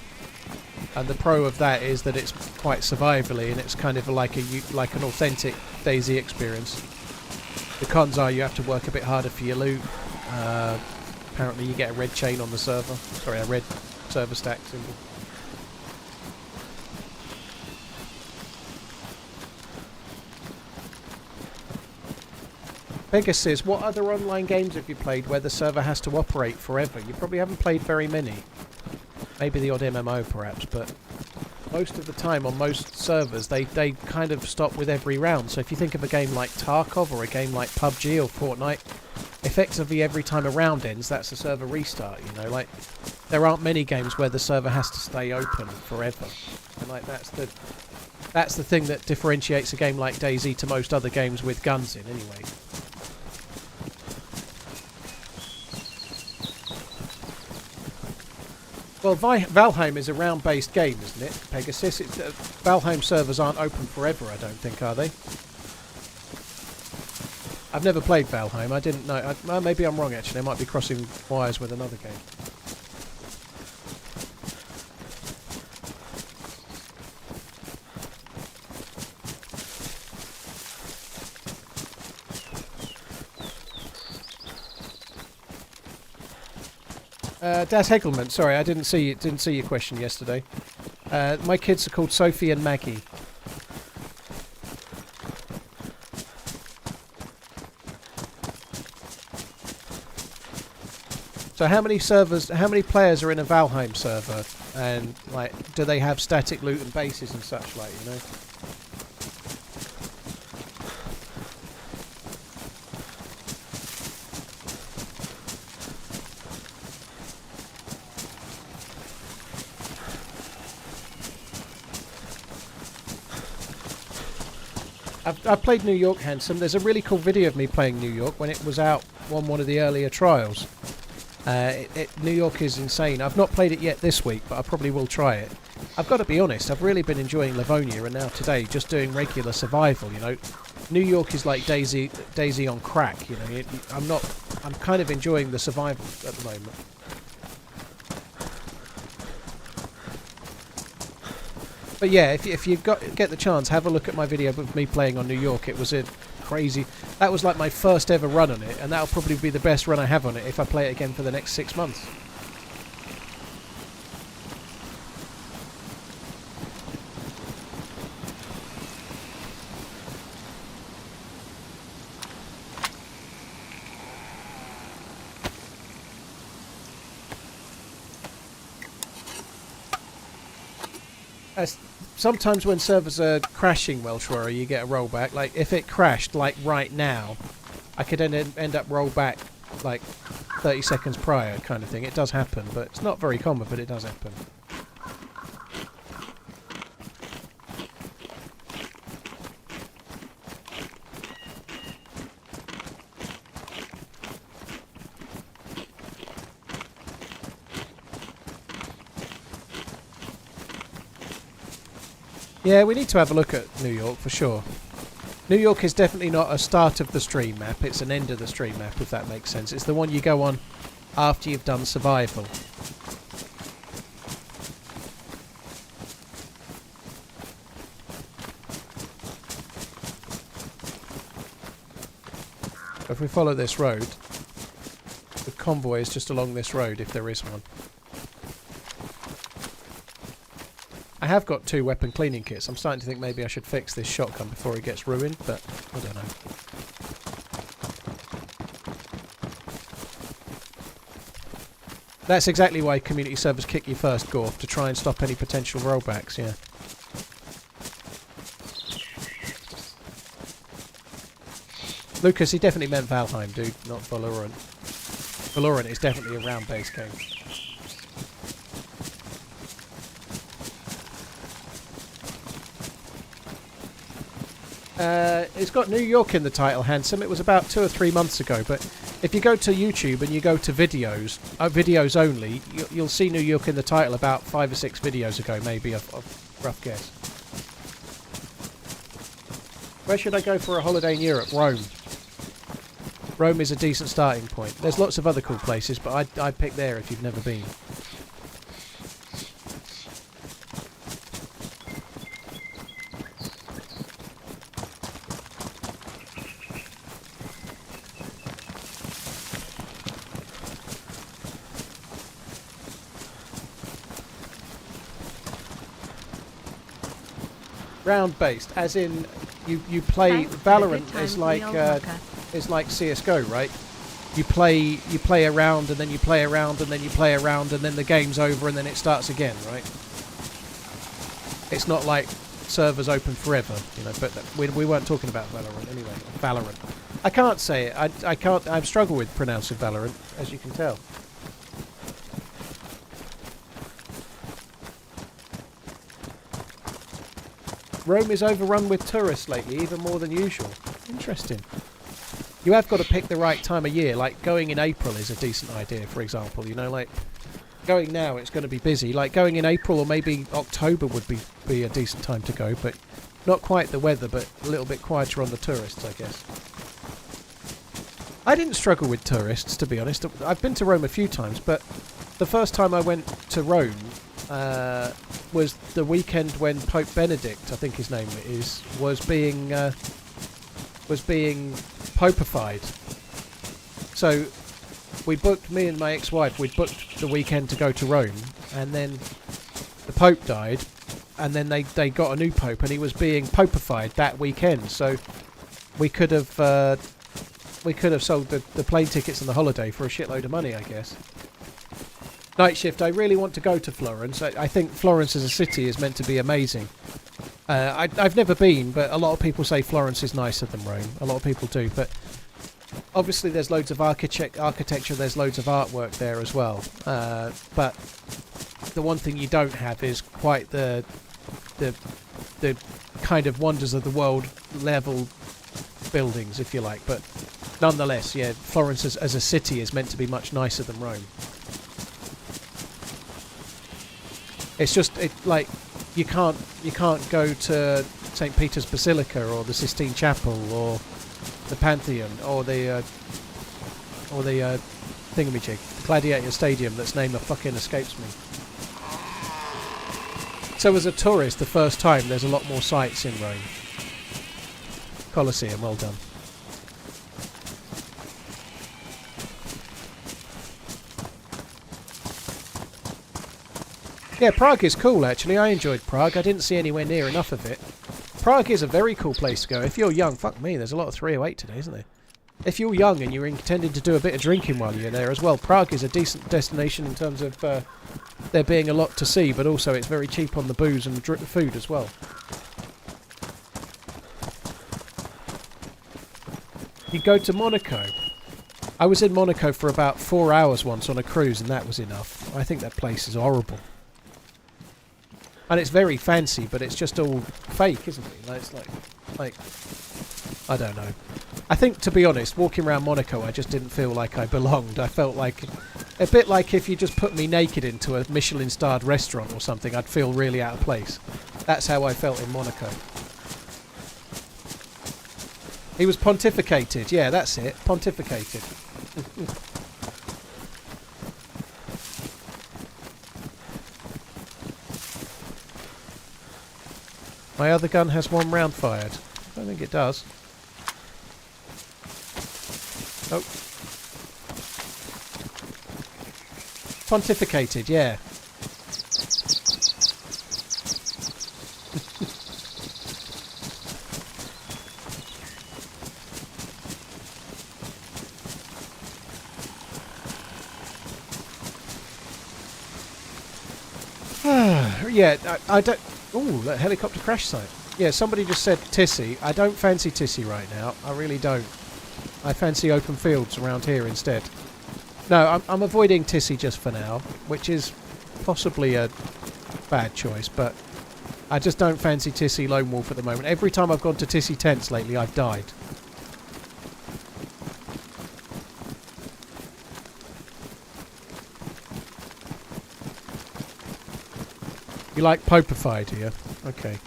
And the pro of that is that it's quite survivally and it's kind of like an authentic DayZ experience. The cons are you have to work a bit harder for your loot. Apparently you get a red chain on the server. Sorry, a red server stack symbol. Vegas says, what other online games have you played where the server has to operate forever? You probably haven't played very many. Maybe the odd MMO perhaps, but most of the time on most servers they kind of stop with every round. So if you think of a game like Tarkov or a game like PUBG or Fortnite, effectively every time a round ends that's a server restart, you know, like there aren't many games where the server has to stay open forever. And like that's the thing that differentiates a game like DayZ to most other games with guns in anyway. Well, Valheim is a round-based game, isn't it, Pegasus? Valheim servers aren't open forever, I don't think, are they? I've never played Valheim. I didn't know. Maybe I'm wrong, actually. I might be crossing wires with another game. Das Hegelman, sorry, I didn't see your question yesterday. My kids are called Sophie and Maggie. So how many players are in a Valheim server? And like, do they have static loot and bases and such like, you know? I've played New York Handsome. There's a really cool video of me playing New York when it was out on one of the earlier trials. New York is insane. I've not played it yet this week, but I probably will try it. I've got to be honest, I've really been enjoying Livonia, and now today just doing regular survival, you know. New York is like DayZ on crack, you know. I'm kind of enjoying the survival at the moment. But yeah, if you get the chance, have a look at my video of me playing on New York. It was a crazy... That was like my first ever run on it, and that'll probably be the best run I have on it if I play it again for the next 6 months. Sometimes when servers are crashing, Welshwarer, you get a rollback. Like, if it crashed, like, right now, I could end up roll back, like, 30 seconds prior kind of thing. It does happen, but it's not very common, but it does happen. Yeah, we need to have a look at New York for sure. New York is definitely not a start of the stream map, it's an end of the stream map, if that makes sense. It's the one you go on after you've done survival. If we follow this road, the convoy is just along this road, if there is one. I have got 2 weapon cleaning kits. I'm starting to think maybe I should fix this shotgun before it gets ruined, but I don't know. That's exactly why community servers kick you first, Gorf, to try and stop any potential rollbacks, yeah. Lucas, he definitely meant Valheim, dude, not Valorant. Valorant is definitely a round-based game. It's got New York in the title, Handsome. It was about 2 or 3 months ago, but if you go to YouTube and you go to videos, videos only, you'll see New York in the title about 5 or 6 videos ago, maybe, a rough guess. Where should I go for a holiday in Europe? Rome. Rome is a decent starting point. There's lots of other cool places, but I'd pick there if you've never been. Round based, as in you play Valorant is like CS:GO, right? You play around and then you play around and then you play around and then the game's over and then it starts again, right? It's not like servers open forever, you know. But we weren't talking about Valorant anyway. Valorant. I can't say it. I can't. I've struggled with pronouncing Valorant, as you can tell. Rome is overrun with tourists lately, even more than usual. Interesting. You have got to pick the right time of year. Like, going in April is a decent idea, for example. You know, like, going now, it's going to be busy. Like, going in April or maybe October would be a decent time to go, but not quite the weather, but a little bit quieter on the tourists, I guess. I didn't struggle with tourists, to be honest. I've been to Rome a few times, but the first time I went to Rome was the weekend when Pope Benedict, I think his name is, was being popified. So we booked, me and my ex-wife, we'd booked the weekend to go to Rome, and then the Pope died, and then they got a new Pope, and he was being popified that weekend. So we could have sold the plane tickets and the holiday for a shitload of money, I guess. Night shift. I really want to go to Florence. I think Florence as a city is meant to be amazing. I've never been, but a lot of people say Florence is nicer than Rome. A lot of people do, but obviously there's loads of architecture, there's loads of artwork there as well. But the one thing you don't have is quite the kind of wonders of the world level buildings, if you like. But nonetheless, yeah, Florence as a city is meant to be much nicer than Rome. It's just like you can't go to St. Peter's Basilica or the Sistine Chapel or the Pantheon or the thingamajig, the Gladiator Stadium. That's name of fucking escapes me. So as a tourist, the first time there's a lot more sights in Rome. Colosseum, well done. Yeah, Prague is cool actually. I enjoyed Prague. I didn't see anywhere near enough of it. Prague is a very cool place to go. If you're young, fuck me, there's a lot of 308 today, isn't there? If you're young and you're intending to do a bit of drinking while you're there as well, Prague is a decent destination in terms of there being a lot to see, but also it's very cheap on the booze and the food as well. You go to Monaco. I was in Monaco for about 4 hours once on a cruise and that was enough. I think that place is horrible. And it's very fancy, but it's just all fake, isn't it? Like, it's like, I don't know. I think, to be honest, walking around Monaco, I just didn't feel like I belonged. I felt like, a bit like if you just put me naked into a Michelin-starred restaurant or something, I'd feel really out of place. That's how I felt in Monaco. He was pontificated. Yeah, that's it. Pontificated. My other gun has 1 round fired. I don't think it does. Oh. Pontificated, yeah. Yeah, I don't... Ooh, that helicopter crash site. Yeah, somebody just said Tissy. I don't fancy Tissy right now. I really don't. I fancy open fields around here instead. No, I'm avoiding Tissy just for now, which is possibly a bad choice, but I just don't fancy Tissy Lone Wolf at the moment. Every time I've gone to Tissy tents lately, I've died. You like Popified here? Okay.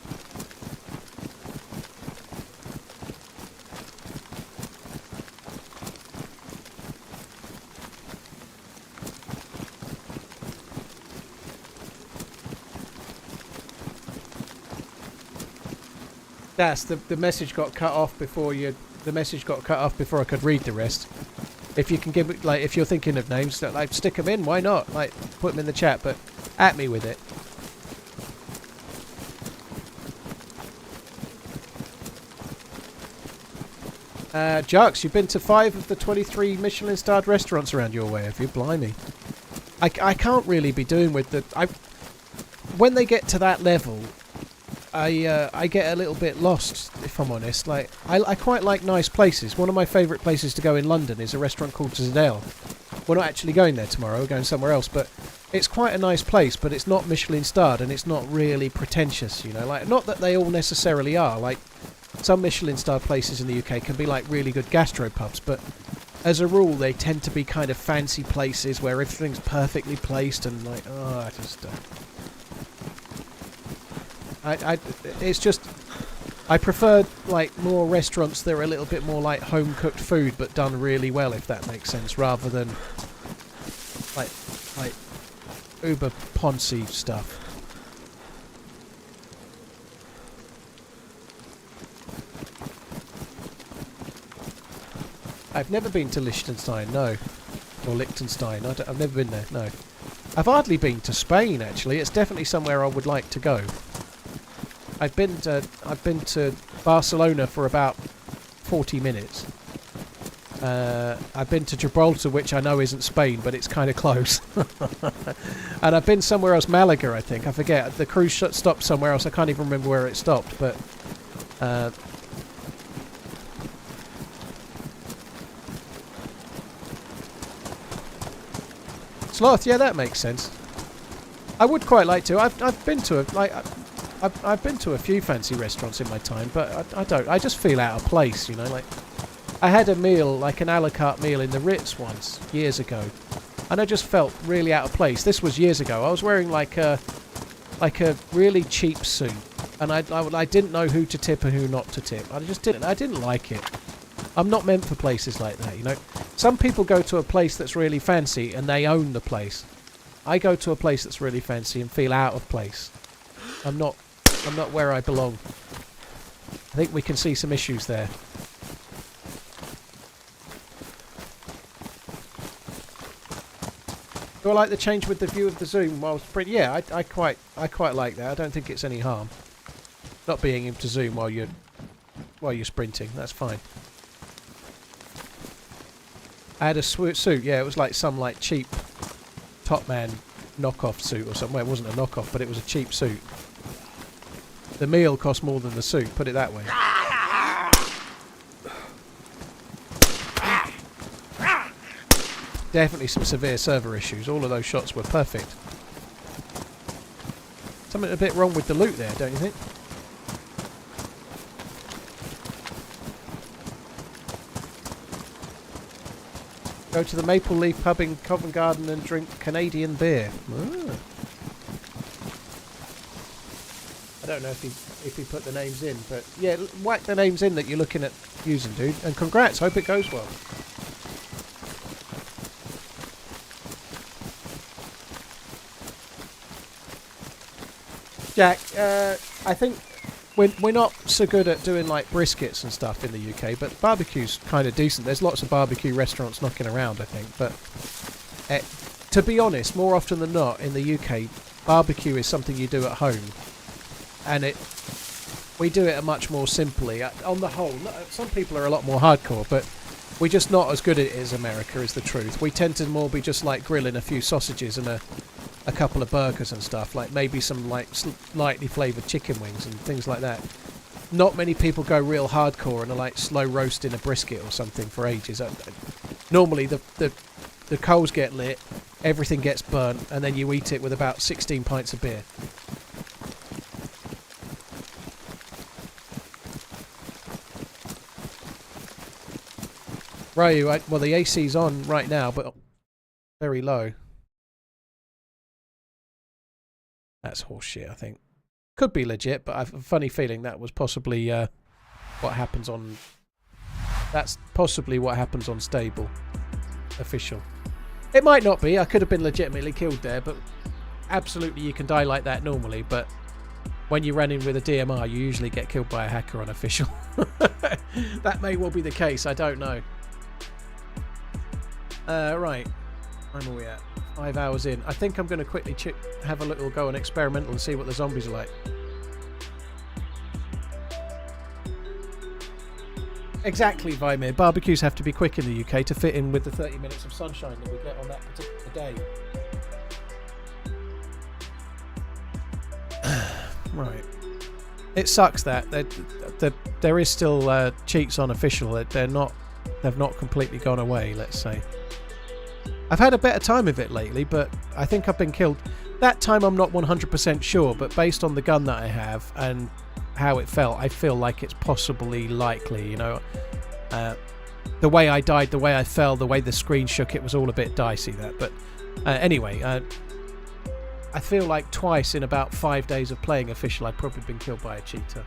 That's the message got cut off before you. The message got cut off before I could read the rest. If you can give it, like, if you're thinking of names, like, stick them in. Why not? Like, put them in the chat, but at me with it. Jux, you've been to 5 of the 23 Michelin-starred restaurants around your way, have you? Blimey. I can't really be doing with the... when they get to that level, I get a little bit lost, if I'm honest. Like, I quite like nice places. One of my favourite places to go in London is a restaurant called Zedel. We're not actually going there tomorrow, we're going somewhere else, but it's quite a nice place, but it's not Michelin-starred, and it's not really pretentious, you know? Like, not that they all necessarily are. Like, some Michelin-starred places in the UK can be like really good gastropubs, but as a rule, they tend to be kind of fancy places where everything's perfectly placed and like, oh, I just... it's just... I prefer, like, more restaurants that are a little bit more like home-cooked food, but done really well, if that makes sense, rather than, like uber poncy stuff. I've never been to Liechtenstein, no. Or Liechtenstein, I've never been there, no. I've hardly been to Spain, actually. It's definitely somewhere I would like to go. I've been to Barcelona for about 40 minutes. I've been to Gibraltar, which I know isn't Spain, but it's kind of close. And I've been somewhere else, Malaga, I think. I forget. The cruise stopped somewhere else. I can't even remember where it stopped, but... Sloth, yeah, that makes sense. I would quite like to. I've been to I've been to a few fancy restaurants in my time, but I just feel out of place, you know. Like, I had a meal, like an a la carte meal in the Ritz once years ago, and I just felt really out of place. This was years ago. I was wearing like a really cheap suit, and I didn't know who to tip and who not to tip. I didn't like it. I'm not meant for places like that, you know. Some people go to a place that's really fancy and they own the place. I go to a place that's really fancy and feel out of place. I'm not where I belong. I think we can see some issues there. Do I like the change with the view of the zoom? Well, yeah, I quite like that. I don't think it's any harm. Not being able to zoom while you're sprinting. That's fine. I had a suit, yeah, it was like some like cheap Top Man knockoff suit or something. Well, it wasn't a knockoff, but it was a cheap suit. The meal cost more than the suit, put it that way. Definitely some severe server issues. All of those shots were perfect. Something a bit wrong with the loot there, don't you think? Go to the Maple Leaf pub in Covent Garden and drink Canadian beer. Ah. I don't know if he put the names in, but yeah, whack the names in that you're looking at using, dude. And congrats, hope it goes well. Jack, I think we're not so good at doing like briskets and stuff in the UK, but barbecue's kind of decent. There's lots of barbecue restaurants knocking around, I think. But to be honest, more often than not in the UK, barbecue is something you do at home, and we do it much more simply. On the whole, some people are a lot more hardcore, but we're just not as good at it as America, is the truth. We tend to more be just like grilling a few sausages and a couple of burgers and stuff, like maybe some like lightly flavoured chicken wings and things like that. Not many people go real hardcore and are like slow roasting a brisket or something for ages. Normally the coals get lit, everything gets burnt, and then you eat it with about 16 pints of beer. Ryu, well, the AC's on right now, but very low. That's horseshit, I think. Could be legit, but I have a funny feeling that was possibly what happens on... That's possibly what happens on stable. Official. It might not be. I could have been legitimately killed there, but absolutely you can die like that normally, but when you run in with a DMR, you usually get killed by a hacker on official. That may well be the case, I don't know. Right, where are we at? 5 hours in. I think I'm going to quickly have a little go on experimental and see what the zombies are like. Exactly, Vimir. Barbecues have to be quick in the UK to fit in with the 30 minutes of sunshine that we get on that particular day. Right. It sucks that there is still cheats on official. They've not completely gone away, let's say. I've had a better time of it lately, but I think I've been killed. That time I'm not 100% sure, but based on the gun that I have and how it felt, I feel like it's possibly likely, you know. The way I died, the way I fell, the way the screen shook, it was all a bit dicey, that. But anyway, I feel like twice in about 5 days of playing official I've probably been killed by a cheater.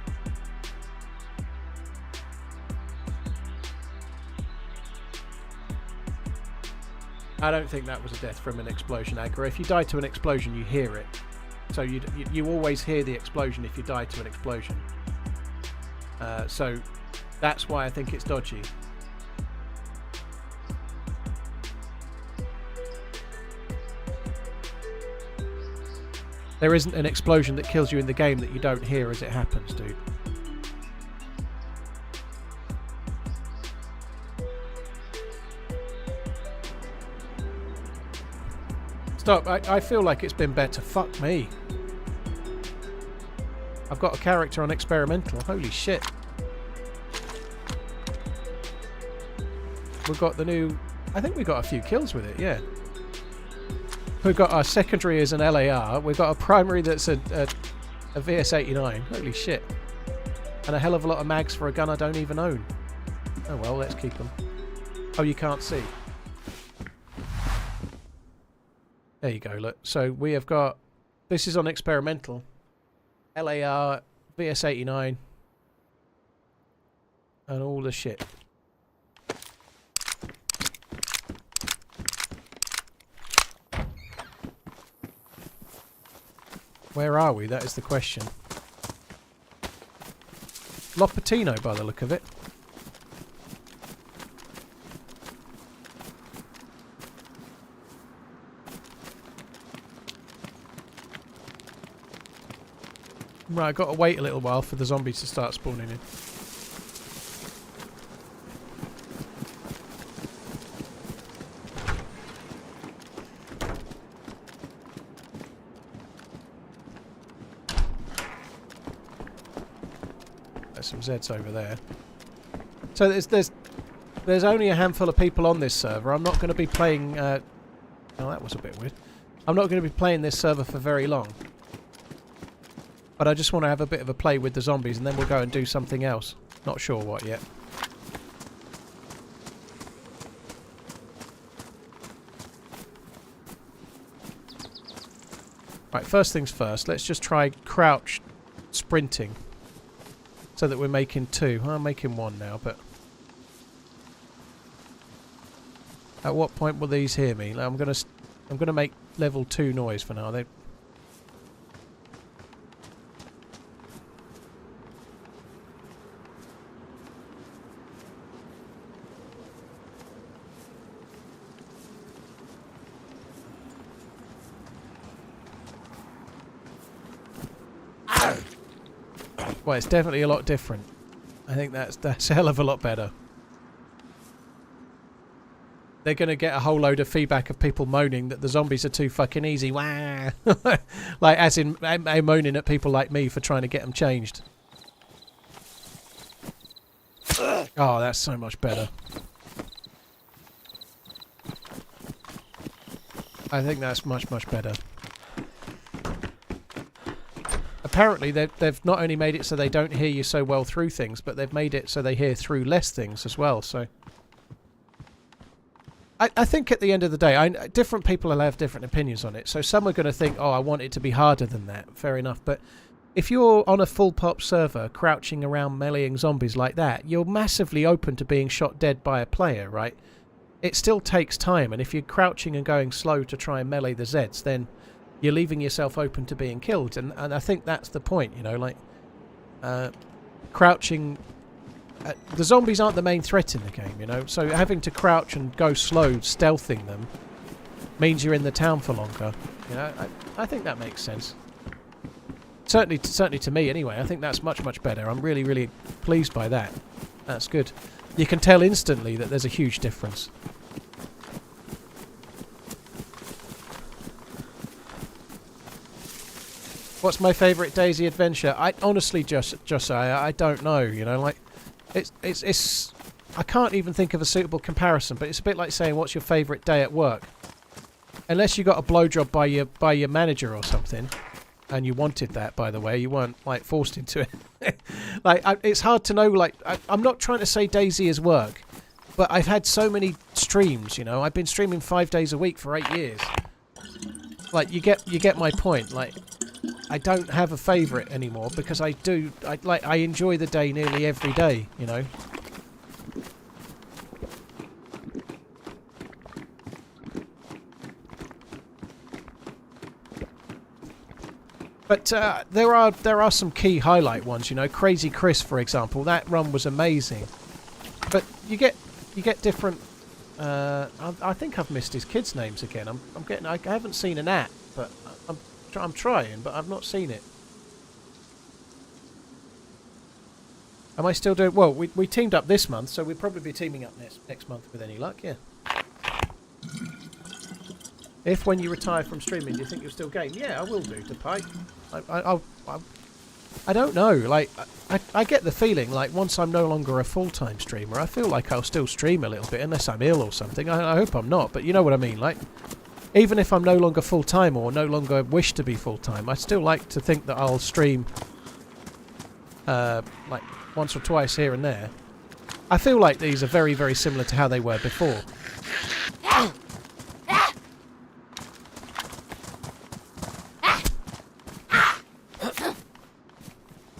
I don't think that was a death from an explosion, Agra. If you die to an explosion, you hear it. So you always hear the explosion if you die to an explosion. So that's why I think it's dodgy. There isn't an explosion that kills you in the game that you don't hear as it happens, dude. Stop, I feel like it's been better. Fuck me. I've got a character on experimental. Holy shit. We've got the new... I think we got a few kills with it, yeah. We've got our secondary as an LAR. We've got a primary that's a VS89. Holy shit. And a hell of a lot of mags for a gun I don't even own. Oh well, let's keep them. Oh, you can't see. There you go, look. So we have got... This is on experimental. LAR, VS89. And all the shit. Where are we? That is the question. Lopatino, by the look of it. Right, I've got to wait a little while for the zombies to start spawning in. There's some Zeds over there. So there's only a handful of people on this server. I'm not going to be playing... oh, that was a bit weird. I'm not going to be playing this server for very long. But I just want to have a bit of a play with the zombies and then we'll go and do something else. Not sure what yet. Right, first things first. Let's just try crouch sprinting. So that we're making 2. I'm making 1 now, but... At what point will these hear me? I'm gonna make level 2 noise for now. Well, it's definitely a lot different. I think that's a hell of a lot better. They're going to get a whole load of feedback of people moaning that the zombies are too fucking easy. Wah! Like, as in, moaning at people like me for trying to get them changed. Oh, that's so much better. I think that's much, much better. Apparently, they've not only made it so they don't hear you so well through things, but they've made it so they hear through less things as well, so... I think at the end of the day, different people will have different opinions on it. So some are going to think, oh, I want it to be harder than that. Fair enough. But if you're on a full pop server crouching around meleeing zombies like that, you're massively open to being shot dead by a player, right? It still takes time. And if you're crouching and going slow to try and melee the Zeds, then you're leaving yourself open to being killed. And I think that's the point, you know, like crouching. The zombies aren't the main threat in the game, you know, so having to crouch and go slow, stealthing them, means you're in the town for longer. You know, I think that makes sense. Certainly to me anyway. I think that's much better. I'm really pleased by that. That's good. You can tell instantly that there's a huge difference. What's my favourite DayZ adventure? I honestly just I don't know, you know, like it's I can't even think of a suitable comparison, but it's a bit like saying what's your favourite day at work. Unless you got a blowjob by your manager or something, and you wanted that, by the way, you weren't like forced into it. Like it's hard to know. Like I'm not trying to say DayZ is work, but I've had so many streams. You know, I've been streaming 5 days a week for 8 years. Like you get my point. Like I don't have a favourite anymore because I enjoy the day nearly every day. You know. But there are some key highlight ones, you know. Crazy Chris, for example, that run was amazing. But you get different. I think I've missed his kids' names again. I haven't seen an at, but I'm trying, but I've not seen it. Am I still doing well? We teamed up this month, so we'll probably be teaming up next month with any luck. Yeah. If when you retire from streaming, do you think you'll still game? Yeah, I will do, Depike. I don't know. Like, I get the feeling like once I'm no longer a full-time streamer, I feel like I'll still stream a little bit unless I'm ill or something. I hope I'm not, but you know what I mean. Like, even if I'm no longer full-time or no longer wish to be full-time, I still like to think that I'll stream like once or twice here and there. I feel like these are very, very similar to how they were before.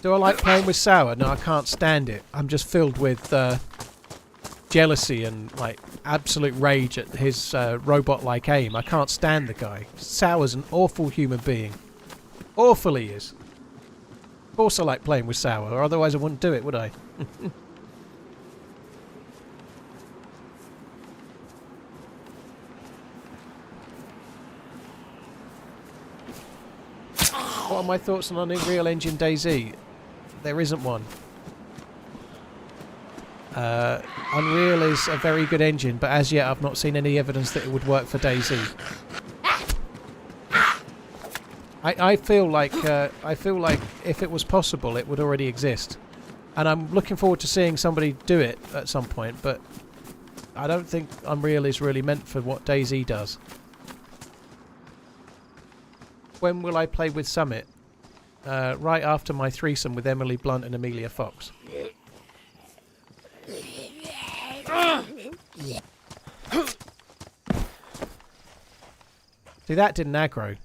Do I like playing with Sour? No, I can't stand it. I'm just filled with jealousy and like absolute rage at his robot-like aim. I can't stand the guy. Sour's an awful human being. Awful he is. Of course I like playing with Sour, or otherwise I wouldn't do it, would I? What are my thoughts on Unreal Engine DayZ? There isn't one. Unreal is a very good engine, but as yet I've not seen any evidence that it would work for DayZ. I feel like if it was possible, it would already exist, and I'm looking forward to seeing somebody do it at some point. But I don't think Unreal is really meant for what DayZ does. When will I play with Summit? Right after my threesome with Emily Blunt and Amelia Fox. See, that didn't aggro.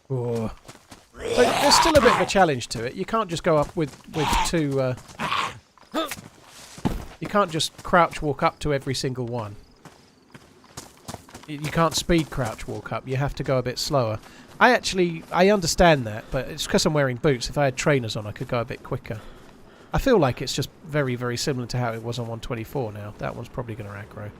Oh. So there's still a bit of a challenge to it. You can't just go up with two... you can't just crouch walk up to every single one. You can't speed crouch walk up. You have to go a bit slower. I understand that, but it's because I'm wearing boots. If I had trainers on, I could go a bit quicker. I feel like it's just very, very similar to how it was on 124 now. That one's probably going to aggro.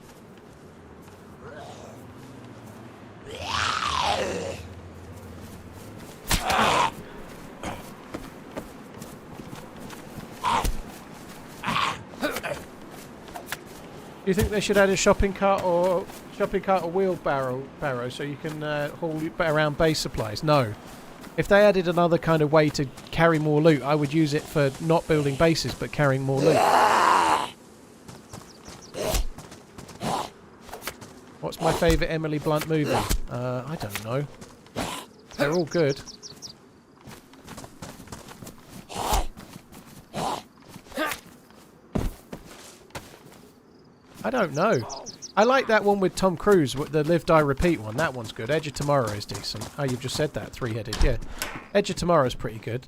Do you think they should add a shopping cart or wheelbarrow so you can haul around base supplies? No. If they added another kind of way to carry more loot, I would use it for not building bases but carrying more loot. What's my favourite Emily Blunt movie? I don't know. They're all good. I don't know. I like that one with Tom Cruise, the Live, Die, Repeat one. That one's good. Edge of Tomorrow is decent. Oh, you've just said that. Three-headed, yeah. Edge of Tomorrow is pretty good.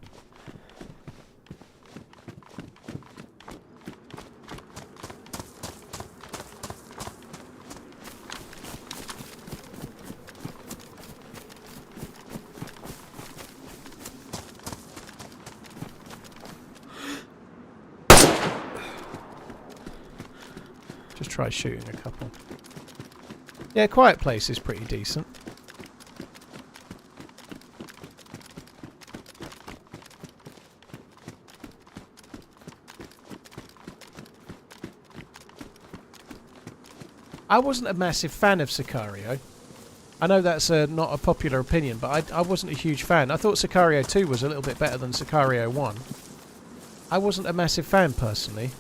try shooting a couple. Yeah, Quiet Place is pretty decent. I wasn't a massive fan of Sicario. I know that's not a popular opinion, but I wasn't a huge fan. I thought Sicario 2 was a little bit better than Sicario 1. I wasn't a massive fan, personally.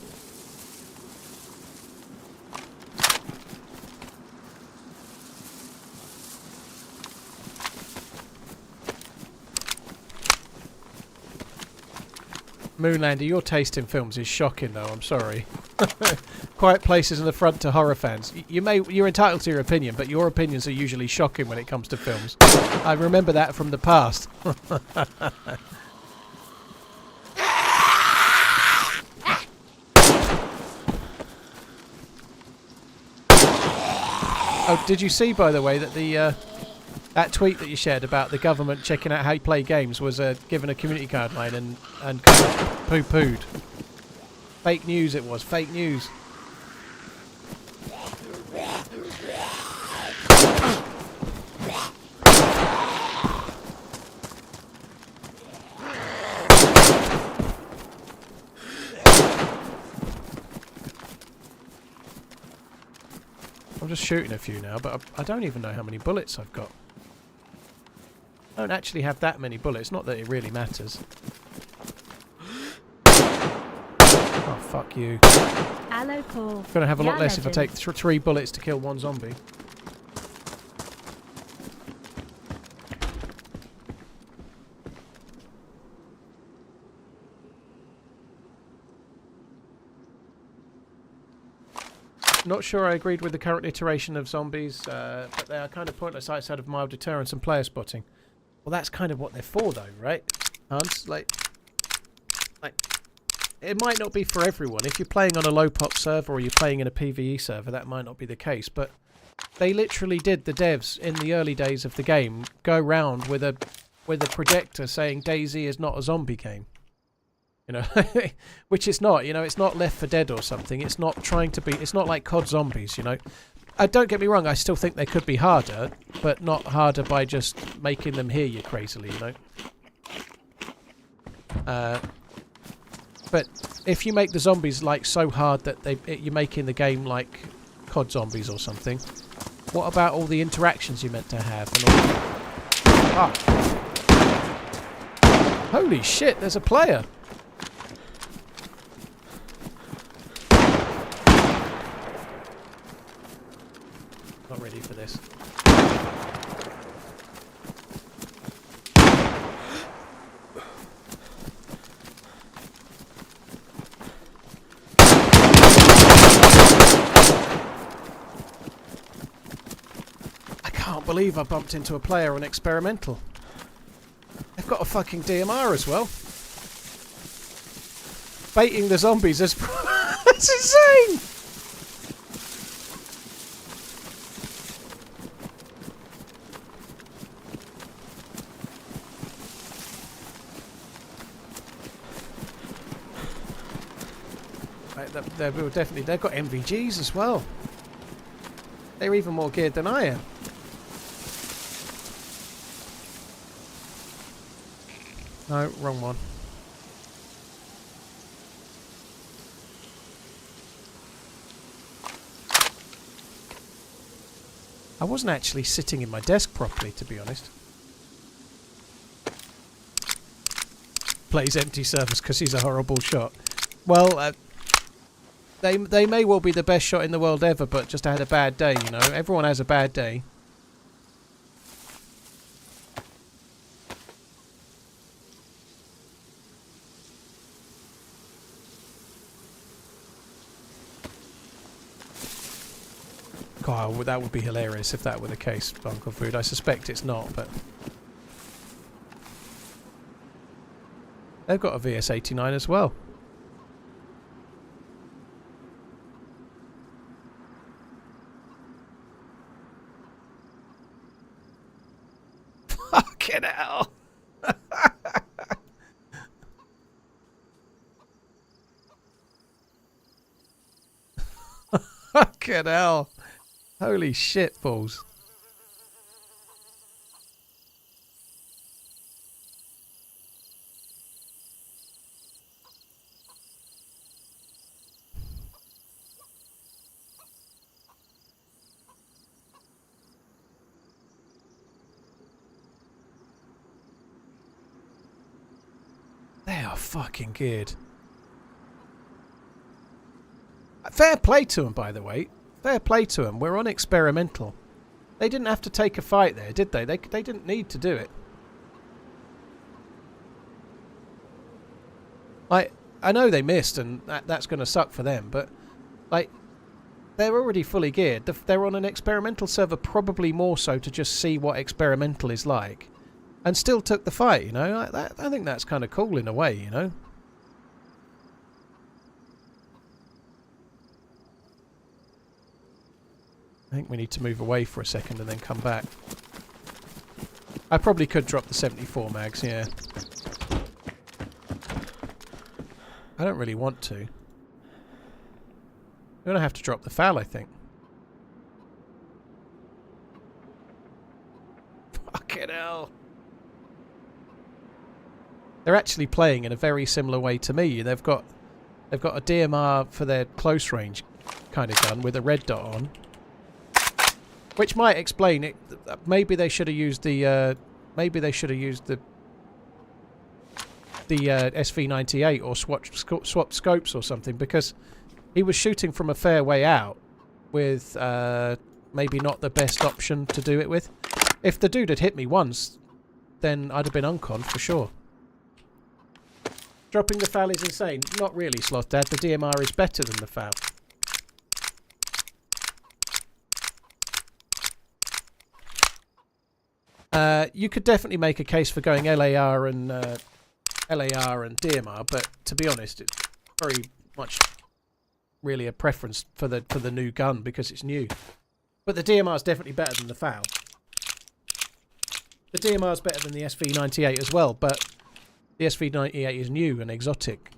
Moonlander, your taste in films is shocking, though. I'm sorry. Quiet Place is an affront to horror fans. You're entitled to your opinion, but your opinions are usually shocking when it comes to films. I remember that from the past. Oh, did you see, by the way, that the that tweet that you shared about the government checking out how you play games was given a community guideline and kind of poo-pooed? Fake news it was. Fake news. I'm just shooting a few now, but I don't even know how many bullets I've got. I don't actually have that many bullets, not that it really matters. Oh, fuck you. Hello, Paul. Gonna have a lot less legend. if I take 3 bullets to kill 1 zombie. Not sure I agreed with the current iteration of zombies, but they are kind of pointless outside of mild deterrence and player spotting. Well, that's kind of what they're for, though, right, Hans? Like, it might not be for everyone. If you're playing on a low-pop server or you're playing in a PvE server, that might not be the case. But they literally did, the devs, in the early days of the game, go round with a projector saying DayZ is not a zombie game. You know, which it's not. You know, it's not Left 4 Dead or something. It's not trying to be. It's not like COD Zombies. You know, don't get me wrong. I still think they could be harder, but not harder by just making them hear you crazily. You know. But if you make the zombies like so hard that you're making the game like COD Zombies or something, what about all the interactions you're meant to have? And all Holy shit! There's a player. Not ready for this. I can't believe I bumped into a player on Experimental. They've got a fucking DMR as well. Baiting the zombies is... That's insane! They've got MVGs as well. They're even more geared than I am. No, wrong one. I wasn't actually sitting in my desk properly, to be honest. Plays empty servers because he's a horrible shot. Well, they may well be the best shot in the world ever, but just had a bad day, you know. Everyone has a bad day. God, that would be hilarious if that were the case, Uncle Food. I suspect it's not, but... They've got a VS89 as well. Fucking hell! Fucking hell. Holy shit balls. They are fucking good. Fair play to them, by the way. Fair play to them. We're on experimental. They didn't have to take a fight there, did they? They didn't need to do it. Like, I know they missed, and that's going to suck for them, but like, they're already fully geared. They're on an experimental server, probably more so to just see what experimental is like, and still took the fight. You know, I think that's kind of cool in a way. You know. I think we need to move away for a second and then come back. I probably could drop the 74 mags, yeah. I don't really want to. I'm going to have to drop the FAL, I think. Fucking hell. They're actually playing in a very similar way to me. They've got a DMR for their close range kind of gun with a red dot on. Which might explain it. Maybe they should have used the SV98 or swapped scopes or something, because he was shooting from a fair way out with maybe not the best option to do it with. If the dude had hit me once, then I'd have been unconned for sure. Dropping the FAL is insane. Not really, Sloth Dad. The DMR is better than the FAL. You could definitely make a case for going LAR and DMR, but to be honest, it's very much really a preference for the new gun because it's new. But the DMR is definitely better than the FAL. The DMR is better than the SV98 as well, but the SV98 is new and exotic.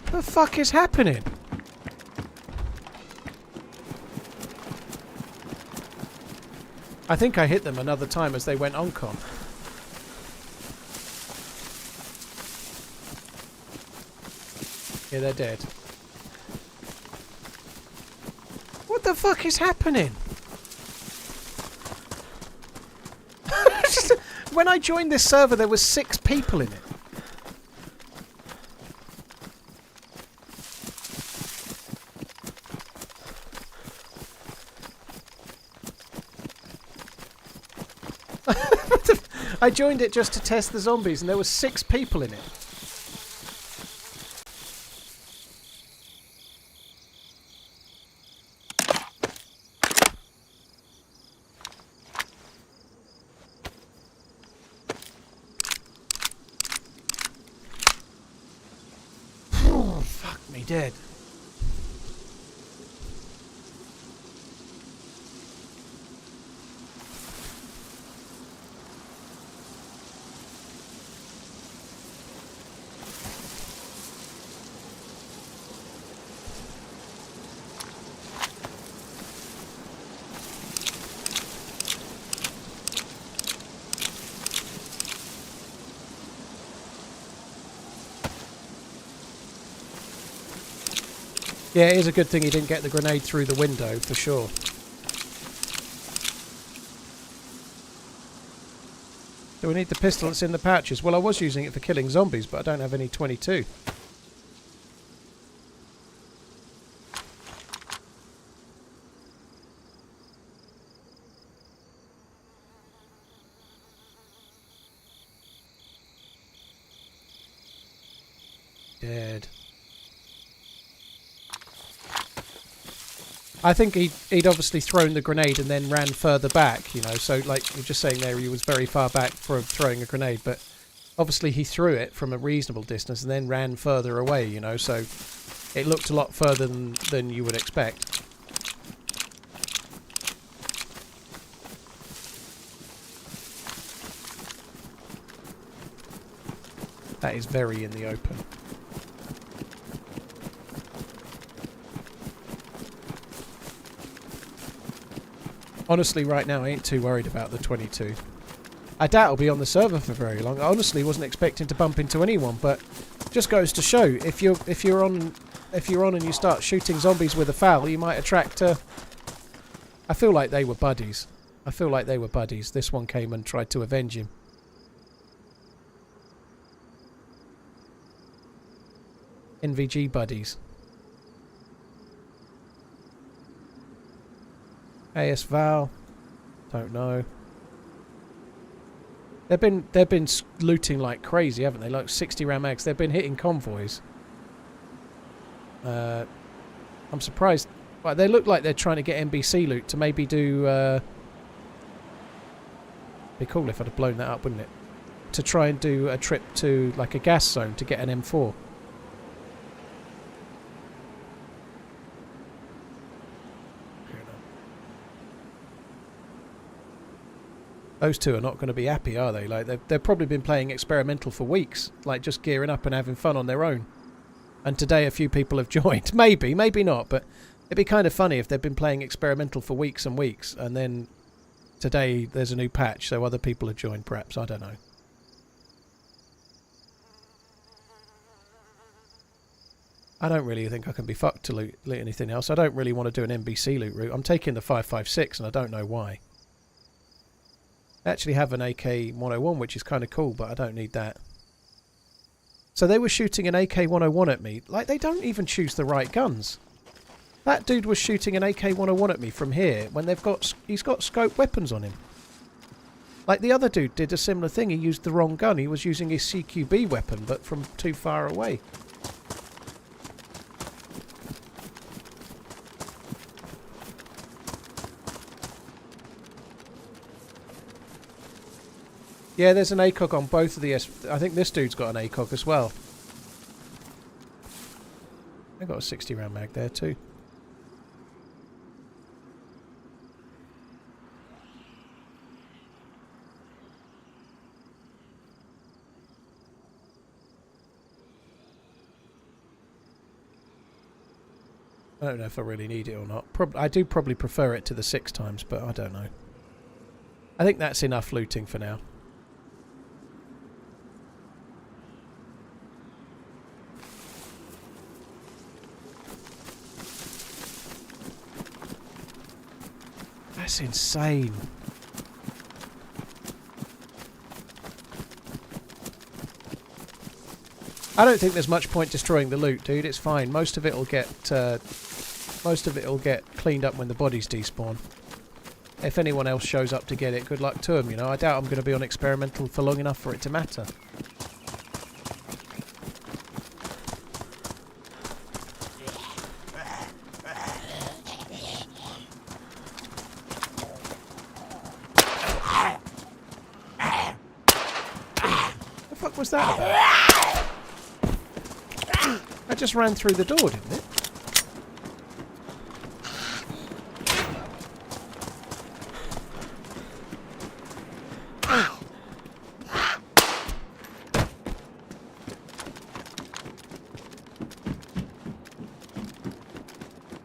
What the fuck is happening? I think I hit them another time as they went oncom. Yeah, they're dead. What the fuck is happening? When I joined this server, there was 6 people in it. I joined it just to test the zombies, and there were 6 people in it. Oh, fuck me dead. Yeah, it is a good thing he didn't get the grenade through the window, for sure. Do we need the pistol that's in the pouches? Well, I was using it for killing zombies, but I don't have any 22. Dead. I think he'd obviously thrown the grenade and then ran further back, you know. So, like you're just saying there, he was very far back for throwing a grenade, but obviously he threw it from a reasonable distance and then ran further away, you know. So it looked a lot further than you would expect. That is very in the open. Honestly, right now, I ain't too worried about the 22. I doubt it'll be on the server for very long. I honestly wasn't expecting to bump into anyone, but just goes to show if you're on and you start shooting zombies with a FAL, you might attract. I feel like they were buddies. This one came and tried to avenge him. NVG buddies. AS Val, don't know. They've been looting like crazy, haven't they? Like 60 round mags. They've been hitting convoys. I'm surprised. Well, they look like they're trying to get NBC loot to maybe do. It'd be cool if I'd have blown that up, wouldn't it? To try and do a trip to like a gas zone to get an M4. Those two are not going to be happy, are they? Like they've probably been playing experimental for weeks, like just gearing up and having fun on their own. And today a few people have joined. Maybe not, but it'd be kind of funny if they've been playing experimental for weeks and weeks, and then today there's a new patch, so other people have joined. Perhaps, I don't know. I don't really think I can be fucked to loot anything else. I don't really want to do an NBC loot route. I'm taking the 5.56, and I don't know why. I actually have an AK-101, which is kind of cool, but I don't need that. So they were shooting an AK-101 at me. Like, they don't even choose the right guns. That dude was shooting an AK-101 at me from here when he's got scope weapons on him. Like, the other dude did a similar thing. He used the wrong gun. He was using his CQB weapon, but from too far away. Yeah, there's an ACOG on both of the I think this dude's got an ACOG as well. I got a 60 round mag there too. I don't know if I really need it or not. I do probably prefer it to the 6x, but I don't know. I think that's enough looting for now. That's insane. I don't think there's much point destroying the loot, dude. It's fine. Most of it'll get cleaned up when the bodies despawn. If anyone else shows up to get it, good luck to them, you know. I doubt I'm going to be on experimental for long enough for it to matter. Was that about? I just ran through the door, didn't it?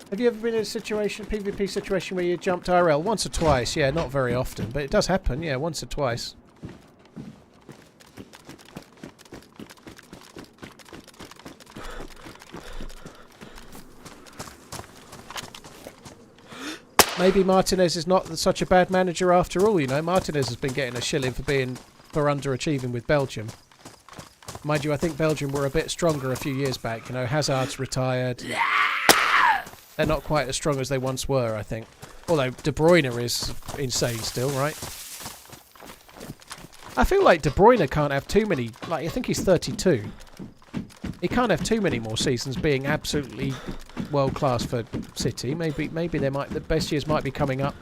Have you ever been in a situation, PvP situation, where you jumped IRL? Once or twice, yeah, not very often, but it does happen, yeah, once or twice. Maybe Martinez is not such a bad manager after all, you know. Martinez has been getting a shilling for underachieving with Belgium. Mind you, I think Belgium were a bit stronger a few years back, you know. Hazard's retired. They're not quite as strong as they once were, I think. Although De Bruyne is insane still, right? I feel like De Bruyne can't have too many... Like, I think he's 32. He can't have too many more seasons being absolutely world class for City. Maybe the best years might be coming up.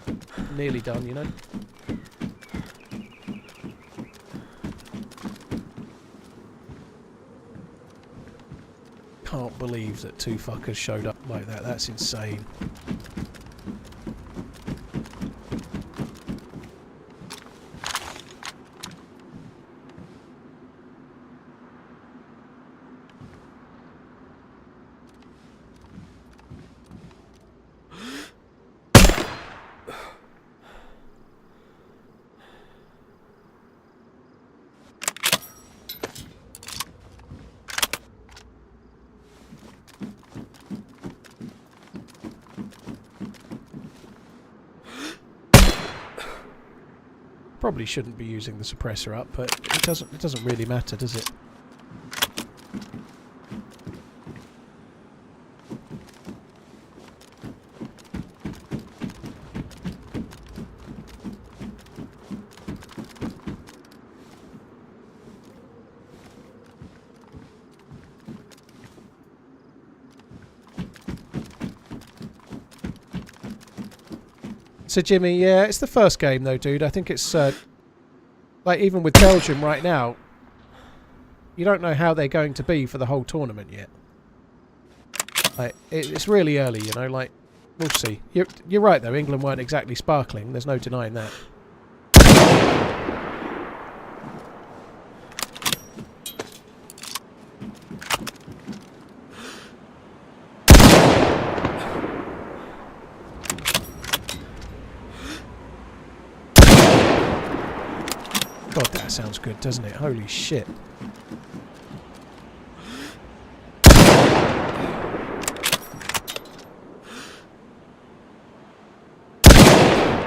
Nearly done, you know. Can't believe that two fuckers showed up like that. That's insane. Probably shouldn't be using the suppressor up, but it doesn't really matter, does it? So Jimmy, yeah, it's the first game though, dude. I think it's like even with Belgium right now, you don't know how they're going to be for the whole tournament yet. Like it's really early, you know. Like we'll see. You're right though. England weren't exactly sparkling. There's no denying that. God, that sounds good, doesn't it? Holy shit.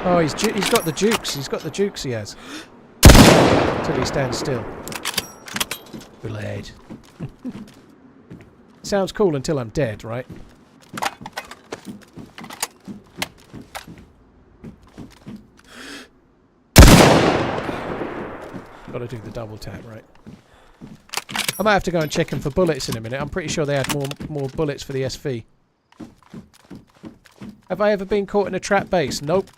Oh, he's got the jukes. He's got the jukes, he has. Until he stands still. Blade. Sounds cool until I'm dead, right? Got to do the double tap, right? I might have to go and check them for bullets in a minute. I'm pretty sure they had more bullets for the SV. Have I ever been caught in a trap base? Nope.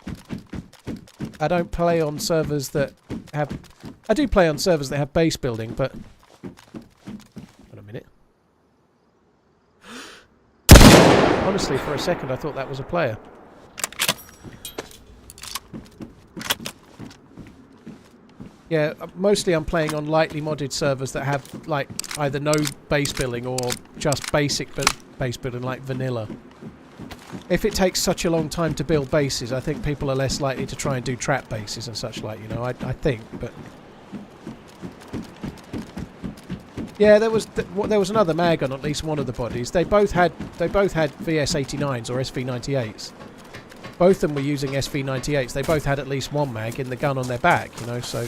I don't play on servers that have... I do play on servers that have base building, but... Wait a minute. Honestly, for a second I thought that was a player. Yeah, mostly I'm playing on lightly modded servers that have like either no base building or just basic base building like vanilla. If it takes such a long time to build bases, I think people are less likely to try and do trap bases and such like, you know, I think, but... Yeah, there was another mag on at least one of the bodies. They both had VS89s or SV98s. Both of them were using SV98s. They both had at least one mag in the gun on their back, you know, so...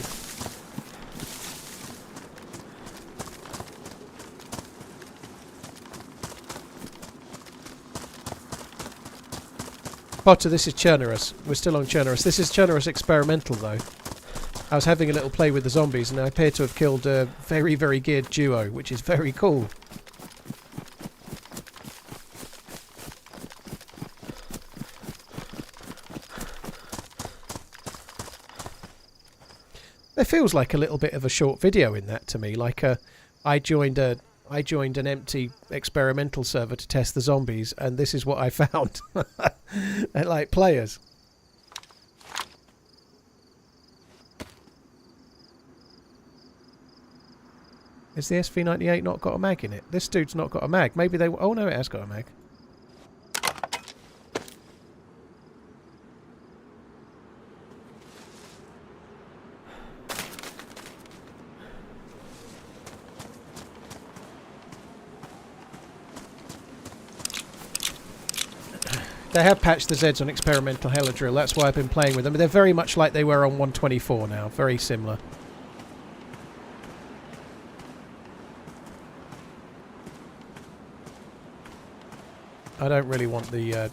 Potter, this is Chernarus. We're still on Chernarus. This is Chernarus Experimental, though. I was having a little play with the zombies, and I appear to have killed a very, very geared duo, which is very cool. There feels like a little bit of a short video in that to me. Like I joined an empty experimental server to test the zombies, and this is what I found. Like players. Has the SV98 not got a mag in it? This dude's not got a mag. Maybe they... Oh no, it has got a mag. They have patched the Zeds on experimental Hella Drill. That's why I've been playing with them. They're very much like they were on 124 now. Very similar. I don't really want the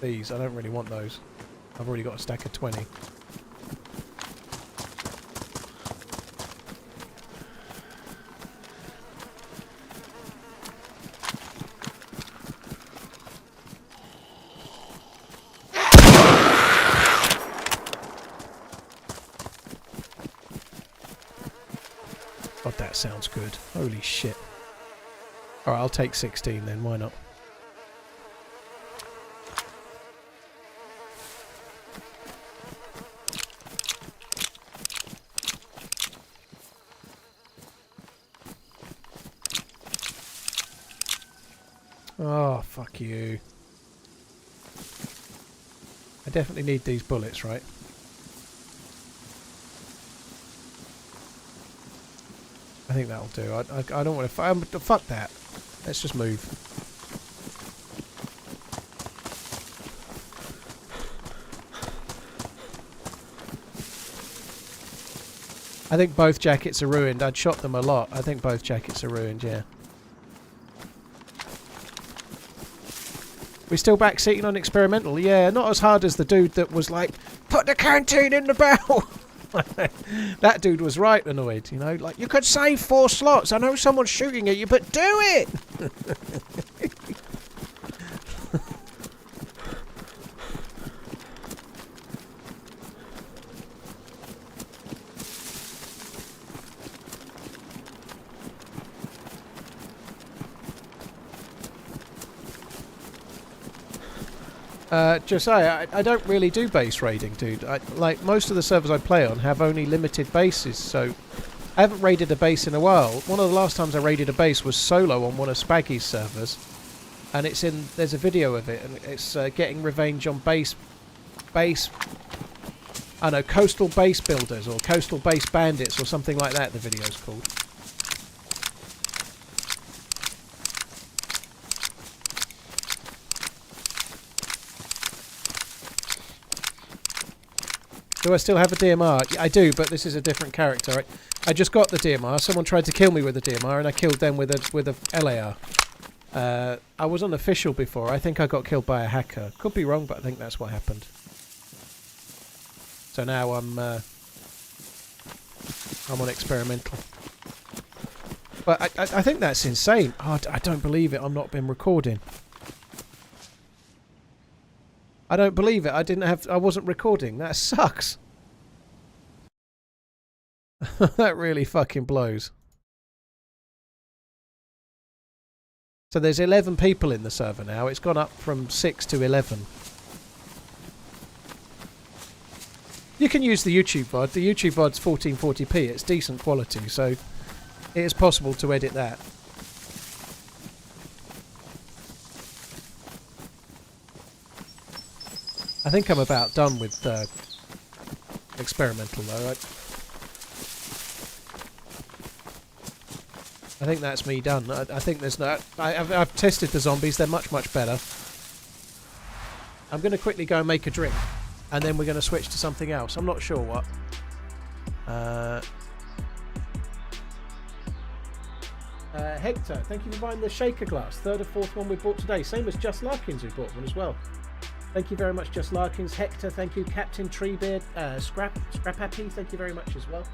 these. I don't really want those. I've already got a stack of 20. God, that sounds good. Holy shit. Alright, I'll take 16 then, why not? Oh, fuck you. I definitely need these bullets, right? I think that'll do. I don't want to... fuck that. Let's just move. I think both jackets are ruined. I'd shot them a lot. I think both jackets are ruined, yeah. We still backseating on experimental? Yeah, not as hard as the dude that was like, put the canteen in the barrel! That dude was right annoyed, you know? Like, you could save 4 slots. I know someone's shooting at you, but do it! Josiah, I don't really do base raiding, dude. Like, most of the servers I play on have only limited bases, so I haven't raided a base in a while. One of the last times I raided a base was solo on one of Spaggy's servers, and there's a video of it, and it's getting revenge on coastal base builders, or coastal base bandits, or something like that, the video's called. Do I still have a DMR? Yeah, I do, but this is a different character. I just got the DMR. Someone tried to kill me with the DMR, and I killed them with a LAR. I was on official before. I think I got killed by a hacker. Could be wrong, but I think that's what happened. So now I'm on experimental. But I think that's insane. Oh, I don't believe it. I've not been recording. I don't believe it. I wasn't recording. That sucks. That really fucking blows. So there's 11 people in the server now. It's gone up from 6 to 11. You can use the YouTube VOD. The YouTube VOD's 1440p. It's decent quality, so it is possible to edit that. I think I'm about done with experimental though. I think that's me done. I think there's no... I've tested the zombies. They're much, much better. I'm going to quickly go and make a drink. And then we're going to switch to something else. I'm not sure what. Hector, thank you for buying the shaker glass. 3rd or 4th one we bought today. Same as Just Larkins who bought one as well. Thank you very much, Just Larkins. Hector, thank you. Captain Treebeard, Scrap Happy, thank you very much as well.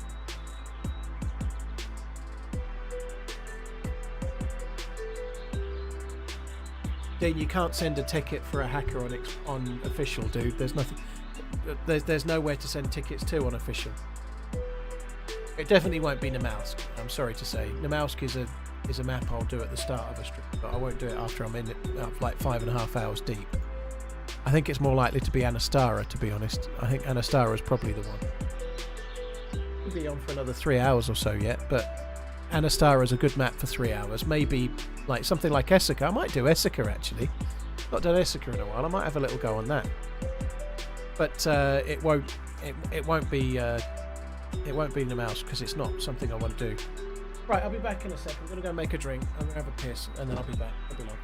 Dean, you can't send a ticket for a hacker on official, dude. There's nothing. There's nowhere to send tickets to on official. It definitely won't be Namausk. I'm sorry to say. Namausk is a map I'll do at the start of a stream, but I won't do it after I'm in it like 5.5 hours deep. I think it's more likely to be Anastara, to be honest. I think Anastara is probably the one. We'll be on for another 3 hours or so yet, but Anastara is a good map for 3 hours. Maybe like something like Essica. I might do Essica actually. Not done Essica in a while. I might have a little go on that. But it won't be Namausk because it's not something I want to do. Right, I'll be back in a second. I'm going to go make a drink. I'm going to have a piss, and then I'll be back. I'll be long.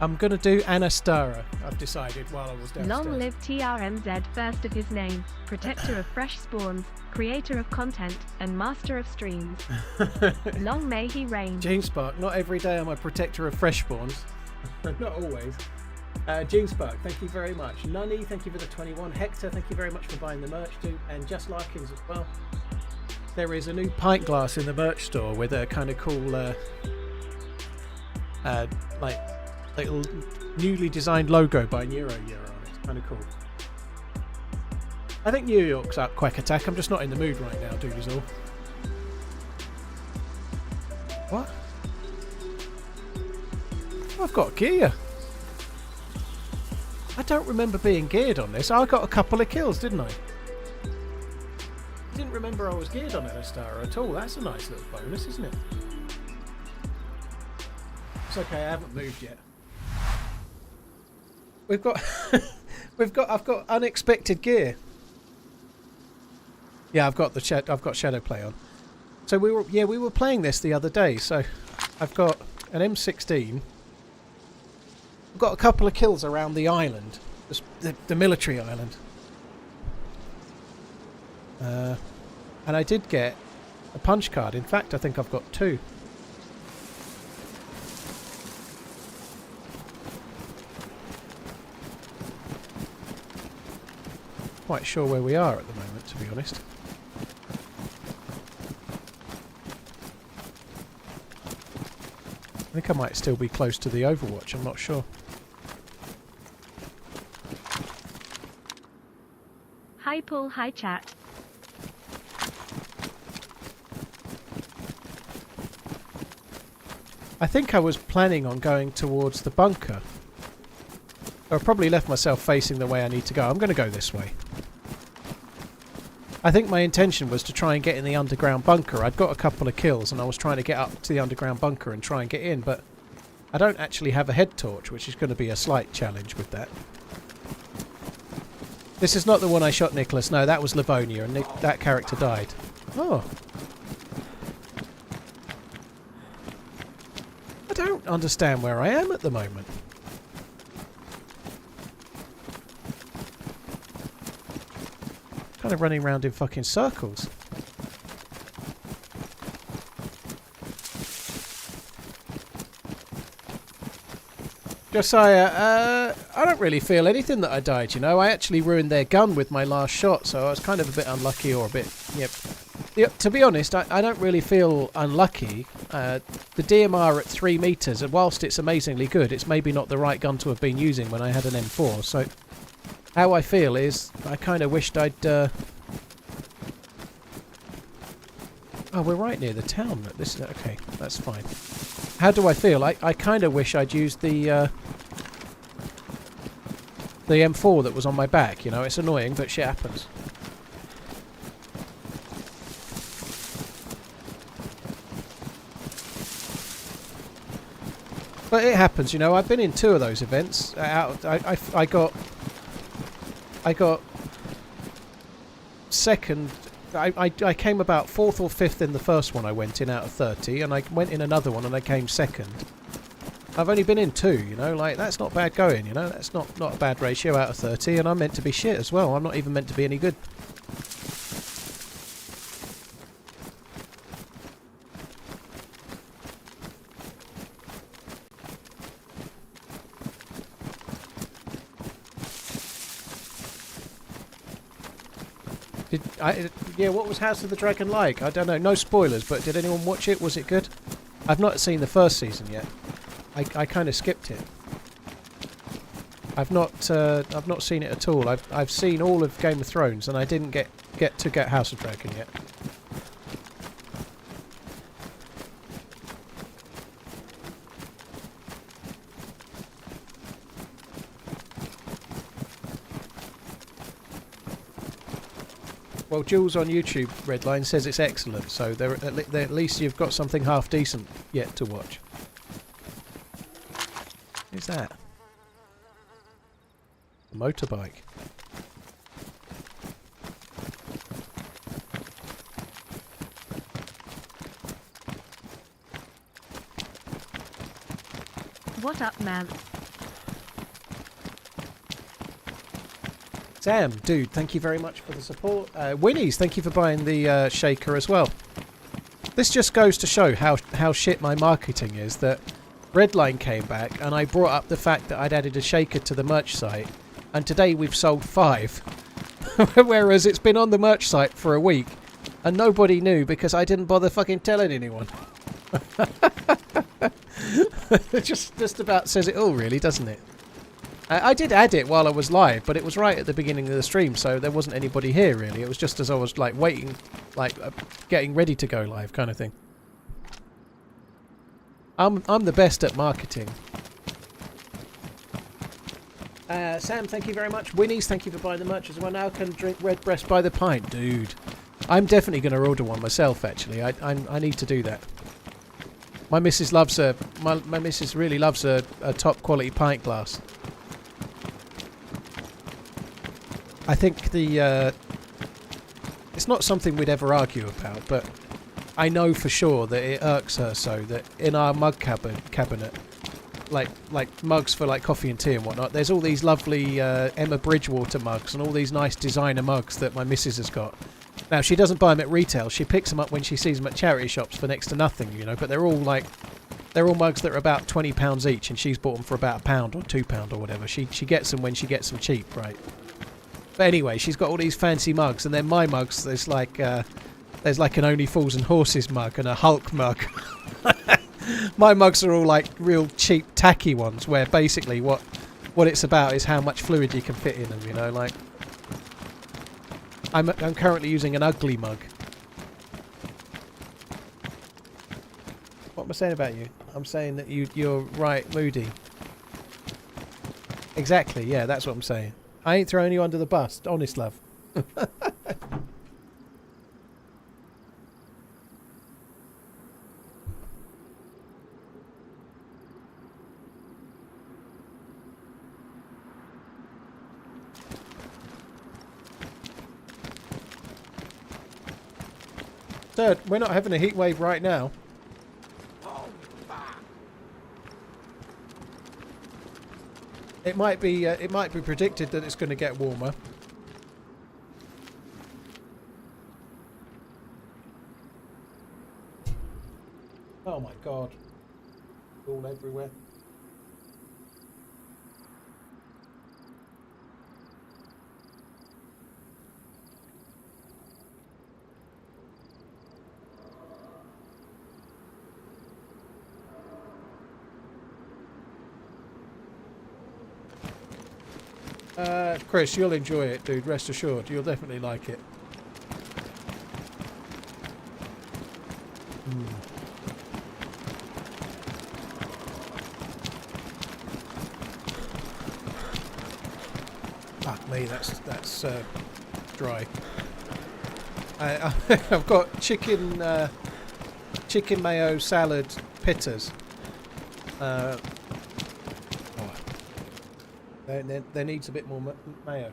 I'm going to do Anastara, I've decided while I was downstairs. Long live TRMZ, first of his name, protector of fresh spawns, creator of content, and master of streams. Long may he reign. GeneSpark, not every day am I protector of fresh spawns. Not always. GeneSpark, thank you very much. Nunny, thank you for the 21. Hector, thank you very much for buying the merch too. And Just Larkins as well. There is a new pint glass in the merch store with a kind of cool, like, little newly designed logo by Neuro on it. It's kind of cool. I think New York's up Quack Attack. I'm just not in the mood right now, dude, is all. What? I've got gear. I don't remember being geared on this. I got a couple of kills, didn't I? I didn't remember I was geared on Anastara at all. That's a nice little bonus, isn't it? It's okay, I haven't moved yet. We've got I've got unexpected gear. Yeah, I've got Shadow Play on. So we were playing this the other day. So I've got an M16. I've got a couple of kills around the island, the military island. And I did get a punch card. In fact, I think I've got 2. Quite sure where we are at the moment, to be honest. I think I might still be close to the Overwatch, I'm not sure. Hi Paul, hi chat. I think I was planning on going towards the bunker. I probably left myself facing the way I need to go. I'm going to go this way. I think my intention was to try and get in the underground bunker. I'd got a couple of kills and I was trying to get up to the underground bunker and try and get in, but I don't actually have a head torch, which is going to be a slight challenge with that. This is not the one I shot, Nicholas. No, that was Livonia, and that character died. Oh. I don't understand where I am at the moment. Kind of running around in fucking circles. Josiah, I don't really feel anything that I died, you know. I actually ruined their gun with my last shot, so I was kind of a bit unlucky or a bit... Yep. To be honest, I don't really feel unlucky. The DMR at 3 meters, and whilst it's amazingly good, it's maybe not the right gun to have been using when I had an M4, so... How I feel is, I kind of wished I'd... Oh, we're right near the town. This is okay, that's fine. How do I feel? I kind of wish I'd used the M4 that was on my back, you know. It's annoying, but shit happens. But it happens, you know. I've been in 2 of those events. I got second. I came about 4th or 5th in the first one I went in out of 30, and I went in another one and I came second. I've only been in 2, you know, like, that's not bad going, you know, that's not a bad ratio out of 30, and I'm meant to be shit as well. I'm not even meant to be any good. Yeah, what was House of the Dragon like? I don't know. No spoilers, but did anyone watch it? Was it good? I've not seen the first season yet. I kind of skipped it. I've not seen it at all. I've seen all of Game of Thrones, and I didn't get to House of Dragon yet. Well, Jules on YouTube, Redline, says it's excellent, so at least you've got something half decent yet to watch. Who's that? A motorbike. What up, man? Sam, dude, thank you very much for the support. Winnie's, thank you for buying the shaker as well. This just goes to show how shit my marketing is, that Redline came back and I brought up the fact that I'd added a shaker to the merch site, and today we've sold 5. Whereas it's been on the merch site for a week and nobody knew because I didn't bother fucking telling anyone. It just about says it all, really, doesn't it? I did add it while I was live, but it was right at the beginning of the stream, so there wasn't anybody here, really. It was just as I was, like, waiting, like, getting ready to go live kind of thing. I'm the best at marketing. Sam, thank you very much. Winnie's, thank you for buying the merch as well. Now can drink Redbreast by the pint. Dude, I'm definitely going to order one myself, actually. I need to do that. My missus loves my missus really loves a top quality pint glass. I think it's not something we'd ever argue about, but I know for sure that it irks her so that in our mug cabinet, like mugs for like coffee and tea and whatnot, there's all these lovely Emma Bridgewater mugs and all these nice designer mugs that my missus has got. Now, she doesn't buy them at retail. She picks them up when she sees them at charity shops for next to nothing, you know, but they're all mugs that are about £20 each, and she's bought them for about £1 or £2 or whatever. She gets them when she gets them cheap, right? But anyway, she's got all these fancy mugs, and then my mugs, there's like an Only Fools and Horses mug and a Hulk mug. My mugs are all like real cheap, tacky ones, where basically what it's about is how much fluid you can fit in them, you know, like... I'm currently using an ugly mug. What am I saying about you? I'm saying that you're right, moody. Exactly, yeah, that's what I'm saying. I ain't throwing you under the bus, honest love. Third, we're not having a heat wave right now. It might be predicted that it's going to get warmer. Oh my god. All everywhere. Chris, you'll enjoy it, dude. Rest assured, you'll definitely like it. Fuck me, that's dry. I've got chicken mayo salad pittas. There needs a bit more mayo.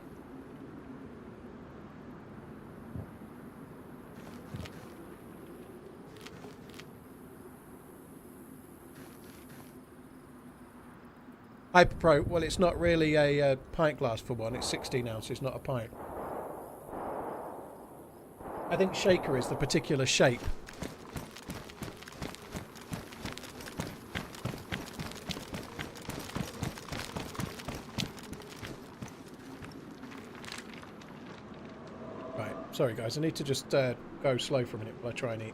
Hyper Pro, well, it's not really a pint glass for one. It's 16 ounces, not a pint. I think shaker is the particular shape. Sorry guys, I need to just go slow for a minute while I try and eat.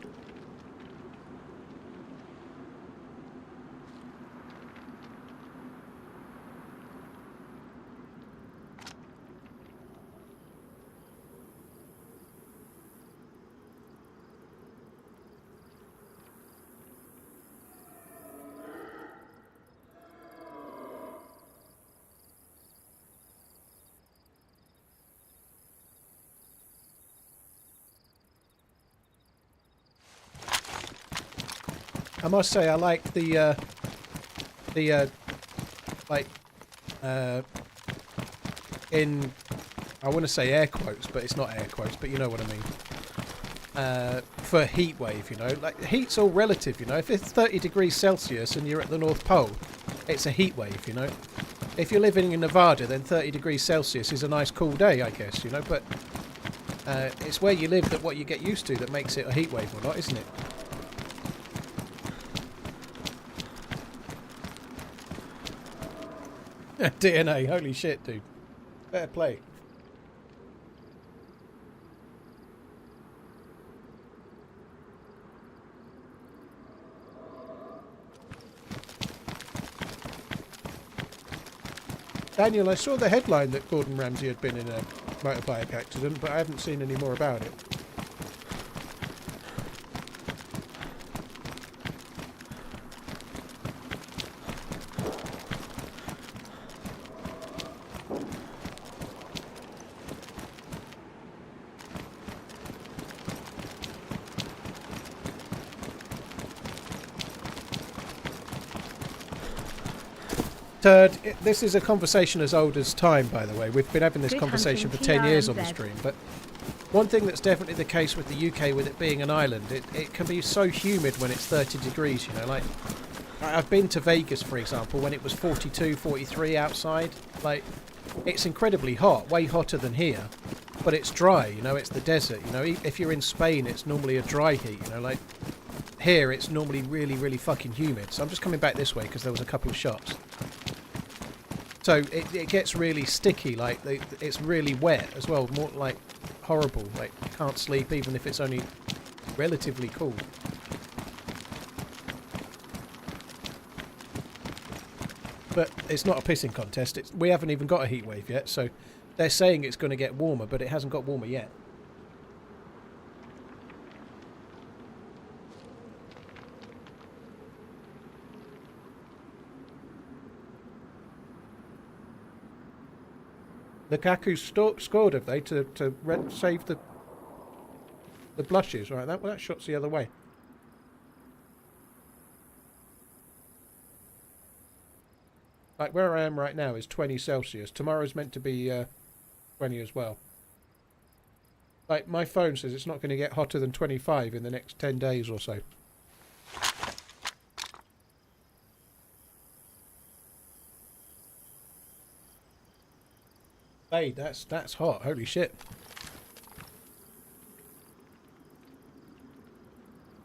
I must say I like in, I want to say air quotes, but it's not air quotes, but you know what I mean. For heat wave, you know, like heat's all relative, you know. If it's 30 degrees Celsius and you're at the North Pole, it's a heat wave, you know. if you're living in Nevada, then 30 degrees Celsius is a nice cool day, I guess, you know, but it's where you live that what you get used to that makes it a heat wave or not, isn't it? DNA, holy shit, dude. Fair play. Daniel, I saw the headline that Gordon Ramsay had been in a motorbike accident, but I haven't seen any more about it. This is a conversation as old as time, by the way. We've been having this conversation for 10 years on the stream, but one thing that's definitely the case with the UK, with it being an island, it can be so humid when it's 30 degrees, you know, like I've been to Vegas, for example, when it was 42, 43 outside. Like, it's incredibly hot, way hotter than here, but it's dry, you know, it's the desert, you know. If you're in Spain, it's normally a dry heat, you know, like here it's normally really, really fucking humid. So I'm just coming back this way because there was a couple of shots. So it gets really sticky, like it's really wet as well, more like horrible, like you can't sleep even if it's only relatively cool. But it's not a pissing contest. We haven't even got a heat wave yet, so they're saying it's going to get warmer, but it hasn't got warmer yet. Lukaku scored, have they, to save the blushes? Right, that shot's the other way. Like where I am right now is 20 Celsius. Tomorrow's meant to be 20 as well. Like my phone says it's not going to get hotter than 25 in the next 10 days or so. Hey, that's hot. Holy shit.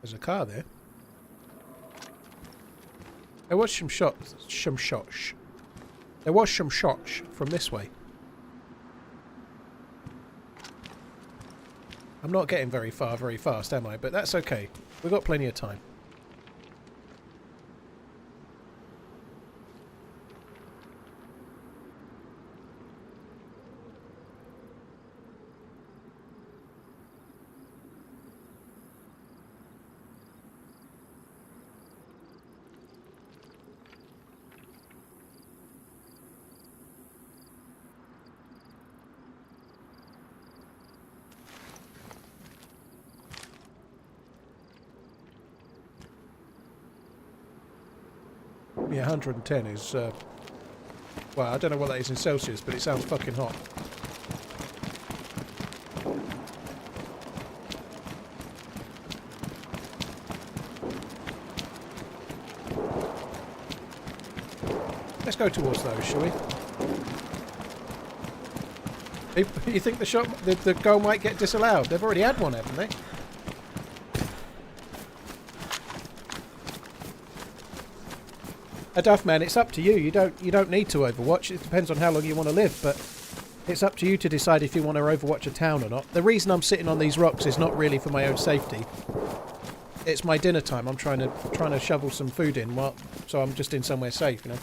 There's a car there. There was some shots. There was some shots from this way. I'm not getting very far very fast, am I? But that's okay. We've got plenty of time. Yeah, 110 is, well, I don't know what that is in Celsius, but it sounds fucking hot. Let's go towards those, shall we? You think the goal might get disallowed? They've already had one, haven't they? Duff man, it's up to you. You don't need to overwatch. It depends on how long you want to live, but it's up to you to decide if you want to overwatch a town or not. The reason I'm sitting on these rocks is not really for my own safety. It's my dinner time. I'm trying to shovel some food in, so I'm just in somewhere safe, you know.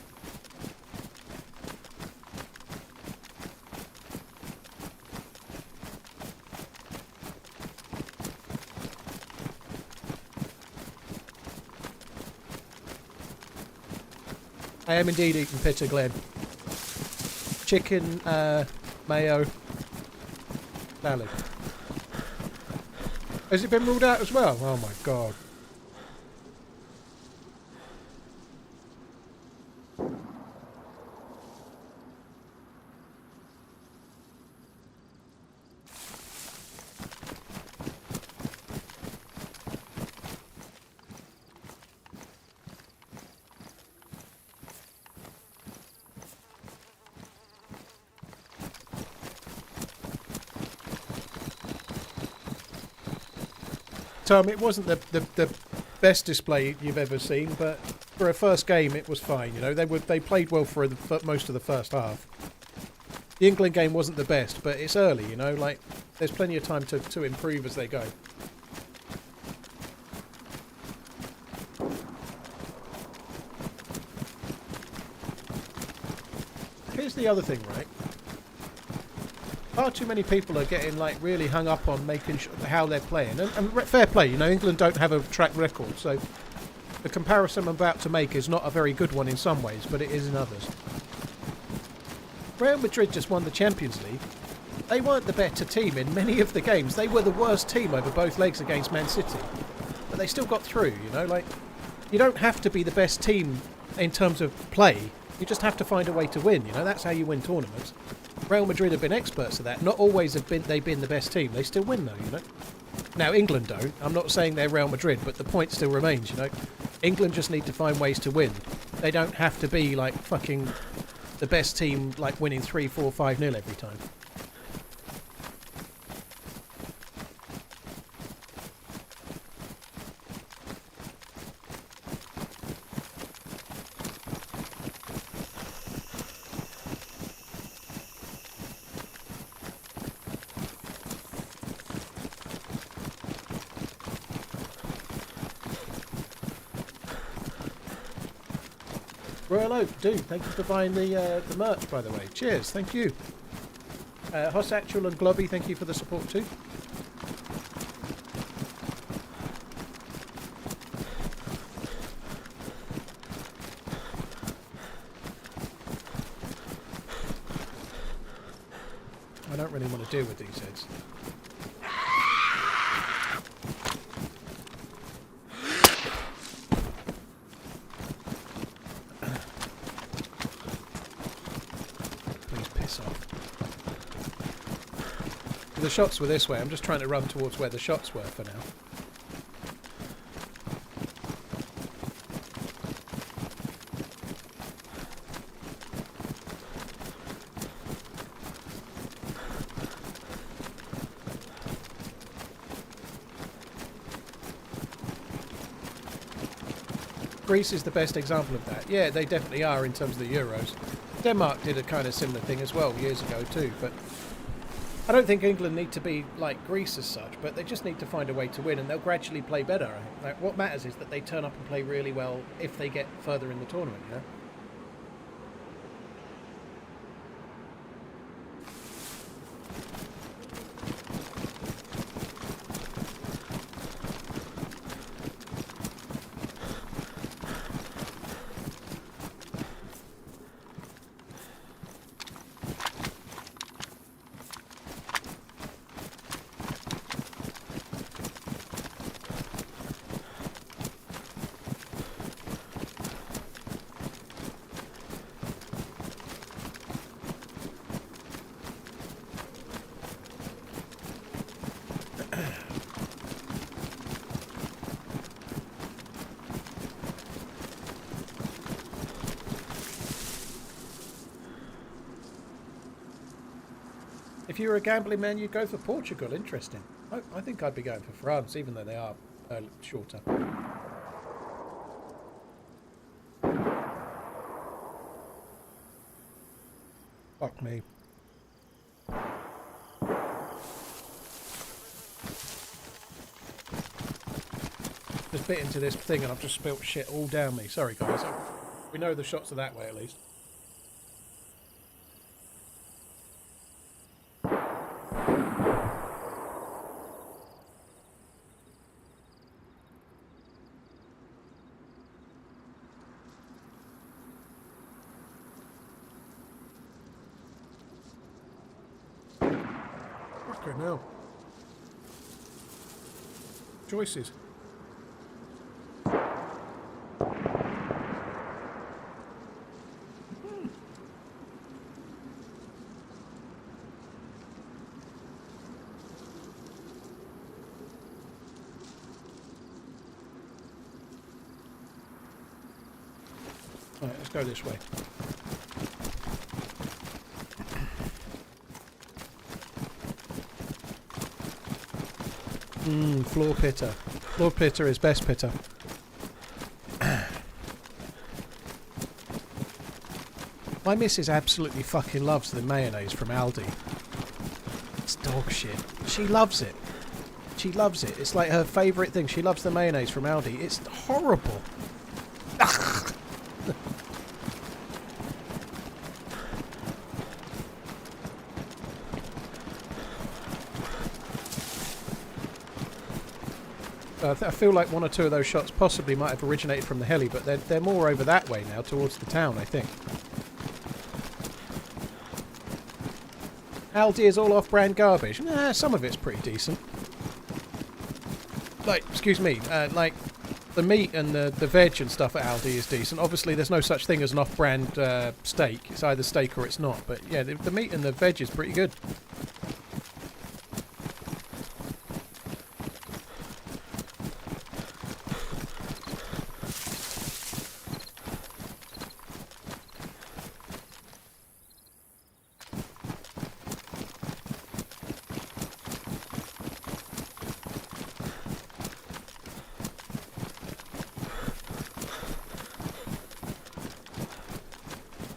I am indeed eating Pitta Glen. Chicken, mayo, salad. Has it been ruled out as well? Oh my god. it wasn't the best display you've ever seen, but for a first game it was fine. You know, they played well for most of the first half. The England game wasn't the best, but it's early. You know, like there's plenty of time to improve as they go. Here's the other thing, right? Far too many people are getting like really hung up on making sure how they're playing, and fair play. You know, England don't have a track record, so the comparison I'm about to make is not a very good one in some ways, but it is in others. Real Madrid just won the Champions League. They weren't the better team in many of the games. They were the worst team over both legs against Man City, but they still got through. You know, like you don't have to be the best team in terms of play. You just have to find a way to win. You know, that's how you win tournaments. Real Madrid have been experts at that. Not always have they've been the best team. They still win though, you know. Now England don't. I'm not saying they're Real Madrid, but the point still remains, you know. England just need to find ways to win. They don't have to be like fucking the best team, like winning 3, 4, 5-0 every time. Royal Oak, dude, thank you for buying the merch, by the way. Cheers, thank you. Hossatual and Globby, thank you for the support too. I don't really want to deal with these heads. The shots were this way. I'm just trying to run towards where the shots were for now. Greece is the best example of that. Yeah, they definitely are in terms of the Euros. Denmark did a kind of similar thing as well years ago too, but I don't think England need to be like Greece as such, but they just need to find a way to win, and they'll gradually play better. Like, what matters is that they turn up and play really well if they get further in the tournament, you know? If you were a gambling man, you'd go for Portugal. Interesting. I think I'd be going for France, even though they are shorter. Fuck me. Just bit into this thing and I've just spilt shit all down me. Sorry guys. We know the shots are that way at least. Okay, now. Choices. Alright, let's go this way. Floor pitter. Lord Pitter is best Pitter. My missus absolutely fucking loves the mayonnaise from Aldi. It's dog shit. She loves it. She loves it. It's like her favourite thing. She loves the mayonnaise from Aldi. It's horrible. I feel like one or two of those shots possibly might have originated from the heli, but they're more over that way now, towards the town, I think. Aldi is all off-brand garbage. Nah, some of it's pretty decent. Like, excuse me, like the meat and the veg and stuff at Aldi is decent. Obviously, there's no such thing as an off-brand steak. It's either steak or it's not. But yeah, the meat and the veg is pretty good.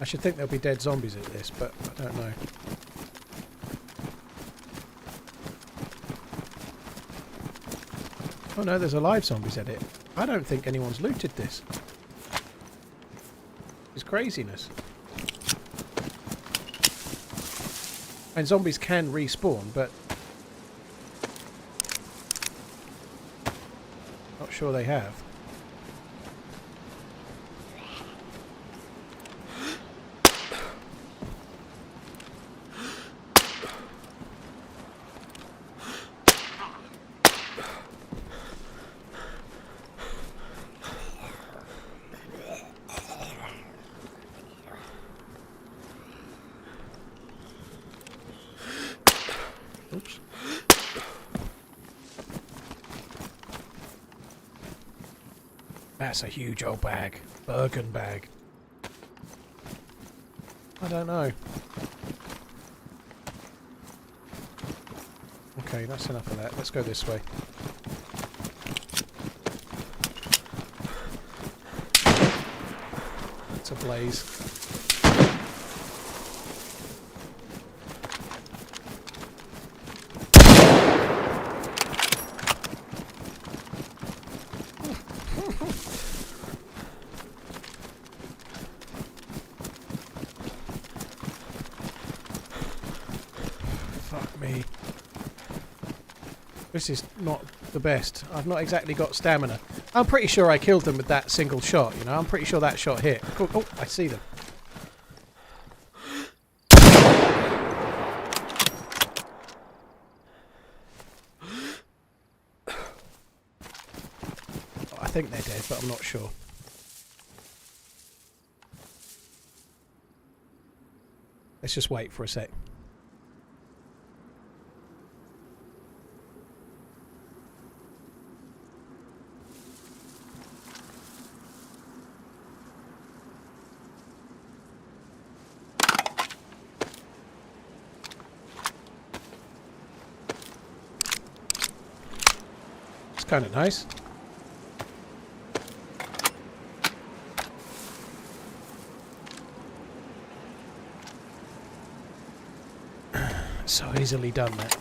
I should think there'll be dead zombies at this, but I don't know. Oh no, there's a live zombies edit. I don't think anyone's looted this. It's craziness. And zombies can respawn, but not sure they have. Oops. That's a huge old bag. Bergen bag. I don't know. Okay, that's enough of that. Let's go this way. It's a blaze. Fuck me. This is not the best. I've not exactly got stamina. I'm pretty sure I killed them with that single shot, you know. I'm pretty sure that shot hit. Cool. Oh, I see them. I think they're dead, but I'm not sure. Let's just wait for a sec. It's kind of nice. So easily done that.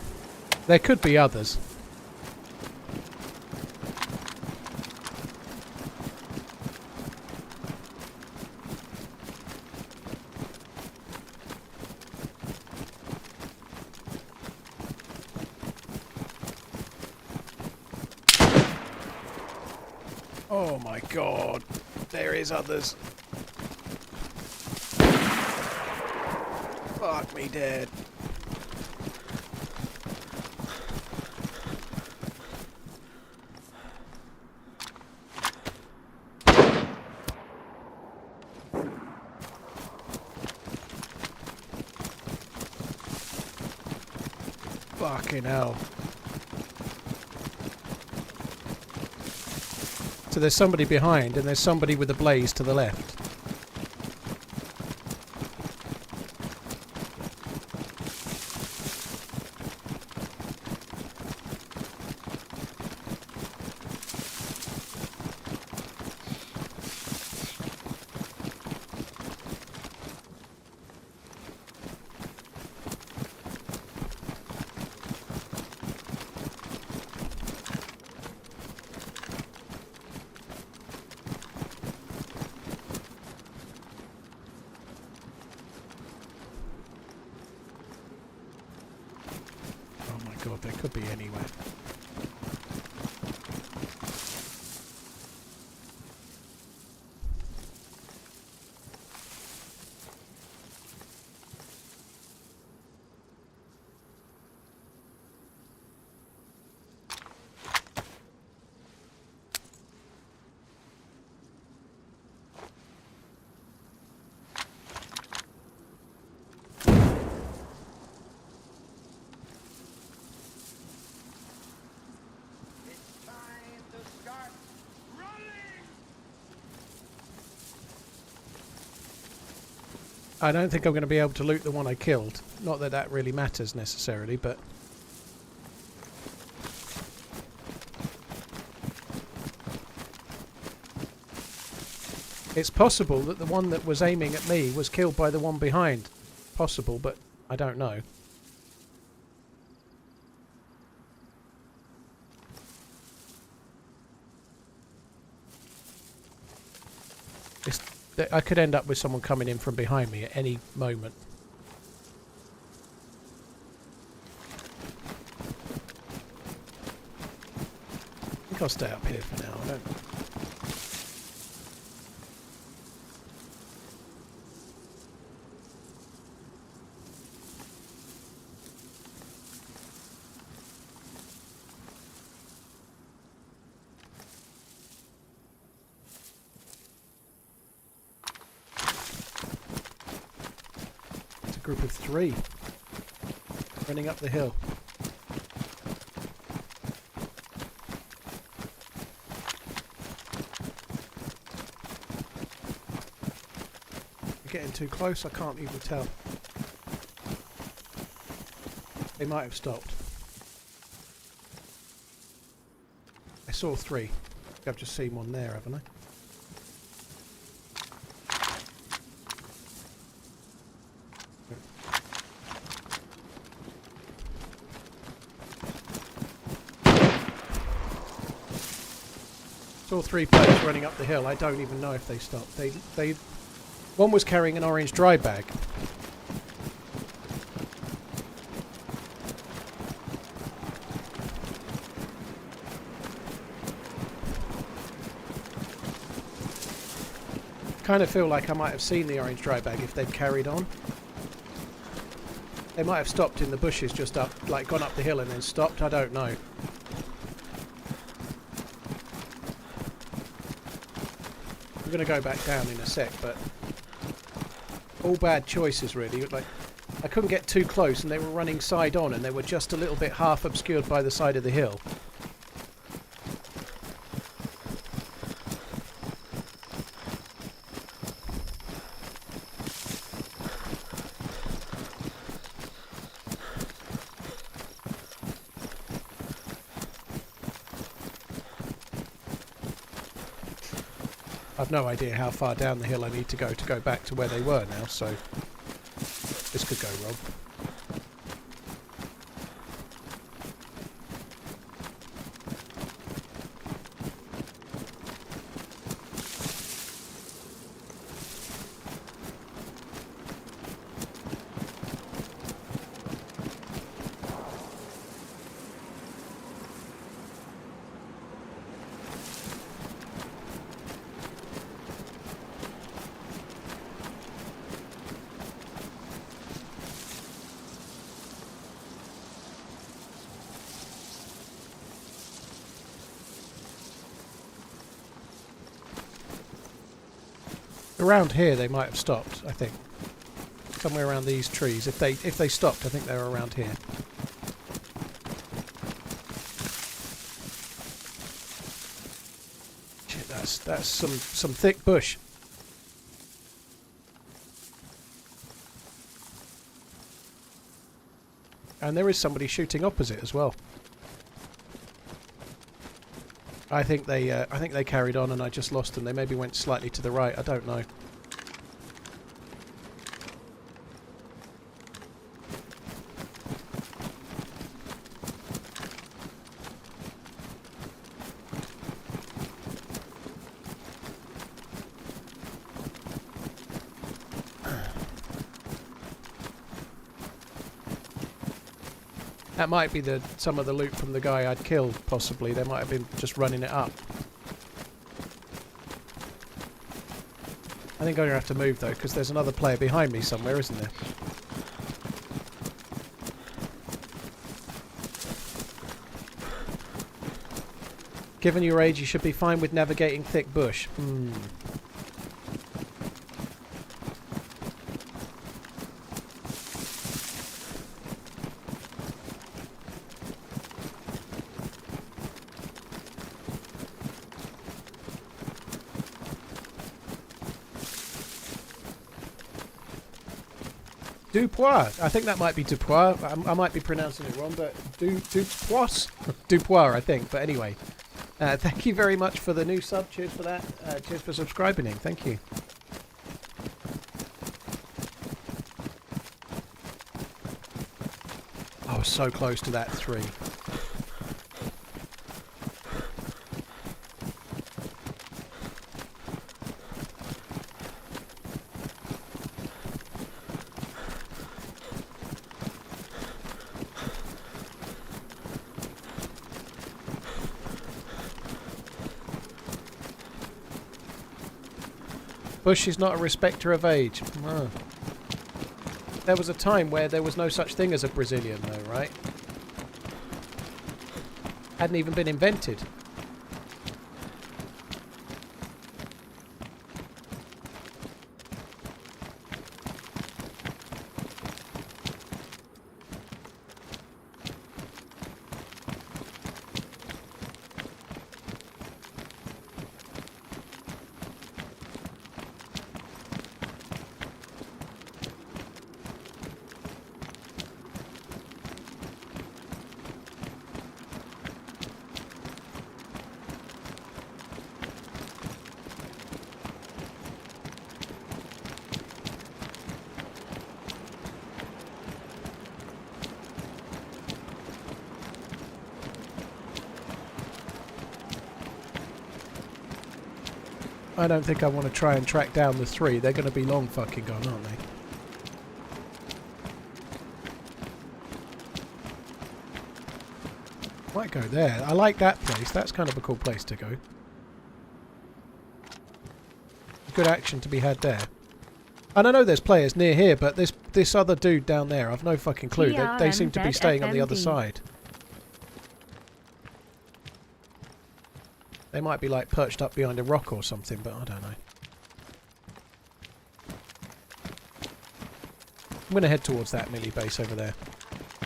There could be others. Oh my god. There is others. Fuck me dead. Fucking hell. So there's somebody behind and there's somebody with a blaze to the left. God, they could be anywhere. I don't think I'm going to be able to loot the one I killed. Not that that really matters necessarily, but... It's possible that the one that was aiming at me was killed by the one behind. Possible, but I don't know. I could end up with someone coming in from behind me at any moment. I think I'll stay up here for now. I don't... Group of 3 running up the hill. You're getting too close, I can't even tell. They might have stopped. I saw 3. I've just seen one there, haven't I? Saw 3 players running up the hill. I don't even know if they stopped. One was carrying an orange dry bag. Kind of feel like I might have seen the orange dry bag if they'd carried on. They might have stopped in the bushes just up, like gone up the hill and then stopped. I don't know. I'm going to go back down in a sec, but all bad choices really. Like, I couldn't get too close and they were running side on and they were just a little bit half obscured by the side of the hill. I've no idea how far down the hill I need to go back to where they were now, so this could go wrong. Around here they might have stopped, I think. Somewhere around these trees. If they stopped, I think they were around here. Shit, that's some thick bush. And there is somebody shooting opposite as well. I think they carried on and I just lost them. They maybe went slightly to the right. I don't know. That might be some of the loot from the guy I'd killed, possibly. They might have been just running it up. I think I'm going to have to move, though, because there's another player behind me somewhere, isn't there? Given your age, you should be fine with navigating thick bush. Dupois. I think that might be Dupois. I might be pronouncing it wrong, but Dupois? Dupois, I think. But anyway. Thank you very much for the new sub. Cheers for that. Cheers for subscribing in. Thank you. I was so close to that 3. Bush is not a respecter of age. Oh. There was a time where there was no such thing as a Brazilian, though, right? Hadn't even been invented. I don't think I want to try and track down the 3. They're going to be long fucking gone, aren't they? Might go there. I like that place. That's kind of a cool place to go. Good action to be had there. And I know there's players near here, but this other dude down there, I've no fucking clue. They seem to be staying on the other side. They might be like perched up behind a rock or something, but I don't know. I'm going to head towards that melee base over there.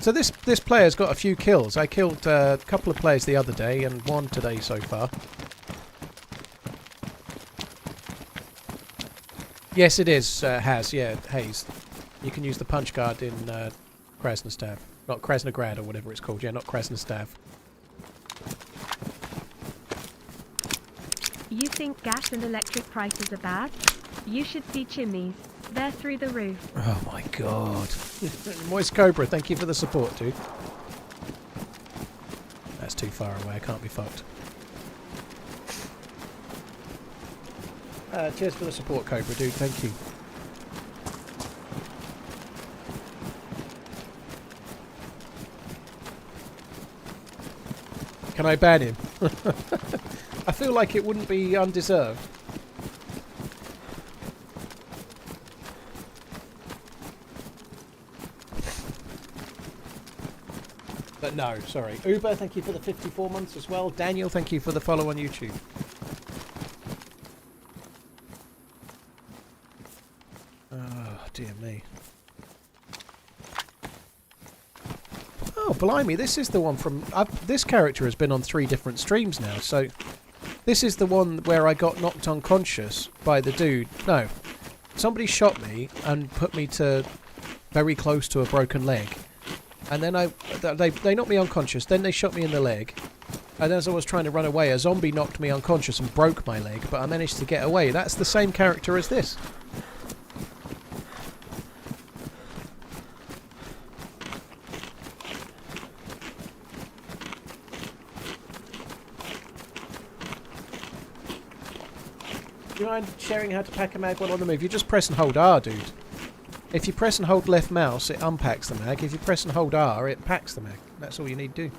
So this player's got a few kills. I killed a couple of players the other day and 1 today so far. Yes, it is, yeah, Hayes. You can use the punch guard in Krasnostav. Not Krasnograd or whatever it's called. Yeah, not Krasnostav. You think gas and electric prices are bad? You should see chimneys. They're through the roof. Oh my god. Moist Cobra, thank you for the support, dude. That's too far away, I can't be fucked. Cheers for the support, Cobra, dude, thank you. Can I ban him? I feel like it wouldn't be undeserved. But no, sorry. Uber, thank you for the 54 months as well. Daniel, thank you for the follow on YouTube. Oh, dear me. Oh, blimey, this is the one from... this character has been on 3 different streams now, so... This is the one where I got knocked unconscious by the dude. No. Somebody shot me and put me to very close to a broken leg. And then they knocked me unconscious, then they shot me in the leg. And as I was trying to run away, a zombie knocked me unconscious and broke my leg, but I managed to get away. That's the same character as this. Do you mind sharing how to pack a mag while on the move? You just press and hold R, dude. If you press and hold left mouse, it unpacks the mag. If you press and hold R, it packs the mag. That's all you need to do.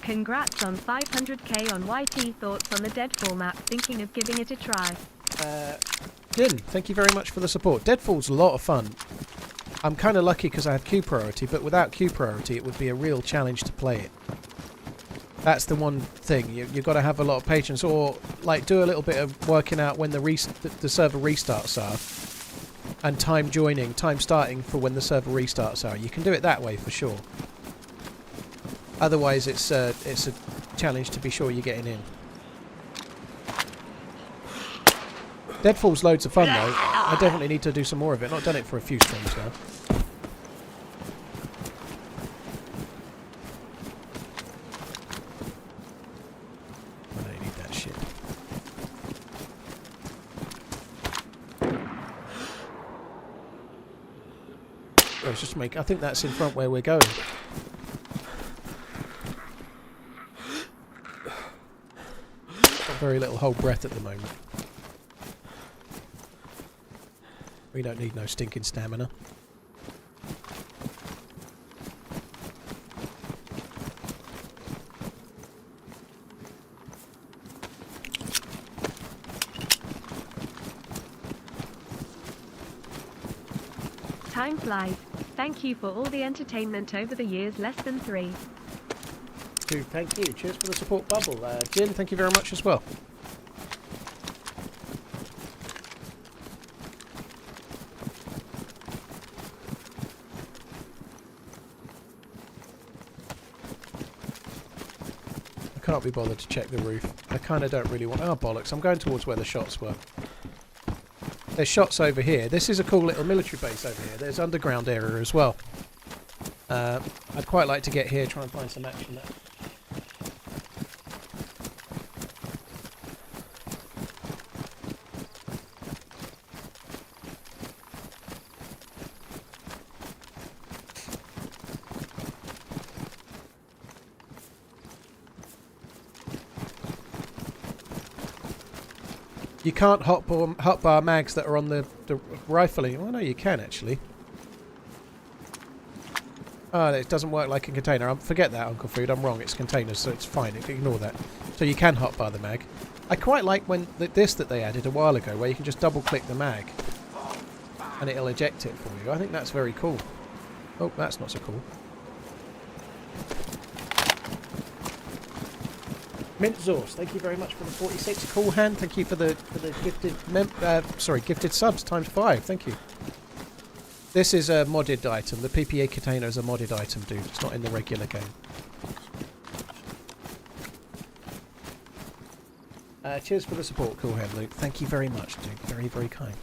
Congrats on 500k on YT. Thoughts on the Deadfall map? Thinking of giving it a try. Jin, thank you very much for the support. Deadfall's a lot of fun. I'm kind of lucky because I have queue priority, but without queue priority it would be a real challenge to play it. That's the one thing. You've got to have a lot of patience, or like do a little bit of working out when the server restarts are, and time starting for when the server restarts are. You can do it that way for sure. Otherwise it's a challenge to be sure you're getting in. Deadfall's loads of fun though. I definitely need to do some more of it. Not done it for a few streams now. I don't need that shit. Oh, it's just make. I think that's in front where we're going. Got very little hold breath at the moment. We don't need no stinking stamina. Time flies. Thank you for all the entertainment over the years. Less than 3. Dude, thank you. Cheers for the support, Bubble. Jin, thank you very much as well. I can't be bothered to check the roof. I kind of don't really want... Oh, bollocks. I'm going towards where the shots were. There's shots over here. This is a cool little military base over here. There's underground area as well. I'd quite like to get here, try and find some action there. You can't hotbar mags that are on the rifling. Oh no, you can actually. Oh, it doesn't work like a container. Forget that, Uncle Food. I'm wrong. It's containers, so it's fine. Ignore that. So you can hotbar the mag. I quite like when this that they added a while ago, where you can just double-click the mag and it'll eject it for you. I think that's very cool. Oh, that's not so cool. Mint Sauce, thank you very much for the 46. Cool Hand, thank you for the gifted gifted subs ×5. Thank you. This is a modded item. The PPA container is a modded item, dude. It's not in the regular game. Cheers for the support, Cool Hand Luke. Thank you very much, dude. Very, very kind.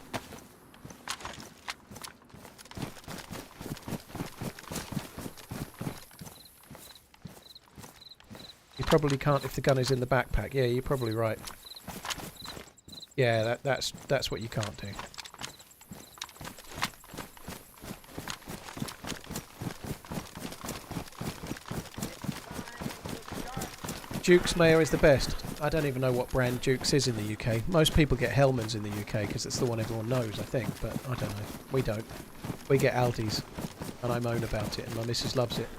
You probably can't if the gun is in the backpack. Yeah, you're probably right. Yeah, that's what you can't do. Duke's Mayor is the best. I don't even know what brand Duke's is in the UK. Most people get Hellman's in the UK because it's the one everyone knows, I think. But I don't know. We don't. We get Aldi's. And I moan about it and my missus loves it.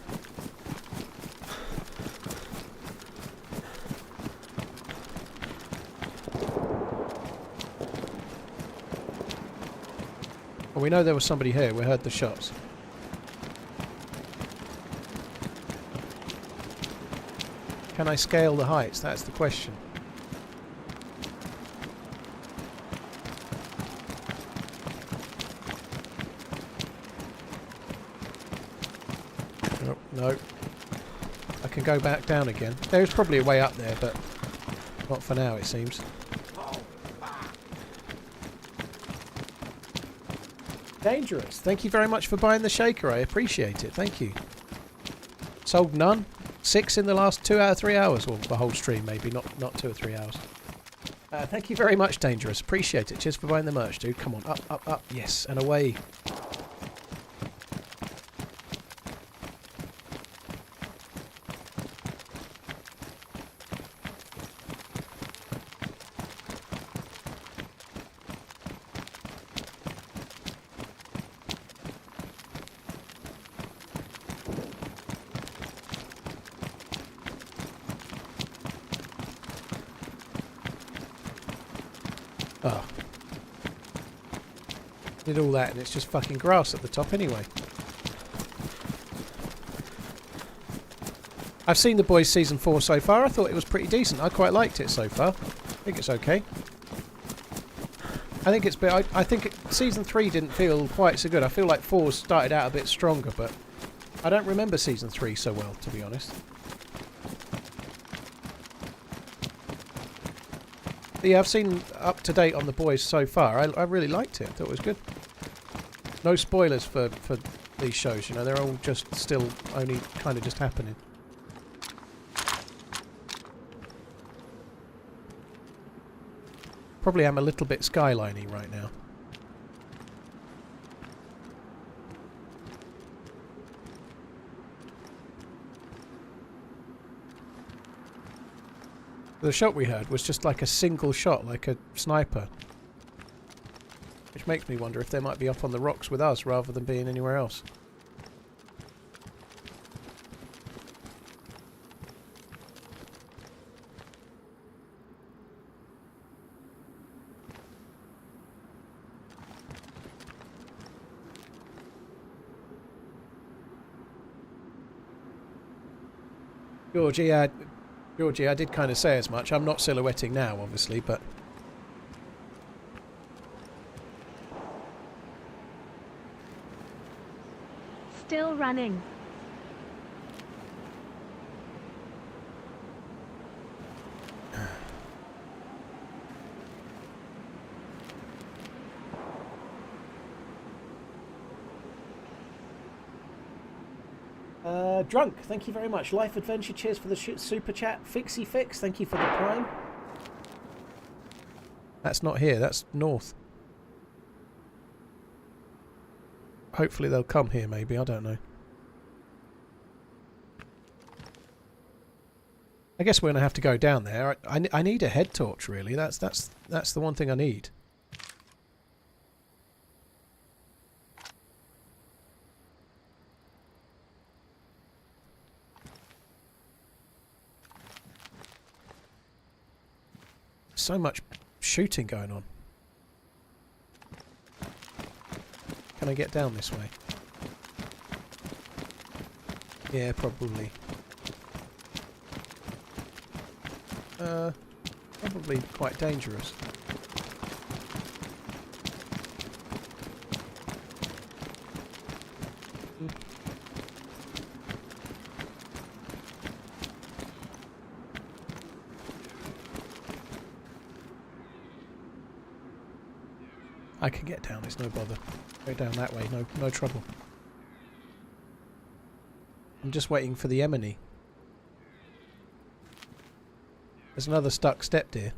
Well, we know there was somebody here. We heard the shots. Can I scale the heights? That's the question. Oh, no. I can go back down again. There's probably a way up there, but not for now, it seems. Dangerous. Thank you very much for buying the shaker. I appreciate it. Thank you. Sold none. 6 in the last 2 out of 3 hours, or the whole stream maybe, not 2 or 3 hours. Thank you very much, Dangerous. Appreciate it. Cheers for buying the merch, dude. Come on, up, up, up. Yes, and away. Oh. Did all that and it's just fucking grass at the top anyway. I've seen The Boys Season 4 so far. I thought it was pretty decent. I quite liked it so far. I think it's okay. I think it's... I think Season 3 didn't feel quite so good. I feel like 4 started out a bit stronger, but I don't remember Season 3 so well, to be honest. But yeah, I've seen up to date on The Boys so far. I really liked it. I thought it was good. No spoilers for these shows, you know. They're all just still only kind of just happening. Probably am a little bit skyliney right now. The shot we heard was just like a single shot, like a sniper. Which makes me wonder if they might be up on the rocks with us rather than being anywhere else. Georgie, I did kind of say as much. I'm not silhouetting now, obviously, but... Still running. Drunk, thank you very much. Life Adventure, cheers for the super chat. Fixie Fix, thank you for the prime. That's not here, that's north. Hopefully they'll come here, maybe, I don't know. I guess we're going to have to go down there. I need a head torch, really. That's the one thing I need. So much shooting going on. Can I get down this way? Yeah, probably. Probably quite dangerous. I can get down, it's no bother. Go down that way, no trouble. I'm just waiting for the Emily. There's another stuck step deer.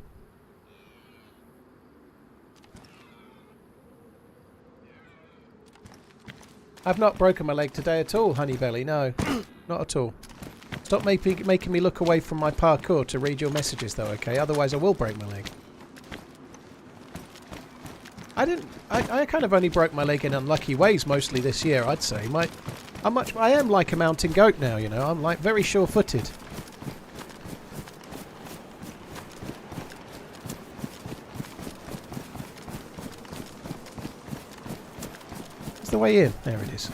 I've not broken my leg today at all, Honeybelly, no. Not at all. Stop making me look away from my parkour to read your messages though, okay? Otherwise I will break my leg. I kind of only broke my leg in unlucky ways mostly this year, I'd say. I am like a mountain goat now, you know. I'm like very sure-footed. It's the way in. There it is.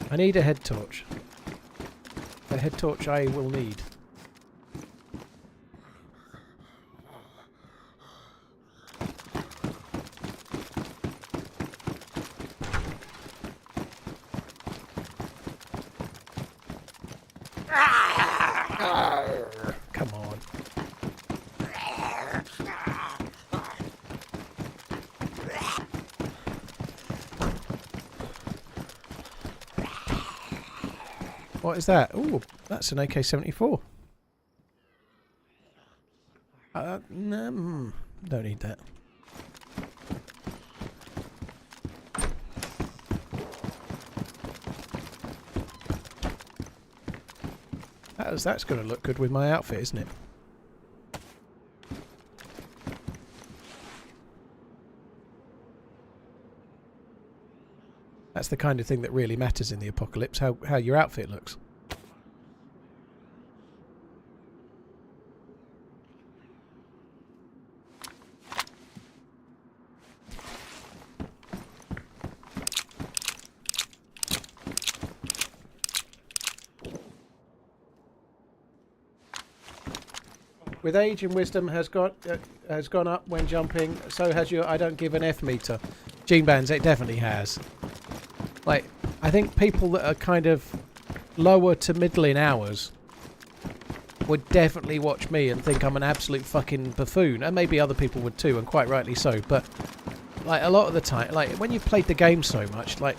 I need a head torch. The head torch I will need. Come on. What is that? Ooh, that's an AK-74. Don't need that. That's going to look good with my outfit, isn't it? That's the kind of thing that really matters in the apocalypse, how your outfit looks. With age and wisdom has gone up when jumping. So has your I don't give an F meter. Gene bands, it definitely has. Like, I think people that are kind of lower to middle in hours would definitely watch me and think I'm an absolute fucking buffoon, and maybe other people would too, and quite rightly so. But like a lot of the time, like when you've played the game so much, like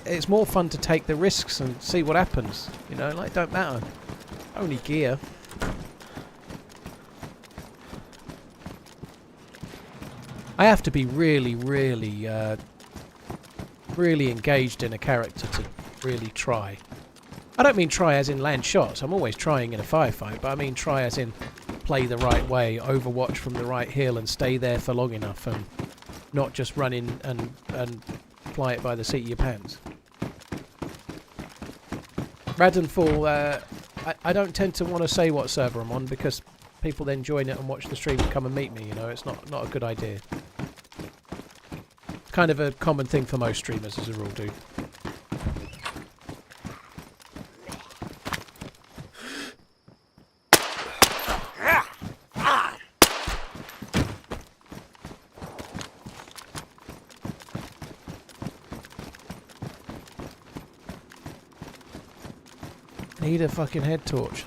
it's more fun to take the risks and see what happens. You know, like don't matter. Only gear. I have to be really, really, really engaged in a character to really try. I don't mean try as in land shots. I'm always trying in a firefight, but I mean try as in play the right way, overwatch from the right hill and stay there for long enough and not just run in and fly it by the seat of your pants. Radenfall, I don't tend to want to say what server I'm on because people then join it and watch the stream and come and meet me, you know, it's not a good idea. It's kind of a common thing for most streamers as a rule, dude. Need a fucking head torch.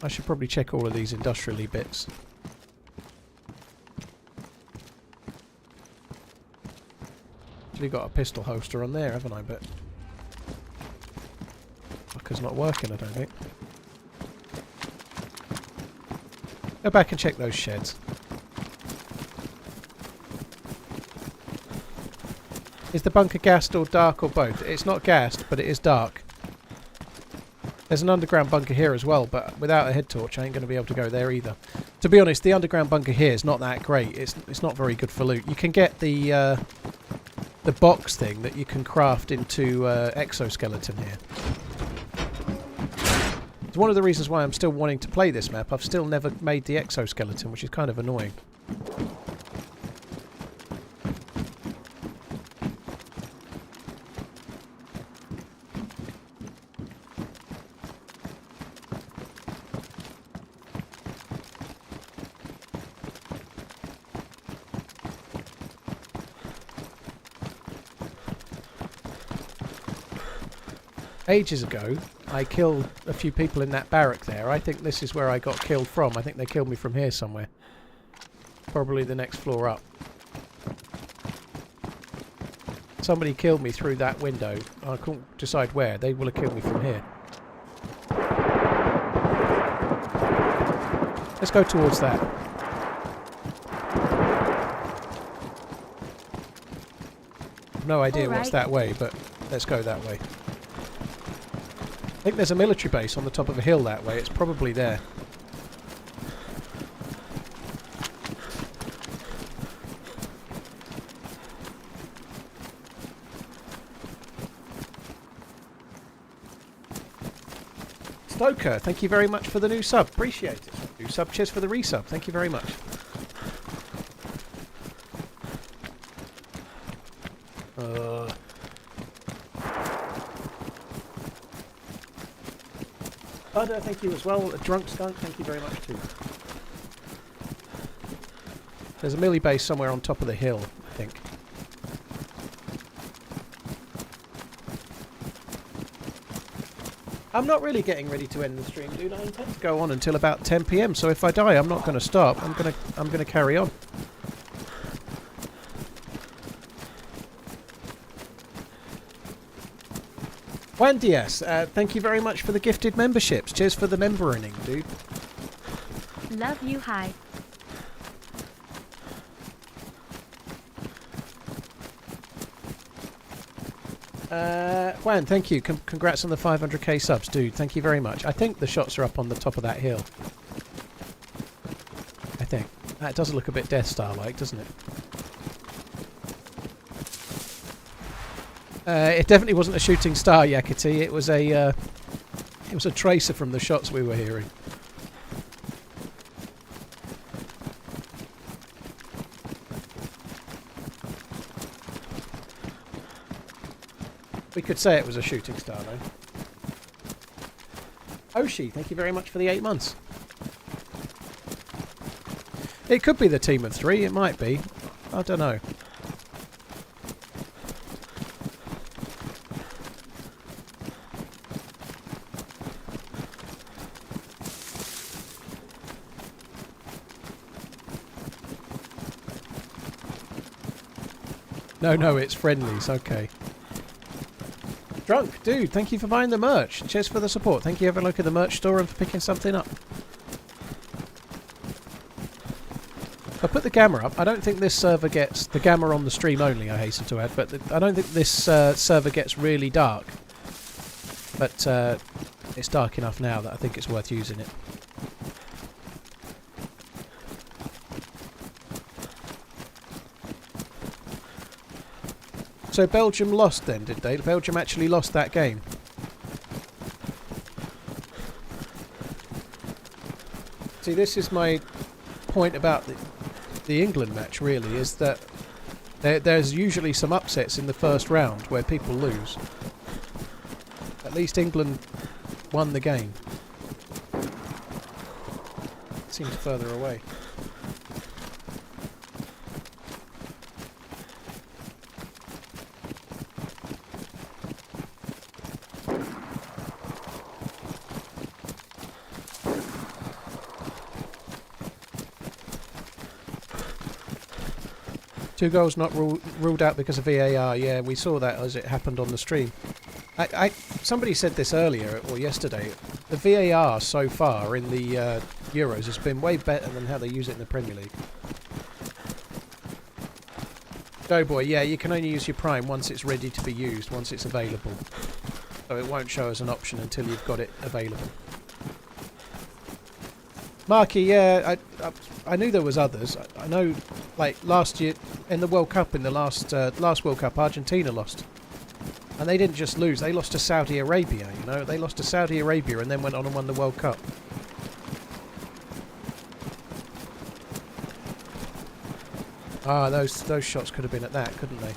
I should probably check all of these industrially bits. Actually got a pistol holster on there, haven't I? But fucker's not working, I don't think. Go back and check those sheds. Is the bunker gassed or dark or both? It's not gassed, but it is dark. There's an underground bunker here as well, but without a head torch I ain't going to be able to go there either. To be honest, the underground bunker here is not that great. It's not very good for loot. You can get the box thing that you can craft into exoskeleton here. It's one of the reasons why I'm still wanting to play this map. I've still never made the exoskeleton, which is kind of annoying. Ages ago, I killed a few people in that barrack there. I think this is where I got killed from. I think they killed me from here somewhere. Probably the next floor up. Somebody killed me through that window. I couldn't decide where. They will have killed me from here. Let's go towards that. No idea what's that way, but let's go that way. I think there's a military base on the top of a hill that way. It's probably there. Stoker, thank you very much for the new sub. Appreciate it. New sub, cheers for the resub. Thank you very much. Budder, thank you as well. A drunk skunk, thank you very much too. There's a melee base somewhere on top of the hill, I think. I'm not really getting ready to end the stream, dude. I intend to go on until about 10 PM, so if I die, I'm not going to stop. I'm going to carry on. Juan Diaz, thank you very much for the gifted memberships. Cheers for the member-earning, dude. Love you, hi. Juan, thank you. Congrats on the 500k subs, dude. Thank you very much. I think the shots are up on the top of that hill. I think. That does look a bit Death Star-like, doesn't it? It definitely wasn't a shooting star, Yakety. It was a tracer from the shots we were hearing. We could say it was a shooting star, though. Oshi, thank you very much for the 8 months. It could be the team of 3, it might be. I don't know. No, it's friendlies, okay. Drunk, dude, thank you for buying the merch. Cheers for the support. Thank you. Have a look at the merch store and for picking something up. I put the gamma up. I don't think this server gets... The gamma on the stream only, I hasten to add. But I don't think this server gets really dark. But it's dark enough now that I think it's worth using it. So Belgium lost then, did they? Belgium actually lost that game. See, this is my point about the England match, really, is that there's usually some upsets in the first round where people lose. At least England won the game. It seems further away. Two goals not ruled out because of VAR. Yeah, we saw that as it happened on the stream. Somebody said this earlier or yesterday. The VAR so far in the Euros has been way better than how they use it in the Premier League. Doughboy, yeah, you can only use your Prime once it's ready to be used, once it's available. So it won't show as an option until you've got it available. Marky, yeah, I knew there was others. I know, like last year in the World Cup, in the last World Cup, Argentina lost, and they didn't just lose; they lost to Saudi Arabia. You know, they lost to Saudi Arabia and then went on and won the World Cup. Ah, those shots could have been at that, couldn't they?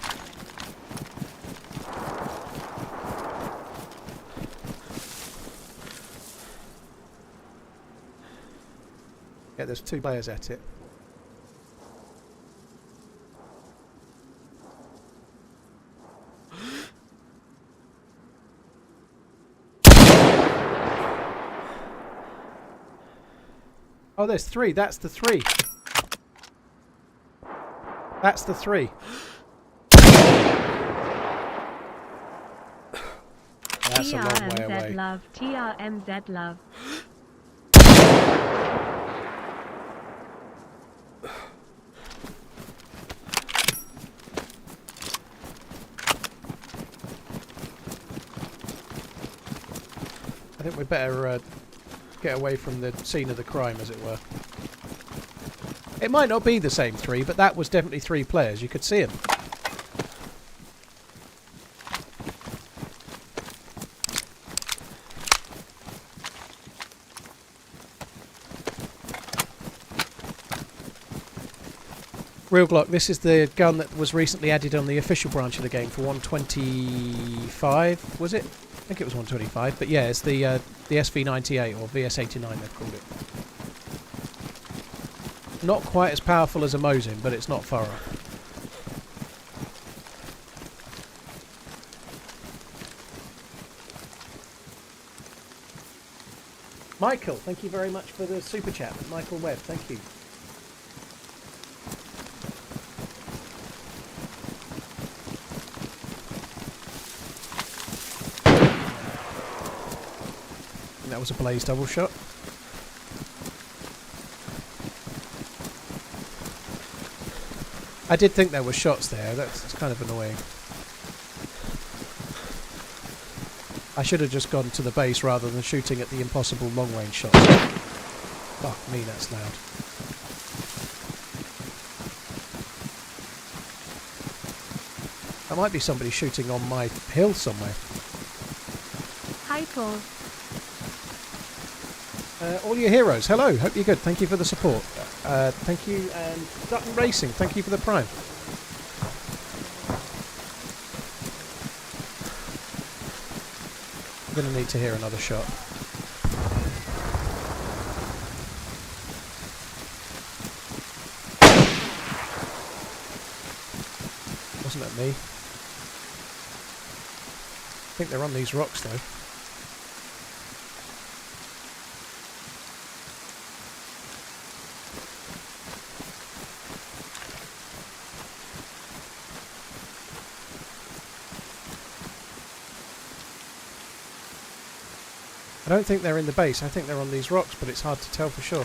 Yeah, there's 2 players at it. Oh, there's 3. That's the 3. That's the 3. That's a long way away. Love, TRMZ love. I think we better get away from the scene of the crime, as it were. It might not be the same 3, but that was definitely 3 players. You could see them. Real Glock, this is the gun that was recently added on the official branch of the game for 125, was it? I think it was 125, but yeah, it's the SV98 or VS89 they've called it. Not quite as powerful as a Mosin, but it's not far off. Michael, thank you very much for the super chat. Michael Webb, thank you. That was a Blaze double shot. I did think there were shots there. That's kind of annoying. I should have just gone to the base rather than shooting at the impossible long-range shots. Fuck me, that's loud. might be somebody shooting on my hill somewhere. Hi, Paul. All your heroes, hello, hope you're good. Thank you for the support. Thank you, and Dutton Racing, thank you for the prime. I'm going to need to hear another shot. Wasn't at me. I think they're on these rocks though. I don't think they're in the base, I think they're on these rocks, but it's hard to tell for sure.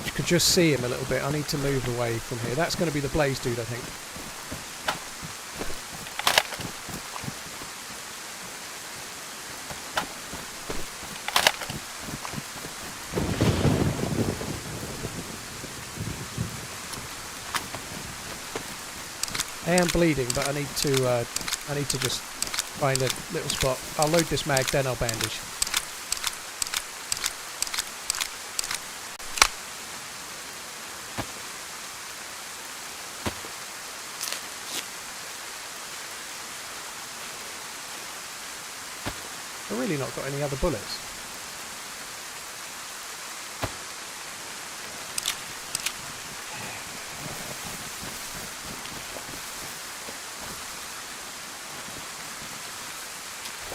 You could just see him a little bit. I need to move away from here. That's going to be the blaze dude, I think. I am bleeding, but I need to just find a little spot. I'll load this mag, then I'll bandage. I've really not got any other bullets.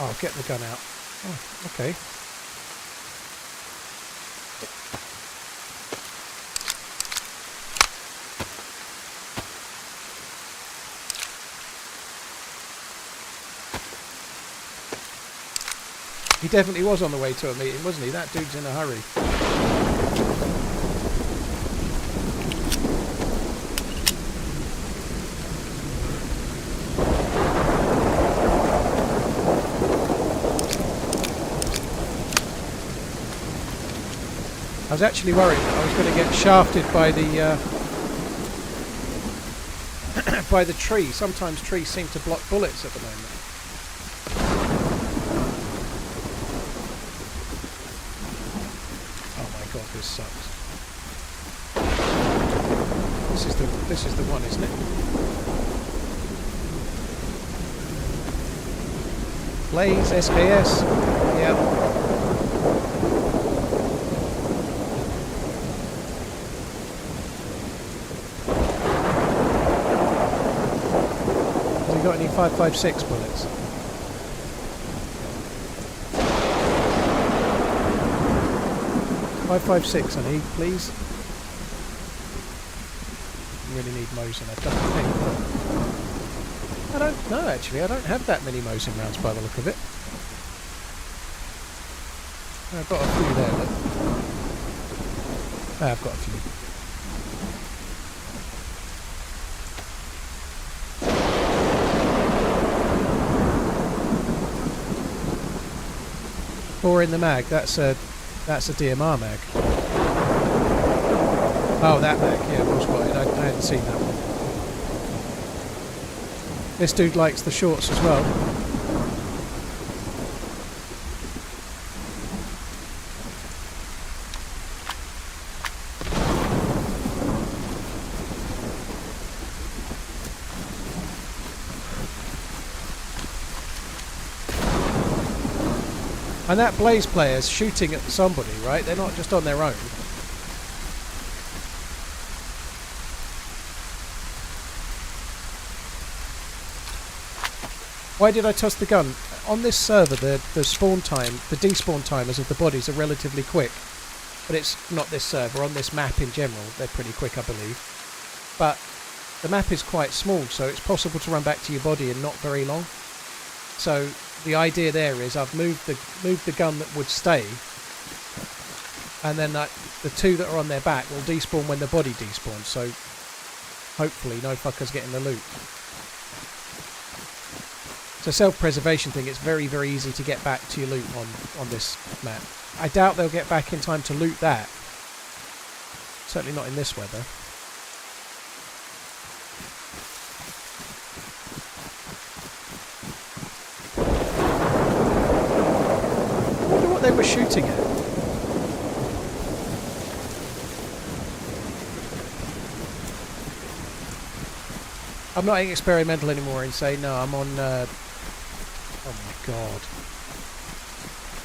Oh, get the gun out. Oh, okay. He definitely was on the way to a meeting, wasn't he? That dude's in a hurry. I was actually worried that I was going to get shafted by the by the tree. Sometimes trees seem to block bullets at the moment. Oh my god, this sucks. This is the one, isn't it? Blaze SKS. Yep. Got any 5.56 bullets? .556 I need, please. Really need Mosin, I don't think. I don't know actually, I don't have that many Mosin rounds by the look of it. I've got a few there, look. I've got a few. Four in the mag. That's a DMR mag. Oh, that mag. Yeah, well spotted. I hadn't seen that one. This dude likes the shorts as well. And that Blaze player's shooting at somebody, right? They're not just on their own. Why did I toss the gun? On this server, the spawn time, the despawn timers of the bodies are relatively quick. But it's not this server. On this map in general, they're pretty quick, I believe. But the map is quite small, so it's possible to run back to your body in not very long. So the idea there is I've moved the gun that would stay, and then the two that are on their back will despawn when the body despawns. So hopefully no fuckers getting the loot. It's a self-preservation thing. It's very, very easy to get back to your loot on this map. I doubt they'll get back in time to loot that. Certainly not in this weather. I wonder what they were shooting at. I'm not experimental anymore and say no, I'm on oh my god.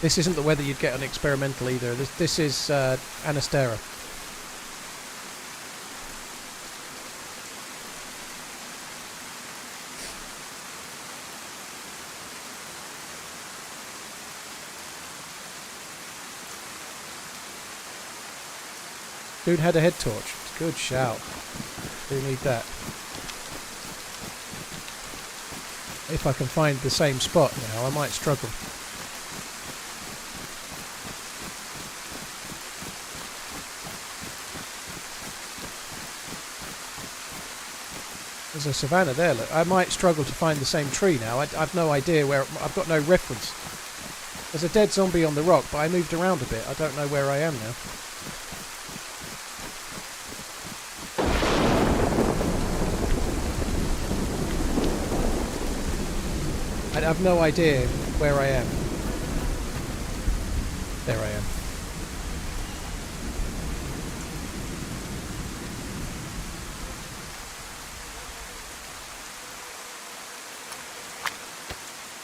This isn't the weather you'd get on experimental either. This is Anastara. Dude had a head torch. Good shout. Do need that. If I can find the same spot now, I might struggle. There's a savannah there, look. I might struggle to find the same tree now. I've no idea where... I've got no reference. There's a dead zombie on the rock, but I moved around a bit. I don't know where I am now. I have no idea where I am. There I am.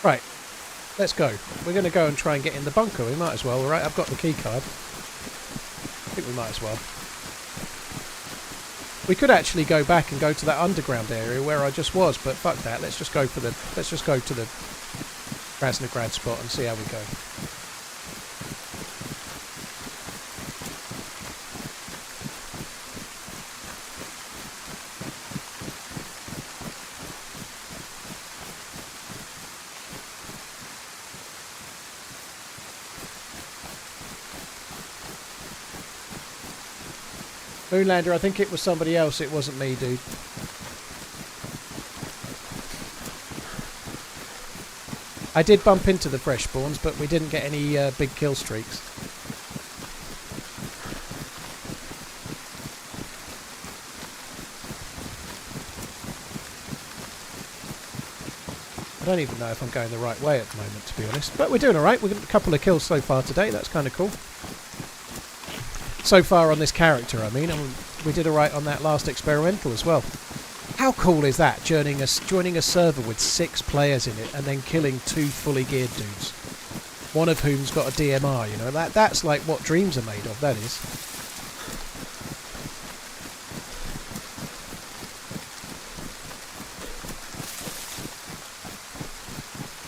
Right, let's go. We're going to go and try and get in the bunker. We might as well, right? I've got the key card. I think we might as well. We could actually go back and go to that underground area where I just was, but fuck that. Let's just go to the Krasnograd spot and see how we go. Moonlander, I think it was somebody else. It wasn't me, dude. I did bump into the fresh spawns, but we didn't get any big kill streaks. I don't even know if I'm going the right way at the moment, to be honest. But we're doing alright. We've got a couple of kills so far today. That's kind of cool. So far on this character, I mean. We did alright on that last experimental as well. How cool is that, joining a server with 6 players in it and then killing 2 fully geared dudes? One of whom's got a DMR, you know? That's like what dreams are made of, that is.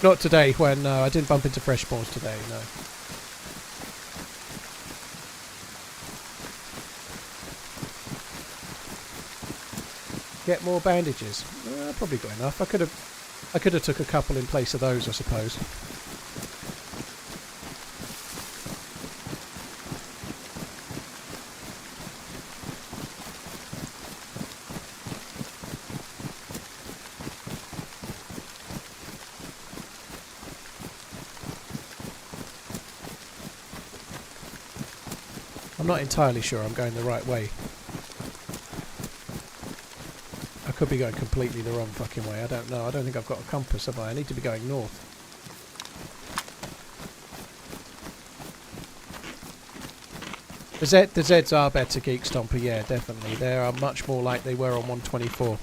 Not today, when I didn't bump into fresh spawns today, no. Get more bandages. Probably got enough. I could have took a couple in place of those, I suppose. I'm not entirely sure I'm going the right way. I could be going completely the wrong fucking way. I don't know. I don't think I've got a compass, have I? I need to be going north. The Zeds are better, Geek Stomper. Yeah, definitely. They are much more like they were on 124.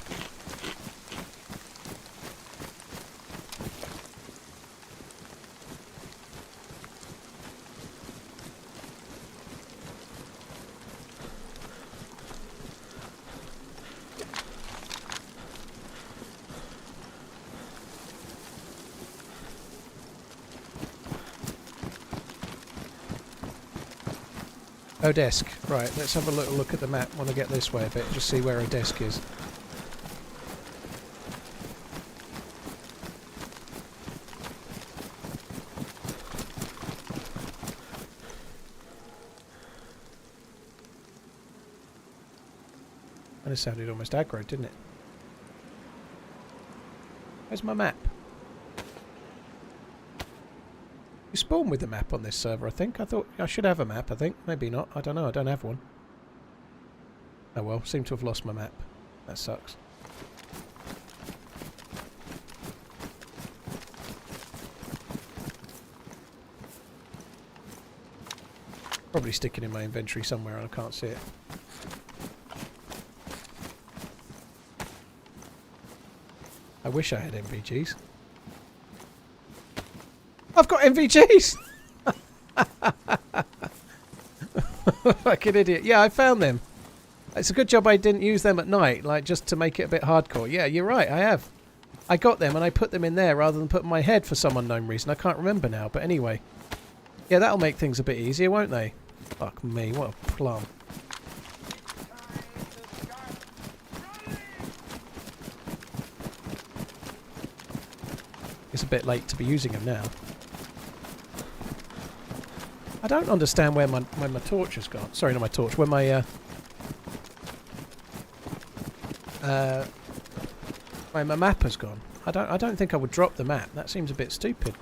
Oh, desk. Right, let's have a little look at the map when I get this way a bit, just see where a desk is. And That sounded almost aggro, didn't it? Where's my map? You spawn with the map on this server, I think. I thought I should have a map, I think. Maybe not. I don't know. I don't have one. Oh well, seem to have lost my map. That sucks. Probably sticking in my inventory somewhere and I can't see it. I wish I had MVGs. I've got MVGs! Like an idiot. Yeah, I found them. It's a good job I didn't use them at night, like just to make it a bit hardcore. Yeah, you're right, I have. I got them and I put them in there rather than put my head for some unknown reason. I can't remember now, but anyway. Yeah, that'll make things a bit easier, won't they? Fuck me, what a plum. It's a bit late to be using them now. I don't understand where my torch has gone. Sorry, not my torch. Where my my map has gone. I don't think I would drop the map. That seems a bit stupid.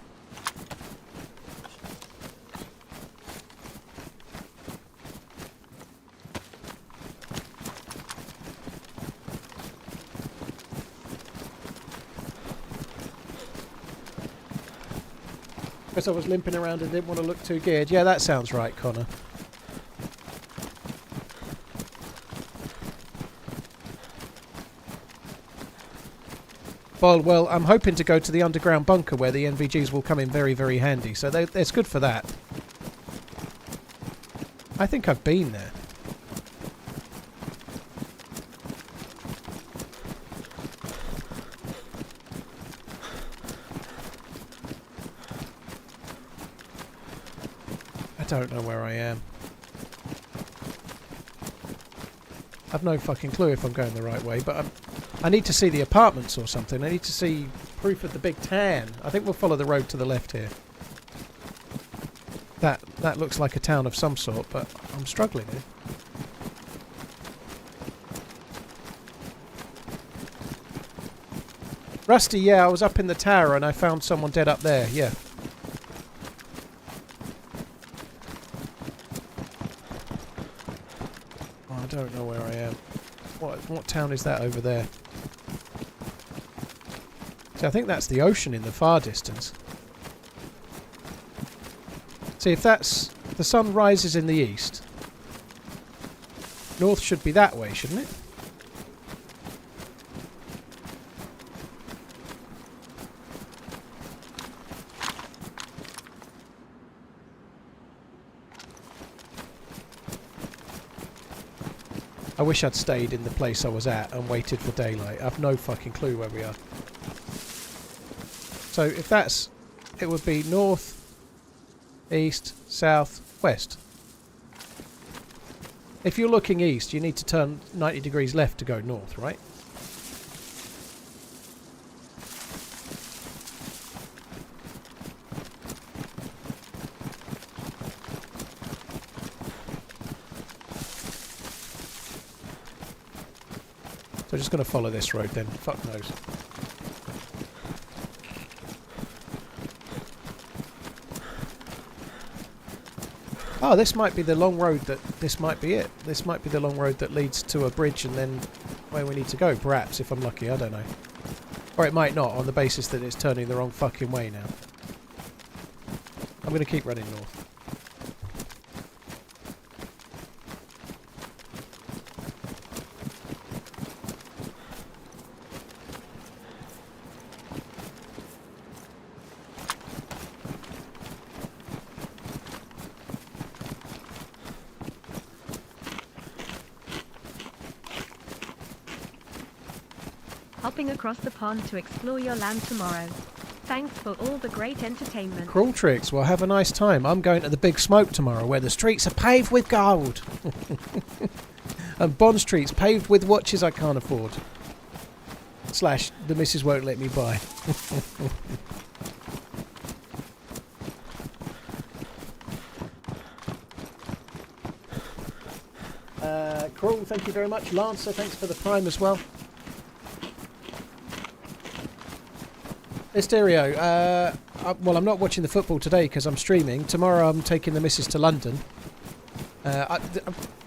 Guess I was limping around and didn't want to look too geared. Yeah, that sounds right, Connor. Well, I'm hoping to go to the underground bunker where the NVGs will come in very, very handy. So it's good for that. I think I've been there. I don't know where I am. I've no fucking clue if I'm going the right way, but I need to see the apartments or something. I need to see proof of the big tan. I think we'll follow the road to the left here. That looks like a town of some sort, but I'm struggling here. Rusty, yeah, I was up in the tower and I found someone dead up there, yeah. I don't know where I am. What town is that over there? See, I think that's the ocean in the far distance. See, if that's... the sun rises in the east. North should be that way, shouldn't it? I wish I'd stayed in the place I was at and waited for daylight. I've no fucking clue where we are. So if that's... it would be north, east, south, west. If you're looking east, you need to turn 90 degrees left to go north, right? So I'm just going to follow this road then. Fuck knows. Oh, this might be the long road that... this might be it. This might be the long road that leads to a bridge and then where we need to go. Perhaps, if I'm lucky. I don't know. Or it might not, on the basis that it's turning the wrong fucking way now. I'm going to keep running north. Hopping across the pond to explore your land tomorrow. Thanks for all the great entertainment. Crawl tricks. Well, have a nice time. I'm going to the Big Smoke tomorrow where the streets are paved with gold. And Bond Street's paved with watches I can't afford. Slash, the missus won't let me buy. Cruel, thank you very much. Lancer, thanks for the prime as well. Mysterio, well, I'm not watching the football today because I'm streaming. Tomorrow I'm taking the missus to London. I'm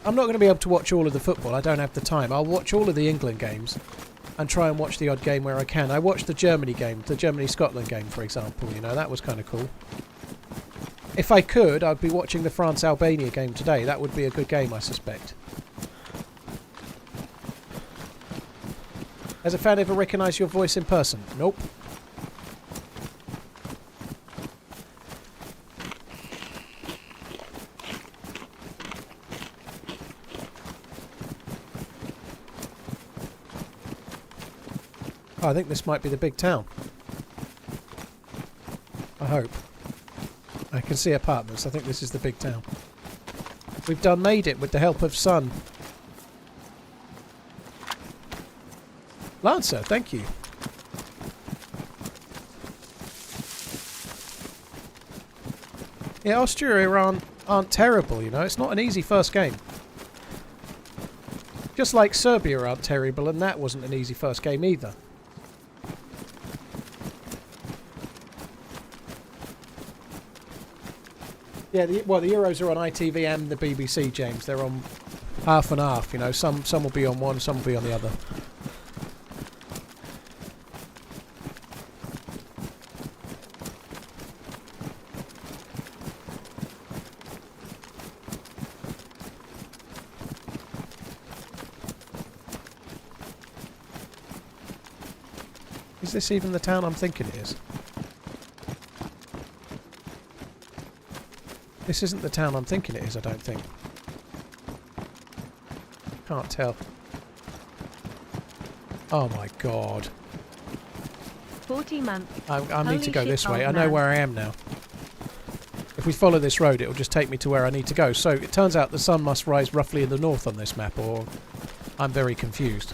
not going to be able to watch all of the football. I don't have the time. I'll watch all of the England games and try and watch the odd game where I can. I watched the Germany game, the Germany-Scotland game, for example. You know, that was kind of cool. If I could, I'd be watching the France-Albania game today. That would be a good game, I suspect. Has a fan ever recognised your voice in person? Nope. I think this might be the big town. I hope. I can see apartments. I think this is the big town. We've made it with the help of Sun. Lancer, thank you. Yeah, Austria aren't terrible, you know. It's not an easy first game. Just like Serbia aren't terrible, and that wasn't an easy first game either. Yeah, the Euros are on ITV and the BBC, James. They're on half and half, you know. Some will be on one, some will be on the other. Is this even the town I'm thinking it is? This isn't the town I'm thinking it is, I don't think. Can't tell. Oh my god. 40 months. I need to go this way. I know where I am now. If we follow this road, it'll just take me to where I need to go. So it turns out the sun must rise roughly in the north on this map, or I'm very confused.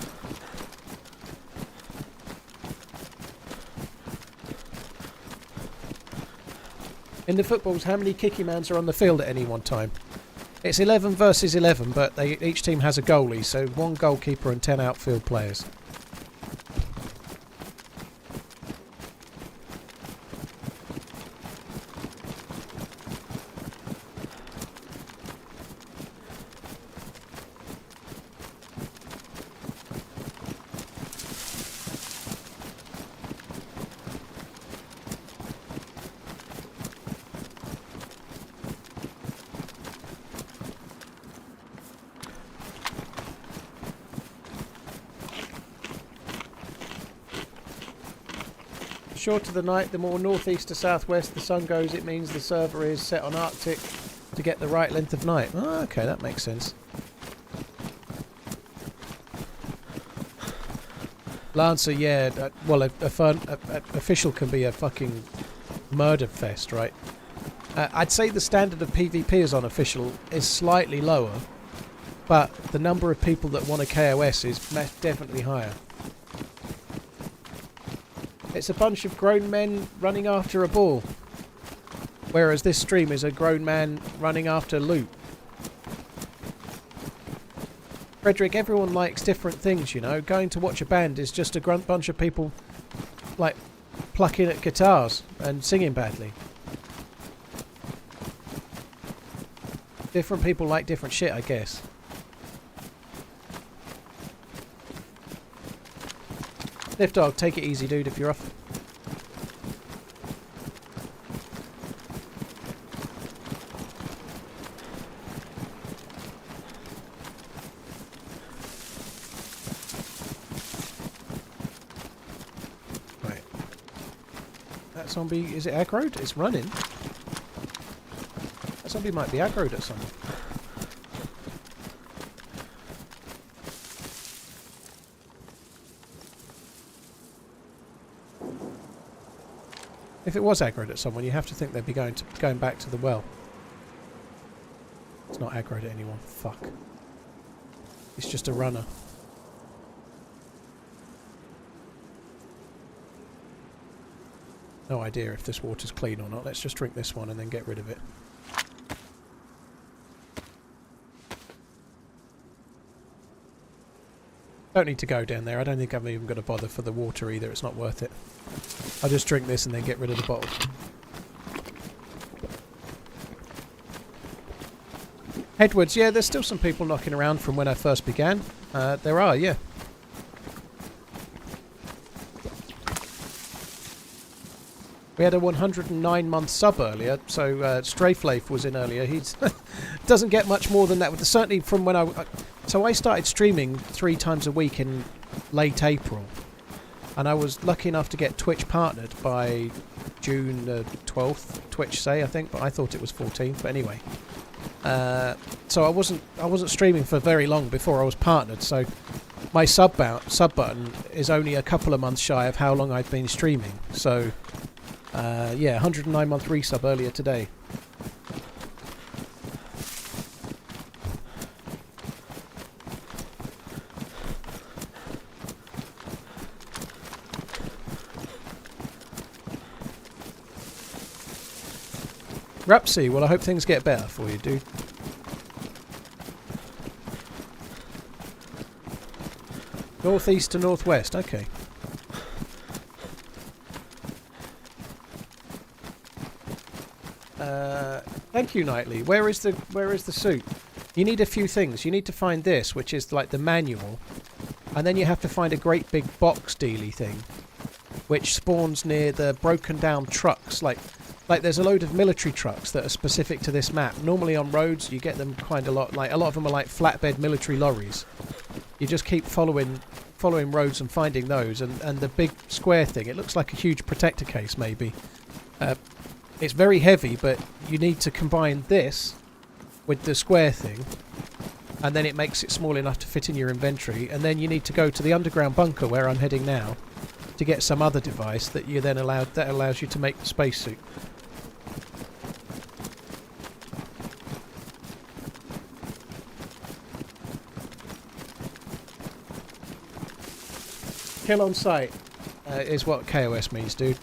In the footballs, how many kicky mans are on the field at any one time? It's 11 versus 11, but each team has a goalie, so 1 goalkeeper and 10 outfield players. Shorter the night, the more northeast to southwest the sun goes, it means the server is set on Arctic to get the right length of night. Oh, okay, that makes sense. Lancer, yeah, well, official can be a fucking murder fest, right? I'd say the standard of PvP is on official is slightly lower, but the number of people that want a KOS is definitely higher. It's a bunch of grown men running after a ball, whereas this stream is a grown man running after loot. Frederick, everyone likes different things, you know. Going to watch a band is just a bunch of people, like, plucking at guitars and singing badly. Different people like different shit, I guess. Lift dog, take it easy, dude, if you're off. Right. That zombie, is it aggroed? It's running. That zombie might be aggroed at someone. If it was aggroed at someone, you have to think they'd be going back to the well. It's not aggroed at anyone. Fuck. It's just a runner. No idea if this water's clean or not. Let's just drink this one and then get rid of it. Don't need to go down there. I don't think I'm even going to bother for the water either. It's not worth it. I'll just drink this and then get rid of the bottle. Edwards, yeah, there's still some people knocking around from when I first began. There are, yeah. We had a 109-month sub earlier, so Straflafe was in earlier. He doesn't get much more than that. Certainly from when so I started streaming 3 times a week in late April, and I was lucky enough to get Twitch partnered by June 12th. Twitch say I think, but I thought it was 14th. But anyway, so I wasn't streaming for very long before I was partnered. So my sub button is only a couple of months shy of how long I've been streaming. So. Yeah, 109-month resub earlier today. Rapsy, well I hope things get better for you, dude. Northeast to northwest, okay. Thank you, Knightley. Where is the suit? You need a few things. You need to find this, which is like the manual, and then you have to find a great big box dealy thing, which spawns near the broken down trucks. Like there's a load of military trucks that are specific to this map. Normally on roads you get them quite a lot. Like a lot of them are like flatbed military lorries. You just keep following roads and finding those, and the big square thing. It looks like a huge protector case, maybe. It's very heavy, but you need to combine this with the square thing, and then it makes it small enough to fit in your inventory, and then you need to go to the underground bunker where I'm heading now to get some other device that you then allows you to make the spacesuit. Kill on sight is what KOS means, dude.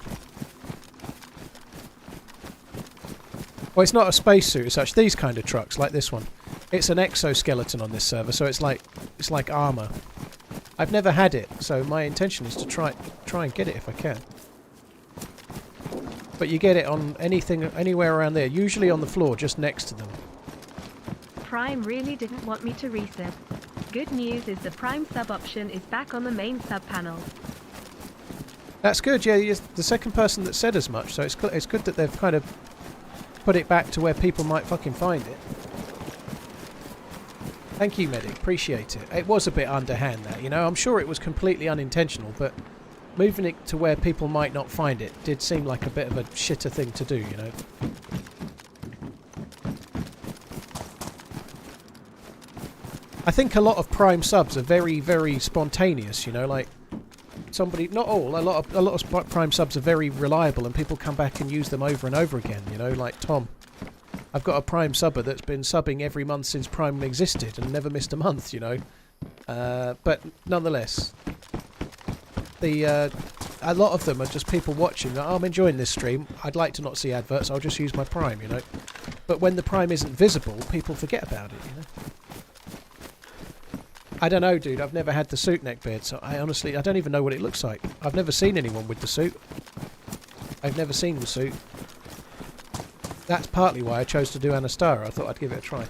Well, it's not a spacesuit as such. These kind of trucks, like this one, it's an exoskeleton on this server, so it's like armor. I've never had it, so my intention is to try and get it if I can. But you get it on anywhere around there, usually on the floor, just next to them. Prime really didn't want me to resub. Good news is the Prime sub option is back on the main sub panel. That's good. Yeah, you're the second person that said as much, so it's good that they've kind of put it back to where people might fucking find it. Thank you, Medic. Appreciate it. It was a bit underhand, that, you know. I'm sure it was completely unintentional, but moving it to where people might not find it did seem like a bit of a shitter thing to do, you know. I think a lot of Prime subs are very, very spontaneous, you know, like somebody, not all, a lot of Prime subs are very reliable and people come back and use them over and over again, you know, like Tom. I've got a Prime subber that's been subbing every month since Prime existed and never missed a month, you know. But nonetheless, a lot of them are just people watching, like, oh, I'm enjoying this stream, I'd like to not see adverts, I'll just use my Prime, you know. But when the Prime isn't visible, people forget about it, you know. I don't know, dude. I've never had the suit neckbeard, so I don't even know what it looks like. I've never seen anyone with the suit. I've never seen the suit. That's partly why I chose to do Anastara. I thought I'd give it a try.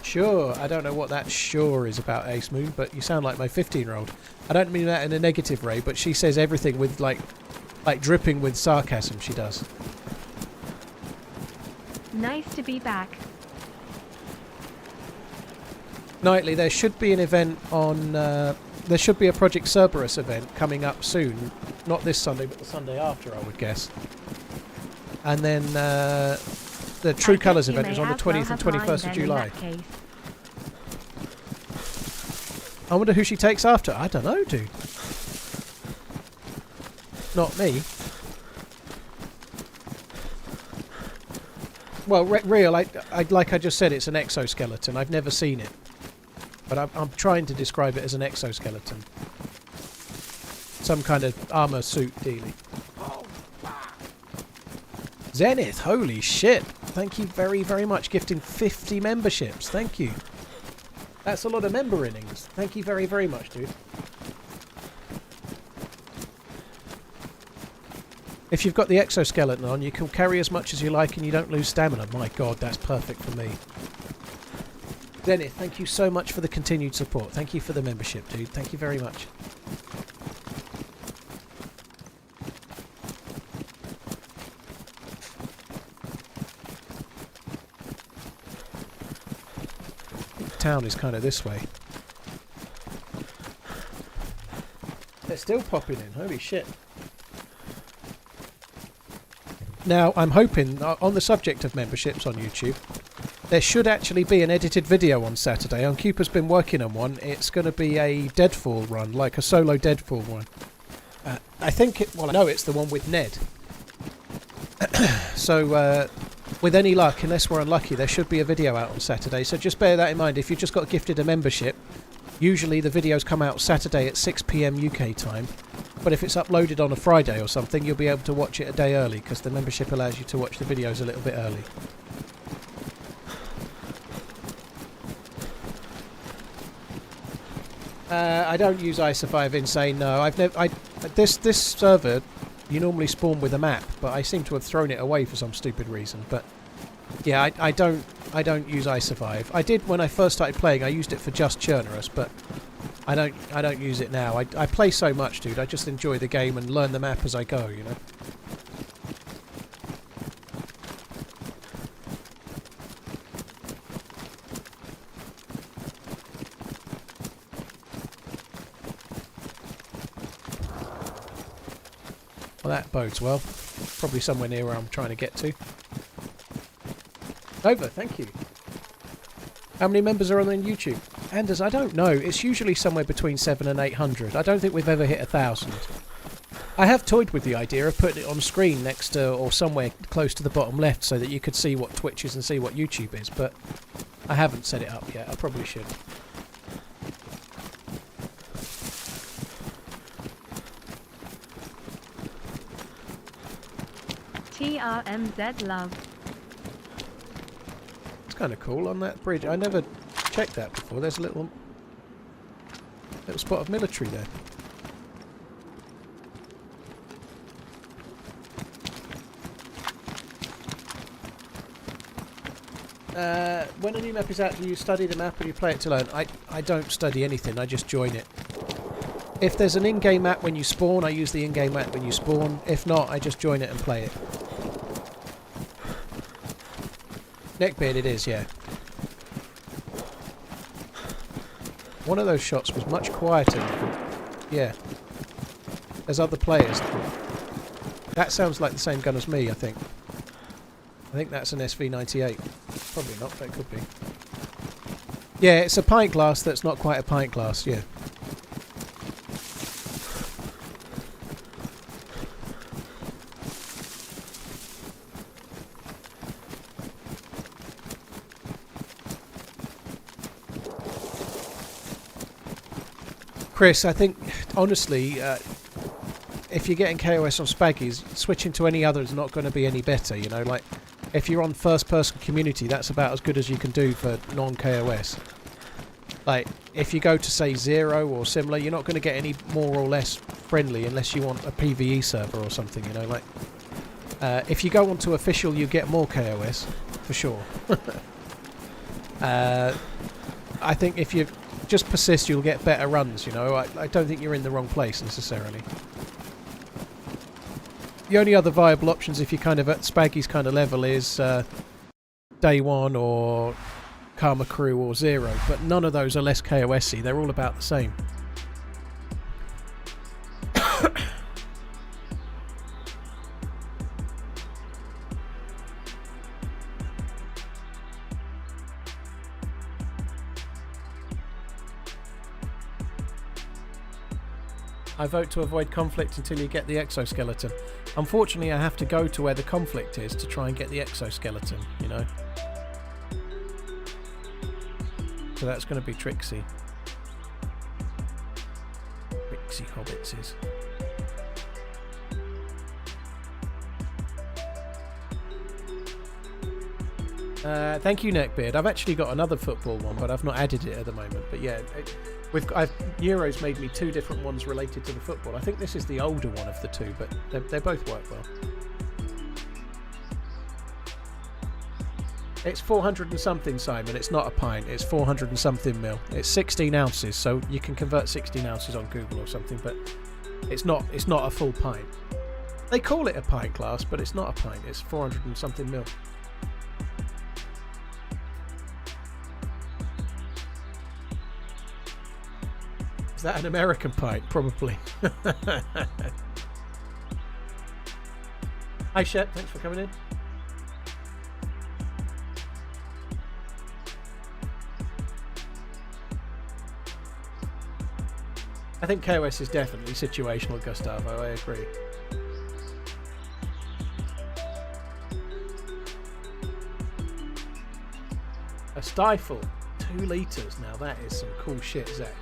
Sure. I don't know what that sure is about, Ace Moon, but you sound like my 15-year-old. I don't mean that in a negative way, but she says everything with like dripping with sarcasm, she does. Nice to be back. Nightly, there should be an event on... there should be a Project Cerberus event coming up soon. Not this Sunday, but the Sunday after, I would guess. And then the True Colours event is on the 20th and 21st of July. I wonder who she takes after. I don't know, dude. Not me. Well, real, like I just said, it's an exoskeleton. I've never seen it. But I'm trying to describe it as an exoskeleton. Some kind of armour suit dealy. Zenith, holy shit. thank you very, very much. Gifting 50 memberships. Thank you. That's a lot of member innings. Thank you very, very much, dude. If you've got the exoskeleton on, you can carry as much as you like and you don't lose stamina. My God, that's perfect for me. Zenith, thank you so much for the continued support. Thank you for the membership, dude. Thank you very much. The town is kind of this way. They're still popping in. Holy shit. Now, I'm hoping, on the subject of memberships on YouTube, there should actually be an edited video on Saturday. Cooper's been working on one. It's going to be a Deadfall run, like a solo Deadfall one. I think no, it's the one with Ned. So, with any luck, unless we're unlucky, there should be a video out on Saturday. So just bear that in mind. If you've just got gifted a membership, usually the videos come out Saturday at 6 PM UK time. But if it's uploaded on a Friday or something, you'll be able to watch it a day early, because the membership allows you to watch the videos a little bit early. I don't use iSurvive Insane, no. I've never. This server, you normally spawn with a map, but I seem to have thrown it away for some stupid reason. But yeah, I don't use iSurvive. I did when I first started playing. I used it for just Chernarus, but I don't use it now. I play so much, dude. I just enjoy the game and learn the map as I go, you know. Well, that bodes well. Probably somewhere near where I'm trying to get to. Nova, thank you. How many members are on YouTube? Anders, I don't know. It's usually somewhere between 700 and 800. I don't think we've ever hit 1,000. I have toyed with the idea of putting it on screen next to, or somewhere close to the bottom left, so that you could see what Twitch is and see what YouTube is, but I haven't set it up yet. I probably should. TRMZ love. It's kind of cool on that bridge. I never checked that before. There's a little spot of military there. When a new map is out, do you study the map or do you play it to learn? I don't study anything. I just join it. If there's an in-game map when you spawn, I use the in-game map when you spawn. If not, I just join it and play it. Neckbeard it is, yeah. One of those shots was much quieter. Yeah. There's other players. That sounds like the same gun as me, I think. I think that's an SV98. Probably not, but it could be. Yeah, it's a pint glass that's not quite a pint glass, yeah. Chris, I think, honestly, if you're getting KOS on Spaggies, switching to any other is not going to be any better, you know, like, if you're on first-person community, that's about as good as you can do for non-KOS. Like, if you go to, say, Zero or similar, you're not going to get any more or less friendly unless you want a PvE server or something, you know, like, if you go onto official, you get more KOS, for sure. I think if you just persist, you'll get better runs, you know. I don't think you're in the wrong place necessarily. The only other viable options if you're kind of at Spaggy's kind of level is Day 1 or Karma Crew or Zero, but none of those are less KOS-y. They're all about the same. I vote to avoid conflict until you get the exoskeleton. Unfortunately, I have to go to where the conflict is to try and get the exoskeleton, you know. So that's going to be tricksy. Tricksy hobbitses. Thank you, Neckbeard. I've actually got another football one, but I've not added it at the moment. But yeah, Euro's made me 2 different ones related to the football. I think this is the older one of the 2, but they both work well. It's 400 and something, Simon. It's not a pint. It's 400 and something mil. It's 16 ounces, so you can convert 16 ounces on Google or something, but it's not a full pint. They call it a pint glass, but it's not a pint. It's 400 and something mil. Is that an American pint? Probably. Hi, Shep. Thanks for coming in. I think KOS is definitely situational, Gustavo. I agree. A stifle, 2 litres. Now that is some cool shit, Zach.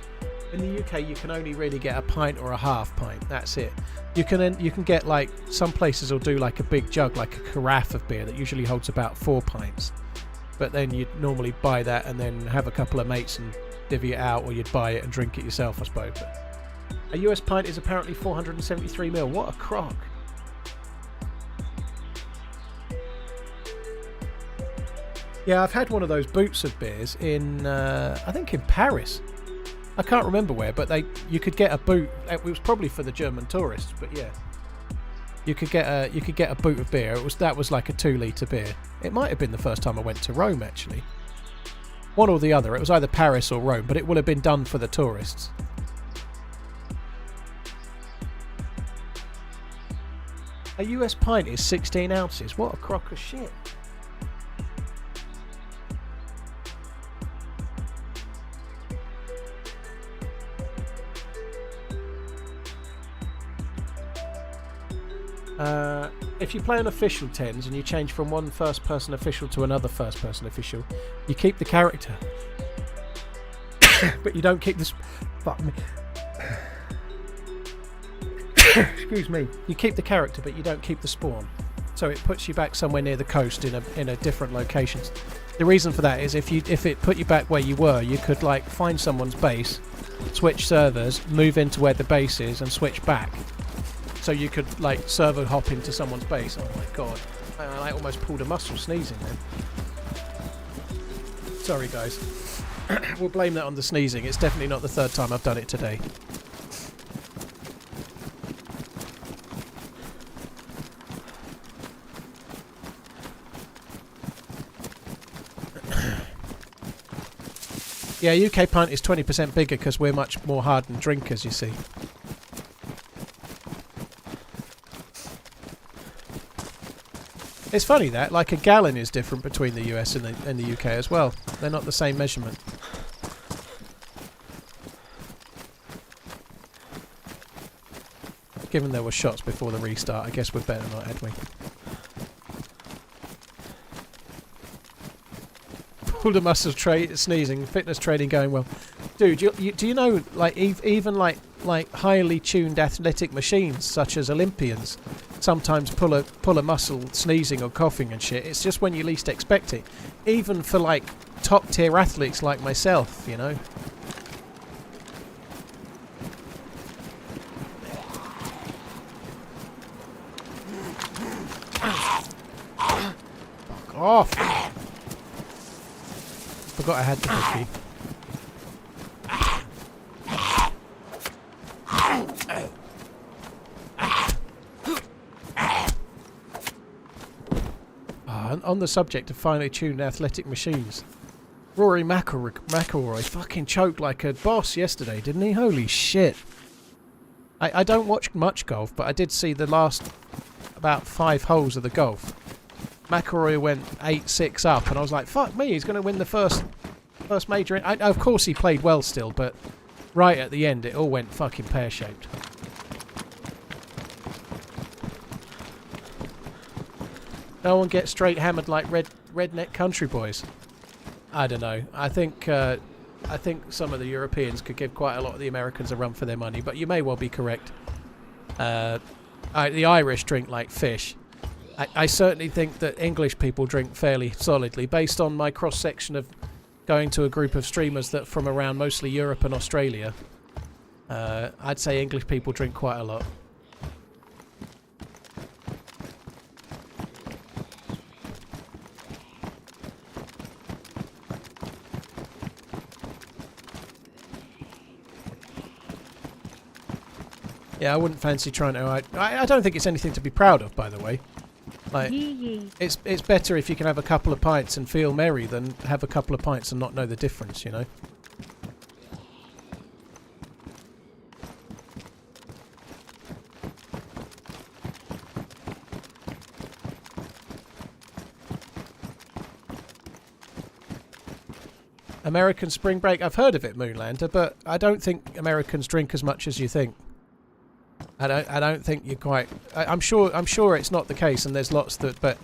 In the UK, you can only really get a pint or a half pint. That's it. You can get, like, some places will do like a big jug, like a carafe of beer that usually holds about 4 pints. But then you'd normally buy that and then have a couple of mates and divvy it out, or you'd buy it and drink it yourself, I suppose. But a US pint is apparently 473 mil. What a crock. Yeah, I've had one of those boots of beers in, I think in Paris. I can't remember where, but you could get a boot. It was probably for the German tourists, but yeah, you could get a boot of beer. That was like a 2 litre beer. It might have been the first time I went to Rome, actually. One or the other. It was either Paris or Rome, but it will have been done for the tourists. A US pint is 16 ounces. What a crock of shit. If you play on official 10s and you change from one first-person official to another first-person official, you keep the character, but you don't keep this. Fuck me. Excuse me. You keep the character, but you don't keep the spawn. So it puts you back somewhere near the coast in a different location. The reason for that is if it put you back where you were, you could like find someone's base, switch servers, move into where the base is, and switch back. So you could like server hop into someone's base. Oh my god, I almost pulled a muscle sneezing then. Sorry guys. We'll blame that on the sneezing. It's definitely not the 3rd time I've done it today. Yeah, UK pint is 20% bigger because we're much more hardened drinkers, you see. It's funny that, like, a gallon is different between the US and the UK as well. They're not the same measurement. Given there were shots before the restart, I guess we'd better not, had we? Pulled a muscle sneezing, fitness training going well. Dude, do you know, like, even like highly tuned athletic machines such as Olympians sometimes pull a muscle sneezing or coughing and shit. It's just when you least expect it. Even for like top tier athletes like myself, you know. Fuck off. Forgot I had the cookie. On the subject of finely tuned athletic machines, Rory McIlroy fucking choked like a boss yesterday, didn't he? Holy shit. I don't watch much golf, but I did see the last about 5 holes of the golf. McIlroy went 8-6 up, and I was like, fuck me, he's going to win the first major. Of course he played well still, but right at the end it all went fucking pear-shaped. No one gets straight hammered like redneck country boys. I don't know. I think some of the Europeans could give quite a lot of the Americans a run for their money, but you may well be correct. The Irish drink like fish. I certainly think that English people drink fairly solidly, based on my cross-section of going to a group of streamers that from around mostly Europe and Australia. I'd say English people drink quite a lot. Yeah, I wouldn't fancy trying to... I don't think it's anything to be proud of, by the way. Like, it's better if you can have a couple of pints and feel merry than have a couple of pints and not know the difference, you know? American spring break. I've heard of it, Moonlander, but I don't think Americans drink as much as you think. I don't think you're quite... I'm sure it's not the case, and there's lots that... But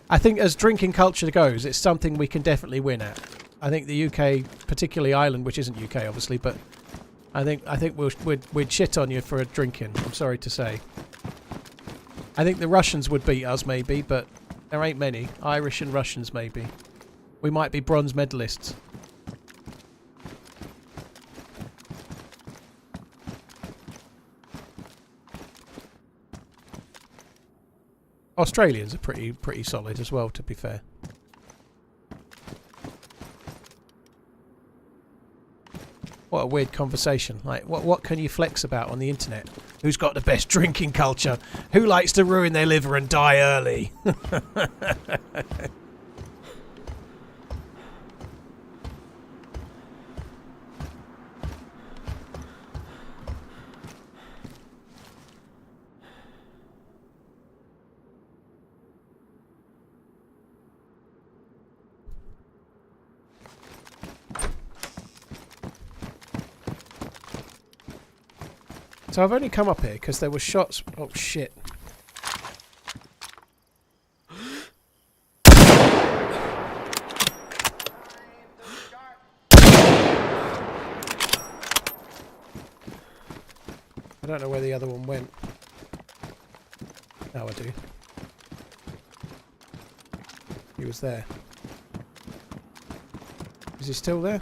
I think as drinking culture goes, it's something we can definitely win at. I think the UK, particularly Ireland, which isn't UK obviously, but I think we'd shit on you for drinking. I'm sorry to say. I think the Russians would beat us maybe, but there ain't many. Irish and Russians maybe. We might be bronze medalists. Australians are pretty solid as well, to be fair. What a weird conversation. Like, what can you flex about on the internet? Who's got the best drinking culture? Who likes to ruin their liver and die early? So I've only come up here because there were shots... Oh, shit. I don't know where the other one went. Now I do. He was there. Is he still there?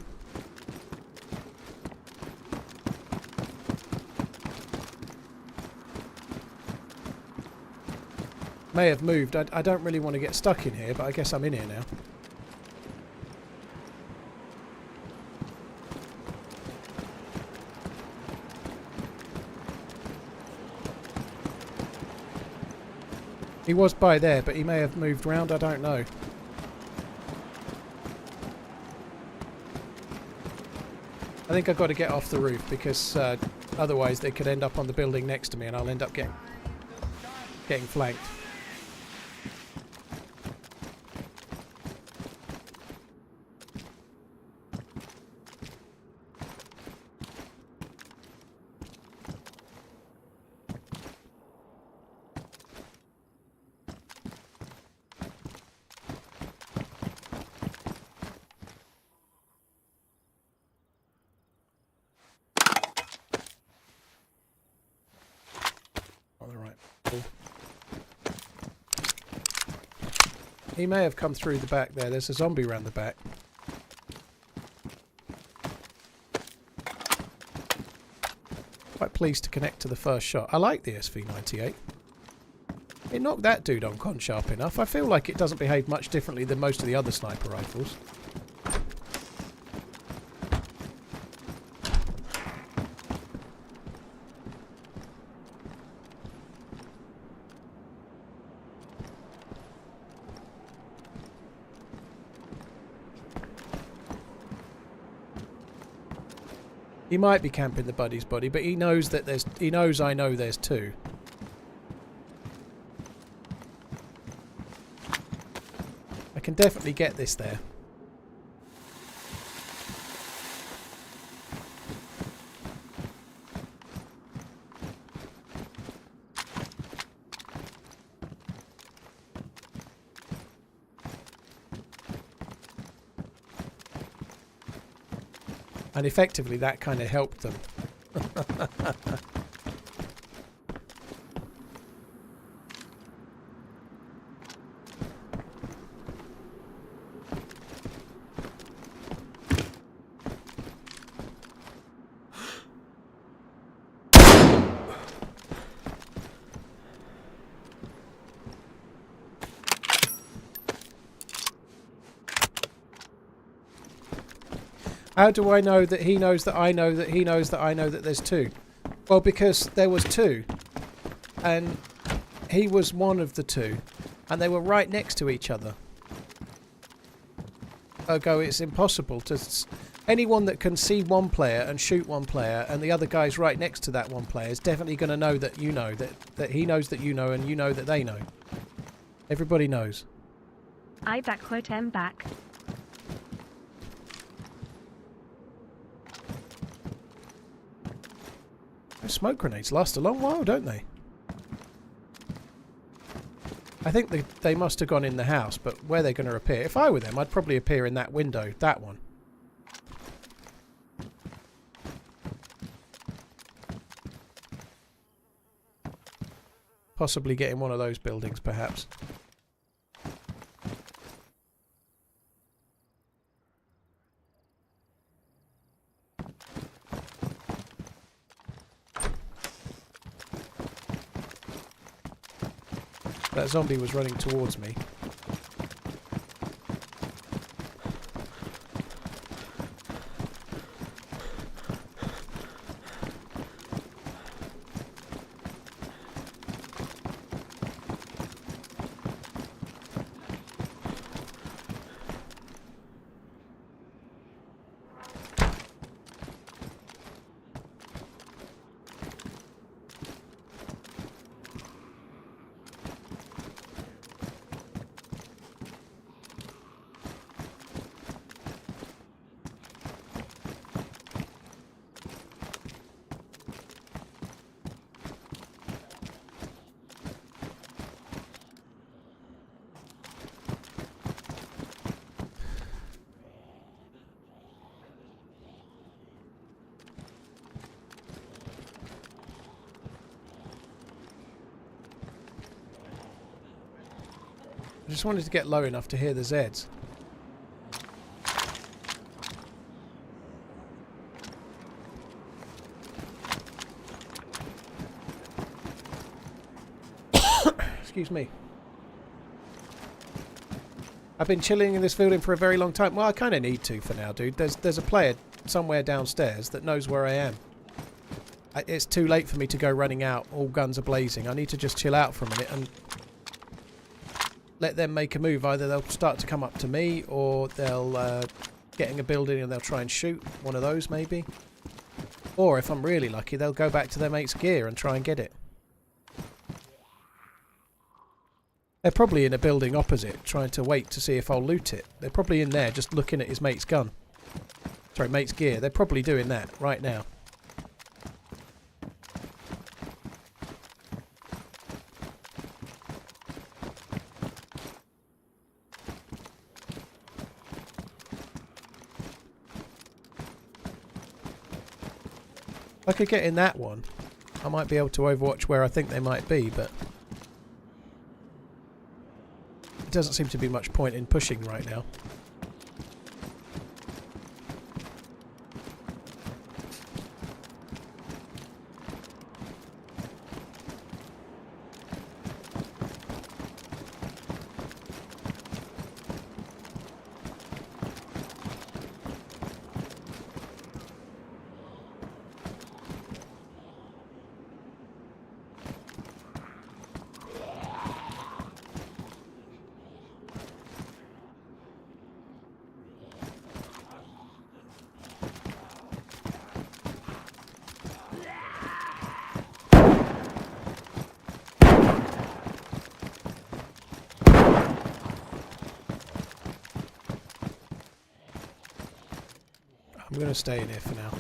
May have moved. I don't really want to get stuck in here, but I guess I'm in here now. He was by there, but he may have moved round. I don't know. I think I've got to get off the roof because otherwise they could end up on the building next to me and I'll end up getting flanked. He may have come through the back there. There's a zombie around the back. Quite pleased to connect to the first shot. I like the SV98. It knocked that dude on con sharp enough. I feel like it doesn't behave much differently than most of the other sniper rifles. He might be camping the buddy's body, but he knows that he knows I know there's two. I can definitely get this there. And effectively that kind of helped them. How do I know that he knows that I know that he knows that I know that there's two? Well, because there was two. And he was one of the two. And they were right next to each other. Ergo, it's impossible to... Anyone that can see one player and shoot one player and the other guy's right next to that one player is definitely going to know that you know, that he knows that you know and you know that they know. Everybody knows. I backquote M back. Those smoke grenades last a long while, don't they? I think they must have gone in the house, but where they're going to appear... If I were them, I'd probably appear in that window, that one. Possibly get in one of those buildings, perhaps. That zombie was running towards me. I just wanted to get low enough to hear the Zs. Excuse me. I've been chilling in this building for a very long time. Well, I kind of need to for now, dude. There's a player somewhere downstairs that knows where I am. It's too late for me to go running out, all guns are blazing. I need to just chill out for a minute and let them make a move. Either they'll start to come up to me, or they'll get in a building and they'll try and shoot one of those, maybe. Or, if I'm really lucky, they'll go back to their mate's gear and try and get it. They're probably in a building opposite, trying to wait to see if I'll loot it. They're probably in there, just looking at his mate's gun. Sorry, mate's gear. They're probably doing that right now. If I could get in that one, I might be able to overwatch where I think they might be, but it doesn't seem to be much point in pushing right now. I'm going to stay in here for now.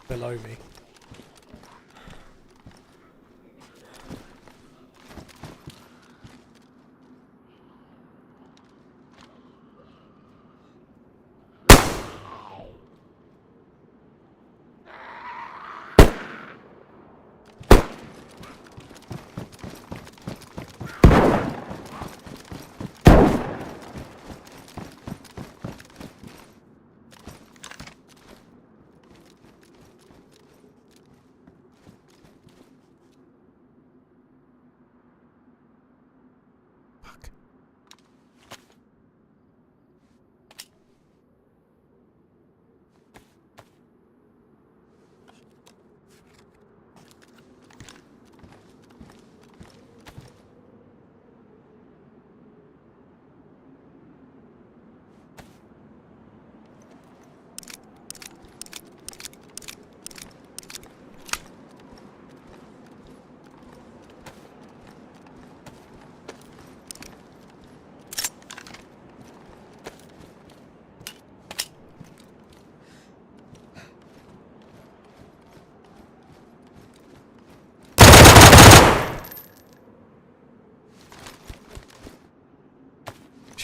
Below me.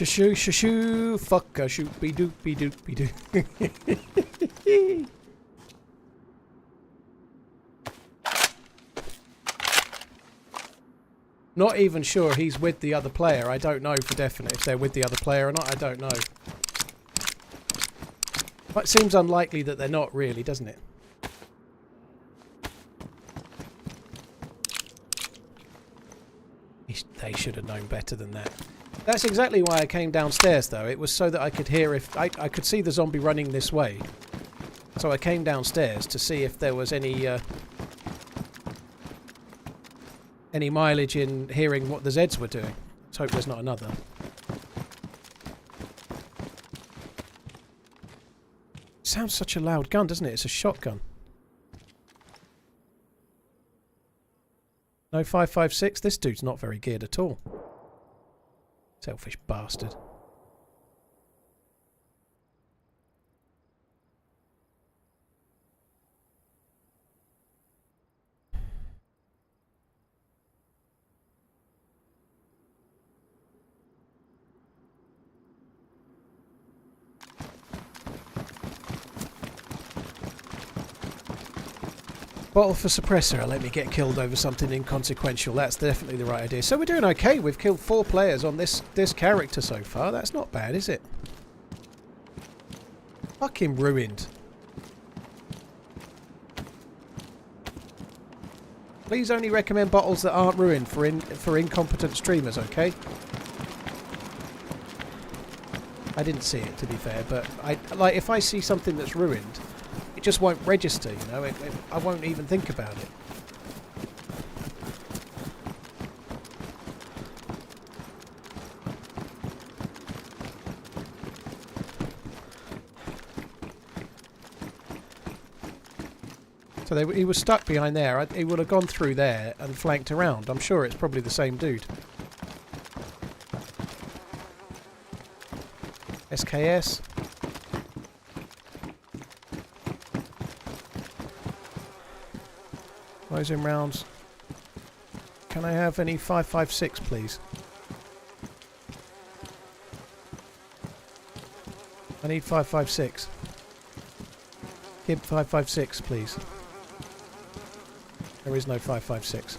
Shoo shoo shoo, fuck a shoopy doopy doopy doo. Not even sure he's with the other player. I don't know for definite if they're with the other player or not. I don't know. But it seems unlikely that they're not really, doesn't it? They should have known better than that. That's exactly why I came downstairs, though. It was so that I could hear if... I could see the zombie running this way. So I came downstairs to see if there was any mileage in hearing what the Zeds were doing. Let's hope there's not another. Sounds such a loud gun, doesn't it? It's a shotgun. No 5.56? This dude's not very geared at all. Selfish bastard. Bottle for suppressor, let me get killed over something inconsequential. That's definitely the right idea. So we're doing okay. We've killed 4 players on this character so far. That's not bad, is it? Fucking ruined. Please only recommend bottles that aren't ruined for incompetent streamers, okay? I didn't see it, to be fair, but if I see something that's ruined, it just won't register, you know. I won't even think about it. So he was stuck behind there. He would have gone through there and flanked around. I'm sure it's probably the same dude. SKS. Closing rounds. Can I have any 5.56, please? I need 5.56. Give 5.56, please. There is no 5.56.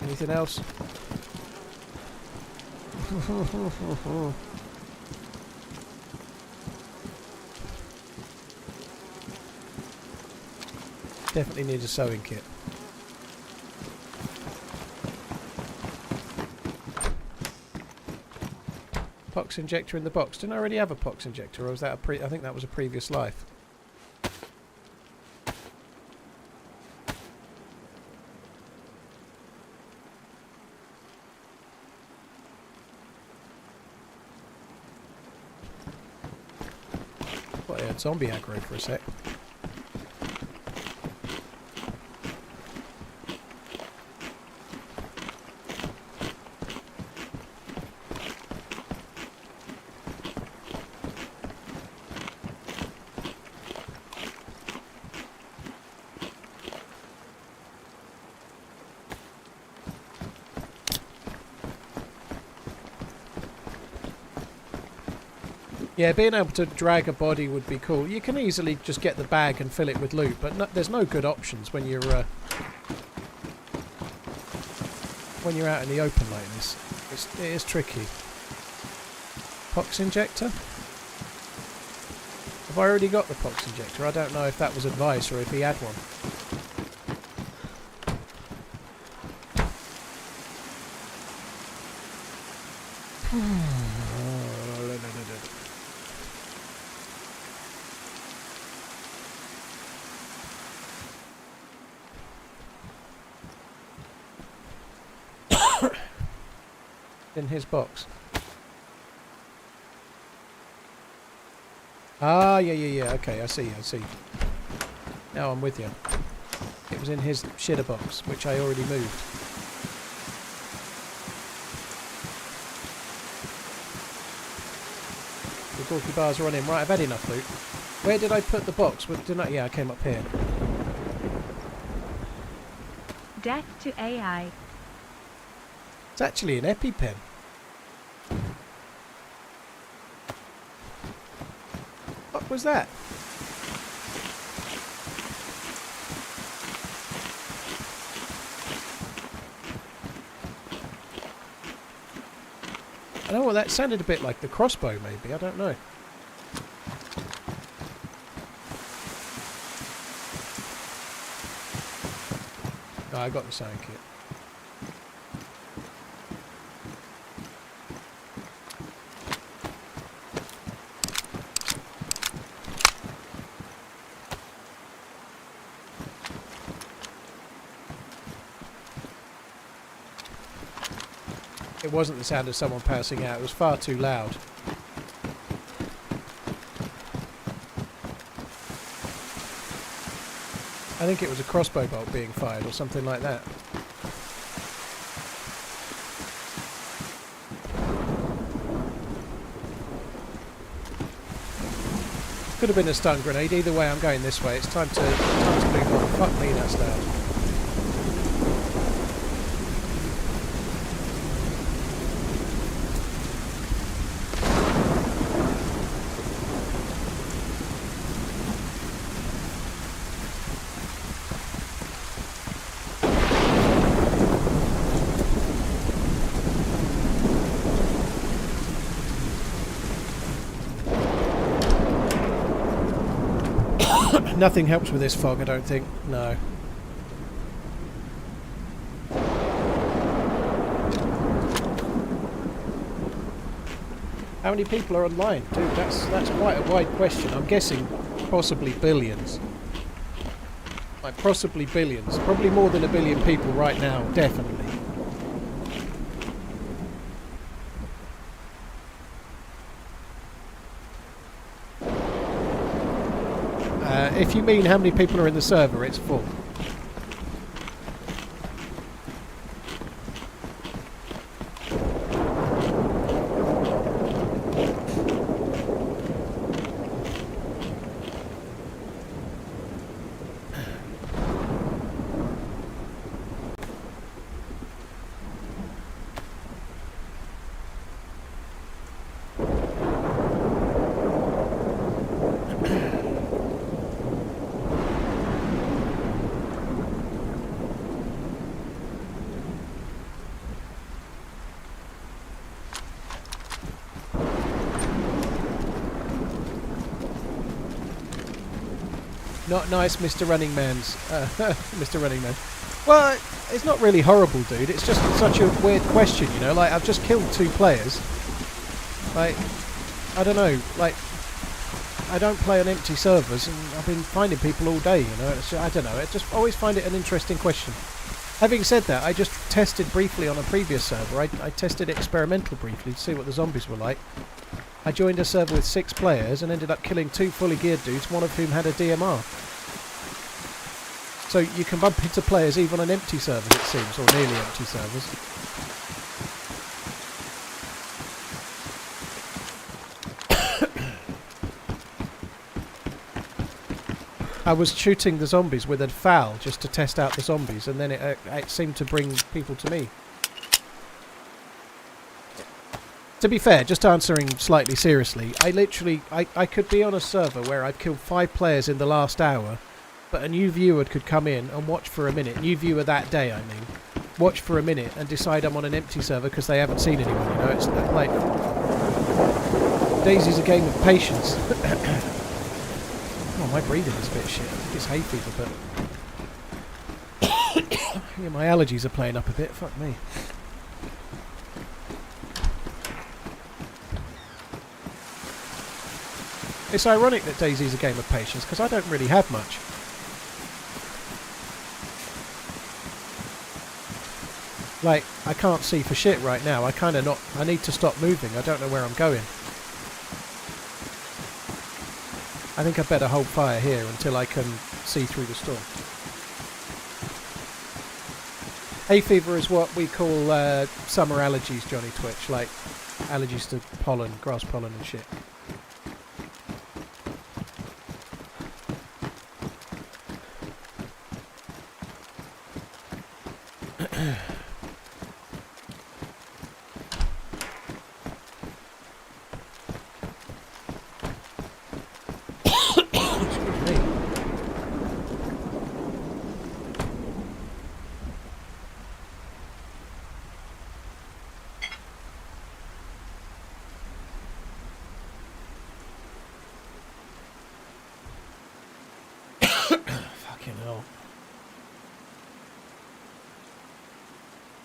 Anything else? Definitely need a sewing kit. Pox injector in the box. Didn't I already have a pox injector, or was that I think that was a previous life. Thought I had zombie aggro for a sec. Yeah, being able to drag a body would be cool. You can easily just get the bag and fill it with loot, but there's no good options when you're out in the open like this. It is tricky. Pox injector? Have I already got the pox injector? I don't know if that was advice or if he had one. In his box. Ah, yeah. Okay, I see. Now I'm with you. It was in his shitter box, which I already moved. The Gorky bars are on him. Right, I've had enough loot. Where did I put the box? Didn't I? Yeah, I came up here. Death to AI. It's actually an EpiPen. What was that? I don't know what that sounded a bit like the crossbow, maybe. I don't know. No, I got the sound kit. It wasn't the sound of someone passing out, it was far too loud. I think it was a crossbow bolt being fired or something like that. Could have been a stun grenade. Either way, I'm going this way. It's time to move on. Fuck me, that's loud. Nothing helps with this fog, I don't think. No. How many people are online? Dude, that's quite a wide question. I'm guessing possibly billions. Like, possibly billions. Probably more than a billion people right now, definitely. If you mean how many people are in the server, it's full. Not nice, Mr. RunningManZ. Mr. RunningManZ. Well, it's not really horrible, dude. It's just such a weird question, you know? Like, I've just killed 2 players. Like, I don't know. Like, I don't play on empty servers, and I've been finding people all day, you know? It's just, I don't know. I just always find it an interesting question. Having said that, I just tested briefly on a previous server. I tested experimental briefly to see what the zombies were like. I joined a server with 6 players and ended up killing 2 fully geared dudes, one of whom had a DMR. So you can bump into players even on empty servers, it seems, or nearly empty servers. I was shooting the zombies with a FAL just to test out the zombies, and then it seemed to bring people to me. To be fair, just answering slightly seriously, I could be on a server where I've killed 5 players in the last hour, but a new viewer could come in and watch for a minute, new viewer that day I mean, watch for a minute and decide I'm on an empty server because they haven't seen anyone, you know, it's like, DayZ's a game of patience. Oh, my breathing is a bit shit, I think it's hay fever, but yeah, my allergies are playing up a bit, fuck me. It's ironic that DayZ's a game of patience, because I don't really have much. Like, I can't see for shit right now. I need to stop moving. I don't know where I'm going. I think I better hold fire here until I can see through the storm. Hay fever is what we call summer allergies, Johnny Twitch, like allergies to pollen, grass pollen and shit.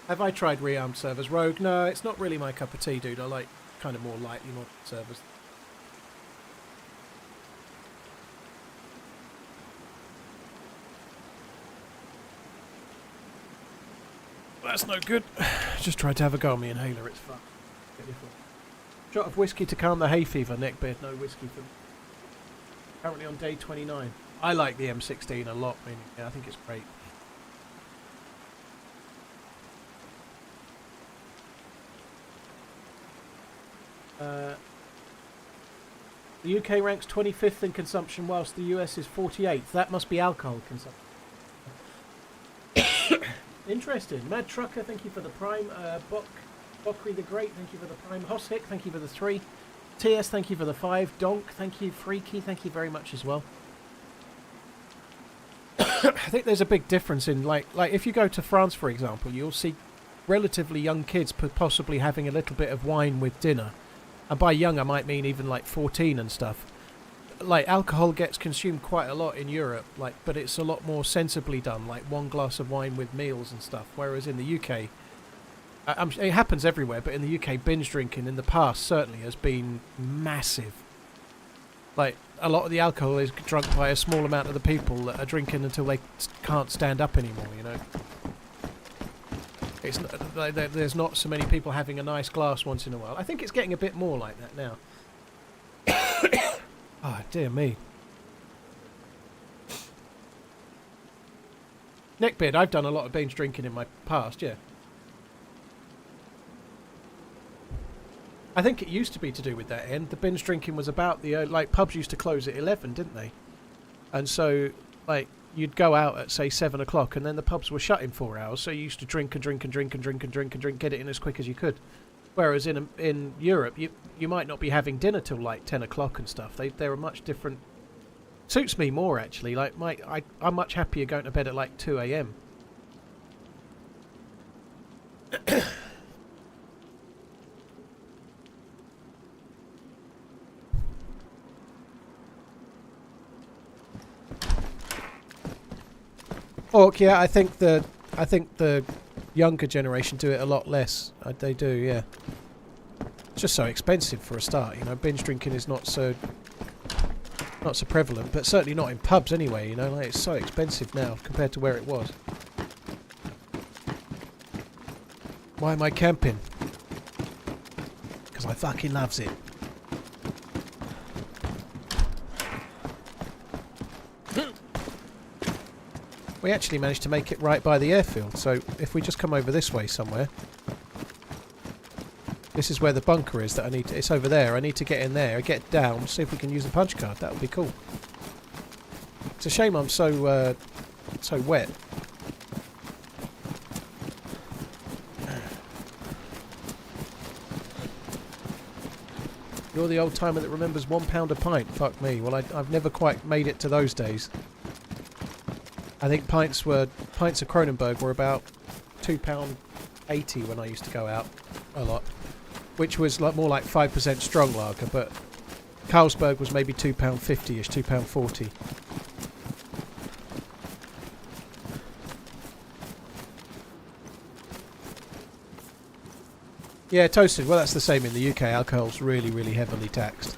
Have I tried rearmed servers? Rogue? No, it's not really my cup of tea, dude. I like kind of more lightly modded servers. That's no good. Just tried to have a go on me inhaler, it's fun. Shot of whiskey to calm the hay fever, neckbeard. No whiskey for me. Currently on day 29. I like the M16 a lot, yeah, I think it's great. The UK ranks 25th in consumption, whilst the US is 48th. That must be alcohol consumption. Interesting. Mad Trucker, thank you for the prime. Bokri the Great, thank you for the prime. Hoshick, thank you for the 3. TS, thank you for the 5. Donk, thank you. Freaky, thank you very much as well. I think there's a big difference in, like if you go to France, for example, you'll see relatively young kids possibly having a little bit of wine with dinner. And by young, I might mean even like 14 and stuff. Like, alcohol gets consumed quite a lot in Europe, like, but it's a lot more sensibly done, like 1 glass of wine with meals and stuff. Whereas in the UK, it happens everywhere, but in the UK, binge drinking in the past certainly has been massive. Like, a lot of the alcohol is drunk by a small amount of the people that are drinking until they can't stand up anymore, you know. It's not, there's not so many people having a nice glass once in a while. I think it's getting a bit more like that now. Oh, dear me. Neckbeard, I've done a lot of binge drinking in my past, yeah. I think it used to be to do with that end. The binge drinking was about the... like, pubs used to close at 11, didn't they? And so, like... you'd go out at, say, 7 o'clock, and then the pubs were shut in 4 hours, so you used to drink and drink and drink and drink and drink and drink, get it in as quick as you could. Whereas in Europe, you might not be having dinner till, like, 10 o'clock and stuff. They're a much different... Suits me more, actually. Like, I'm much happier going to bed at, like, 2 a.m. Orc, yeah, I think the younger generation do it a lot less. They do, yeah. It's just so expensive for a start, you know. Binge drinking is not so prevalent, but certainly not in pubs anyway, you know. Like, it's so expensive now compared to where it was. Why am I camping? Because I fucking loves it. We actually managed to make it right by the airfield, so if we just come over this way somewhere... This is where the bunker is that I need to... It's over there. I need to get in there, get down, see if we can use the punch card. That would be cool. It's a shame I'm so wet. You're the old timer that remembers £1 a pint. Fuck me. Well, I've never quite made it to those days. I think pints of Kronenberg were about £2.80 when I used to go out a lot, which was like more like 5% strong lager, but Carlsberg was maybe £2.50ish, £2.40. Yeah, toasted. Well, that's the same in the UK. Alcohol's really, really heavily taxed.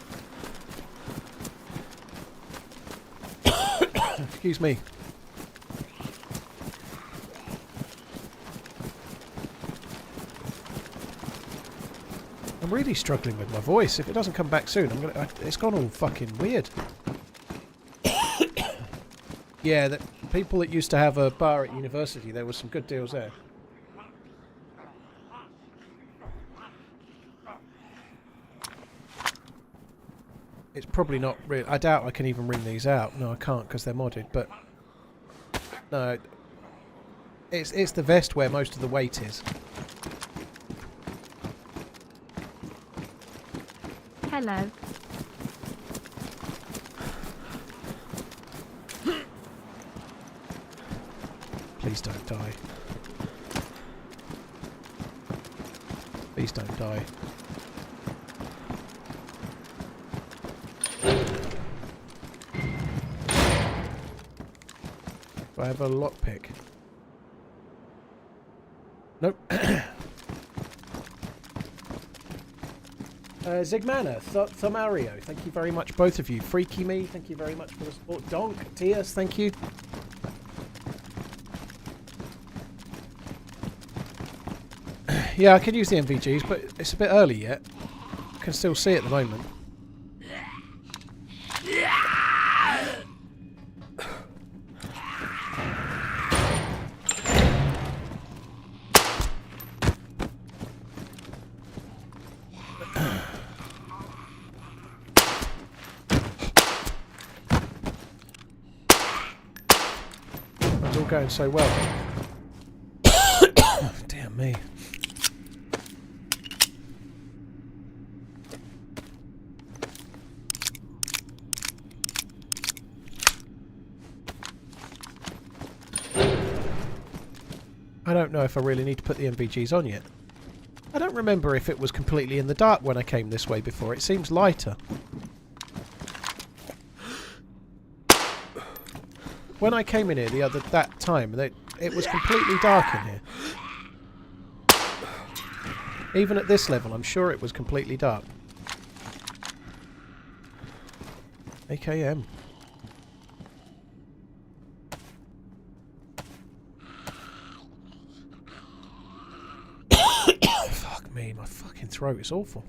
Excuse me. I'm really struggling with my voice. If it doesn't come back soon, it's gone all fucking weird. Yeah, the people that used to have a bar at university, there was some good deals there. it's probably not real. I doubt I can even ring these out. No, I can't because they're modded. But no, it's the vest where most of the weight is. Hello. Please don't die. Please don't die. Do I have a lockpick? Nope. Zigmana, Thomario, thank you very much, both of you. Freaky Me, thank you very much for the support. Donk, Tias, thank you. Yeah, I can use the MVGs, but it's a bit early yet. I can still see at the moment. It's all going so well. Dear me. I don't know if I really need to put the MVGs on yet. I don't remember if it was completely in the dark when I came this way before. It seems lighter. When I came in here that time, it was completely dark in here. Even at this level, I'm sure it was completely dark. AKM. Fuck me, my fucking throat is awful.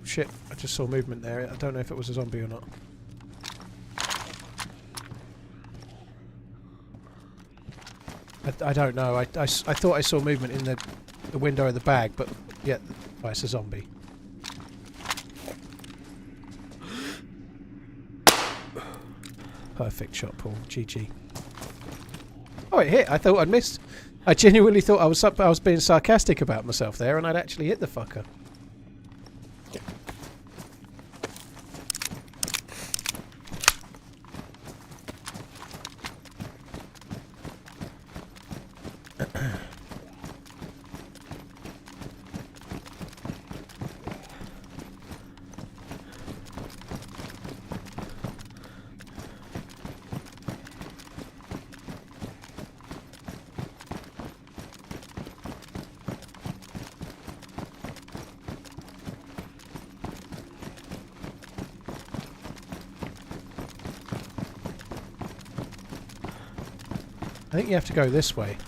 Shit, I just saw movement there. I don't know if it was a zombie or not. I don't know. I thought I saw movement in the window of the bag, but yeah, oh, it's a zombie. Perfect shot, Paul. GG. Oh, it hit. I thought I'd missed. I genuinely thought I was being sarcastic about myself there, and I'd actually hit the fucker. I think you have to go this way.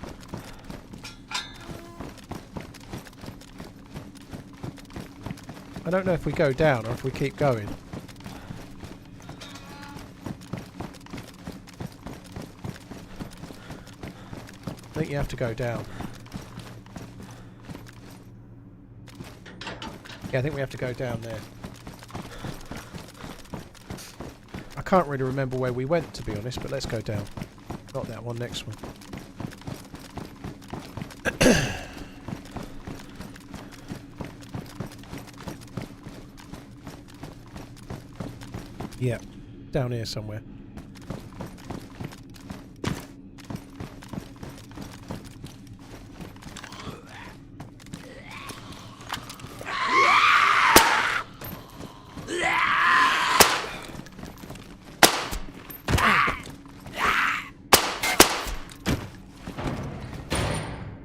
I don't know if we go down or if we keep going. I think you have to go down. Yeah, I think we have to go down there. I can't really remember where we went, to be honest, but let's go down. Not that one, next one. Yeah, down here somewhere.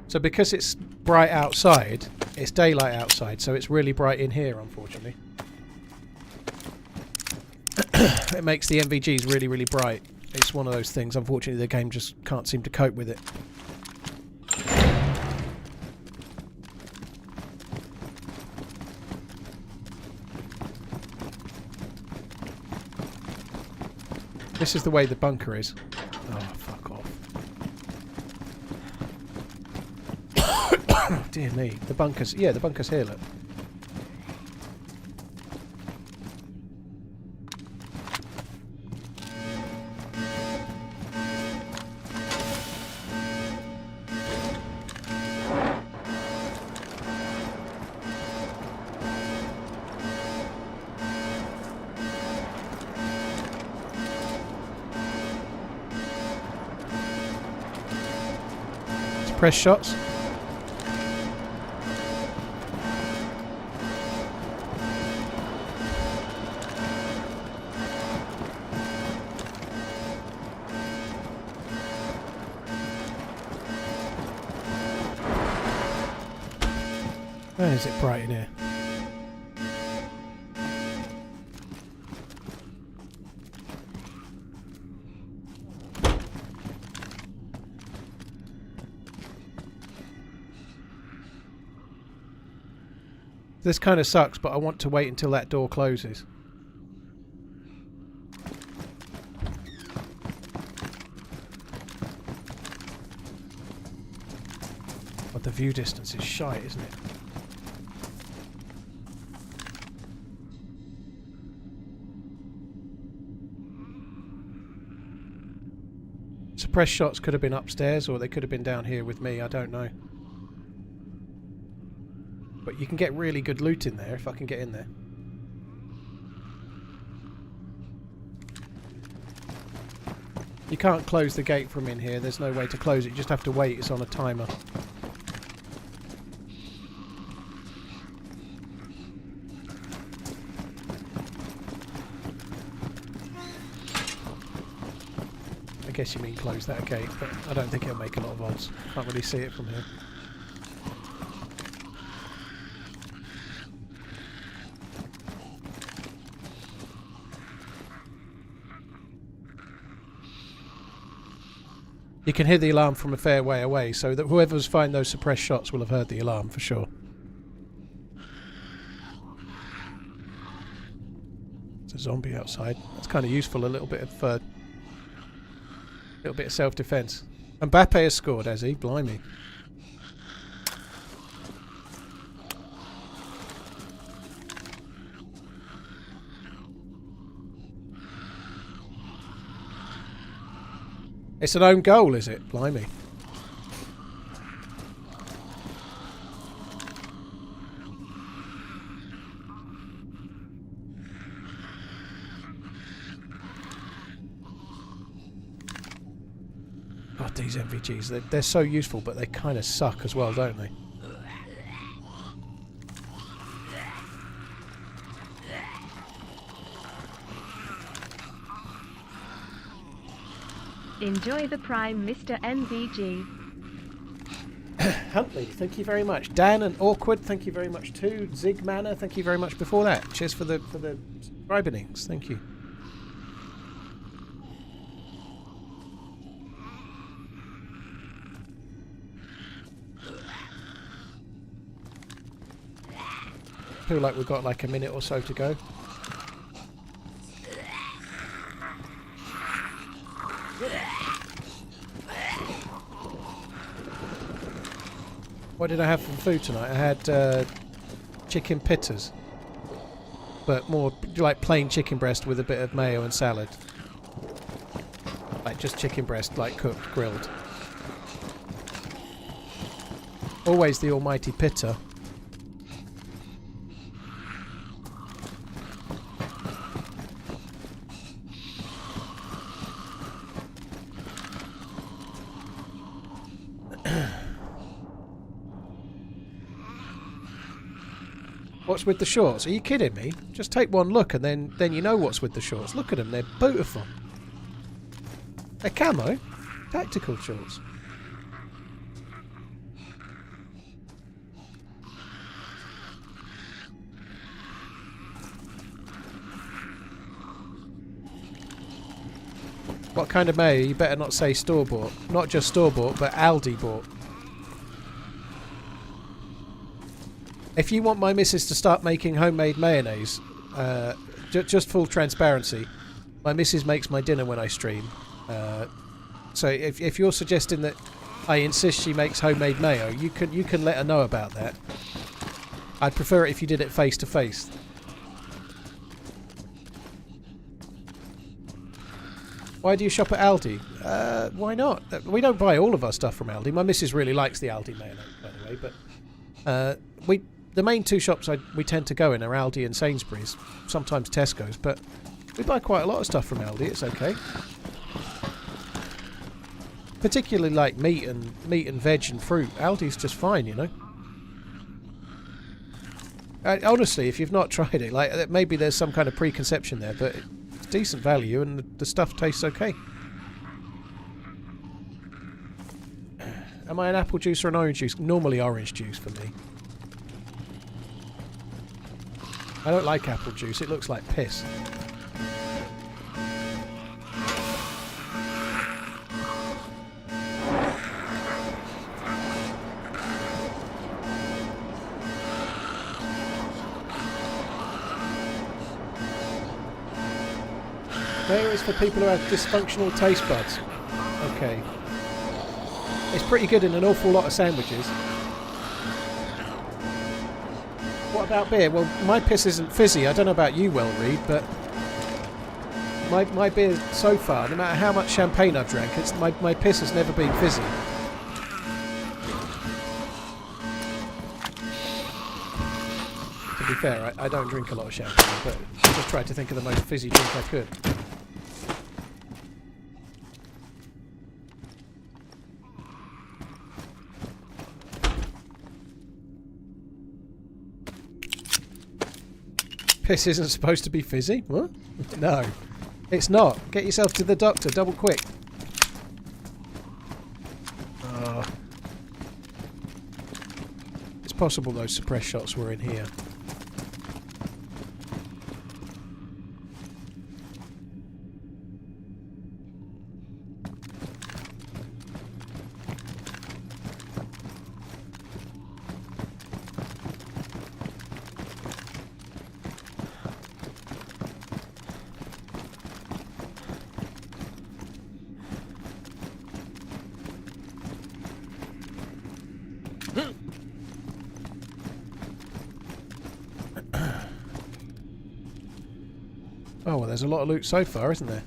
So because it's bright outside, it's daylight outside, so it's really bright in here, unfortunately. It makes the MVGs really, really bright. It's one of those things, unfortunately the game just can't seem to cope with it. This is the way the bunker is. Oh, fuck off. Dear me. The bunker's... Yeah, the bunker's here, look. Press shots. Where is it bright in here? This kind of sucks, but I want to wait until that door closes. But the view distance is shite, isn't it? Suppressed shots could have been upstairs, or they could have been down here with me, I don't know. But you can get really good loot in there if I can get in there. You can't close the gate from in here. There's no way to close it. You just have to wait. It's on a timer. I guess you mean close that gate, but I don't think it'll make a lot of odds. Can't really see it from here. You can hear the alarm from a fair way away, so that whoever's find those suppressed shots will have heard the alarm for sure. There's a zombie outside. That's kind of useful. A little bit of self-defense. Mbappe has scored, has he? Blimey. It's an own goal, is it? Blimey. God, these MVGs, they're so useful, but they kind of suck as well, don't they? Enjoy the Prime, Mr. MVG. Huntley, thank you very much. Dan and Awkward, thank you very much too. Zig Manor, thank you very much before that. Cheers for the subscribings. Thank you. Feel like we've got like a minute or so to go. What did I have for food tonight? I had chicken pittas, but more like plain chicken breast with a bit of mayo and salad. Like just chicken breast, like cooked, grilled. Always the almighty pitta. What's with the shorts? Are you kidding me? Just take one look and then you know what's with the shorts. Look at them, they're beautiful. They're camo. Tactical shorts. What kind of mayo? You better not say store-bought. Not just store-bought, but Aldi-bought. If you want my missus to start making homemade mayonnaise, just full transparency, My missus makes my dinner when I stream. So if you're suggesting that I insist she makes homemade mayo, you can let her know about that. I'd prefer it if you did it face to face. Why do you shop at Aldi? Why not? We don't buy all of our stuff from Aldi. My missus really likes the Aldi mayo, by the way, but the main two shops we tend to go in are Aldi and Sainsbury's, sometimes Tesco's, but we buy quite a lot of stuff from Aldi. It's okay. Particularly like meat and veg and fruit. Aldi's just fine, you know. Honestly, if you've not tried it, like maybe there's some kind of preconception there, but it's decent value and the stuff tastes okay. Am I an apple juice or an orange juice? Normally orange juice for me. I don't like apple juice. It looks like piss. Mayo is for people who have dysfunctional taste buds. Okay. It's pretty good in an awful lot of sandwiches. What about beer? Well, my piss isn't fizzy. I don't know about you, Well Reed, but my beer so far, no matter how much champagne I've drank, my piss has never been fizzy. To be fair, I don't drink a lot of champagne, but I just tried to think of the most fizzy drink I could. Piss isn't supposed to be fizzy? What? No, it's not. Get yourself to the doctor, double quick. It's possible those suppressed shots were in here. Oh, well, there's a lot of loot so far, isn't there?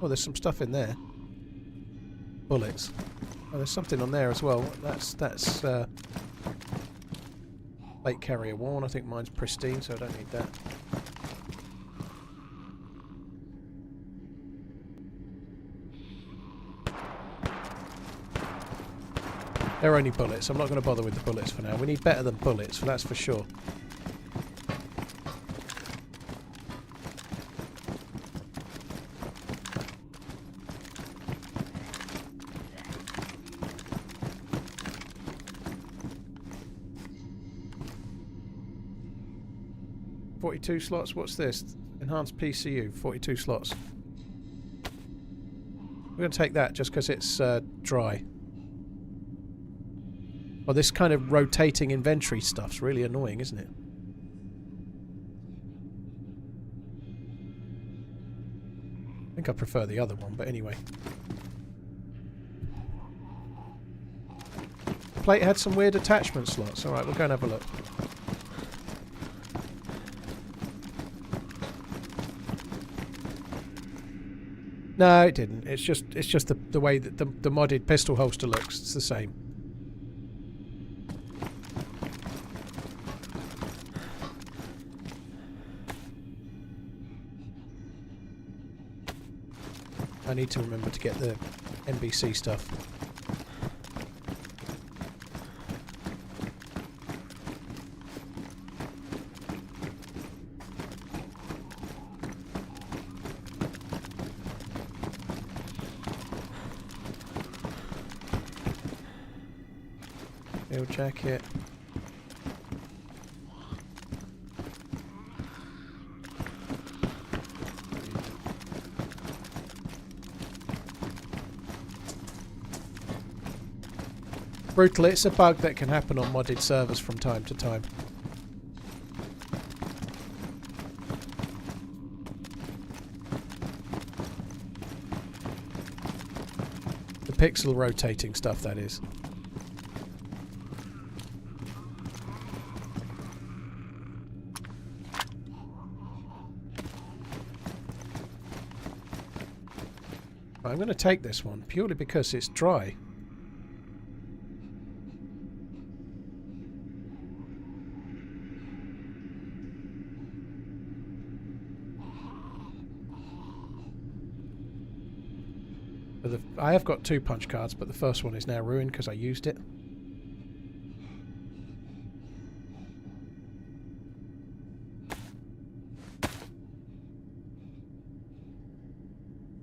Oh, there's some stuff in there. Bullets. Oh, there's something on there as well. That's plate carrier worn. I think mine's pristine, so I don't need that. They're only bullets. I'm not going to bother with the bullets for now. We need better than bullets, that's for sure. .42 slots. What's this? Enhanced PCU. 42 slots. We're going to take that just because it's dry. Well, this kind of rotating inventory stuff's really annoying, isn't it? I think I prefer the other one, but anyway. The plate had some weird attachment slots. Alright, we'll go and have a look. No, it didn't. It's just the way that the modded pistol holster looks. It's the same. I need to remember to get the NBC stuff. Field jacket. Brutal, it's a bug that can happen on modded servers from time to time. pixel rotating stuff, that is. I'm going to take this one purely because it's dry. I have got 2 punch cards, but the first one is now ruined because I used it.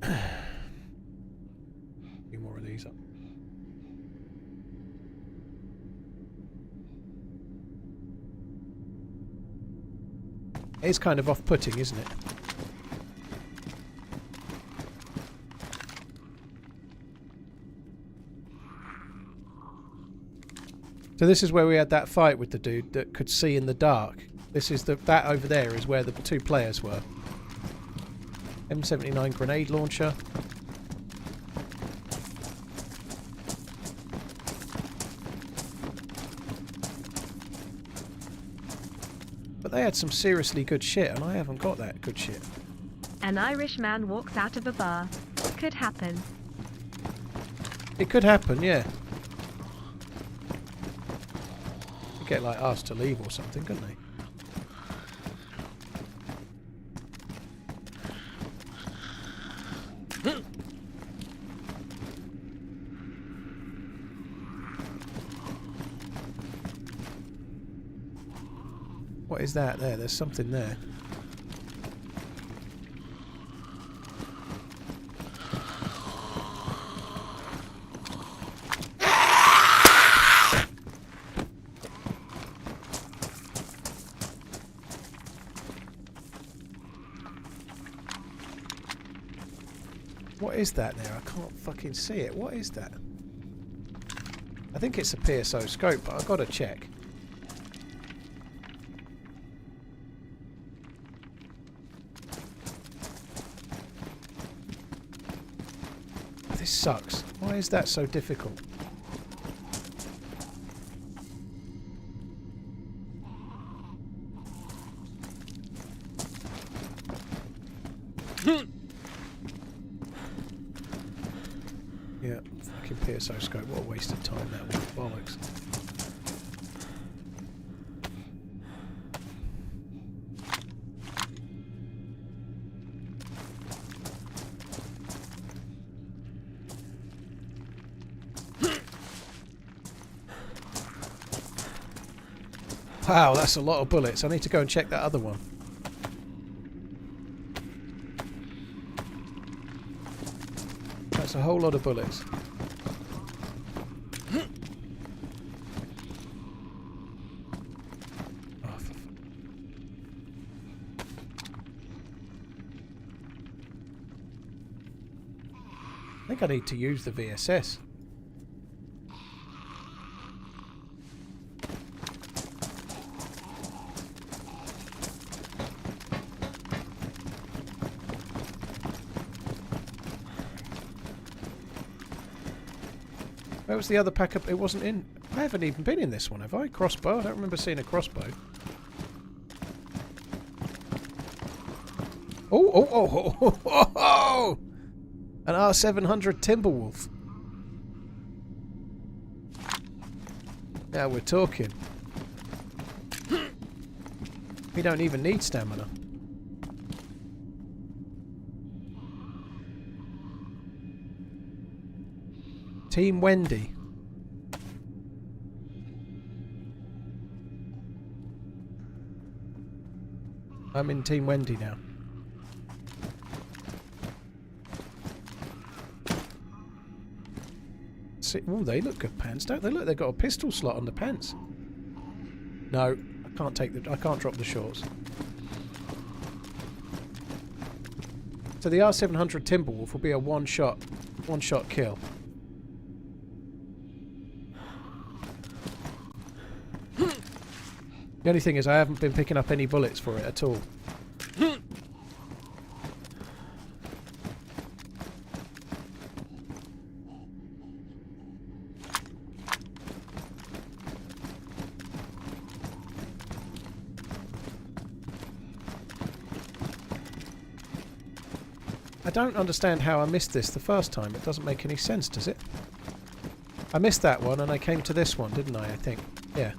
A few more of these up. It's kind of off-putting, isn't it? So this is where we had that fight with the dude that could see in the dark. This is that over there is where the 2 players were. M79 grenade launcher. But they had some seriously good shit, and I haven't got that good shit. An Irish man walks out of a bar. Could happen. It could happen, yeah. Get like asked to leave or something, couldn't they? What is that there? There's something there. What is that there? I can't fucking see it. What is that? I think it's a PSO scope, but I've got to check. This sucks. Why is that so difficult? Yeah, fucking PSO scope. What a waste of time that was. Bollocks. Wow, that's a lot of bullets. I need to go and check that other one. That's a whole lot of bullets. Oh, I think I need to use the VSS. Where was the other pack up? It wasn't in. I haven't even been in this one, have I? Crossbow? I don't remember seeing a crossbow. Oh, oh, oh, oh, oh, oh! An R700 Timberwolf. Now we're talking. We don't even need stamina. Team Wendy. I'm in Team Wendy now. Oh, they look good pants, don't they? Look, they've got a pistol slot on the pants. No, I can't take the. I can't drop the shorts. So the R700 Timberwolf will be a one-shot kill. The only thing is I haven't been picking up any bullets for it at all. I don't understand how I missed this the first time. It doesn't make any sense, does it? I missed that one and I came to this one, didn't I think? Yeah.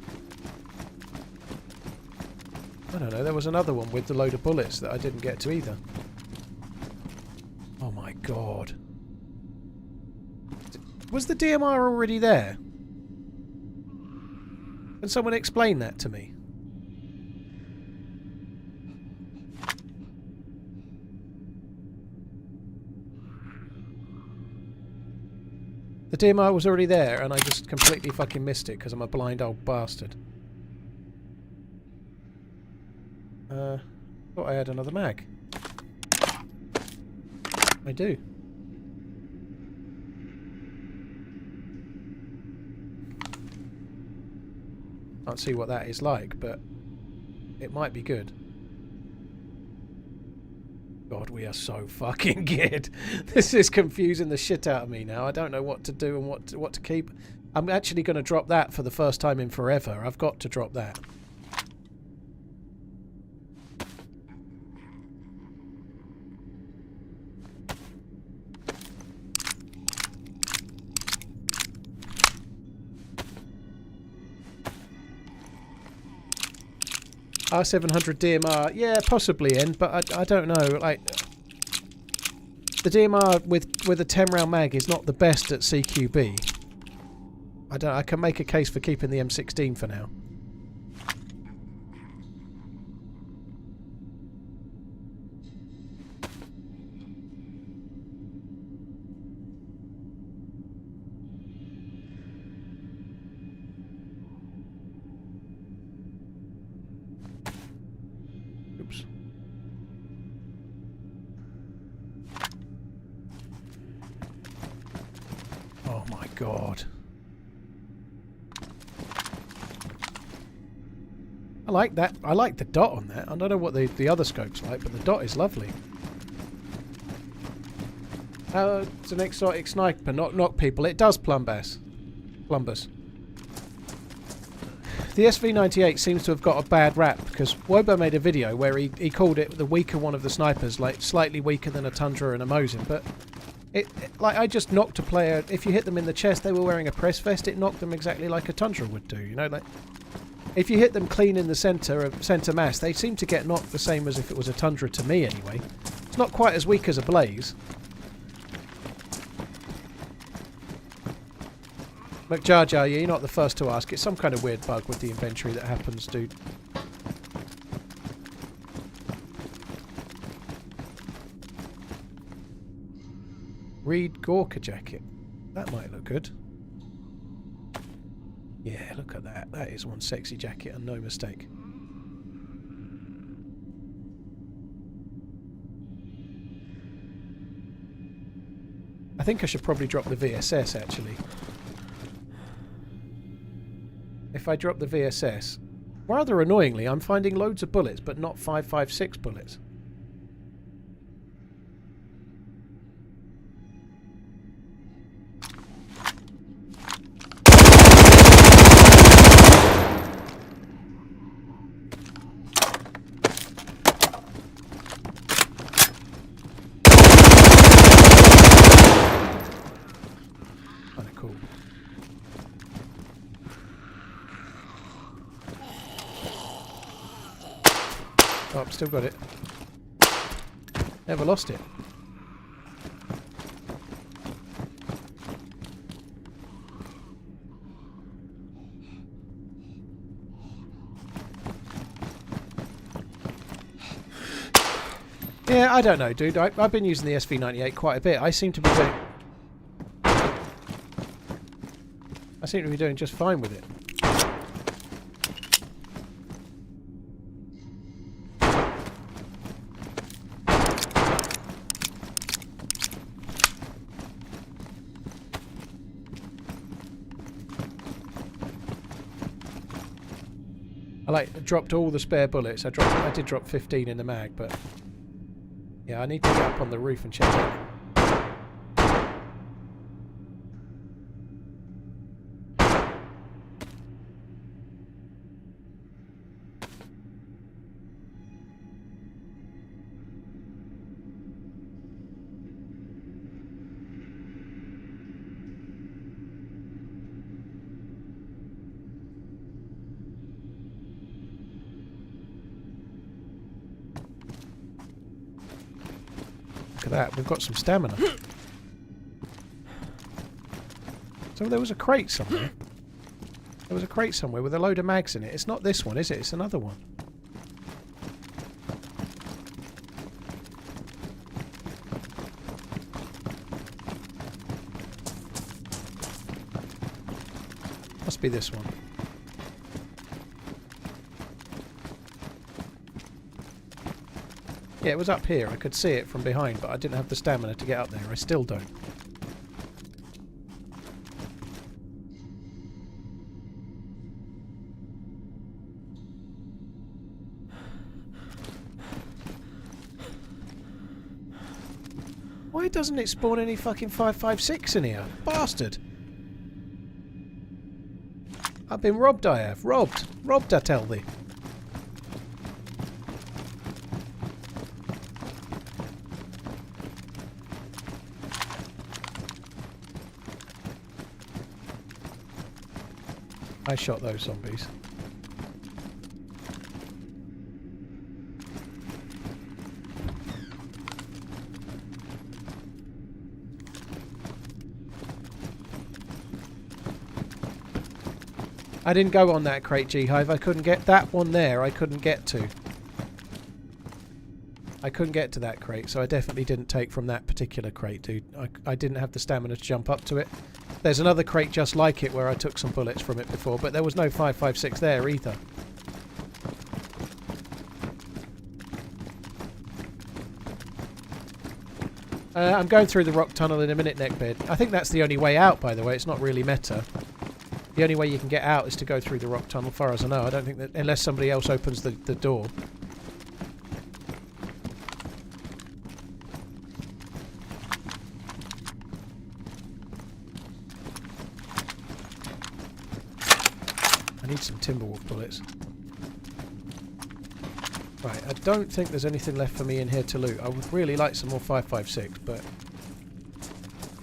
I don't know, there was another one with the load of bullets that I didn't get to either. Oh my god. Was the DMR already there? Can someone explain that to me? The DMR was already there and I just completely fucking missed it because I'm a blind old bastard. Thought I had another mag. I do. Can't see what that is like, but it might be good. God, we are so fucking good. This is confusing the shit out of me now. I don't know what to do and what to keep. I'm actually going to drop that for the first time in forever. I've got to drop that. R700 DMR, yeah, possibly in, but I don't know. Like, the DMR with a 10 round mag is not the best at CQB. I can make a case for keeping the M16 for now. Oops. Oh my god. I like that. I like the dot on that. I don't know what the other scope's like, but the dot is lovely. It's an exotic sniper, not knock people. It does plumbers. The SV98 seems to have got a bad rap because Wobo made a video where he called it the weaker one of the snipers, like slightly weaker than a Tundra and a Mosin, but like I just knocked a player. If you hit them in the chest, they were wearing a press vest. It knocked them exactly like a Tundra would do. You know, like if you hit them clean in the centre mass, they seem to get knocked the same as if it was a Tundra to me anyway. It's not quite as weak as a Blaze. McJar Jar, yeah, you're not the first to ask. It's some kind of weird bug with the inventory that happens, dude. Reed Gorka jacket. That might look good. Yeah, look at that. That is one sexy jacket and no mistake. I think I should probably drop the VSS actually. If I drop the VSS, rather annoyingly, I'm finding loads of bullets, but not 5.56 bullets. Kinda cool. Oh, I've still got it. Never lost it. Yeah, I don't know, dude. I've been using the SV98 quite a bit. I seem to be doing just fine with it. I dropped all the spare bullets. I did drop 15 in the mag, but yeah, I need to get up on the roof and check it. look at that. We've got some stamina. So there was a crate somewhere. There was a crate somewhere with a load of mags in it. It's not this one, is it? It's another one. Must be this one. Yeah, it was up here. I could see it from behind, but I didn't have the stamina to get up there. I still don't. Why doesn't it spawn any fucking 556 in here? Bastard! I've been robbed, I have. Robbed! Robbed, I tell thee. I shot those zombies. I didn't go on that crate, G-Hive. I couldn't get that one there. I couldn't get to. I couldn't get to that crate, so I definitely didn't take from that particular crate, dude. I didn't have the stamina to jump up to it. There's another crate just like it where I took some bullets from it before, but there was no 556 there either. I'm going through the rock tunnel in a minute, Neckbeard. I think that's the only way out, by the way. It's not really meta. The only way you can get out is to go through the rock tunnel, far as I know. I don't think that... Unless somebody else opens the door. I need some Timberwolf bullets. Right, I don't think there's anything left for me in here to loot. I would really like some more 556, but...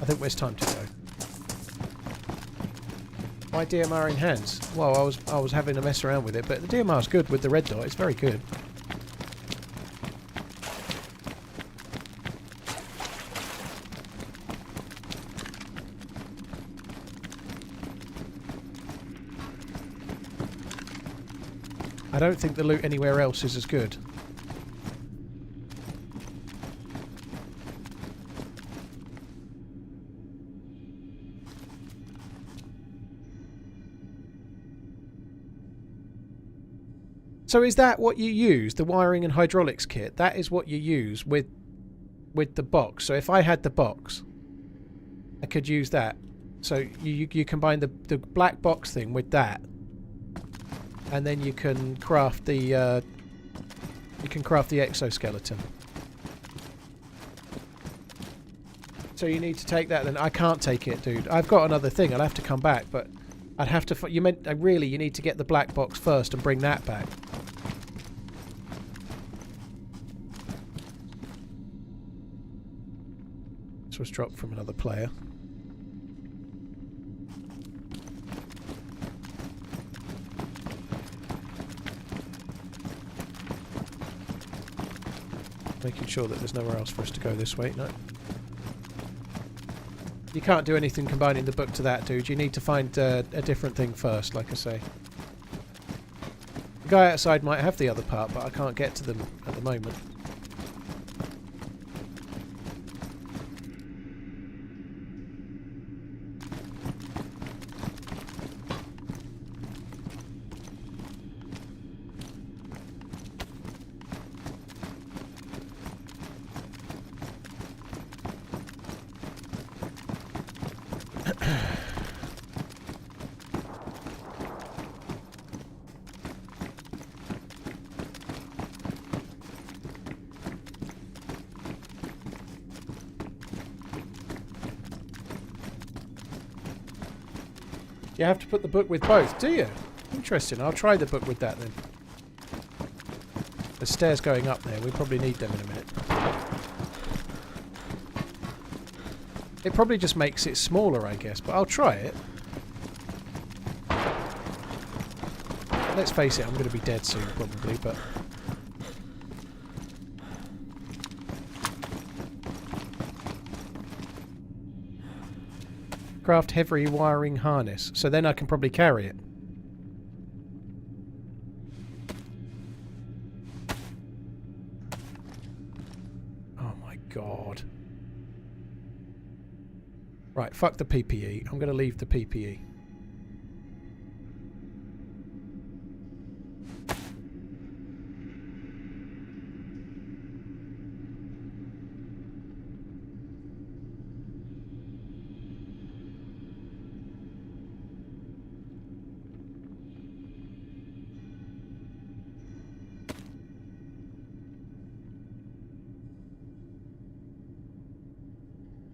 I think it's time to go. My DMR in hands. Well, I was having a mess around with it, but the DMR's good with the red dot. It's very good. I don't think the loot anywhere else is as good. So is that what you use, the wiring and hydraulics kit? That is what you use with the box. So if I had the box, I could use that. So you combine the black box thing with that, and then you can craft the exoskeleton. So you need to take that. Then I can't take it, dude. I've got another thing. I'll have to come back, but I'd have to. You need to get the black box first and bring that back. This was dropped from another player. Making sure that there's nowhere else for us to go this way. No. You can't do anything combining the book to that, dude. You need to find a different thing first, like I say. The guy outside might have the other part, but I can't get to them at the moment. You have to put the book with both, do you? Interesting. I'll try the book with that then. There's stairs going up there. We probably need them in a minute. It probably just makes it smaller, I guess, but I'll try it. Let's face it, I'm going to be dead soon, probably, but... Craft heavy wiring harness. So then I can probably carry it. Oh my god. Right, fuck the PPE. I'm going to leave the PPE.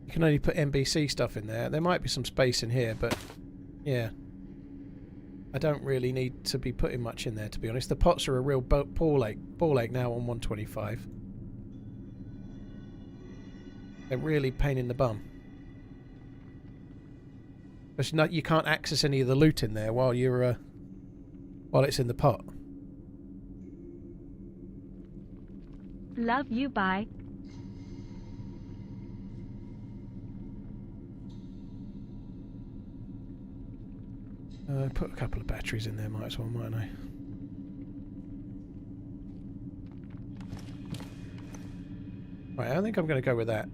You can only put NBC stuff in there. There might be some space in here, but yeah. I don't really need to be putting much in there, to be honest. The pots are a real ball ache now on 125. They're really pain in the bum. But you can't access any of the loot in there while you're while it's in the pot. Love you, bye. Put a couple of batteries in there, might as well, mightn't I? Right, I think I'm going to go with that.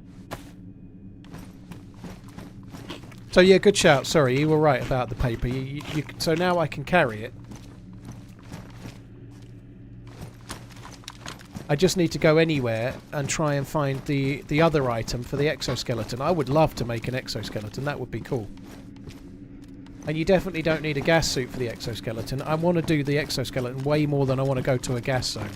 So yeah, good shout. Sorry, you were right about the paper. So now I can carry it. I just need to go anywhere and try and find the other item for the exoskeleton. I would love to make an exoskeleton. That would be cool. And you definitely don't need a gas suit for the exoskeleton. I want to do the exoskeleton way more than I want to go to a gas zone.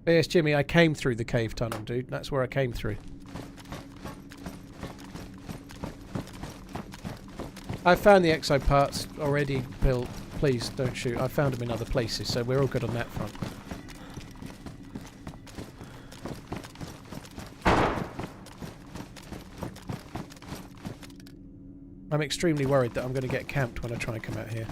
But yes, Jimmy, I came through the cave tunnel, dude. That's where I came through. I found the exo parts already built. Please don't shoot. I found them in other places, so we're all good on that front. I'm extremely worried that I'm going to get camped when I try and come out here.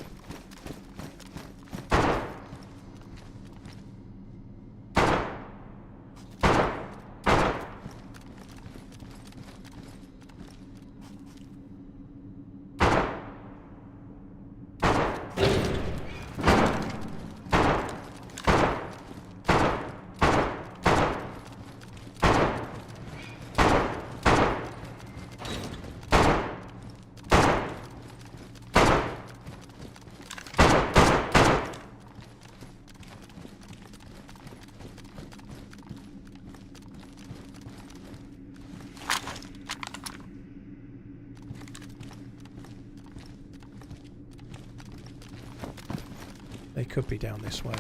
They could be down this way.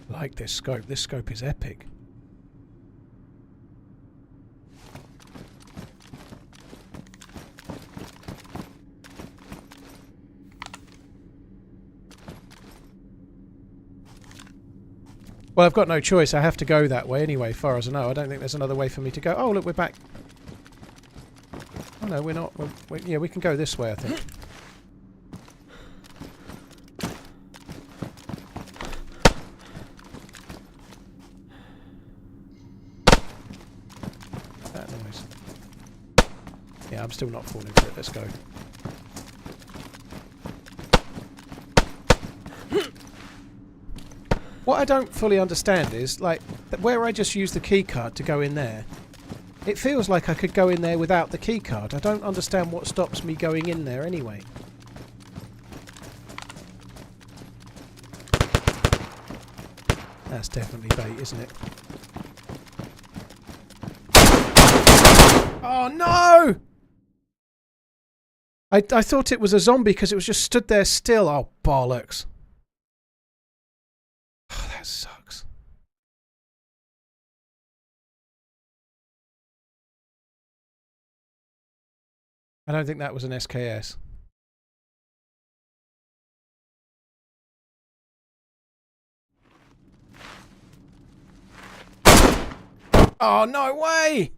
I like this scope. This scope is epic. Well, I've got no choice. I have to go that way anyway, far as I know. I don't think there's another way for me to go. Oh, look, we're back. Oh, no, we're not. Yeah, we can go this way, I think. That noise. Yeah, I'm still not falling for it. Let's go. What I don't fully understand is, like, where I just used the keycard to go in there, it feels like I could go in there without the keycard. I don't understand what stops me going in there anyway. That's definitely bait, isn't it? Oh no! I thought it was a zombie because it was just stood there still. Oh, bollocks. Oh, that sucks. I don't think that was an SKS. Oh, no way!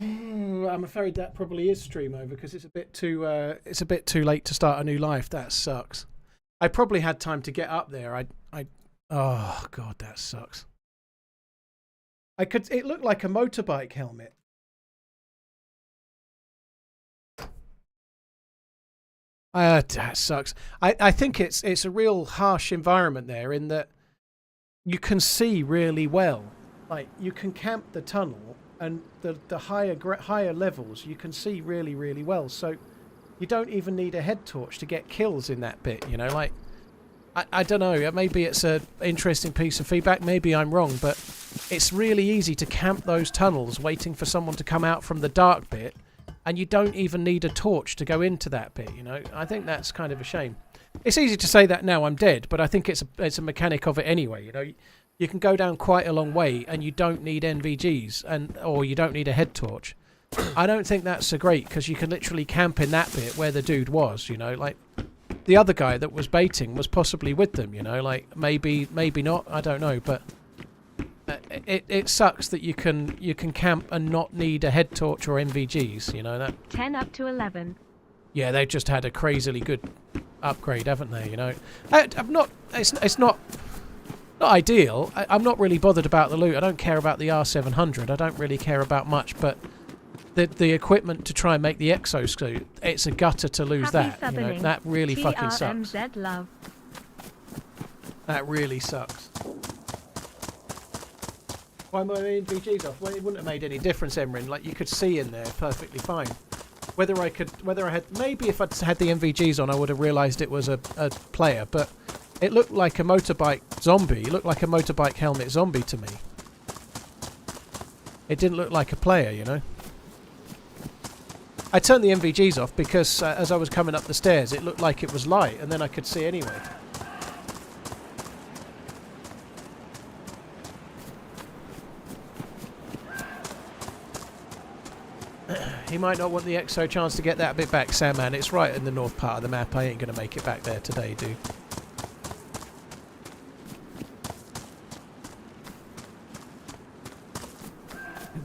I'm afraid that probably is stream over because it's a bit too late to start a new life. That sucks. I probably had time to get up there. Oh god, that sucks. It looked like a motorbike helmet. That sucks. I think it's a real harsh environment there in that you can see really well. Like you can camp the tunnel and the higher levels you can see really, really well. So you don't even need a head torch to get kills in that bit, you know, like I don't know, maybe it's an interesting piece of feedback, maybe I'm wrong, but it's really easy to camp those tunnels waiting for someone to come out from the dark bit, and you don't even need a torch to go into that bit, you know. I think that's kind of a shame. It's easy to say that now I'm dead, but I think it's a mechanic of it anyway, you know. You can go down quite a long way and you don't need NVGs or you don't need a head torch. I don't think that's so great because you can literally camp in that bit where the dude was, you know, like the other guy that was baiting was possibly with them, you know, like maybe not, I don't know, but it sucks that you can camp and not need a head torch or NVGs, you know that. 10 up to 11. Yeah, they've just had a crazily good upgrade, haven't they? You know, it's not ideal. I'm not really bothered about the loot. I don't care about the R700. I don't really care about much, but the equipment to try and make the exosuit, it's a gutter to lose that. You know, that really fucking sucks. TRMZ love. That really sucks. Why am I NVGs off? Well, it wouldn't have made any difference, Emrin. Like you could see in there perfectly fine. Whether I had, maybe if I'd had the NVGs on, I would have realised it was a player. But it looked like a motorbike zombie. It looked like a motorbike helmet zombie to me. It didn't look like a player, you know. I turned the NVGs off because as I was coming up the stairs, it looked like it was light, and then I could see anyway. He might not want the exo chance to get that bit back, Sandman. It's right in the north part of the map. I ain't going to make it back there today, dude.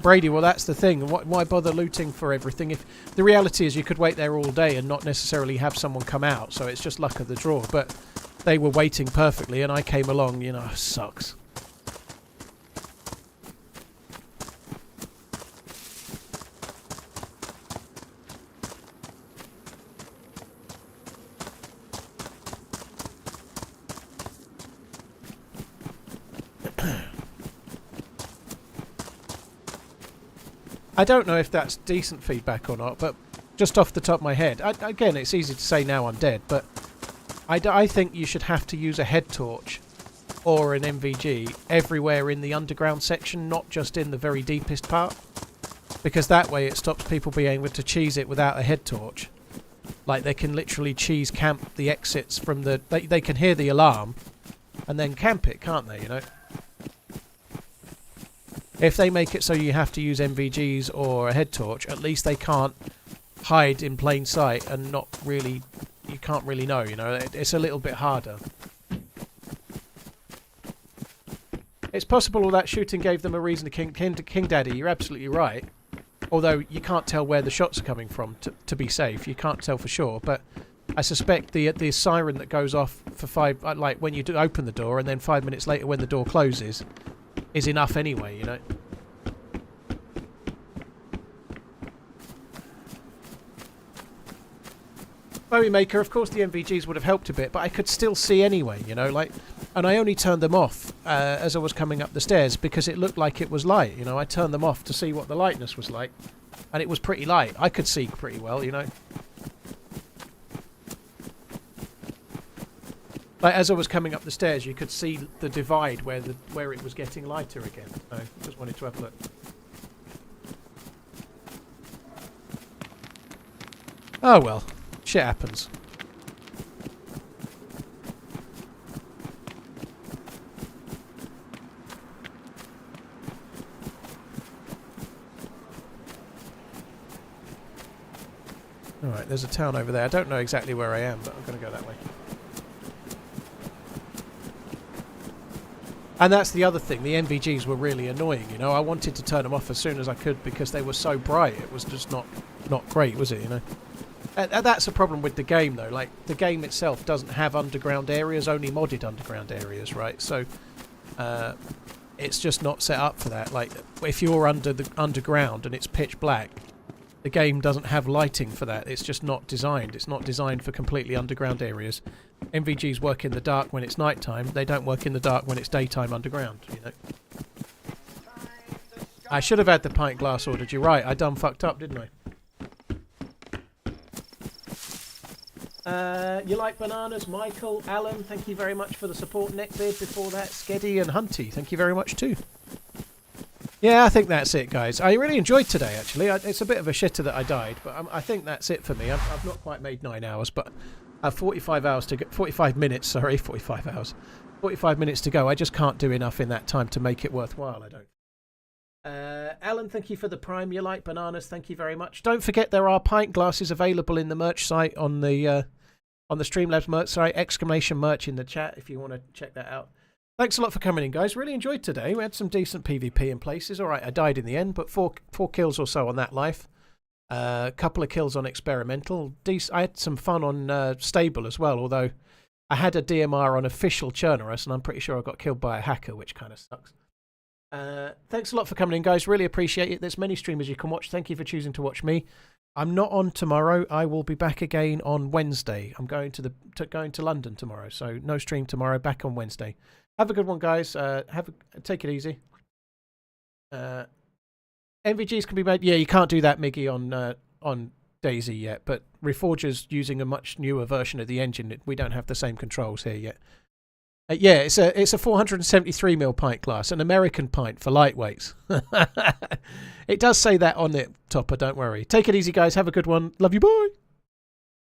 Brady, well, that's the thing. Why bother looting for everything? If the reality is you could wait there all day and not necessarily have someone come out, so it's just luck of the draw. But they were waiting perfectly, and I came along, you know, sucks. I don't know if that's decent feedback or not, but just off the top of my head, again, it's easy to say now I'm dead, but I think you should have to use a head torch or an MVG everywhere in the underground section, not just in the very deepest part, because that way it stops people being able to cheese it without a head torch. Like, they can literally cheese camp the exits from the... They can hear the alarm and then camp it, can't they, you know? If they make it so you have to use MVGs or a head torch, at least they can't hide in plain sight and not really... You can't really know, you know? It's a little bit harder. It's possible all that shooting gave them a reason to King Daddy. You're absolutely right. Although you can't tell where the shots are coming from to be safe. You can't tell for sure. But I suspect the siren that goes off for like when you do open the door and then 5 minutes later when the door closes is enough anyway, you know. Bowie Maker, of course the MVGs would have helped a bit, but I could still see anyway, you know, like, and I only turned them off as I was coming up the stairs because it looked like it was light, you know. I turned them off to see what the lightness was like, and it was pretty light. I could see pretty well, you know. Like, as I was coming up the stairs, you could see the divide where it was getting lighter again. So, just wanted to have a look. Oh well, shit happens. Alright, there's a town over there. I don't know exactly where I am, but I'm going to go that way. And that's the other thing. The NVGs were really annoying. You know, I wanted to turn them off as soon as I could because they were so bright. It was just not great, was it? You know. That's a problem with the game, though. Like, the game itself doesn't have underground areas, only modded underground areas, right? So, it's just not set up for that. Like, if you're under the underground and it's pitch black, the game doesn't have lighting for that. It's just not designed. It's not designed for completely underground areas. NVGs work in the dark when it's nighttime. They don't work in the dark when it's daytime underground, you know. I should have had the pint glass ordered. You're right. I done fucked up, didn't I? You like bananas? Michael, Alan, thank you very much for the support. Neckbeard before that. Sketty and Hunty, thank you very much too. Yeah, I think that's it, guys. I really enjoyed today, actually. It's a bit of a shitter that I died, but I think that's it for me. I've not quite made 9 hours, but I have 45 hours to go. 45 minutes, sorry, 45 hours. 45 minutes to go. I just can't do enough in that time to make it worthwhile, I don't. Alan, thank you for the prime. You like bananas, thank you very much. Don't forget there are pint glasses available in the merch site on the Streamlabs merch site. Exclamation merch in the chat if you want to check that out. Thanks a lot for coming in, guys. Really enjoyed today. We had some decent PvP in places. All right, I died in the end, but four kills or so on that life. A couple of kills on experimental. I had some fun on stable as well, although I had a DMR on official Chernarus, and I'm pretty sure I got killed by a hacker, which kind of sucks. Thanks a lot for coming in, guys. Really appreciate it. There's many streamers you can watch. Thank you for choosing to watch me. I'm not on tomorrow. I will be back again on Wednesday. I'm going to London tomorrow, so no stream tomorrow. Back on Wednesday. Have a good one, guys. Take it easy. NVGs can be made. Yeah, you can't do that, Miggy, on DayZ yet. But Reforger's using a much newer version of the engine. We don't have the same controls here yet. Yeah, it's a 473ml pint glass, an American pint for lightweights. It does say that on it, Topper. Don't worry. Take it easy, guys. Have a good one. Love you. Bye.